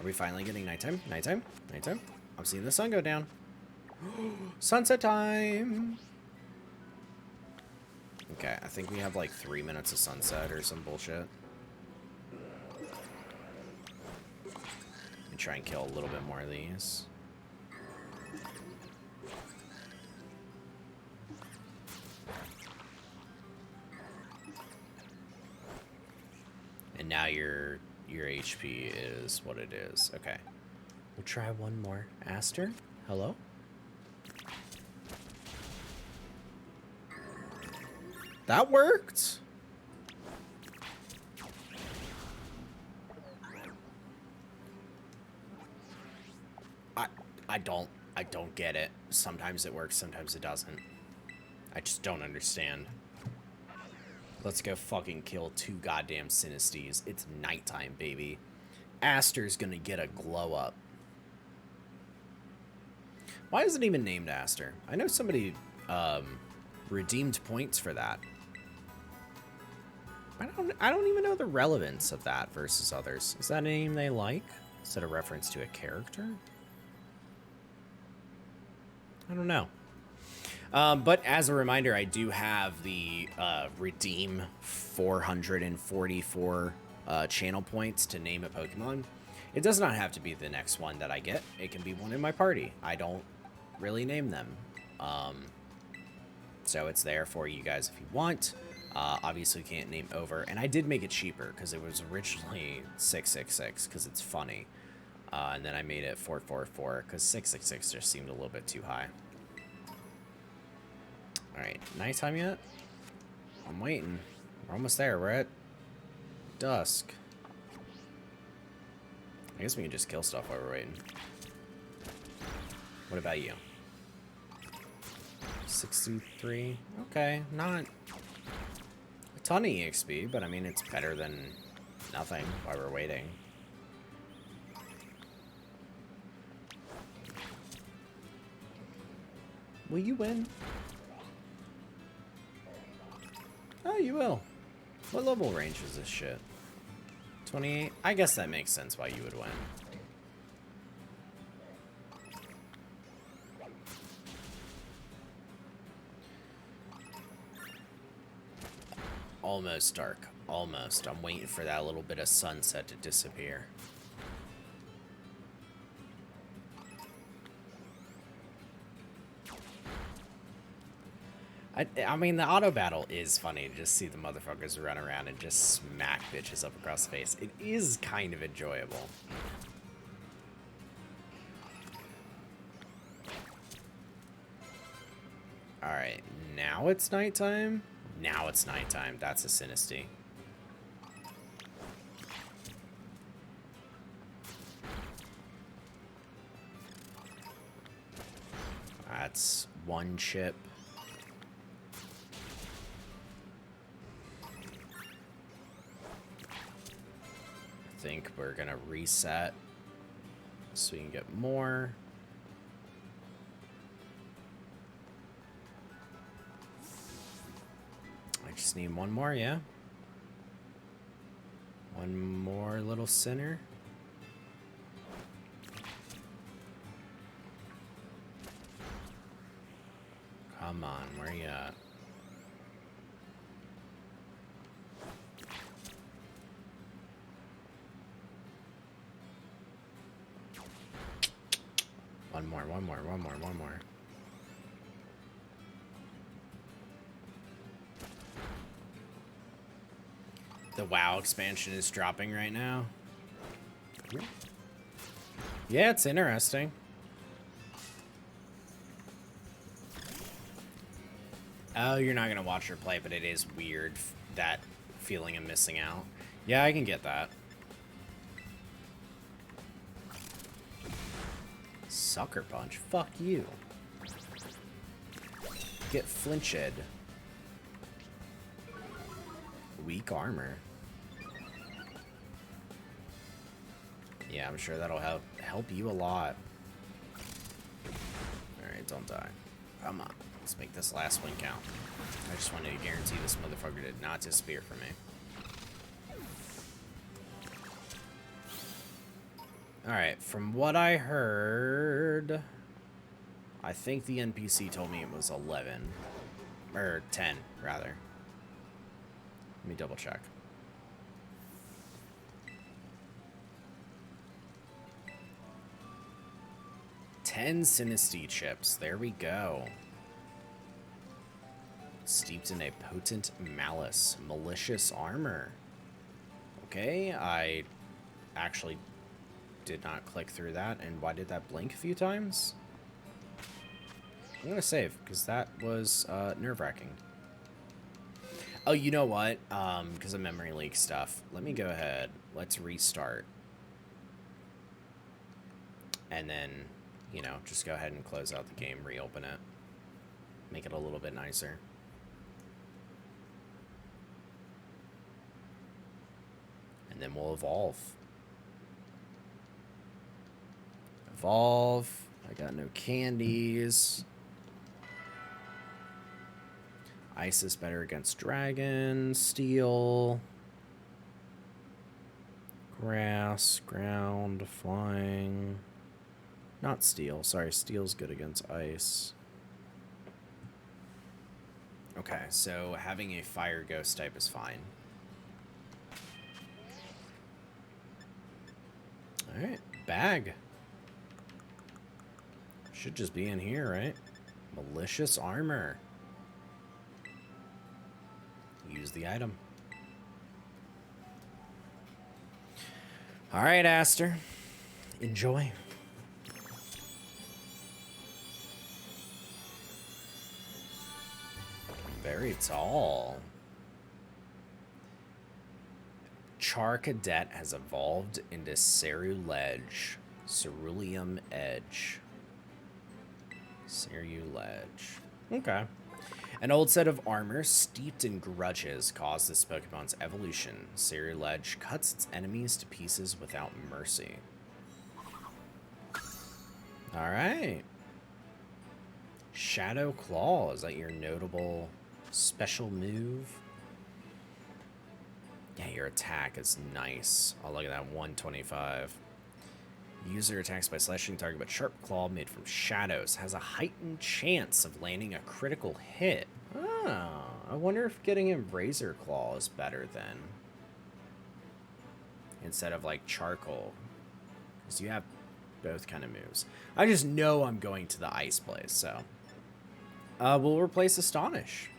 S1: Are we finally getting nighttime? Nighttime? Nighttime? I'm seeing the sun go down. Sunset time! Okay, I think we have like 3 minutes of sunset or some bullshit. Let me try and kill a little bit more of these. And now your HP is what it is. Okay. We'll try one more. Aster, hello? That worked. I don't get it. Sometimes it works, sometimes it doesn't. I just don't understand. Let's go fucking kill 2 goddamn Sinistes. It's nighttime, baby. Aster's gonna get a glow up. Why is it even named Aster? I know somebody redeemed points for that. I don't even know the relevance of that versus others. Is that a name they like? Is that a reference to a character? I don't know. But as a reminder, I do have the redeem 444 channel points to name a Pokemon. It does not have to be the next one that I get. It can be one in my party. I don't really name them. So it's there for you guys if you want. Obviously can't name over. And I did make it cheaper because it was originally 666 because it's funny. And then I made it 444 because 666 just seemed a little bit too high. Alright, nighttime yet? I'm waiting. We're almost there. We're at dusk. I guess we can just kill stuff while we're waiting. What about you? 63? Okay, not a ton of EXP, but I mean, it's better than nothing while we're waiting. Will you win? Oh, you will. What level range is this shit? 28? I guess that makes sense why you would win. Almost dark. Almost. I'm waiting for that little bit of sunset to disappear. I mean, the auto battle is funny to just see the motherfuckers run around and just smack bitches up across the face. It is kind of enjoyable. Alright, now it's nighttime? Now it's nighttime. That's a Sinisty. That's one chip. I think we're gonna reset so we can get more. I just need one more, yeah? One more little sinner. Come on, where you at? One more. The WoW expansion is dropping right now. Yeah, it's interesting. Oh, you're not gonna watch her play, but it is weird, that feeling of missing out. Yeah, I can get that. Sucker punch. Fuck you. Get flinched. Weak armor. Yeah, I'm sure that'll help you a lot. Alright, don't die. Come on. Let's make this last one count. I just wanted to guarantee this motherfucker did not disappear from me. Alright, from what I heard... I think the NPC told me it was 11. Or 10, rather. Let me double check. Ten Sinisty chips. There we go. Steeped in a potent malice. Malicious armor. Okay, I actually did not click through that. And why did that blink a few times? I'm gonna save, because that was nerve-wracking. Oh, you know what? Because of memory leak stuff. Let me go ahead. Let's restart. And then, you know, just go ahead and close out the game, reopen it. Make it a little bit nicer. And then we'll evolve. Evolve. I got no candies. Ice is better against dragon. Steel. Grass. Ground. Flying. Not steel. Sorry, steel's good against ice. Okay, so having a fire ghost type is fine. Alright, bag. Should just be in here, right? Malicious armor. Use the item. Alright, Aster. Enjoy. Very tall. Char Cadet has evolved into Ceruledge. Ceruleum Edge. Ceruledge. Okay. An old set of armor steeped in grudges caused this Pokemon's evolution. Ceruledge cuts its enemies to pieces without mercy. Alright. Shadow Claw. Is that your notable special move? Yeah, your attack is nice. Oh, look at that, 125. User attacks by slashing target with sharp claw made from shadows. Has a heightened chance of landing a critical hit. Oh, I wonder if getting him Razor Claw is better then. Instead of like Charcoal. Because you have both kind of moves. I just know I'm going to the ice place, so. We'll replace Astonish.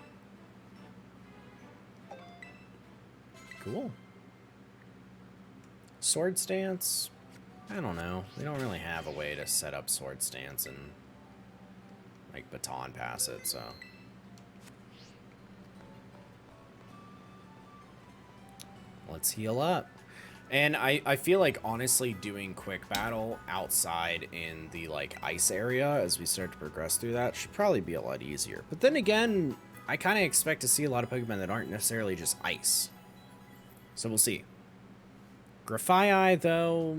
S1: Cool. Sword Stance? I don't know. We don't really have a way to set up Sword Stance and like Baton Pass it, so. Let's heal up. And I feel like honestly doing quick battle outside in the like ice area as we start to progress through that should probably be a lot easier. But then again, I kind of expect to see a lot of Pokemon that aren't necessarily just ice. So we'll see. Grafaiai, though,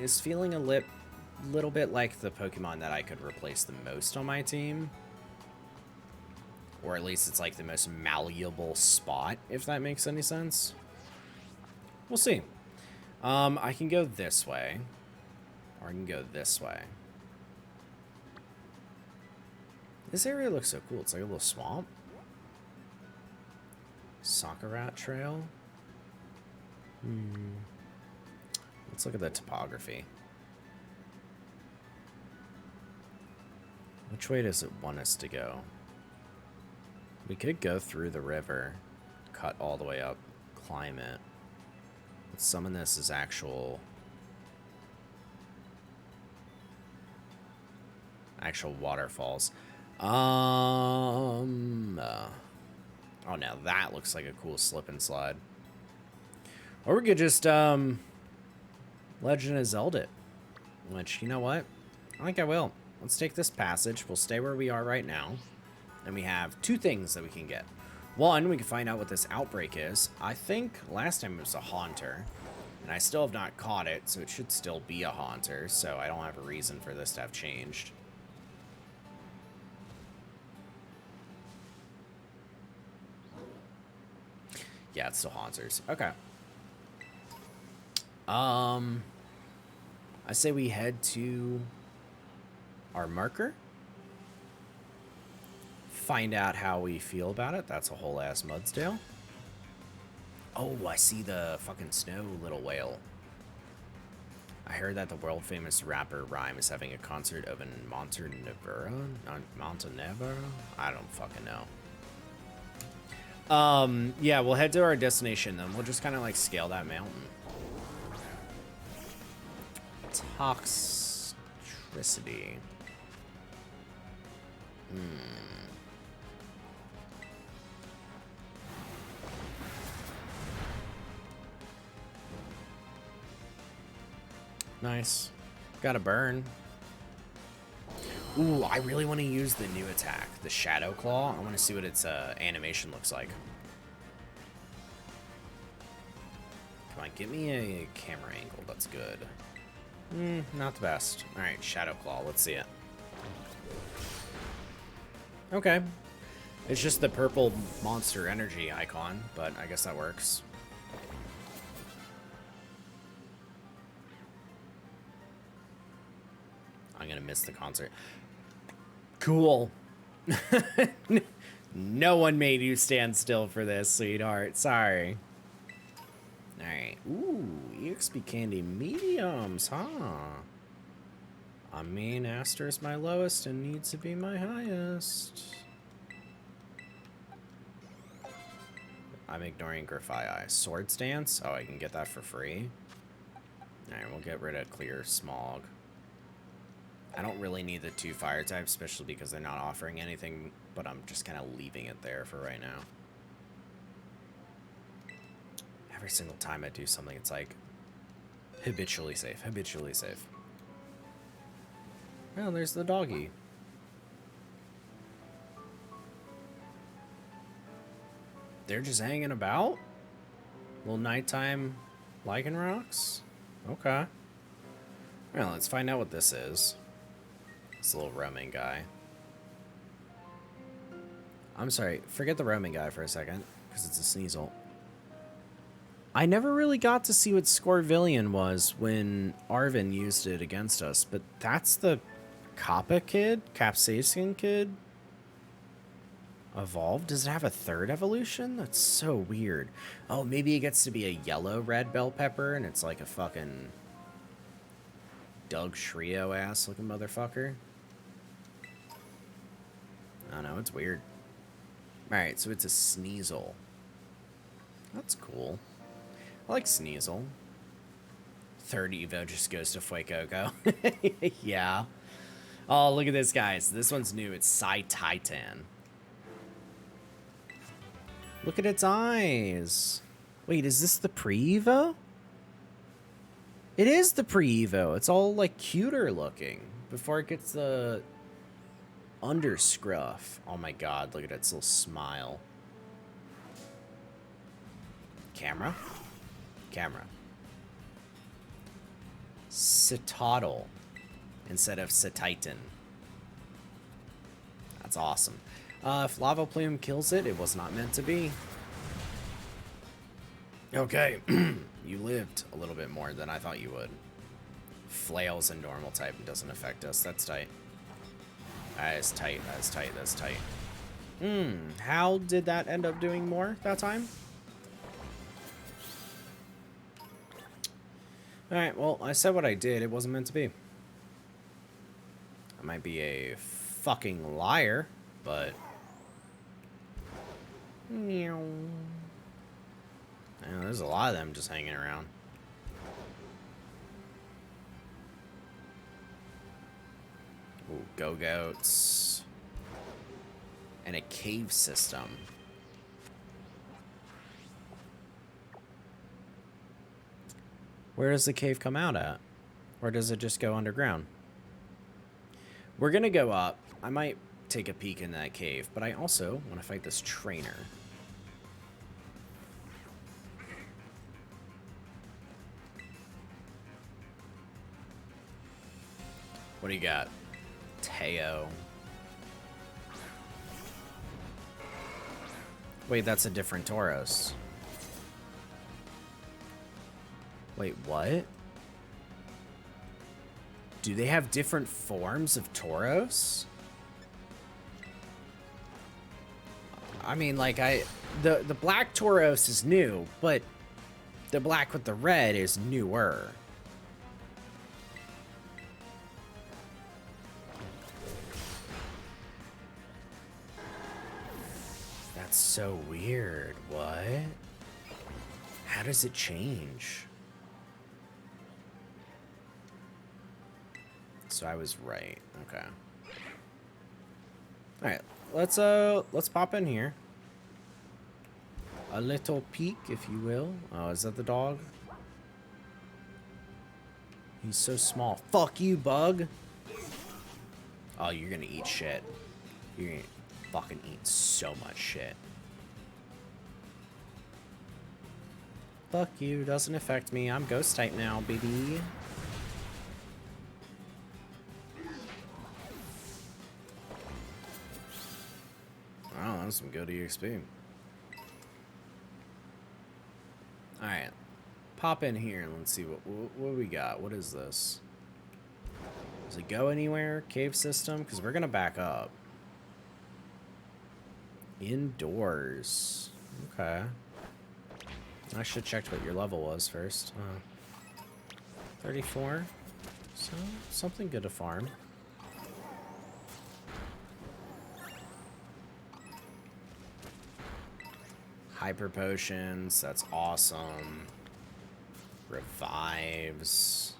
S1: is feeling a little bit like the Pokemon that I could replace the most on my team. Or at least it's like the most malleable spot, if that makes any sense. We'll see. I can go this way. Or I can go this way. This area looks so cool. It's like a little swamp. Sakarat Trail. Let's look at the topography. Which way does it want us to go? We could go through the river, cut all the way up, climb it. But some of this is actual waterfalls. Oh, now that looks like a cool slip and slide. Or we could just, Legend of Zelda it. Which, you know what? I think I will. Let's take this passage. We'll stay where we are right now. And we have two things that we can get. One, we can find out what this outbreak is. I think last time it was a Haunter. And I still have not caught it, so it should still be a Haunter. So I don't have a reason for this to have changed. Yeah, it's still Haunters. Okay. I say we head to our marker. find out how we feel about it. That's a whole ass Mudsdale. Oh, I see the fucking snow little whale. I heard that the world famous rapper Rhyme is having a concert of in Montenegro. Montenegro? I don't fucking know. Yeah, we'll head to our destination then. We'll just kind of like scale that mountain. Toxicity. Nice. Got a burn. Ooh, I really want to use the new attack, the Shadow Claw. I want to see what its animation looks like. Come on, give me a camera angle. That's good. Not the best. All right, Shadow Claw. Let's see it. Okay. It's just the purple monster energy icon, but I guess that works. I'm gonna miss the concert. Cool. No one made you stand still for this, sweetheart. Sorry. Alright. Ooh, EXP candy mediums, huh? I mean, Aster is my lowest and needs to be my highest. I'm ignoring Grafii. Sword Stance? Oh, I can get that for free. Alright, we'll get rid of Clear Smog. I don't really need the 2 fire types, especially because they're not offering anything, but I'm just kind of leaving it there for right now. Every single time I do something, it's like habitually safe, habitually safe. Well, there's the doggy. They're just hanging about? Little nighttime lichen rocks? Okay. Well, let's find out what this is. This little roaming guy. I'm sorry, forget the roaming guy for a second, because it's a Sneasel. I never really got to see what Scorvillion was when Arvin used it against us, but that's the Kappa kid? Capsaicin kid? Evolved? Does it have a 3rd evolution? That's so weird. Oh, maybe it gets to be a yellow red bell pepper, and it's like a fucking Doug Shrio ass looking motherfucker. I don't know, it's weird. Alright, so it's a Sneasel. That's cool. I like Sneasel. 3rd Evo just goes to Fuecoco. Yeah. Oh, look at this, guys. This one's new. It's Titan. Look at its eyes. Wait, is this the pre-Evo? It is the pre-Evo. It's all, like, cuter looking before it gets the underscruff. Oh my god, look at its little smile. Camera? Camera. Citadel instead of Cetitan. That's awesome. If Lava Plume kills it, it was not meant to be. Okay, you lived a little bit more than I thought you would. Flail's a normal type and doesn't affect us. That's tight. That is tight, that is tight, that's tight. How did that end up doing more that time? Alright, well, I said what I did. It wasn't meant to be. I might be a fucking liar, but... Meow. Yeah, there's a lot of them just hanging around. Ooh, go-goats. And a cave system. Where does the cave come out at? Or does it just go underground? We're gonna go up. I might take a peek in that cave, but I also want to fight this trainer. What do you got? Teo. Wait, that's a different Tauros. Wait, what? Do they have different forms of Tauros? I mean, like, the black Tauros is new, but the black with the red is newer. That's so weird. What? How does it change? So I was right. Okay. All right. Let's pop in here. A little peek, if you will. Oh, is that the dog? He's so small. Fuck you, bug. Oh, you're gonna eat shit. You're gonna fucking eat so much shit. Fuck you, doesn't affect me. I'm ghost type now, baby. Oh, that's some good EXP. Alright. Pop in here and let's see what we got. What is this? Does it go anywhere? Cave system? Because we're gonna back up. Indoors. Okay. I should have checked what your level was first. 34. So, something good to farm. Hyper potions, that's awesome. Revives.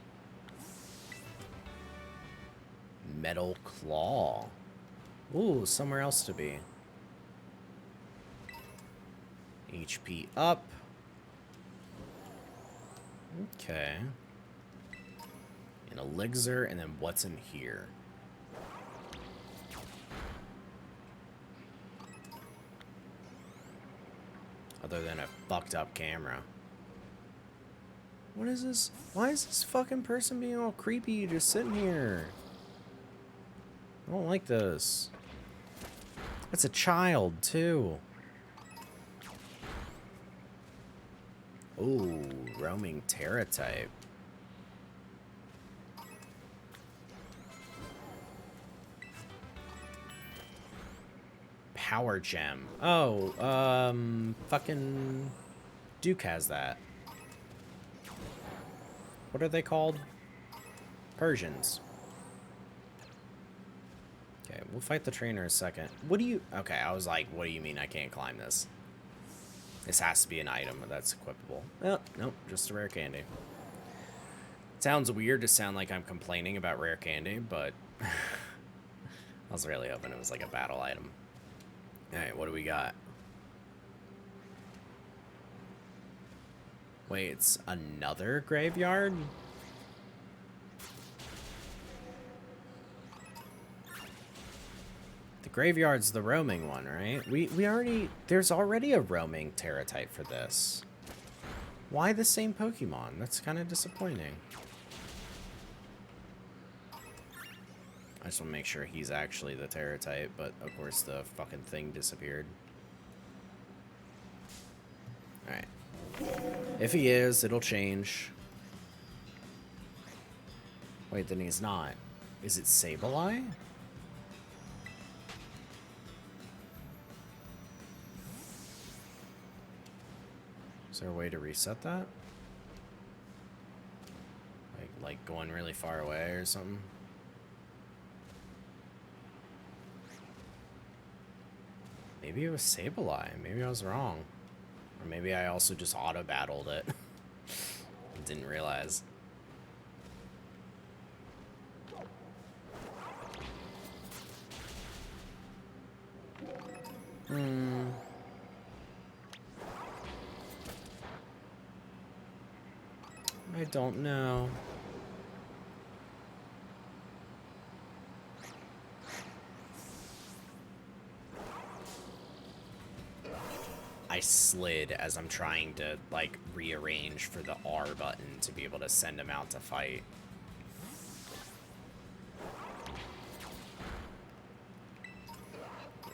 S1: Metal claw. Ooh, somewhere else to be. HP up. Okay. An elixir, and then what's in here? Other than a fucked up camera. What is this? Why is this fucking person being all creepy just sitting here? I don't like this. It's a child, too. Ooh, roaming Terra type. Power gem. Oh, fucking Duke has that. What are they called? Persians. Okay, we'll fight the trainer in a second. What do you... Okay, I was like, what do you mean I can't climb this? This has to be an item that's equipable. Oh, nope, just a rare candy. Sounds weird to sound like I'm complaining about rare candy, but... I was really hoping it was like a battle item. Alright, what do we got? Wait, it's another graveyard? The graveyard's the roaming one, right? We already... There's already a roaming Terra type for this. Why the same Pokemon? That's kind of disappointing. I just want to make sure he's actually the Terra type, but of course the fucking thing disappeared. Alright. If he is, it'll change. Wait, then he's not. Is it Sableye? Is there a way to reset that? Like going really far away or something? Maybe it was Sableye. Maybe I was wrong. Or maybe I also just auto-battled it. Didn't realize. I don't know. I slid as I'm trying to, like, rearrange for the R button to be able to send him out to fight.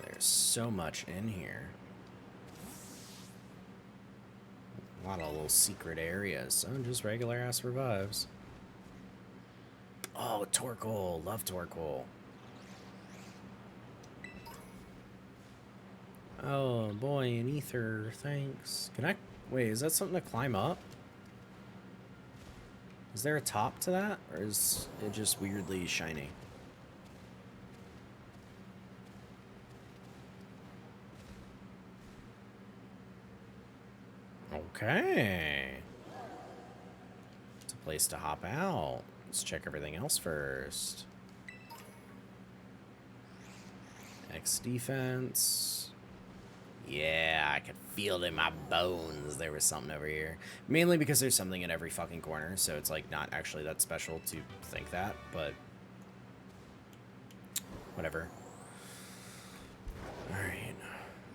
S1: There's so much in here. A lot of little secret areas. Oh, just regular-ass revives. Oh, Torkoal. Love Torkoal. Oh boy, an ether, thanks. Can I... Wait, is that something to climb up? Is there a top to that? Or is it just weirdly shiny? Okay. It's a place to hop out. Let's check everything else first. X defense. Yeah, I could feel it in my bones. There was something over here. Mainly because there's something in every fucking corner, so it's like not actually that special to think that, but whatever. Alright.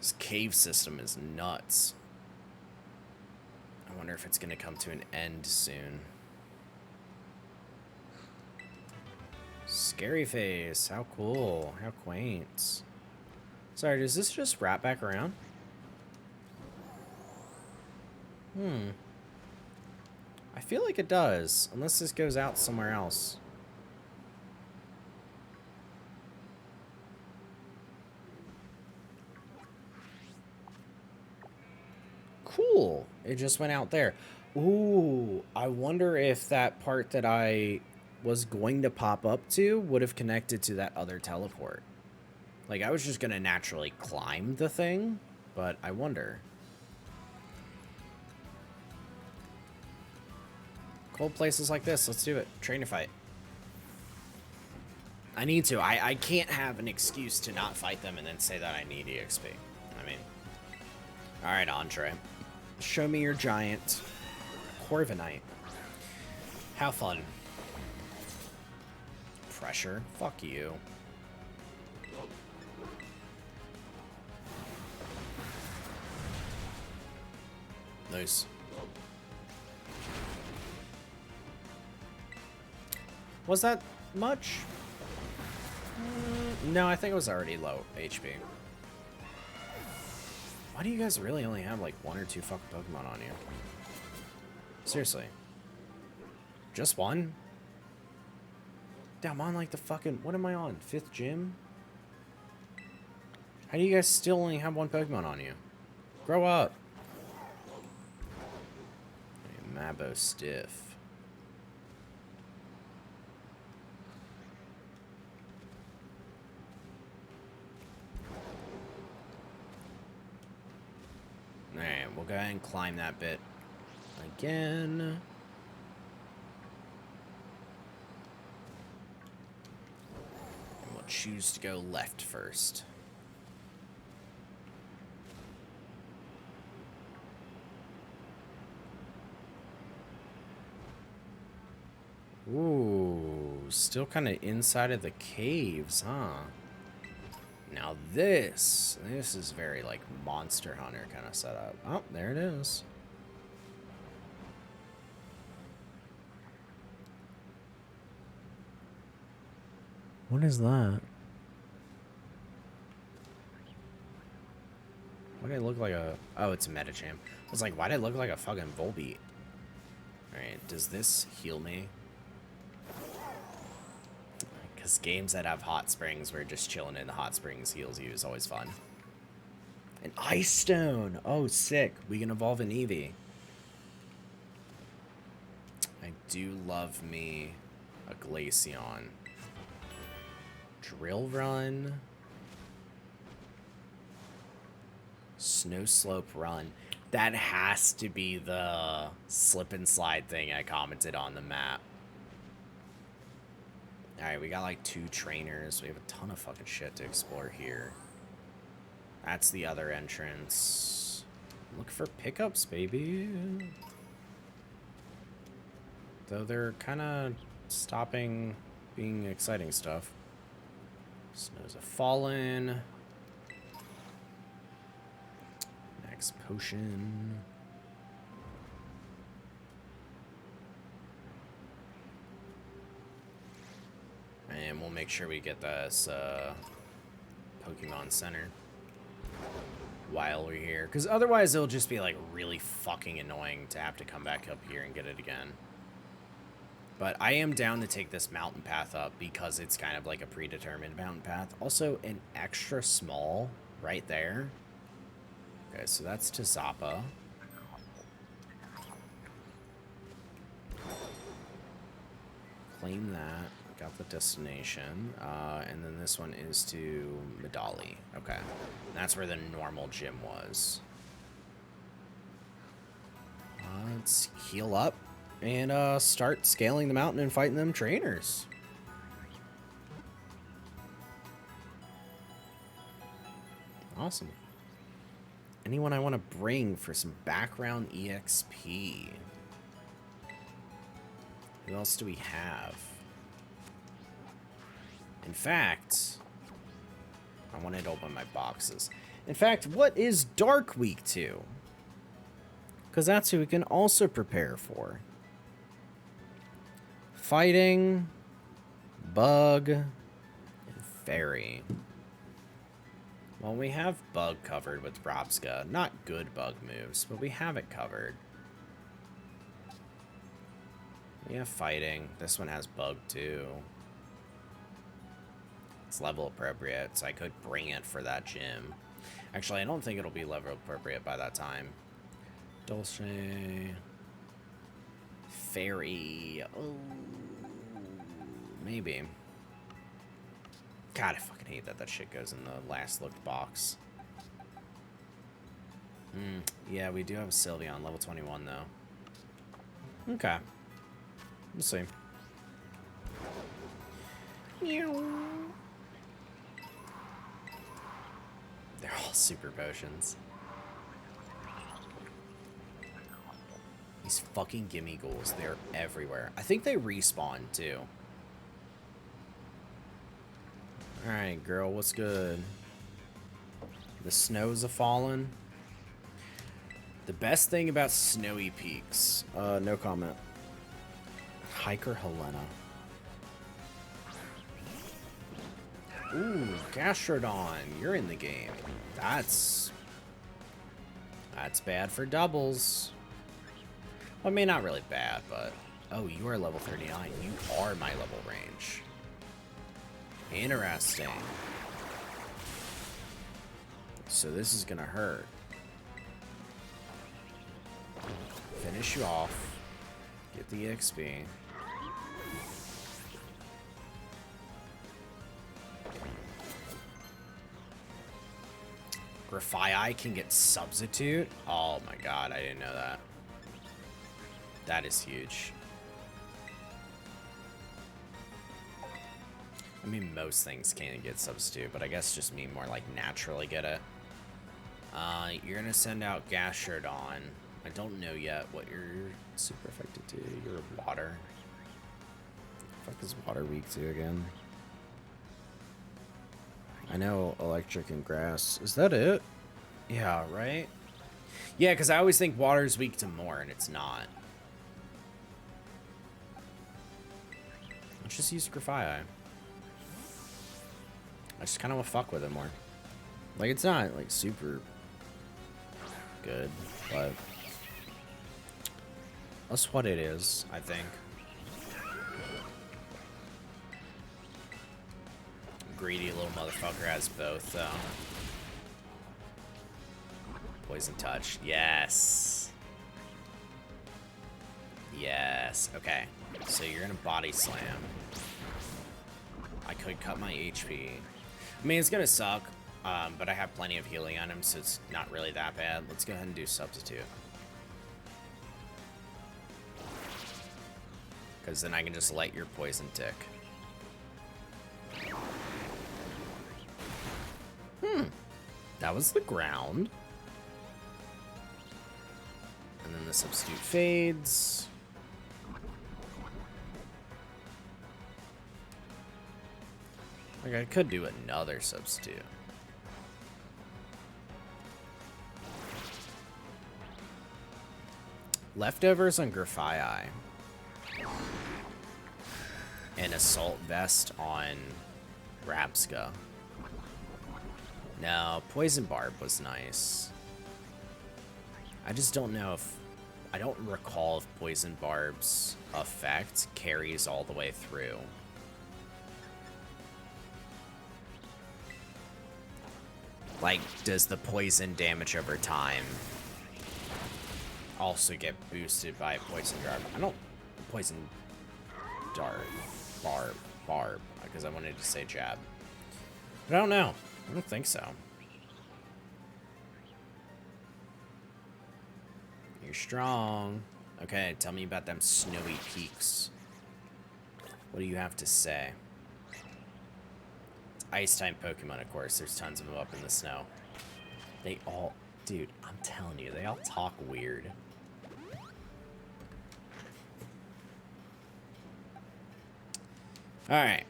S1: This cave system is nuts. I wonder if it's gonna come to an end soon. Scary face. How cool. How quaint. Sorry, does this just wrap back around? I feel like it does, unless this goes out somewhere else. Cool. It just went out there. Ooh, I wonder if that part that I was going to pop up to would have connected to that other teleport. Like, I was just going to naturally climb the thing, but I wonder. Cold places like this. Let's do it. Trainer fight. I need to. I can't have an excuse to not fight them and then say that I need EXP. I mean... Alright, Andre. Show me your giant Corviknight. Have fun. Pressure? Fuck you. Nice. Was that much? No, I think it was already low HP. Why do you guys really only have like 1 or 2 fucking Pokemon on you? Seriously. Just one? Damn, I'm on like the fucking... What am I on? 5th gym? How do you guys still only have 1 Pokemon on you? Grow up. Mabo stiff. Alright, we'll go ahead and climb that bit again. And we'll choose to go left first. Ooh, still kind of inside of the caves, huh? Now this is very like Monster Hunter kind of setup. Oh, there it is. What is that? Why did it look like a... Oh, it's a Medicham. I was like, why did it look like a fucking Volbeat? Alright, does this heal me? Because games that have hot springs where just chilling in the hot springs heals you is always fun. An Ice Stone! Oh, sick. We can evolve an Eevee. I do love me a Glaceon. Drill Run. Snow Slope Run. That has to be the slip and slide thing I commented on the map. Alright, we got like 2 trainers. We have a ton of fucking shit to explore here. That's the other entrance. Look for pickups, baby. Though they're kind of stopping being exciting stuff. Snows have fallen. Max potion. And we'll make sure we get this Pokemon Center while we're here. Because otherwise it'll just be like really fucking annoying to have to come back up here and get it again. But I am down to take this mountain path up because it's kind of like a predetermined mountain path. Also, an extra small right there Okay, so that's to Zappa. Claim that. Got the destination. And then this one is to Medali. Okay. That's where the normal gym was. Let's heal up and start scaling the mountain and fighting them trainers. Awesome. Anyone I want to bring for some background EXP? Who else do we have? In fact, I wanted to open my boxes. In fact, what is Dark Week 2? Because that's who we can also prepare for. Fighting, Bug, and Fairy. Well, we have Bug covered with Robska. Not good Bug moves, but we have it covered. We have Fighting. This one has Bug too. It's level appropriate, so I could bring it for that gym. Actually, I don't think it'll be level appropriate by that time. Dulce. Fairy. Oh, maybe. God, I fucking hate that shit goes in the last looked box. Yeah, we do have Sylveon, level 21, though. Okay. We'll see. They're all super potions. These fucking gimme ghouls, they're everywhere. I think they respawn, too. Alright, girl, what's good? The snows have fallen. The best thing about snowy peaks. No comment. Hiker Helena. Ooh, Gastrodon, you're in the game. That's bad for doubles. Well, I mean, not really bad, but... Oh, you are level 39. You are my level range. Interesting. So this is gonna hurt. Finish you off. Get the XP. Grafai can get substitute? Oh my god, I didn't know that. That is huge. I mean, most things can get substitute, but I guess just me more like naturally get it. You're gonna send out Gastrodon. I don't know yet what you're super affected to. You're water. The fuck is water weak to again? I know electric and grass. Is that it? Yeah, right? Yeah, because I always think water's weak to more, and it's not. Let's just use Grafai. I just kind of want to fuck with it more. Like, it's not, like, super good, but that's what it is, I think. Greedy little motherfucker has both, though. Poison Touch. Yes. Yes. Okay. So you're gonna Body Slam. I could cut my HP. I mean, it's gonna suck, but I have plenty of healing on him, so it's not really that bad. Let's go ahead and do Substitute. Because then I can just light your Poison Tick. That was the ground. And then the Substitute fades. Like, I could do another Substitute. Leftovers on Grafai. And Assault Vest on Rabska. No, Poison Barb was nice. I just don't know if... I don't recall if Poison Barb's effect carries all the way through. Like, does the poison damage over time also get boosted by poison dart? I don't... Poison dart. Barb. Because I wanted to say jab. But I don't know. I don't think so. You're strong. Okay, tell me about them snowy peaks. What do you have to say? It's ice-type Pokemon, of course. There's tons of them up in the snow. They all... Dude, I'm telling you, they all talk weird. Alright.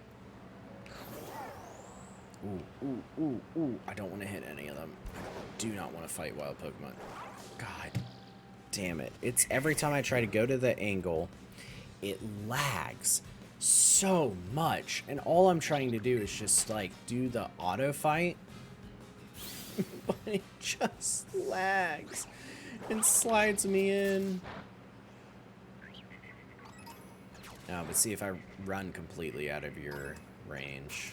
S1: Ooh. I don't want to hit any of them. I do not want to fight wild Pokemon. God damn it. It's every time I try to go to the angle, it lags so much. And all I'm trying to do is just, like, do the auto fight. But it just lags and slides me in. No, but see if I run completely out of your range.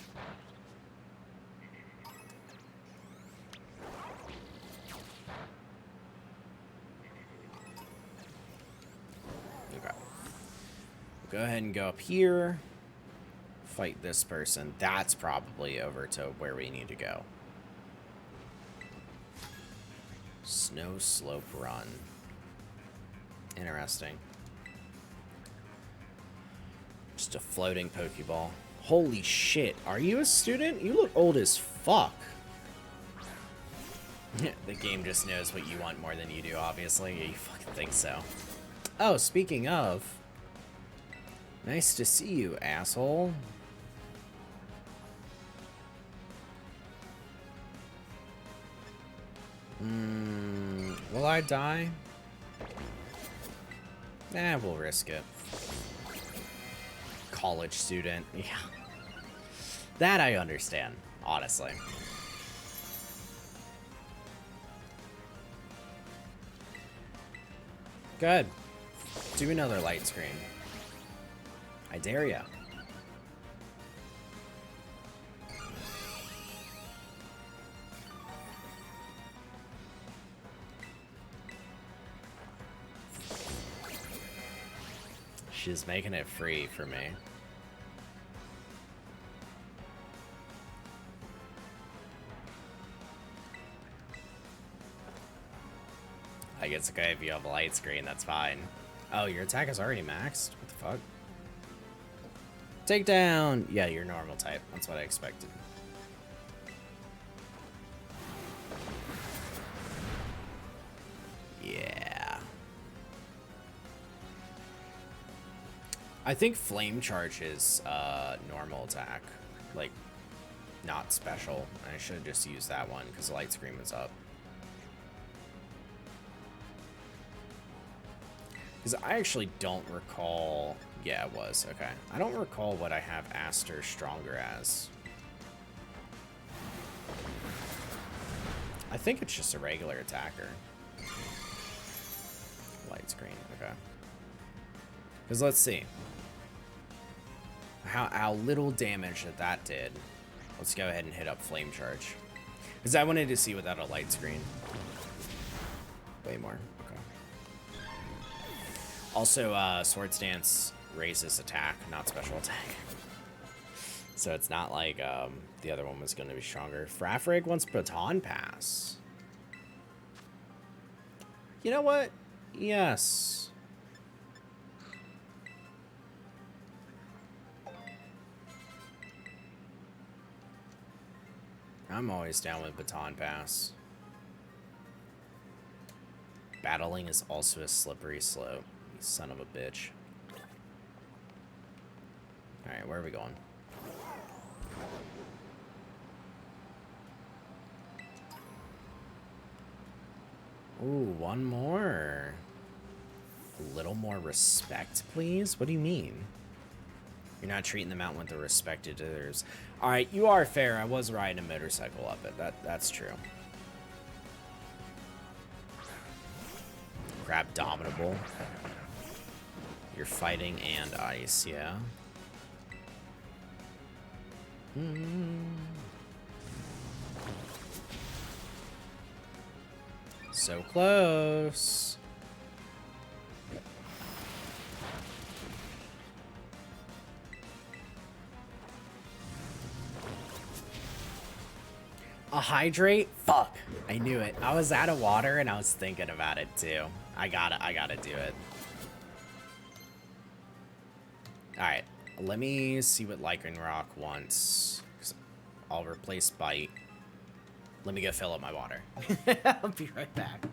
S1: Okay. Go ahead and go up here. Fight this person. That's probably over to where we need to go. Snow slope run. Interesting. Just a floating Pokeball. Holy shit. Are you a student? You look old as fuck. The game just knows what you want more than you do, obviously. Yeah, you fucking think so. Oh, speaking of. Nice to see you, asshole. Will I die? Nah, we'll risk it. College student. Yeah. That I understand, honestly. Good. Do another light screen. I dare ya. She's making it free for me. Like, it's okay if you have a light screen, that's fine. Oh, your attack is already maxed? What the fuck? Take down! Yeah, you're normal type. That's what I expected. Yeah. I think Flame Charge is normal attack. Like, not special. I should have just used that one because the light screen was up. Because I actually don't recall... Yeah, it was. Okay. I don't recall what I have Aster stronger as. I think it's just a regular attacker. Light screen. Okay. Because let's see. How little damage that did. Let's go ahead and hit up Flame Charge. Because I wanted to see without a light screen. Way more. Also, Swords Dance raises attack, not special attack. So it's not like the other one was going to be stronger. Frafrig wants Baton Pass. You know what? Yes. I'm always down with Baton Pass. Battling is also a slippery slope. Son of a bitch. Alright, where are we going? Ooh, one more. A little more respect, please? What do you mean? You're not treating the mountain with the respect it deserves. Alright, you are fair. I was riding a motorcycle up it. That's true. Crab Dominable. You're fighting and ice, yeah. So close. A hydrate? Fuck. I knew it. I was out of water and I was thinking about it too. I gotta do it. Alright. Let me see what Lycanroc wants. I'll replace Bite. Let me go fill up my water. I'll be right back.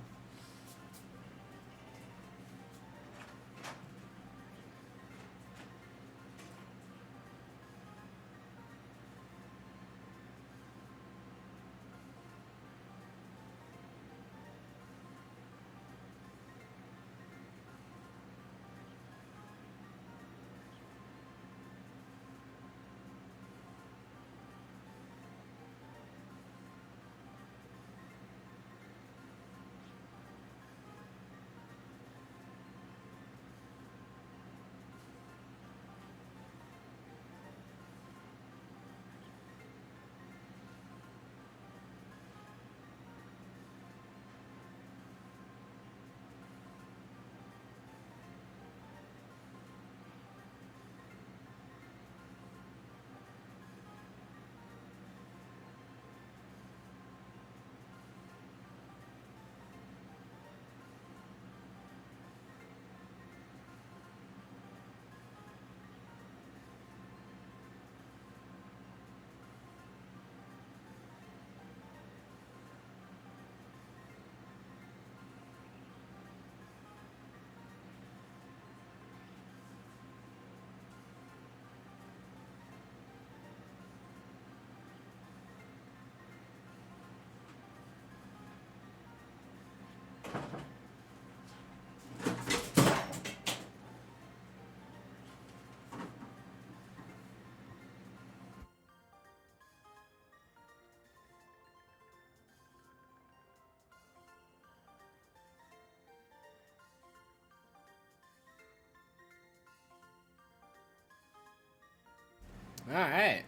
S1: All right.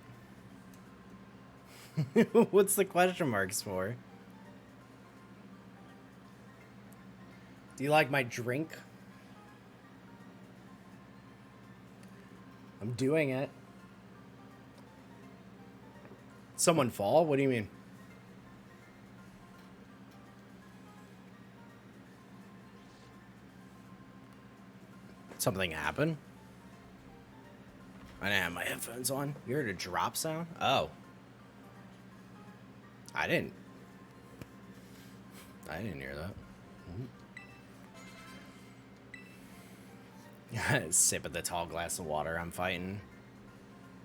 S1: What's the question marks for? Do you like my drink? I'm doing it. Someone fall? What do you mean? Something happened? I didn't have my headphones on. You heard a drop sound? Oh. I didn't hear that. Sip of the tall glass of water I'm fighting.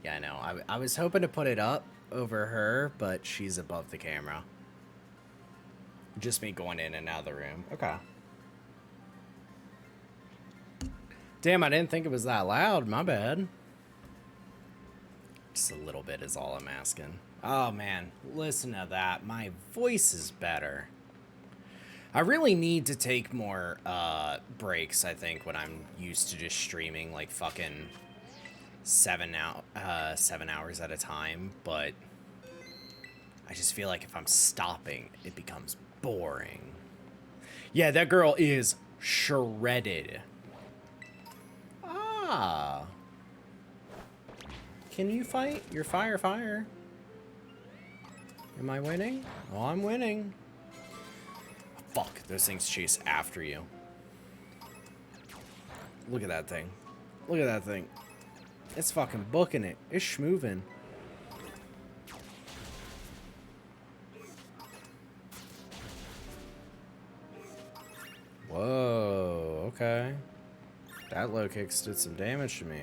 S1: Yeah, I know. I was hoping to put it up over her, but she's above the camera. Just me going in and out of the room. Okay. Damn, I didn't think it was that loud. My bad. Just a little bit is all I'm asking. Oh, man. Listen to that. My voice is better. I really need to take more breaks, I think, when I'm used to just streaming like fucking 7 hours at a time. But I just feel like if I'm stopping, it becomes boring. Yeah, that girl is shredded. Ah. Can you fight? You're fire. Am I winning? Oh, I'm winning. Fuck, those things chase after you. Look at that thing. Look at that thing. It's fucking booking it. It's schmoving. Whoa, okay. That low kicks did some damage to me.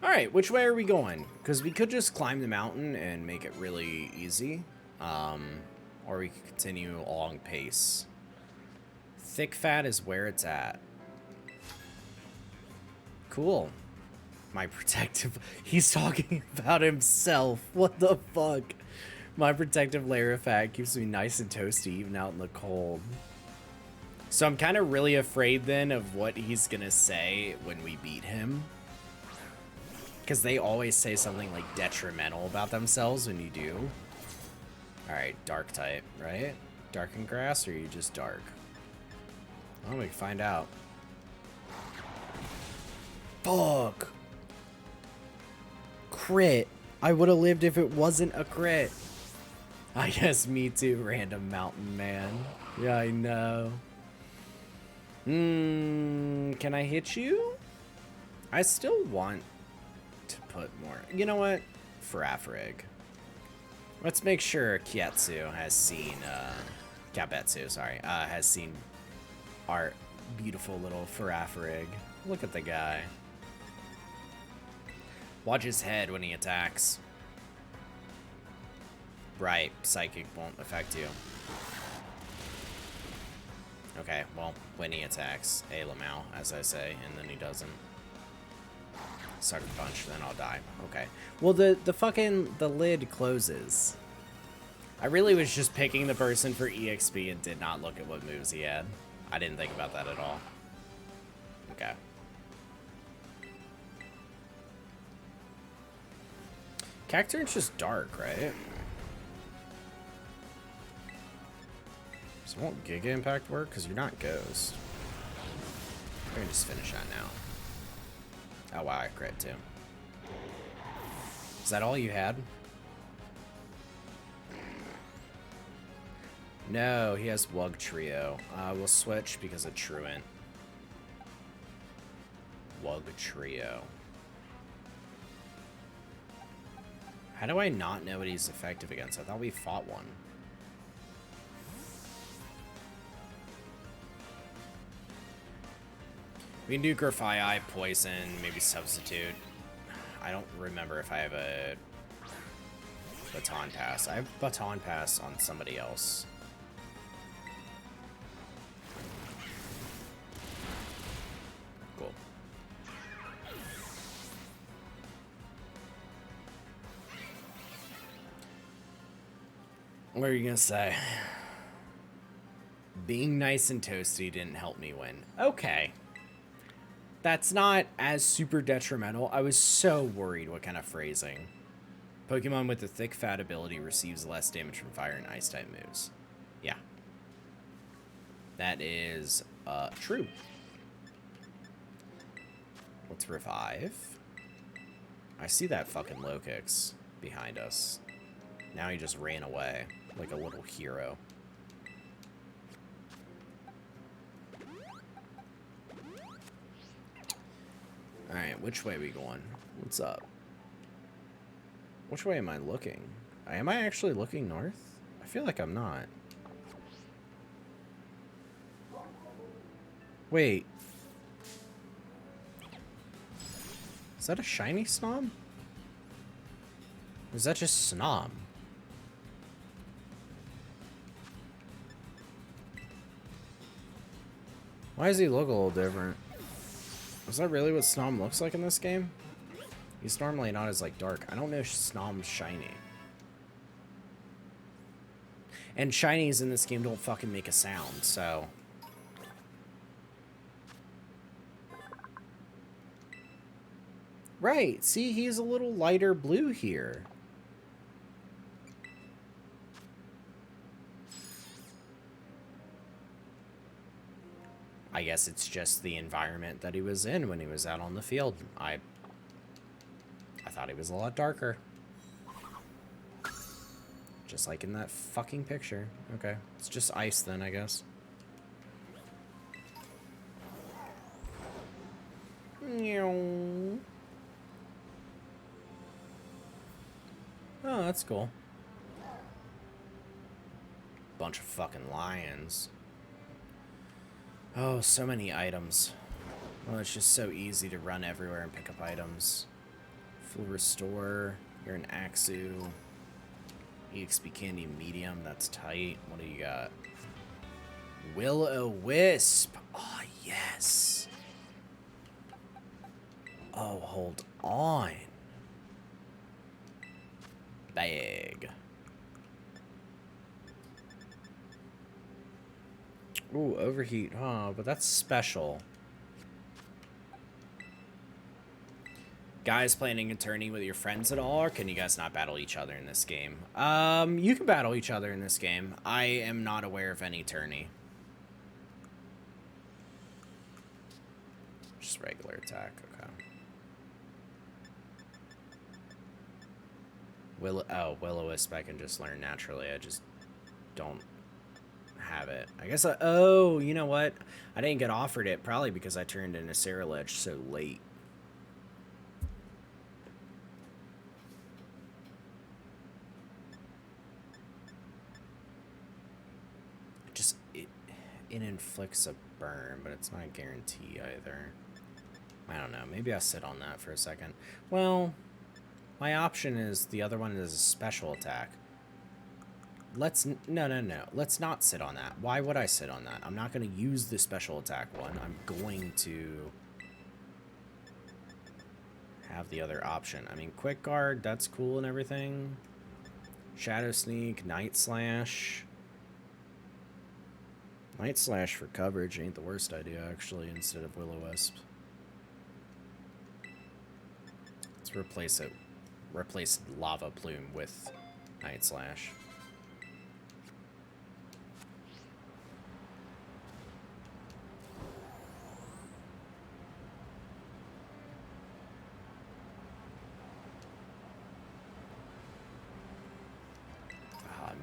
S1: Alright, which way are we going? Because we could just climb the mountain and make it really easy. Or we could continue along pace. Thick fat is where it's at. Cool. My protective... He's talking about himself. What the fuck? My protective layer of fat keeps me nice and toasty even out in the cold. So I'm kind of really afraid then of what he's gonna say when we beat him. Because they always say something like detrimental about themselves when you do. Alright, dark type, right? Dark and grass, or are you just dark? Well, we can find out. Fuck! Crit! I would have lived if it wasn't a crit. I guess me too, random mountain man. Yeah, I know. Can I hit you? I still want to put more. You know what? Farafrig. Let's make sure Kietsu has seen, Kabetsu, sorry, has seen our beautiful little Farafrig. Look at the guy. Watch his head when he attacks. Right, Psychic won't affect you. Okay, well, when he attacks, a Lamau, as I say, and then he doesn't. Sucker punch, then I'll die. Okay. Well, the lid closes. I really was just picking the person for EXP and did not look at what moves he had. I didn't think about that at all. Okay. Cacturn's just dark, right? So won't Giga Impact work? Because you're not Ghost. We're gonna just finish that now. Oh wow, I crit too. Is that all you had? No, he has Wug Trio. We'll switch because of Truant. Wug Trio. How do I not know what he's effective against? I thought we fought one. We can do Grafai, Poison, maybe Substitute. I don't remember if I have a Baton Pass. I have Baton Pass on somebody else. Cool. What are you gonna say? Being nice and toasty didn't help me win. Okay. That's not as super detrimental. I was so worried what kind of phrasing. Pokemon with the thick fat ability receives less damage from fire and ice type moves. Yeah. That is true. Let's revive. I see that fucking Lokix behind us. Now he just ran away like a little hero. Alright, which way are we going? What's up? Which way am I looking? Am I actually looking north? I feel like I'm not. Wait. Is that a shiny Snom? Or is that just Snom? Why does he look a little different? Is that really what Snom looks like in this game? He's normally not as, like, dark. I don't know if Snom's shiny. And shinies in this game don't fucking make a sound, so... Right, see, he's a little lighter blue here. I guess it's just the environment that he was in when he was out on the field. I thought he was a lot darker. Just like in that fucking picture. Okay, it's just ice then, I guess. Oh, that's cool. Bunch of fucking lions. Oh, so many items. Oh, it's just so easy to run everywhere and pick up items. Full restore. You're an Axu. EXP candy medium. That's tight. What do you got? Will-O-Wisp. Oh, yes. Oh, hold on. Bag. Ooh, overheat, huh? But that's special. Guys planning a tourney with your friends at all, or can you guys not battle each other in this game? You can battle each other in this game. I am not aware of any tourney. Just regular attack, okay. Will-O-Wisp I can just learn naturally. I just don't have it. I guess oh, you know what? I didn't get offered it, probably because I turned in a Cerulege so late. It inflicts a burn, but it's not a guarantee either. I don't know. Maybe I'll sit on that for a second. Well, my option is the other one is a special attack. No. Let's not sit on that. Why would I sit on that? I'm not going to use the special attack one. I'm going to have the other option. I mean, Quick Guard, that's cool and everything. Shadow Sneak, Night Slash. Night Slash for coverage ain't the worst idea, actually, instead of Will-O-Wisp. Let's replace it. Replace Lava Plume with Night Slash.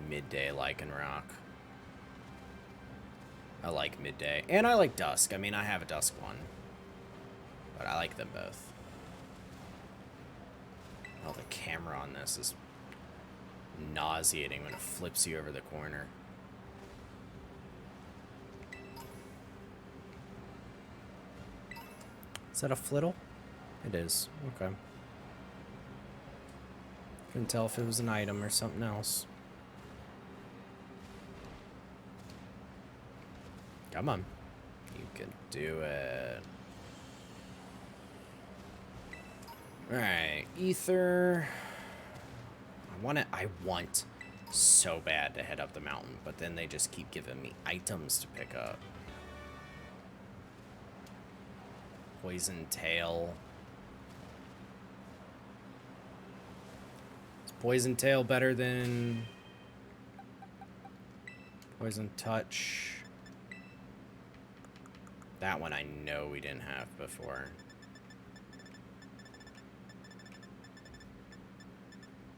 S1: Midday Lycanroc. I like Midday. And I like Dusk. I mean, I have a Dusk one. But I like them both. Oh, the camera on this is nauseating when it flips you over the corner. Is that a Flittle? It is. Okay. Couldn't tell if it was an item or something else. Come on. You can do it. Alright, Ether. I want so bad to head up the mountain, but then they just keep giving me items to pick up. Poison Tail. Is Poison Tail better than Poison Touch? That one I know we didn't have before.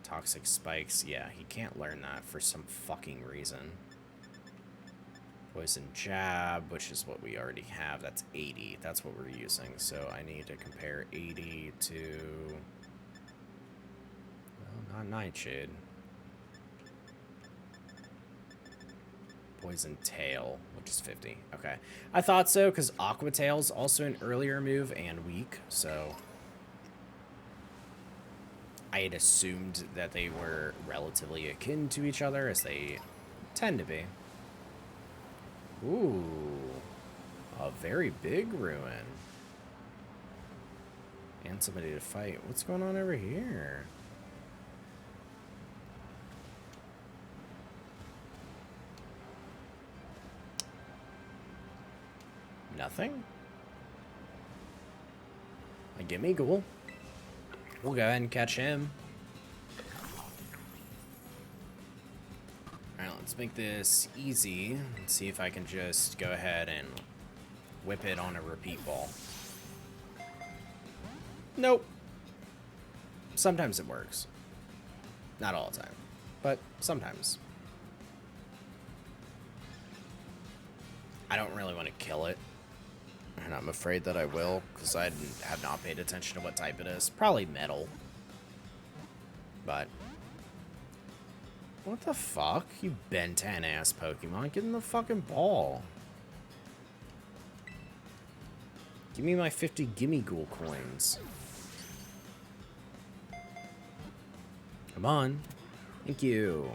S1: Toxic Spikes. Yeah, he can't learn that for some fucking reason. Poison Jab, which is what we already have. That's 80. That's what we're using. So I need to compare 80 to... Well, not Nightshade. Poison Tail, which is 50. Okay. I thought so, because Aqua Tail's also an earlier move and weak, so... I had assumed that they were relatively akin to each other, as they tend to be. Ooh. A very big ruin. And somebody to fight. What's going on over here? Nothing? A Gimmighoul. We'll go ahead and catch him. Alright, let's make this easy. Let's see if I can just go ahead and whip it on a repeat ball. Nope. Sometimes it works. Not all the time, but sometimes. I don't really want to kill it. And I'm afraid that I will, because I have not paid attention to what type it is. Probably metal. But... what the fuck? You Ben 10-ass Pokemon. Get in the fucking ball. Give me my 50 Gimmighoul coins. Come on. Thank you.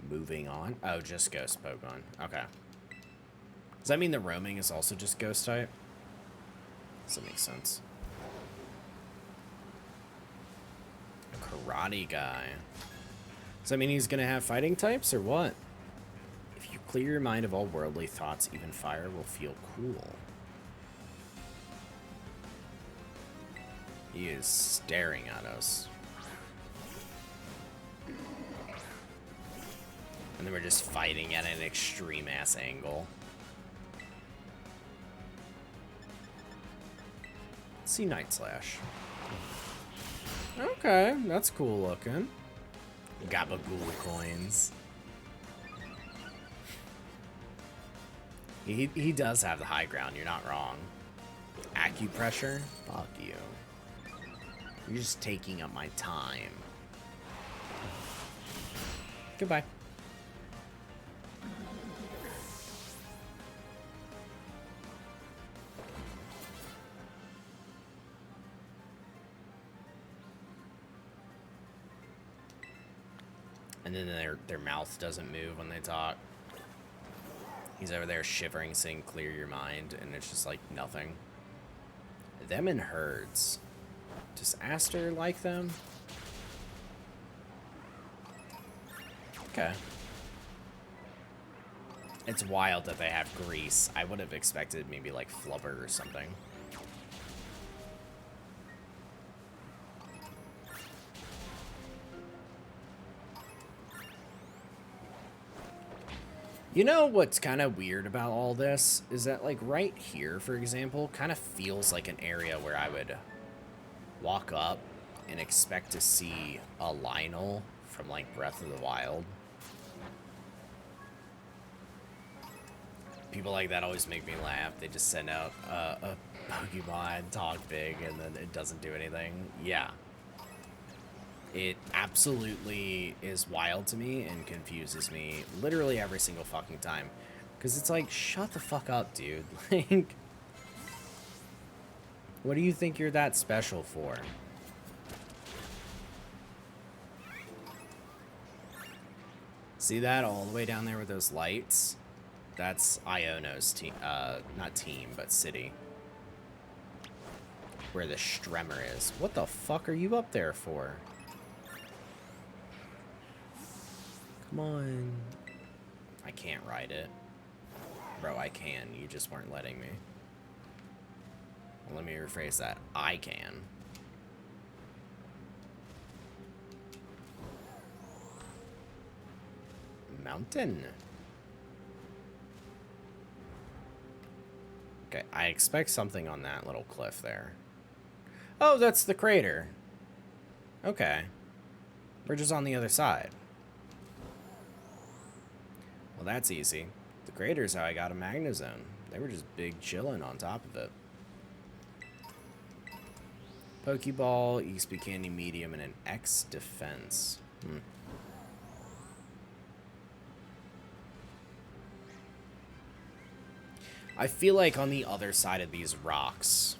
S1: Moving on. Oh, just Ghost Pokemon. Okay. Does that mean the roaming is also just Ghost type? Does that make sense? A Karate guy. Does that mean he's gonna have fighting types or what? If Clear your mind of all worldly thoughts. Even fire will feel cool. He is staring at us. And then we're just fighting at an extreme-ass angle. Let's see Night Slash. Okay, that's cool looking. Gabagool coins. He does have the high ground, you're not wrong. Acupressure? Fuck you. You're just taking up my time. Goodbye. And then their mouth doesn't move when they talk. He's over there shivering, saying clear your mind, and it's just like nothing. Them in herds. Does Aster like them? Okay. It's wild that they have grease. I would have expected maybe like flubber or something. You know what's kind of weird about all this is that, like, right here, for example, kind of feels like an area where I would walk up and expect to see a Lionel from, like, Breath of the Wild. People like that always make me laugh. They just send out a Pokemon, talk big, and then it doesn't do anything. Yeah. It absolutely is wild to me and confuses me literally every single fucking time. Because it's like, shut the fuck up, dude. Like, what do you think you're that special for? See that all the way down there with those lights? That's Iono's team, not team, but city. Where the Stremmer is. What the fuck are you up there for? Come on. I can't ride it. Bro, I can. You just weren't letting me. Well, let me rephrase that. I can. Mountain. Okay, I expect something on that little cliff there. Oh, that's the crater. Okay. We're just on the other side. Well, that's easy. The crater's how I got a Magnezone. They were just big chilling on top of it. Pokeball, EXP Candy Medium, and an X Defense. I feel like on the other side of these rocks,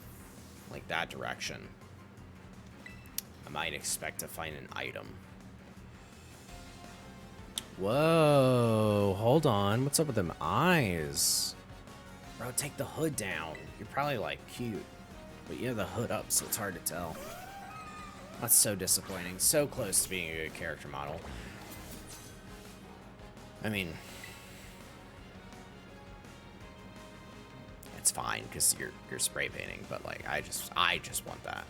S1: like that direction, I might expect to find an item. Whoa, hold on. What's up with them eyes? Bro, take the hood down. You're probably, like, cute. But you have the hood up, so it's hard to tell. That's so disappointing. So close to being a good character model. I mean, it's fine, because you're spray painting, but, like, I just want that.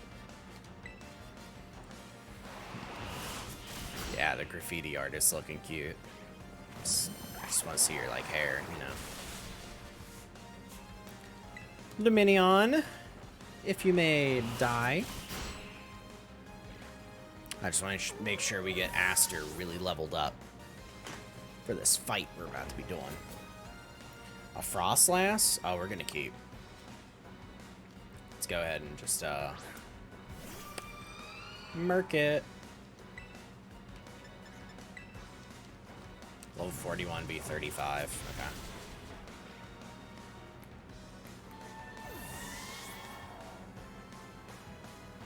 S1: Yeah, the graffiti artist looking cute. I just want to see your, like, hair, you know. Dominion, if you may die. I just want to make sure we get Aster really leveled up for this fight we're about to be doing. A Frostlass? Oh, we're gonna keep. Let's go ahead and just, murk it. Level 41, B35. Okay.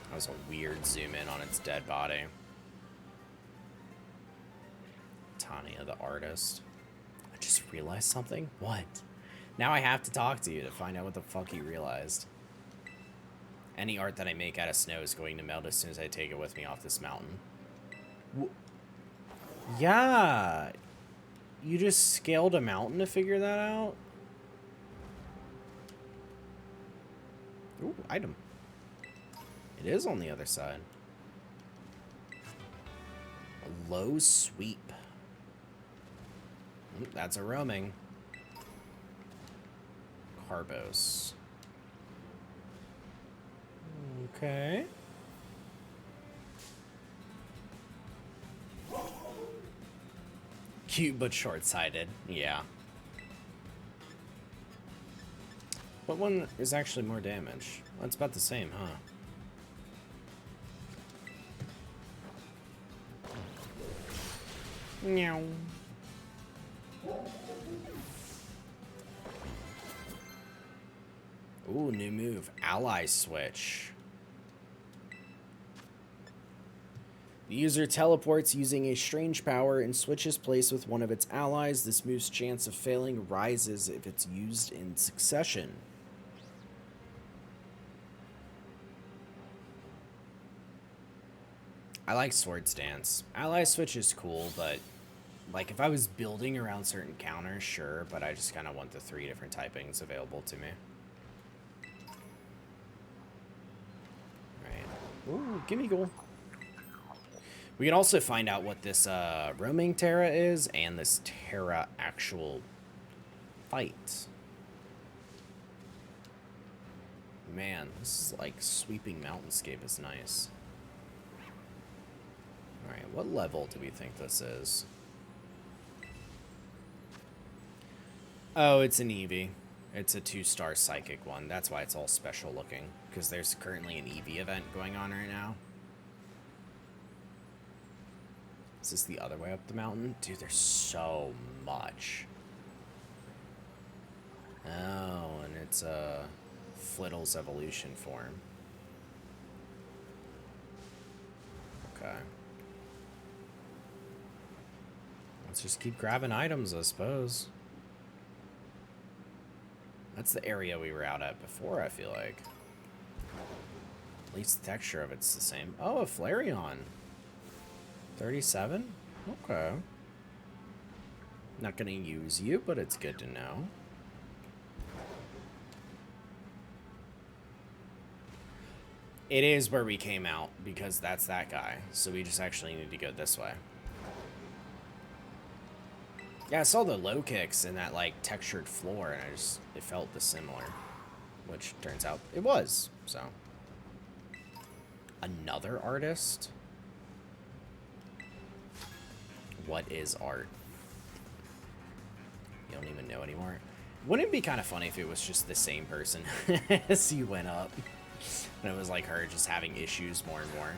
S1: That was a weird zoom in on its dead body. Tanya, the artist. I just realized something? What? Now I have to talk to you to find out what the fuck you realized. Any art that I make out of snow is going to melt as soon as I take it with me off this mountain. Yeah. You just scaled a mountain to figure that out? Ooh, item. It is on the other side. A low sweep. That's a roaming. Carbos. Okay. Cute but short-sighted. Yeah. What one is actually more damage? Well, it's about the same, huh? Meow. Ooh, new move. Ally switch. The user teleports using a strange power and switches place with one of its allies. This move's chance of failing rises if it's used in succession. I like Sword Stance. Ally switch is cool, but like if I was building around certain counters, sure, but I just kind of want the 3 different typings available to me. Right. Ooh, gimme goal. We can also find out what this roaming Terra is and this Terra actual fight. Man, this is like sweeping mountainscape is nice. Alright, what level do we think this is? Oh, it's an Eevee. It's a 2-star psychic one. That's why it's all special looking. Because there's currently an Eevee event going on right now. Is this the other way up the mountain? Dude, there's so much. Oh, and it's Flittle's evolution form. Okay. Let's just keep grabbing items, I suppose. That's the area we were out at before, I feel like. At least the texture of it's the same. Oh, a Flareon. 37? Okay. Not gonna use you, but it's good to know. It is where we came out, because that's that guy. So we just actually need to go this way. Yeah, I saw the low kicks in that, like, textured floor, and it felt dissimilar. Which turns out it was, so. Another artist? What is art? You don't even know anymore. Wouldn't it be kind of funny if it was just the same person as you went up? And it was like her just having issues more and more.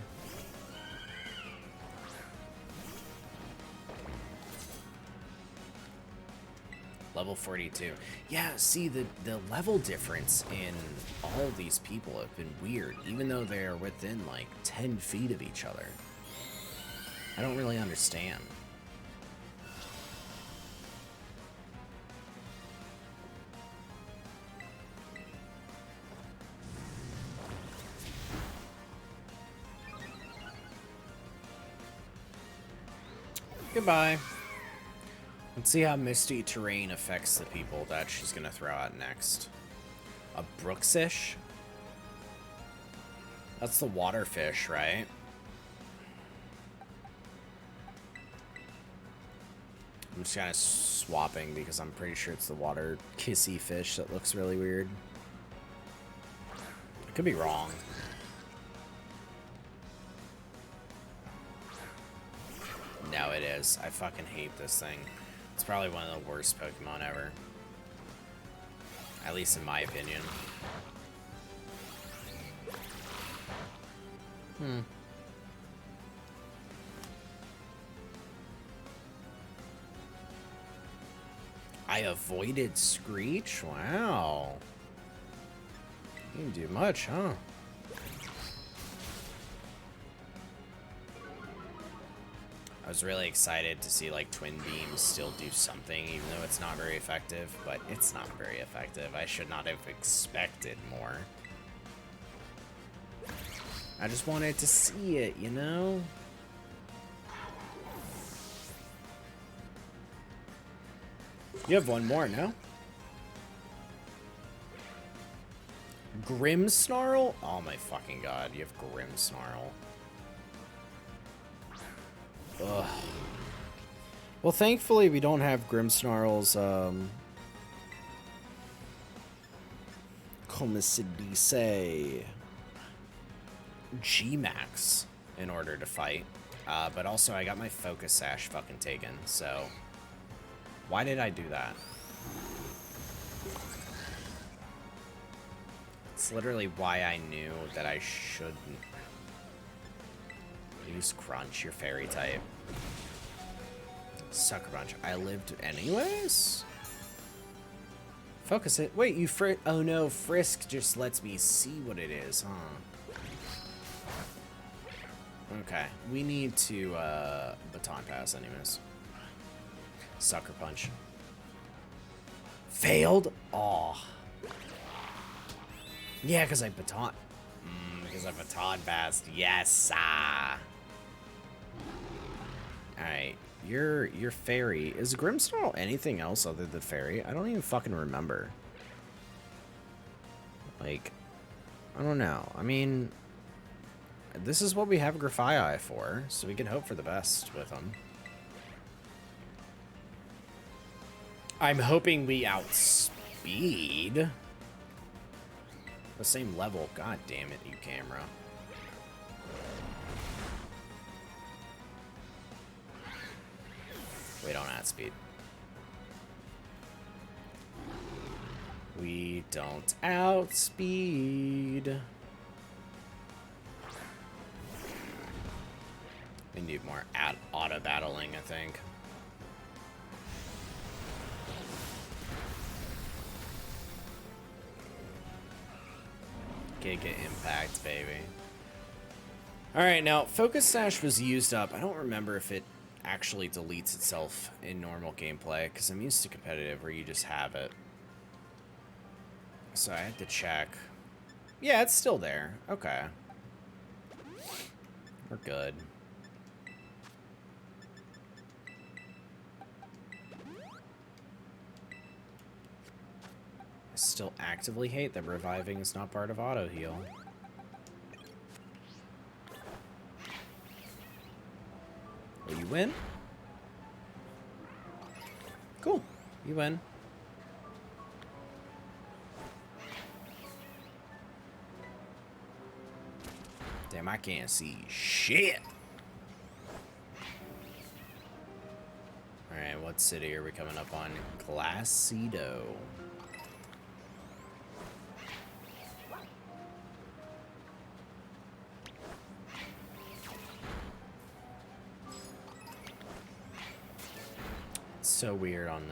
S1: Level 42. Yeah, see, the level difference in all these people have been weird, even though they're within like 10 feet of each other. I don't really understand. Goodbye. Let's see how Misty Terrain affects the people that she's going to throw out next. A Brooksish? That's the water fish, right? I'm just kind of swapping because I'm pretty sure it's the water kissy fish that looks really weird. I could be wrong. No, it is. I fucking hate this thing. It's probably one of the worst Pokemon ever. At least in my opinion. I avoided Screech? Wow. You didn't do much, huh? I was really excited to see like Twin Beams still do something, even though it's not very effective, but it's not very effective. I should not have expected more. I just wanted to see it, you know? You have one more, no? Grim Snarl? Oh my fucking god, you have Grim Snarl. Ugh. Well, thankfully we don't have Grimmsnarl's, como se dice, G-Max in order to fight. But also I got my Focus Sash fucking taken, so why did I do that? It's literally why I knew that I shouldn't use Crunch, your fairy type. Sucker Punch. I lived anyways? Focus it. Wait, you oh no, Frisk just lets me see what it is, huh? Okay, we need to Baton Pass anyways. Sucker Punch. Failed? Aw. Yeah, because I Baton... because I Baton Passed. Yes! Alright. Your fairy. Is Grimmsnarl anything else other than fairy? I don't even fucking remember. Like, I don't know. I mean, this is what we have Grafii for, so we can hope for the best with them. I'm hoping we outspeed the same level. God damn it, you camera. We don't outspeed. We don't outspeed. We need more auto battling, I think. Giga Impact, baby. Alright, now, Focus Sash was used up. I don't remember if it actually deletes itself in normal gameplay, because I'm used to competitive where you just have it. So I had to check. Yeah, it's still there. Okay. We're good. I still actively hate that reviving is not part of auto heal. Will you win? Cool. You win. Damn, I can't see shit. Alright, what city are we coming up on? Glacido. It's so weird on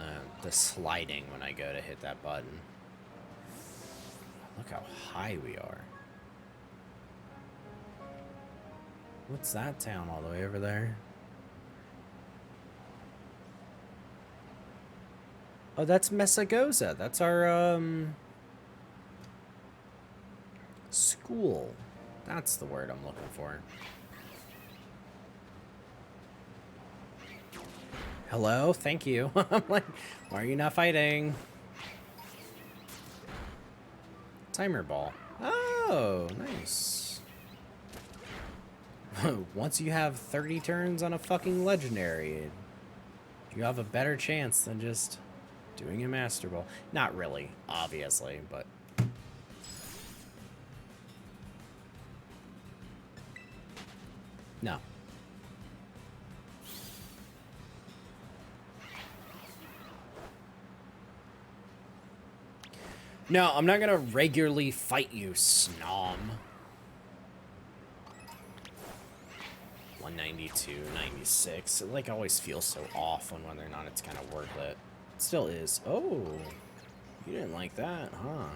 S1: the sliding when I go to hit that button. Look how high we are. What's that town all the way over there? Oh, that's Mesagoza. That's our, school. That's the word I'm looking for. Hello? Thank you. I'm like, why are you not fighting? Timer ball. Oh, nice. Once you have 30 turns on a fucking legendary, you have a better chance than just doing a Master Ball. Not really, obviously, but... No. No, I'm not gonna regularly fight you, Snom. 192, 96. It like always feels so off when whether or not it's kind of worth it. It still is. Oh, you didn't like that, huh?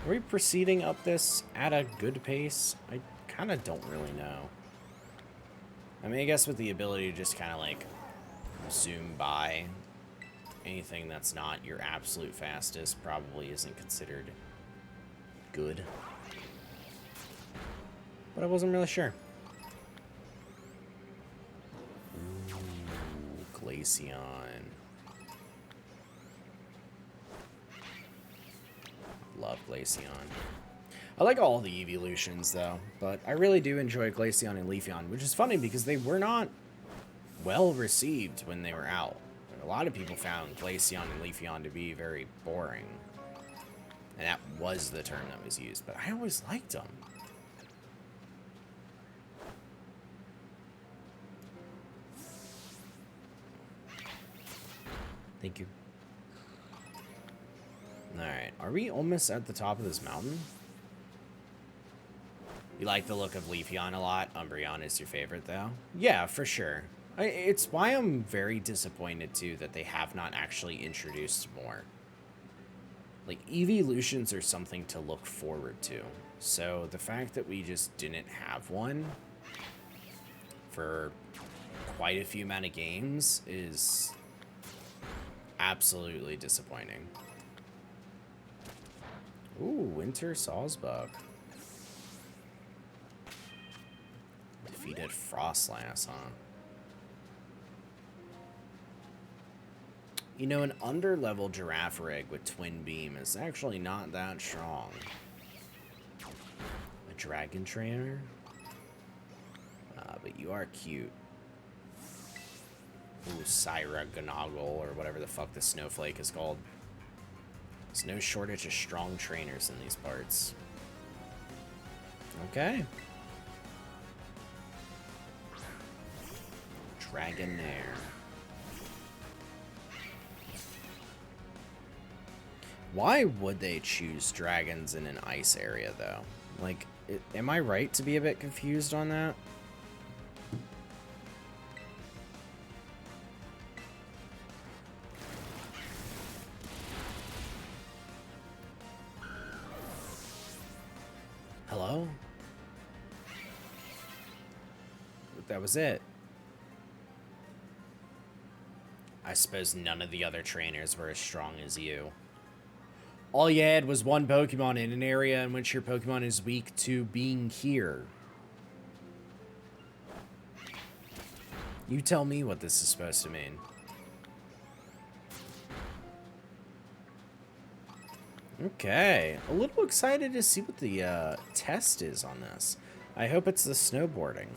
S1: Are we proceeding up this at a good pace? I kind of don't really know. I mean, I guess with the ability to just kind of like zoom by, anything that's not your absolute fastest probably isn't considered good. But I wasn't really sure. Glaceon. Love Glaceon. I like all the evolutions, though, but I really do enjoy Glaceon and Leafeon, which is funny because they were not well received when they were out. A lot of people found Glaceon and Leafeon to be very boring. And that was the term that was used, but I always liked them. Thank you. Alright, are we almost at the top of this mountain? You like the look of Leafeon a lot? Umbreon is your favorite, though? Yeah, for sure. It's why I'm very disappointed, too, that they have not actually introduced more. Like, evolutions are something to look forward to. So, the fact that we just didn't have one for quite a few amount of games is absolutely disappointing. Ooh, Winter Sawsbuck. Defeated Frostlass, huh? You know, an under-level Giraffe Rig with Twin Beam is actually not that strong. A Dragon Trainer? But you are cute. Ooh, Syra Gonoggle, or whatever the fuck the snowflake is called. There's no shortage of strong trainers in these parts. Okay. Dragonair. Why would they choose dragons in an ice area, though? Like, am I right to be a bit confused on that? Hello? That was it. I suppose none of the other trainers were as strong as you. All you had was one Pokemon in an area in which your Pokemon is weak to being here. You tell me what this is supposed to mean. Okay, a little excited to see what the test is on this. I hope it's the snowboarding.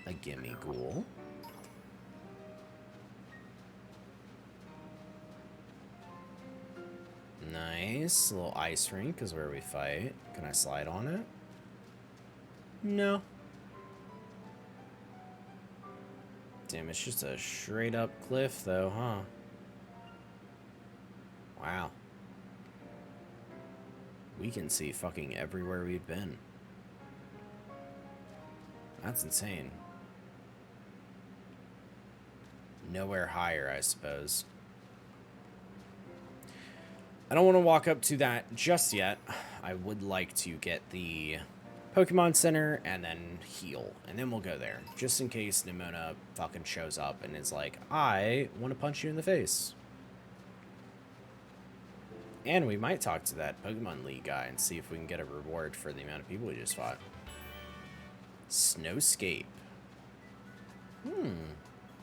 S1: A Gimme Ghoul. Nice. A little ice rink is where we fight. Can I slide on it? No. Damn, it's just a straight up cliff though, huh? Wow. We can see fucking everywhere we've been. That's insane. Nowhere higher, I suppose. I don't want to walk up to that just yet. I would like to get the Pokemon Center and then heal. And then we'll go there. Just in case Nimona fucking shows up and is like, I want to punch you in the face. And we might talk to that Pokemon League guy and see if we can get a reward for the amount of people we just fought. Snowscape.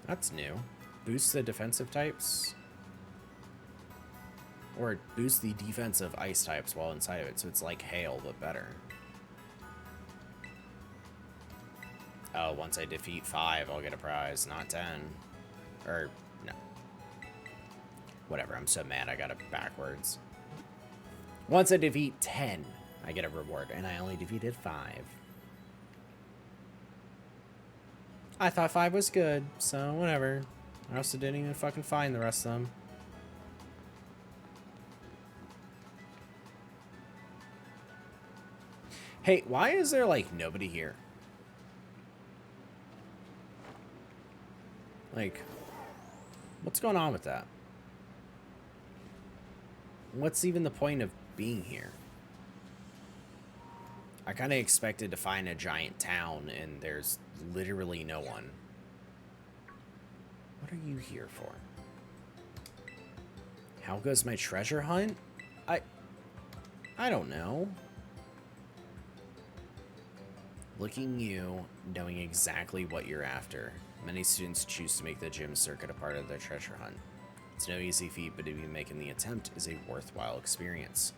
S1: That's new. Boost the defensive types. Or boost the defensive ice types while inside of it, so it's like hail, but better. Oh, once I defeat 5, I'll get a prize, not 10. Or, no. Whatever, I'm so mad I got it backwards. Once I defeat 10, I get a reward, and I only defeated 5. I thought 5 was good, so whatever. I also didn't even fucking find the rest of them. Hey, why is there, like, nobody here? Like, what's going on with that? What's even the point of being here? I kind of expected to find a giant town, and there's literally no one. What are you here for? How goes my treasure hunt? I don't know. Looking you, knowing exactly what you're after. Many students choose to make the gym circuit a part of their treasure hunt. It's no easy feat, but even making the attempt is a worthwhile experience.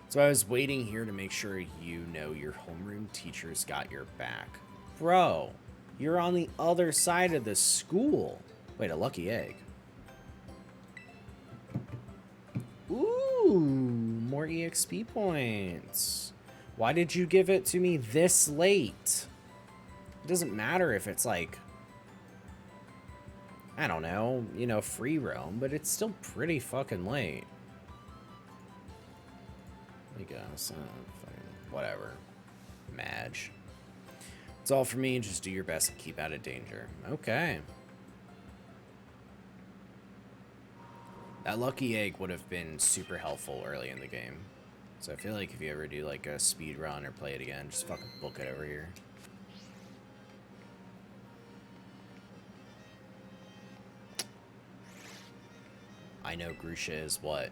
S1: So I was waiting here to make sure you know your homeroom teachers got your back. Bro, you're on the other side of the school. Wait, a lucky egg. Ooh, more EXP points. Why did you give it to me this late? It doesn't matter if it's like, I don't know, you know, free roam, but it's still pretty fucking late. I guess, whatever. Madge. It's all for me, just do your best and keep out of danger. Okay. That lucky egg would have been super helpful early in the game. So I feel like if you ever do like a speed run or play it again, just fucking book it over here. I know Grusha is what?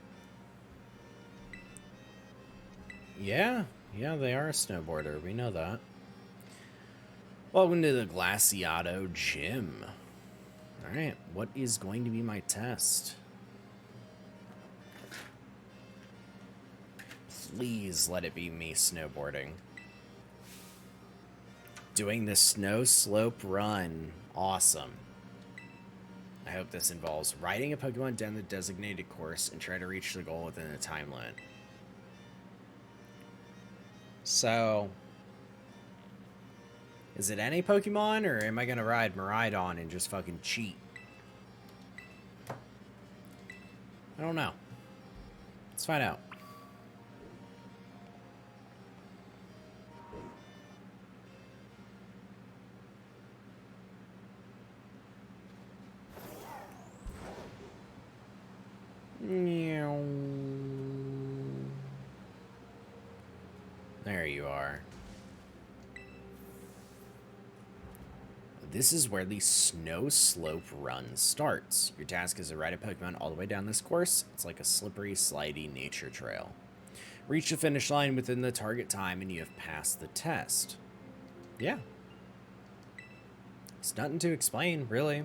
S1: Yeah, they are a snowboarder. We know that. Welcome to the Glaciato Gym. Alright, what is going to be my test? Please let it be me snowboarding. Doing the snow slope run. Awesome. I hope this involves riding a Pokemon down the designated course and try to reach the goal within a time limit. So, is it any Pokemon, or am I gonna ride Miraidon and just fucking cheat? I don't know. Let's find out. There you are. This is where the snow slope run starts. Your task is to ride a Pokemon all the way down this course. It's like a slippery, slidey nature trail. Reach the finish line within the target time and you have passed the test. Yeah. It's nothing to explain, really.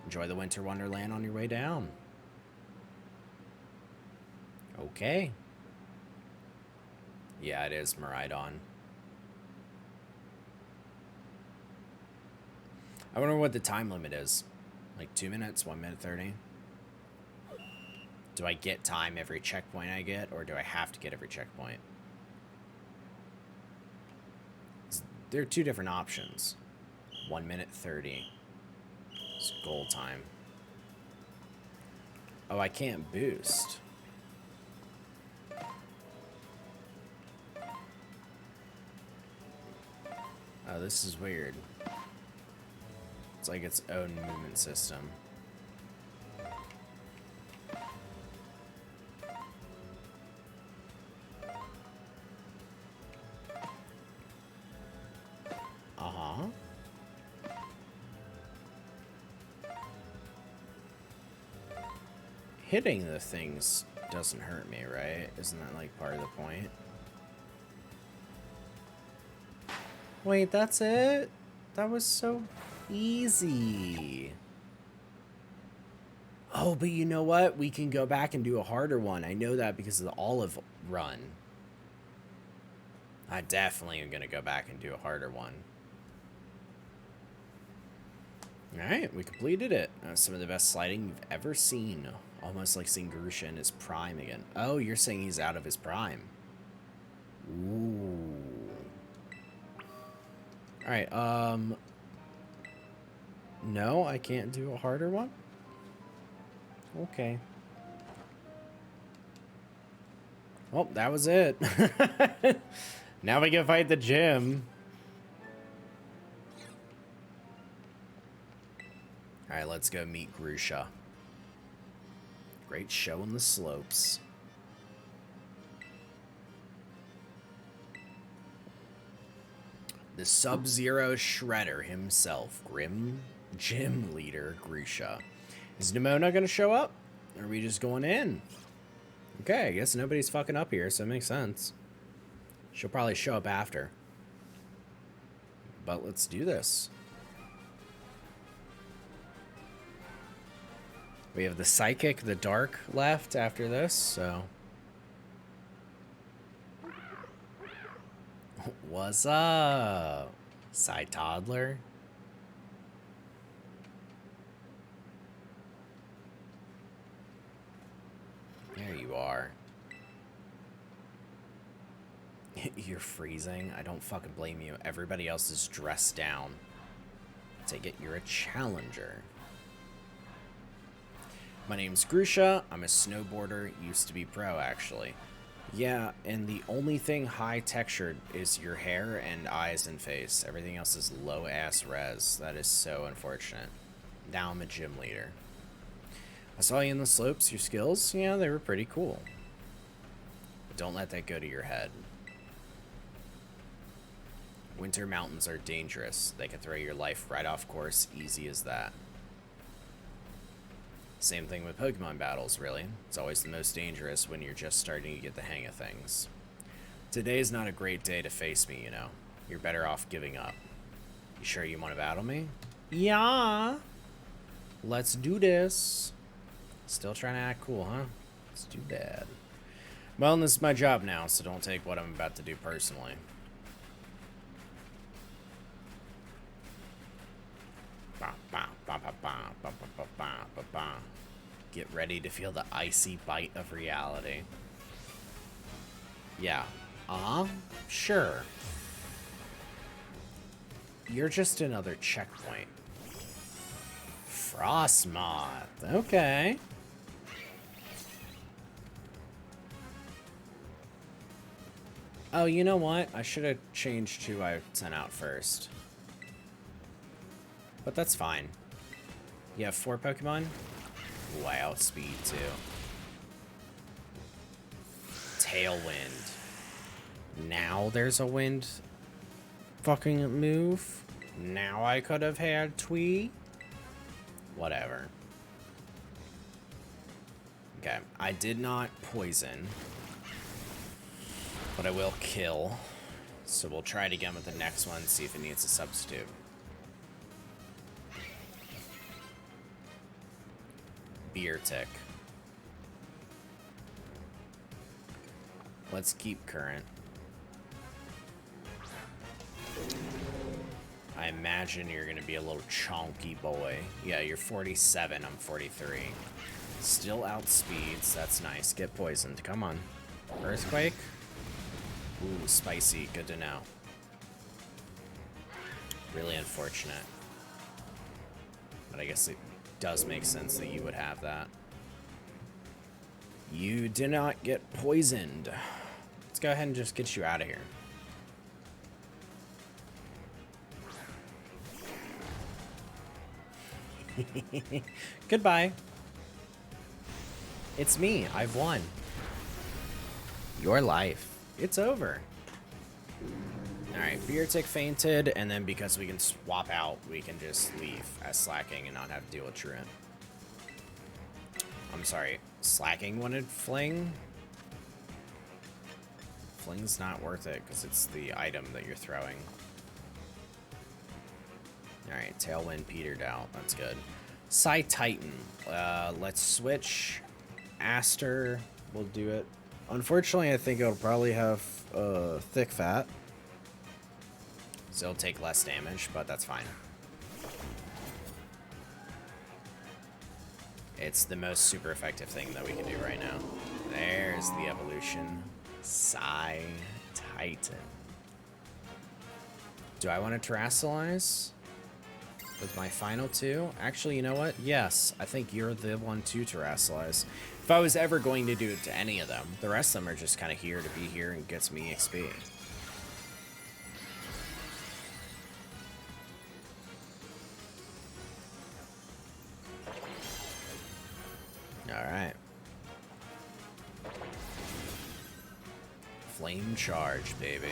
S1: Enjoy the Winter Wonderland on your way down. Okay. Yeah, it is Miraidon. I wonder what the time limit is. Like 2 minutes, 1 minute 30. Do I get time every checkpoint I get, or do I have to get every checkpoint? There are two different options. 1 minute 30. It's goal time. Oh, I can't boost. Oh, this is weird. It's like its own movement system. Uh-huh. Hitting the things doesn't hurt me, right? Isn't that like part of the point? Wait, that's it? That was so easy. Oh, but you know what? We can go back and do a harder one. I know that because of the olive run. I definitely am going to go back and do a harder one. Alright, we completed it. Some of the best sliding you've ever seen. Almost like seeing Grusha in his prime again. Oh, you're saying he's out of his prime. Ooh. Alright, no, I can't do a harder one? Okay. Well, that was it. Now we can fight the gym. Alright, let's go meet Grusha. Great show in the slopes. The Sub-Zero Shredder himself, Grim Gym Leader Grusha. Is Nimona gonna show up? Or are we just going in? Okay, I guess nobody's fucking up here, so it makes sense. She'll probably show up after. But let's do this. We have the Psychic, the Dark left after this, so... What's up, Psy Toddler? There you are. You're freezing? I don't fucking blame you. Everybody else is dressed down. Take it, you're a challenger. My name's Grusha. I'm a snowboarder. Used to be pro, actually. Yeah, and the only thing high textured is your hair and eyes and face. Everything else is low ass res. That is so unfortunate. Now I'm a gym leader. I saw you in the slopes. Your skills, yeah, they were pretty cool. But don't let that go to your head. Winter mountains are dangerous. They can throw your life right off course, easy as that. Same thing with Pokemon battles, really. It's always the most dangerous when you're just starting to get the hang of things. Today's not a great day to face me, you know. You're better off giving up. You sure you want to battle me? Yeah. Let's do this. Still trying to act cool, huh? It's too bad. Well, this is my job now, so don't take what I'm about to do personally. Get ready to feel the icy bite of reality. Yeah. Sure. You're just another checkpoint. Frostmoth. Okay. Oh, you know what? I should have changed who I sent out first. But that's fine. You have 4 Pokemon? Ooh, I outspeed too. Tailwind. Now there's a wind fucking move. Now I could have had Twee. Whatever. Okay, I did not poison. But I will kill. So we'll try it again with the next one, see if it needs a substitute. Beertick. Let's keep current. I imagine you're gonna be a little chonky boy. Yeah, you're 47, I'm 43. Still outspeeds, that's nice. Get poisoned, come on. Earthquake? Ooh, spicy, good to know. Really unfortunate. But I guess it does make sense that you would have that. You did not get poisoned. Let's go ahead and just get you out of here. Goodbye. It's me. I've won. Your life. It's over. Alright, Beertick fainted, and then because we can swap out, we can just leave as Slacking and not have to deal with Truant. I'm sorry, Slacking wanted Fling? Fling's not worth it, because it's the item that you're throwing. Alright, Tailwind petered out. That's good. Psy Titan. Let's switch. Aster will do it. Unfortunately, I think it'll probably have thick fat. So it'll take less damage, but that's fine. It's the most super effective thing that we can do right now. There's the evolution. Psy Titan. Do I want to terrasilize with my final 2? Actually, you know what? Yes, I think you're the one to terrasilize. If I was ever going to do it to any of them, the rest of them are just kind of here to be here and gets me XP. Alright. Flame charge, baby.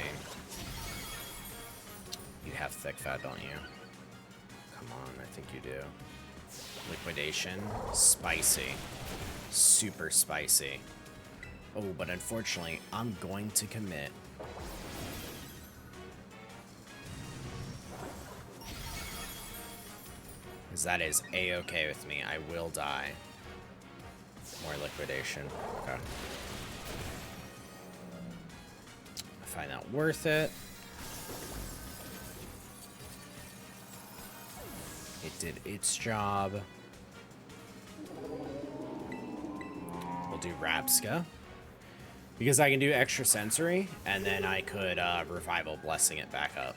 S1: You have thick fat, don't you? Come on, I think you do. Liquidation. Spicy. Super spicy. Oh, but unfortunately, I'm going to commit. Because that is A-okay with me. I will die. More liquidation. Okay. I find that worth it. It did its job. We'll do Rapska. Because I can do extra sensory, and then I could Revival Blessing it back up.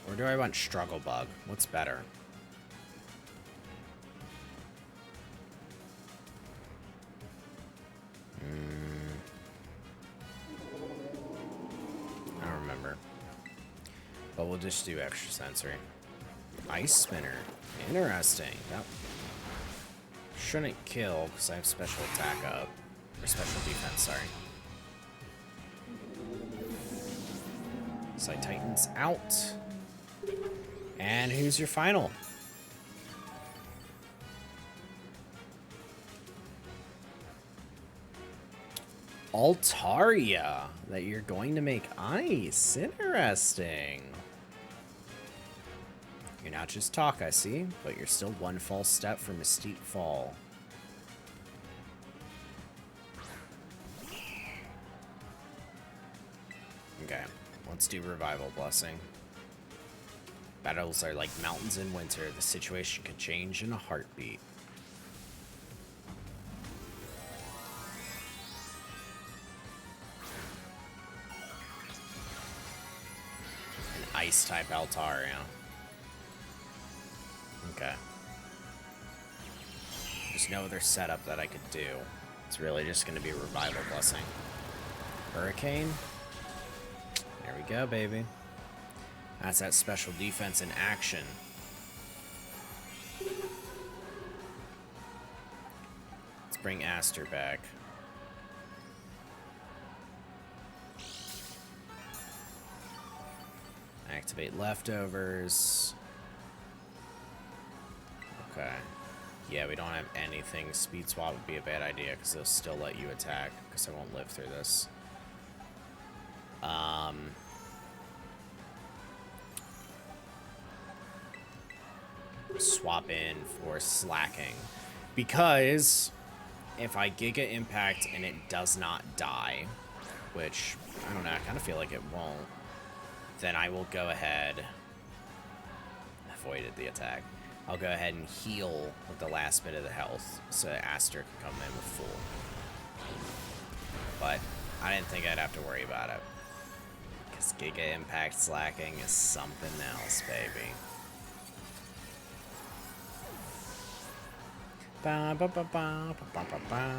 S1: Or do I want Struggle Bug? What's better? I don't remember. But we'll just do extra sensory. Ice Spinner. Interesting. That shouldn't kill because I have special attack up. Or special defense, sorry. So Titans out. And who's your final? Altaria. That you're going to make ice. Interesting. You're not just talk, I see, but you're still one false step from a steep fall. Okay, let's do Revival Blessing. Battles are like mountains in winter. The situation could change in a heartbeat. An Ice-type Altaria. Okay. There's no other setup that I could do. It's really just going to be Revival Blessing. Hurricane. There we go, baby. That's that special defense in action. Let's bring Aster back. Activate leftovers. Okay. Yeah, we don't have anything. Speed swap would be a bad idea because they'll still let you attack because I won't live through this. Swap in for slacking. Because if I Giga Impact and it does not die, which, I don't know, I kind of feel like it won't, then I will go ahead. Avoided the attack. I'll go ahead and heal with the last bit of the health so Aster can come in with full. But I didn't think I'd have to worry about it. Because Giga Impact slacking is something else, baby. Ba, ba, ba, ba, ba, ba, ba, ba.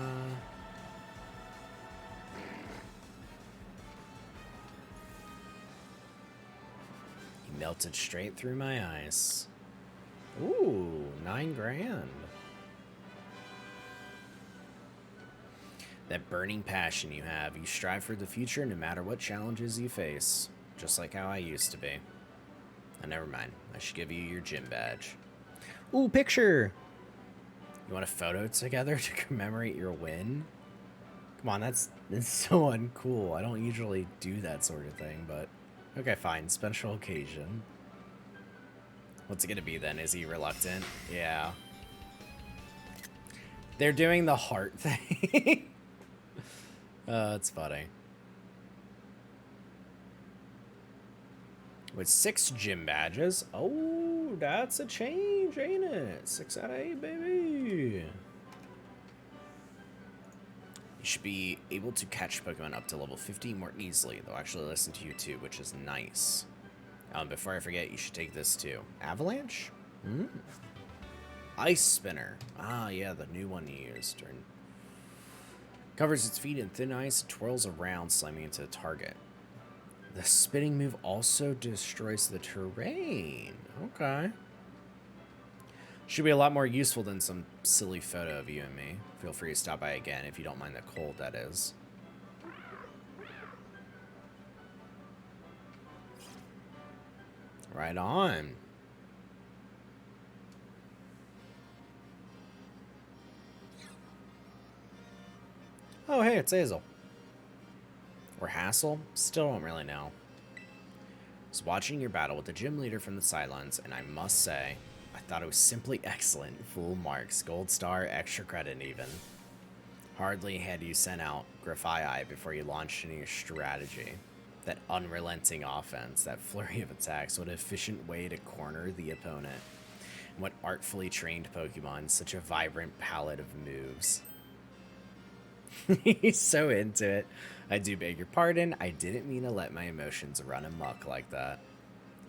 S1: He melted straight through my eyes. Ooh, 9 grand. That burning passion you have. You strive for the future no matter what challenges you face. Just like how I used to be. Oh, never mind. I should give you your gym badge. Ooh, picture! You want a photo together to commemorate your win? Come on, that's so uncool. I don't usually do that sort of thing, but... Okay, fine. Special occasion. What's it gonna be then? Is he reluctant? Yeah. They're doing the heart thing. It's funny. With 6 gym badges. Oh, that's a change, ain't it? 6 out of 8, baby. You should be able to catch Pokemon up to level 50 more easily. They'll actually listen to you too, which is nice. Before I forget, you should take this too. Avalanche? Ice Spinner. Ah, yeah, the new one you used. Covers its feet in thin ice and twirls around, slamming into the target. The spinning move also destroys the terrain. Okay. Should be a lot more useful than some silly photo of you and me. Feel free to stop by again if you don't mind the cold, that is. Right on. Oh, hey, it's Hazel. Or Hassel? Still don't really know. I was watching your battle with the gym leader from the sidelines, and I must say, I thought it was simply excellent. Full marks, gold star, extra credit even. Hardly had you sent out Grafii before you launched into your strategy. That unrelenting offense, that flurry of attacks, what an efficient way to corner the opponent. And what artfully trained Pokemon, such a vibrant palette of moves. He's so into it. I do beg your pardon, I didn't mean to let my emotions run amok like that.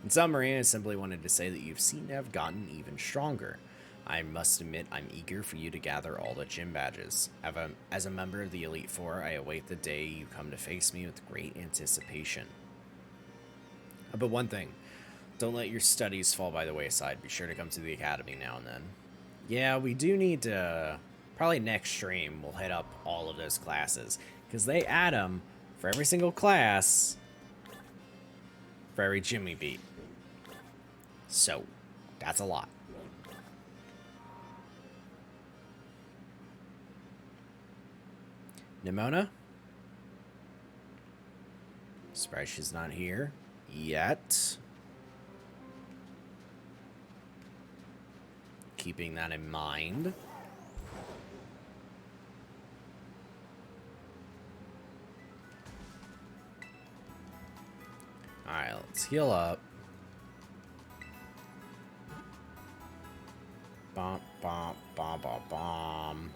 S1: In summary, I simply wanted to say that you seem to have gotten even stronger. I must admit, I'm eager for you to gather all the gym badges. As a member of the Elite Four, I await the day you come to face me with great anticipation. But one thing, don't let your studies fall by the wayside. Be sure to come to the academy now and then. Yeah, we do need to... Probably next stream, we'll hit up all of those classes. Because they add them for every single class for every gym we beat. So, that's a lot. Nimona? Surprised she's not here yet. Keeping that in mind. Alright, let's heal up. Bom, bom, bom, bom, bom.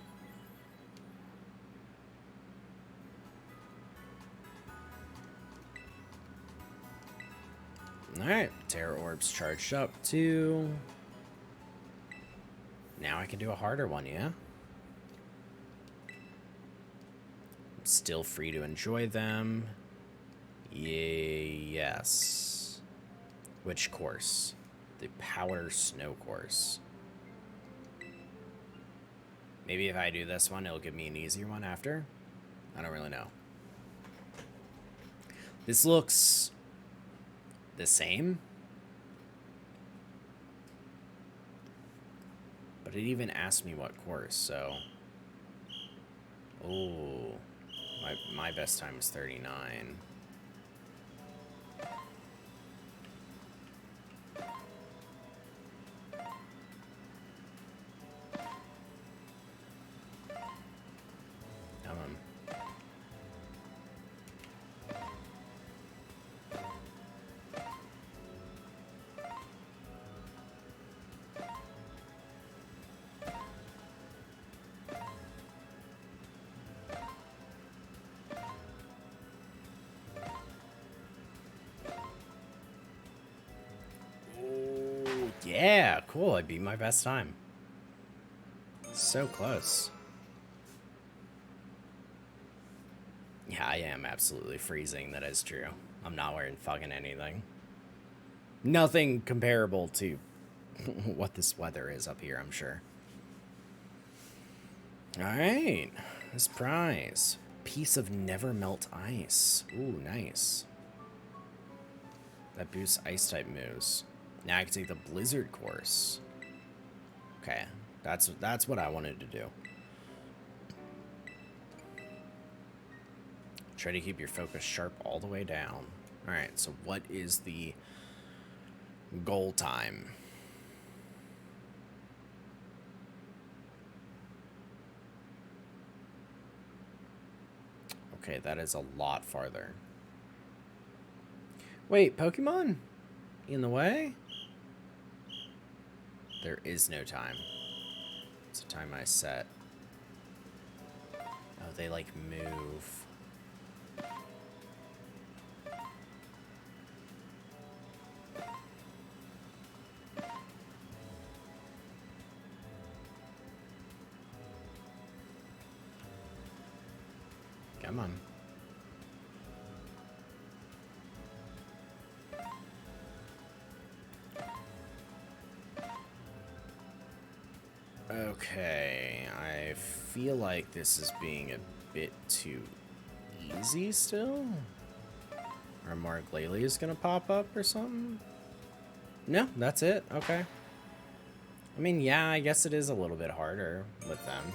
S1: Alright, Terror Orb's charged up too. Now I can do a harder one, yeah? I'm still free to enjoy them. Yes. Which course? The Powder Snow course. Maybe if I do this one, it'll give me an easier one after. I don't really know. This looks the same. But it even asked me what course, so... Oh, my best time is 39. Yeah, cool. I beat my best time. So close. Yeah, I am absolutely freezing. That is true. I'm not wearing fucking anything. Nothing comparable to what this weather is up here, I'm sure. Alright. This prize. Piece of never melt ice. Ooh, nice. That boosts ice type moves. Now I can take the Blizzard course. Okay, that's what I wanted to do. Try to keep your focus sharp all the way down. Alright, so what is the goal time? Okay, that is a lot farther. Wait, Pokemon? In the way? There is no time. It's a time I set. Oh, they like move. Come on. Okay, I feel like this is being a bit too easy still. Or more Glalie is gonna pop up or something? No, that's it. Okay. I mean, yeah, I guess it is a little bit harder with them.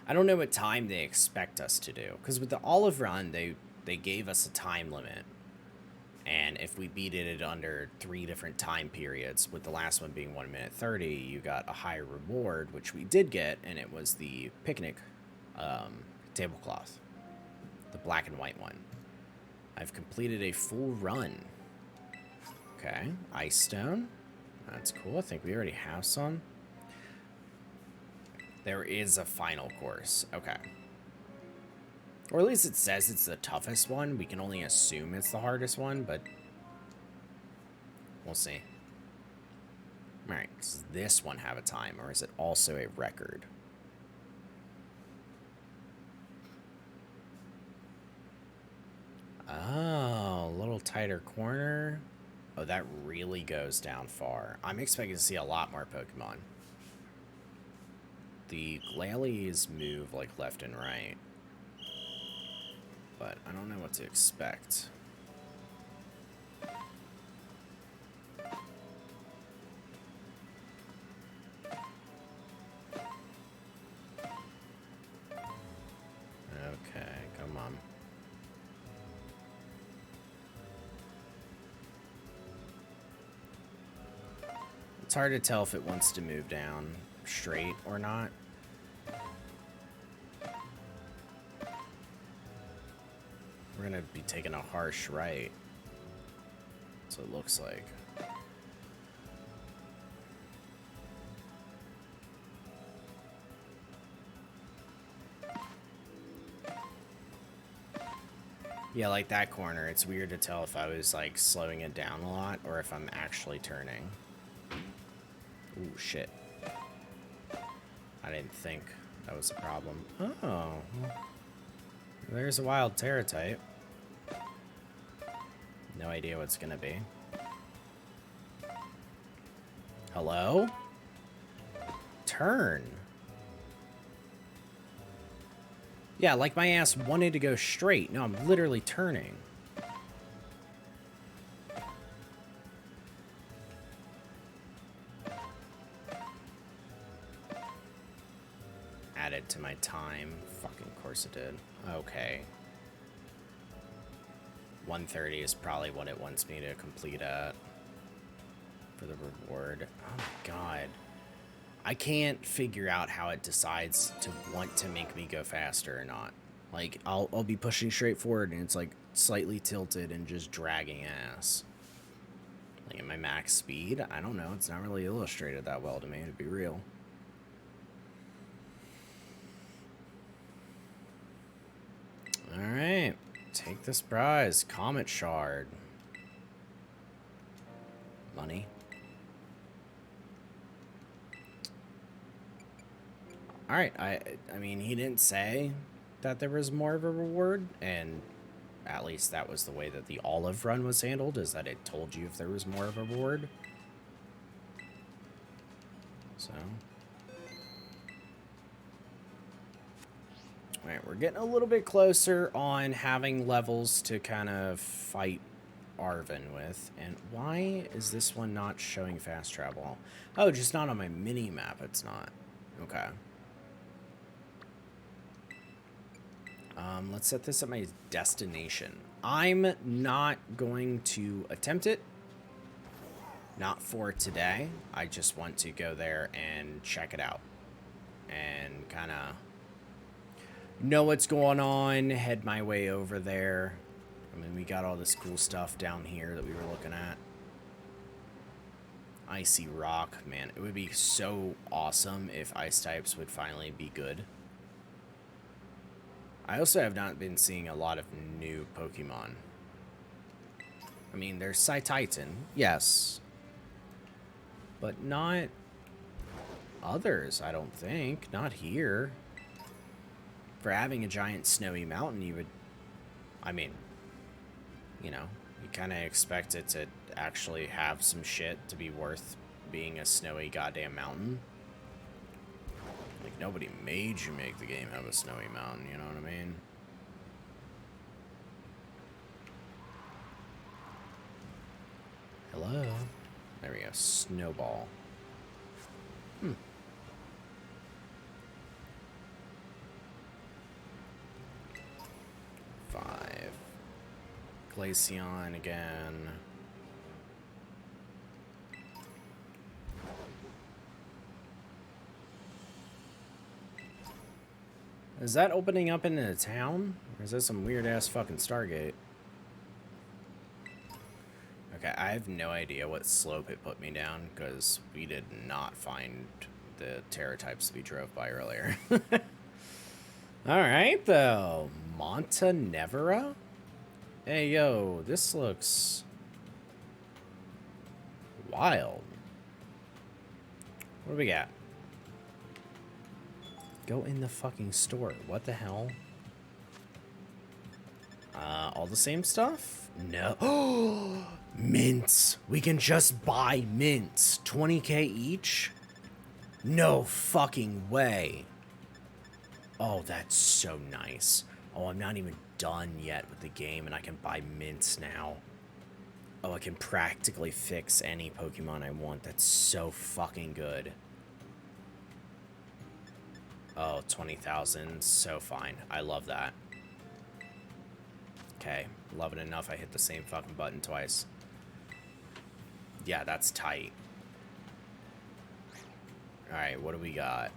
S1: I don't know what time they expect us to do. Because with the Olive Run, they gave us a time limit. And if we beat it under 3 different time periods, with the last one being 1 minute 30, you got a higher reward, which we did get, and it was the picnic tablecloth, the black and white one. I've completed a full run. Okay, ice stone. That's cool. I think we already have some. There is a final course. Okay. Or at least it says it's the toughest one. We can only assume it's the hardest one, but we'll see. Alright, does this one have a time, or is it also a record? Oh, a little tighter corner. Oh, that really goes down far. I'm expecting to see a lot more Pokemon. The Glalie move like left and right, but I don't know what to expect. Okay, come on. It's hard to tell if it wants to move down straight or not. We're gonna be taking a harsh right. That's what it looks like. Yeah, like that corner, it's weird to tell if I was like slowing it down a lot or if I'm actually turning. Ooh, shit. I didn't think that was a problem. Oh. There's a wild Terra type. No idea what it's gonna be. Hello? Turn. Yeah, like my ass wanted to go straight. No, I'm literally turning. Added to my time. Fucking course it did. Okay. 130 is probably what it wants me to complete at for the reward. Oh my god. I can't figure out how it decides to want to make me go faster or not. Like, I'll be pushing straight forward and it's like slightly tilted and just dragging ass. Like at my max speed, I don't know. It's not really illustrated that well to me, to be real. Alright. Take this prize. Comet Shard. Money. Alright, I mean, he didn't say that there was more of a reward, and at least that was the way that the olive run was handled, is that it told you if there was more of a reward. So. Alright, we're getting a little bit closer on having levels to kind of fight Arvin with. And why is this one not showing fast travel? Oh, just not on my mini map, it's not. Okay. Let's set this at my destination. I'm not going to attempt it. Not for today. I just want to go there and check it out. And kind of know what's going on. Head my way over there. I mean, we got all this cool stuff down here that we were looking at. Icy rock. Man, it would be so awesome if ice types would finally be good. I also have not been seeing a lot of new Pokemon. I mean, there's Titan, yes. But not others, I don't think. Not here. For having a giant snowy mountain, you would... I mean, you know, you kind of expect it to actually have some shit to be worth being a snowy goddamn mountain. Like, nobody made you make the game have a snowy mountain, you know what I mean? Hello? There we go, Snowball. 5. Glaceon again. Is that opening up into a town? Or is that some weird-ass fucking Stargate? Okay, I have no idea what slope it put me down, because we did not find the Terra types we drove by earlier. Alright, though. Montenevera? Hey, yo, this looks wild. What do we got? Go in the fucking store. What the hell? All the same stuff? No. Oh, mints. We can just buy mints. 20k each? No fucking way. Oh, that's so nice. Oh, I'm not even done yet with the game, and I can buy mints now. Oh, I can practically fix any Pokemon I want. That's so fucking good. Oh, 20,000. So fine. I love that. Okay. Love it enough I hit the same fucking button twice. Yeah, that's tight. Alright, what do we got?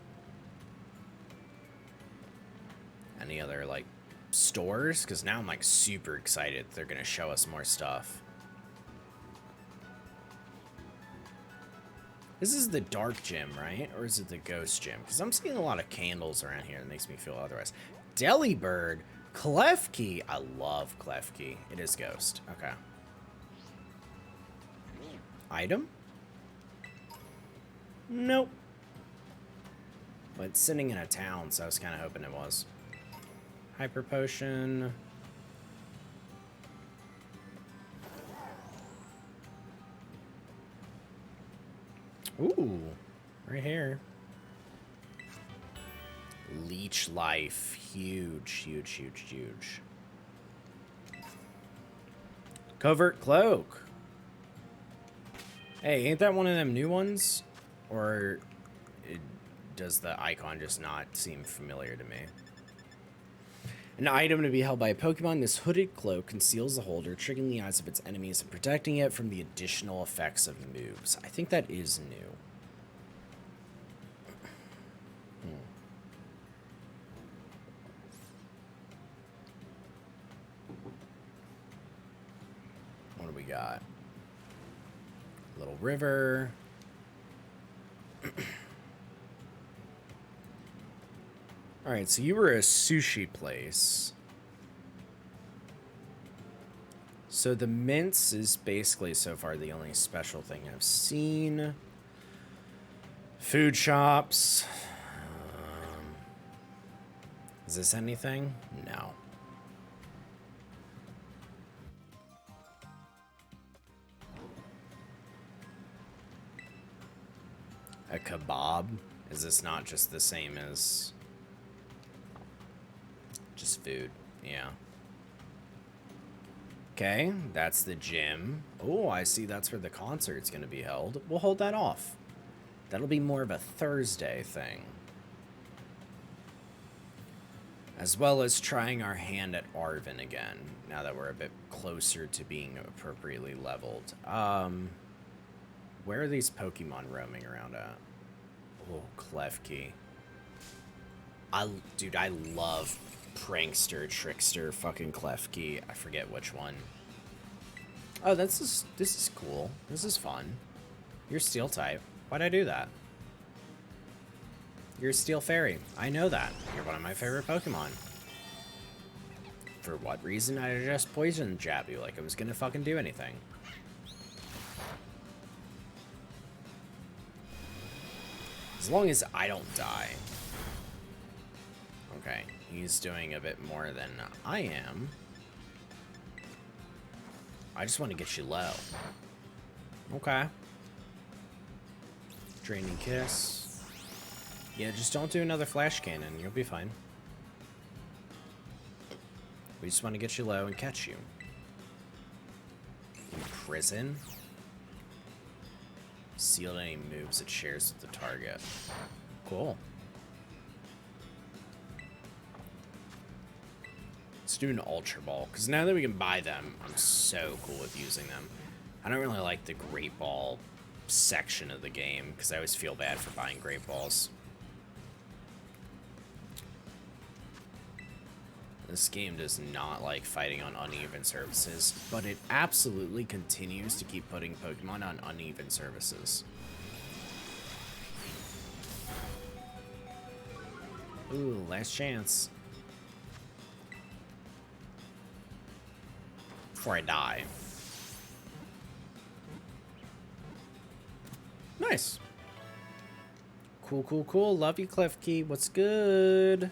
S1: Any other, like, stores? Because now I'm, like, super excited they're going to show us more stuff. This is the dark gym, right? Or is it the ghost gym? Because I'm seeing a lot of candles around here that makes me feel otherwise. Delibird, Klefki. I love Klefki. It is ghost. Okay. Item? Nope. But it's sitting in a town, so I was kind of hoping it was. Hyper Potion. Ooh, right here. Leech Life. Huge, huge, huge, huge. Covert Cloak. Hey, ain't that one of them new ones? Or does the icon just not seem familiar to me? An item to be held by a Pokemon, this hooded cloak conceals the holder, triggering the eyes of its enemies and protecting it from the additional effects of moves. I think that is new. What do we got? Little river. Alright, so you were a sushi place. So the mints is basically so far the only special thing I've seen. Food shops. Is this anything? No. A kebab? Is this not just the same as just food? Yeah. Okay, that's the gym. Oh, I see that's where the concert's gonna be held. We'll hold that off. That'll be more of a Thursday thing. As well as trying our hand at Arvin again, now that we're a bit closer to being appropriately leveled. Where are these Pokemon roaming around at? Oh, Klefki. Dude, I love Prankster, Trickster, fucking Klefki. I forget which one. Oh, this is cool. This is fun. You're Steel type. Why'd I do that? You're a Steel Fairy. I know that. You're one of my favorite Pokemon. For what reason? I just poison jab you like it was gonna fucking do anything. As long as I don't die. Okay, he's doing a bit more than I am. I just want to get you low. Okay. Draining Kiss. Yeah, just don't do another Flash Cannon. You'll be fine. We just want to get you low and catch you. Imprison. Sealed any moves it shares with the target. Cool. Let's do an Ultra Ball, because now that we can buy them, I'm so cool with using them. I don't really like the Great Ball section of the game, because I always feel bad for buying Great Balls. This game does not like fighting on uneven surfaces, but it absolutely continues to keep putting Pokemon on uneven surfaces. Ooh, last chance. Before I die. Nice. Cool, cool, cool. Love you, Klefki. What's good?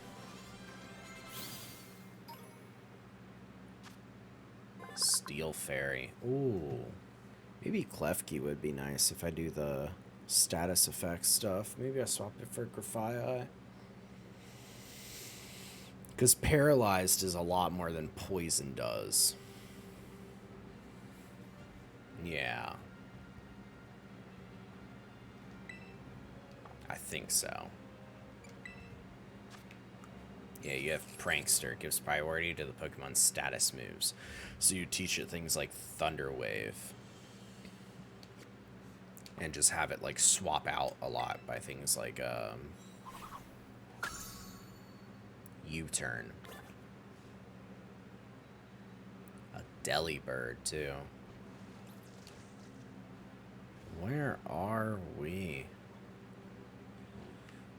S1: Steel Fairy. Ooh. Maybe Klefki would be nice if I do the status effects stuff. Maybe I swap it for Grafii. Because Paralyzed is a lot more than Poison does. Yeah. I think so. Yeah, you have Prankster. It gives priority to the Pokemon's status moves. So you teach it things like Thunder Wave. And just have it, like, swap out a lot by things like, U-turn. A Delibird, too. Where are we?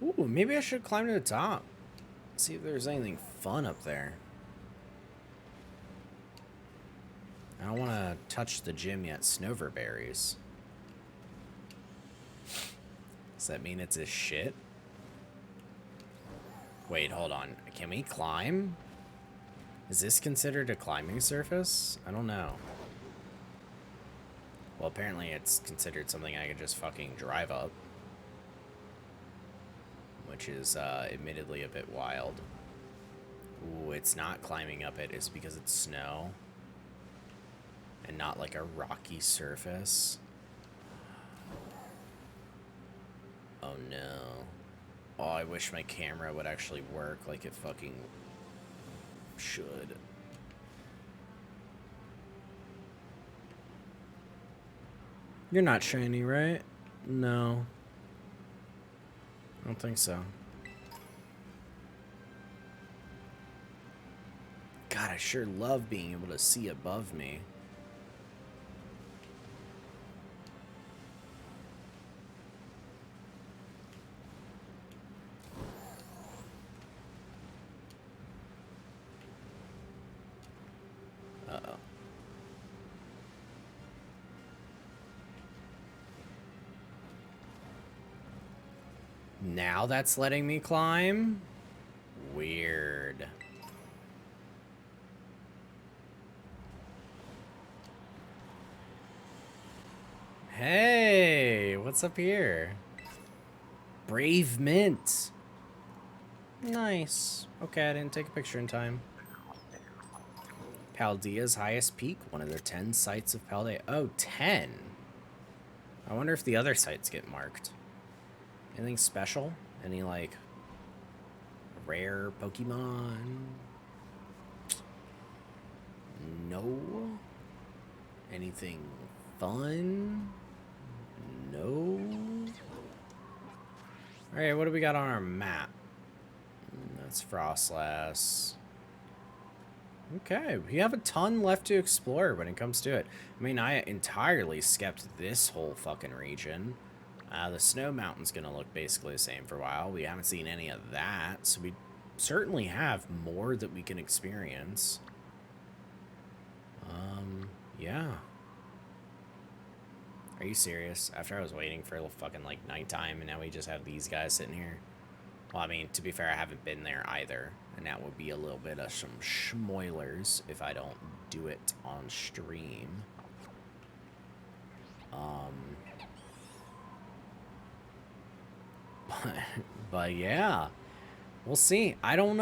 S1: Ooh, maybe I should climb to the top. See if there's anything fun up there. I don't want to touch the gym yet. Snoverberries. Does that mean it's a shit? Wait, hold on. Can we climb? Is this considered a climbing surface? I don't know. Well, apparently it's considered something I could just fucking drive up. Which is admittedly a bit wild. Ooh, it's not climbing up it. It's because it's snow. And not like a rocky surface. Oh no. Oh, I wish my camera would actually work like it fucking should. You're not shiny, right? No. I don't think so. God, I sure love being able to see above me. Uh-oh. Now that's letting me climb? Weird. Hey, what's up here? Brave Mint. Nice. Okay, I didn't take a picture in time. Paldea's highest peak, one of their 10 sites of Paldea. Oh, 10. I wonder if the other sites get marked. Anything special? Any, like, rare Pokemon? No. Anything fun? No. Alright, what do we got on our map? That's Frostlass. Okay, we have a ton left to explore when it comes to it. I mean, I entirely skipped this whole fucking region. The Snow Mountain's gonna look basically the same for a while. We haven't seen any of that, so we certainly have more that we can experience. Yeah. Are you serious? After I was waiting for fucking, like, nighttime, and now we just have these guys sitting here? Well, I mean, to be fair, I haven't been there either. And that would be a little bit of some schmoilers if I don't do it on stream. But yeah. We'll see. I don't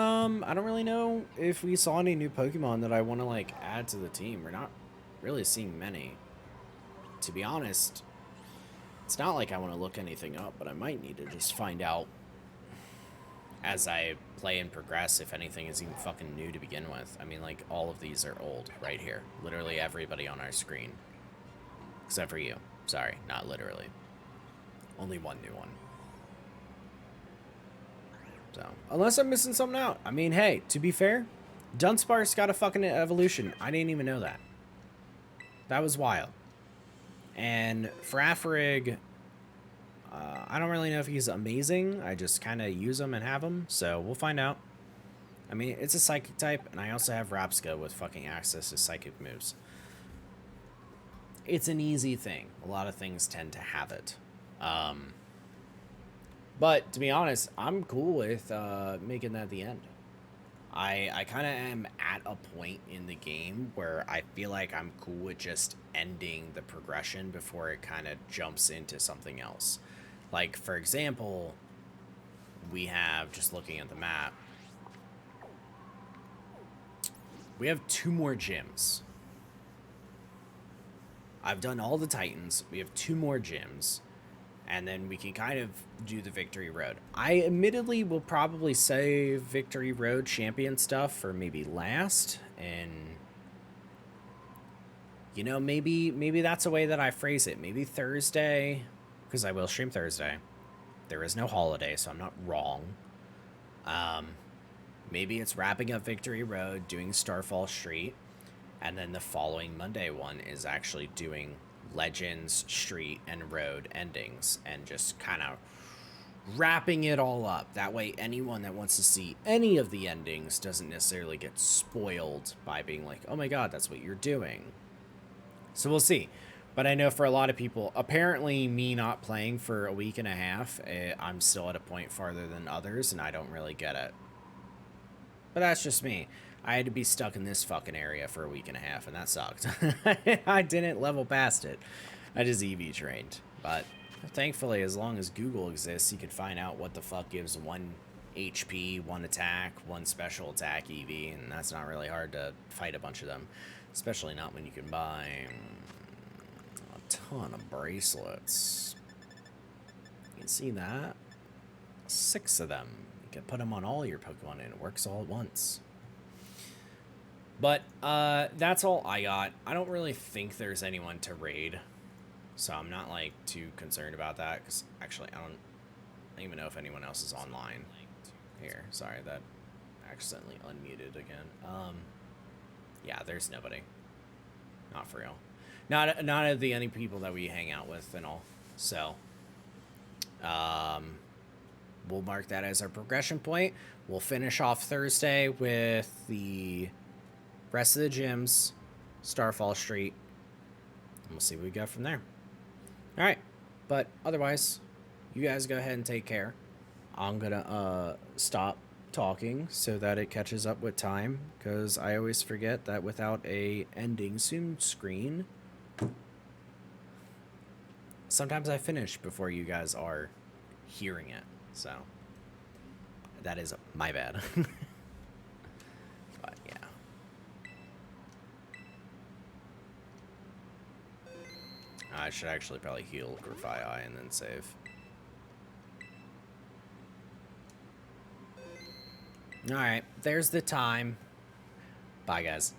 S1: really know if we saw any new Pokemon that I want to, like, add to the team. We're not really seeing many. To be honest, it's not like I want to look anything up, but I might need to just find out as I play and progress, if anything is even fucking new to begin with. I mean, like, all of these are old right here. Literally everybody on our screen. Except for you. Sorry, not literally. Only one new one. So, unless I'm missing something out. I mean, hey, to be fair, Dunsparce got a fucking evolution. I didn't even know that. That was wild. And Farafrig, I don't really know if he's amazing. I just kind of use him and have him, so we'll find out. I mean, it's a psychic type, and I also have Rapska with fucking access to psychic moves. It's an easy thing. A lot of things tend to have it. But to be honest, I'm cool with making that the end. I kind of am at a point in the game where I feel like I'm cool with just ending the progression before it kind of jumps into something else. Like, for example, we have, just looking at the map, we have 2 more gyms. I've done all the Titans. We have 2 more gyms. And then we can kind of do the Victory Road. I admittedly will probably save Victory Road champion stuff for maybe last. And, you know, maybe that's a way that I phrase it. Maybe Thursday, because I will stream Thursday. There is no holiday, so I'm not wrong. Maybe it's wrapping up Victory Road, doing Starfall Street. And then the following Monday one is actually doing Legends, Street, and Road endings, and just kind of wrapping it all up. That way anyone that wants to see any of the endings doesn't necessarily get spoiled by being like, oh my god, that's what you're doing. So we'll see. But I know for a lot of people, apparently me not playing for a week and a half, I'm still at a point farther than others, and I don't really get it. But that's just me. I had to be stuck in this fucking area for a week and a half, and that sucked. I didn't level past it. I just EV trained. But thankfully, as long as Google exists, you can find out what the fuck gives 1 HP, 1 attack, 1 special attack EV, and that's not really hard to fight a bunch of them. Especially not when you can buy a ton of bracelets. You can see that. 6 of them. You can put them on all your Pokemon, and it works all at once. But that's all I got. I don't really think there's anyone to raid, so I'm not like too concerned about that. Because actually, I don't even know if anyone else is online. Here, sorry, that accidentally unmuted again. Yeah, there's nobody. Not for real. Not of the any people that we hang out with and all. So, we'll mark that as our progression point. We'll finish off Thursday with the rest of the gyms, Starfall Street, and we'll see what we got from there. All right, but otherwise, you guys go ahead and take care. I'm gonna stop talking so that it catches up with time, because I always forget that without a ending soon screen, sometimes I finish before you guys are hearing it. So that is my bad. But yeah. I should actually probably heal Grafai and then save. Alright, there's the time. Bye, guys.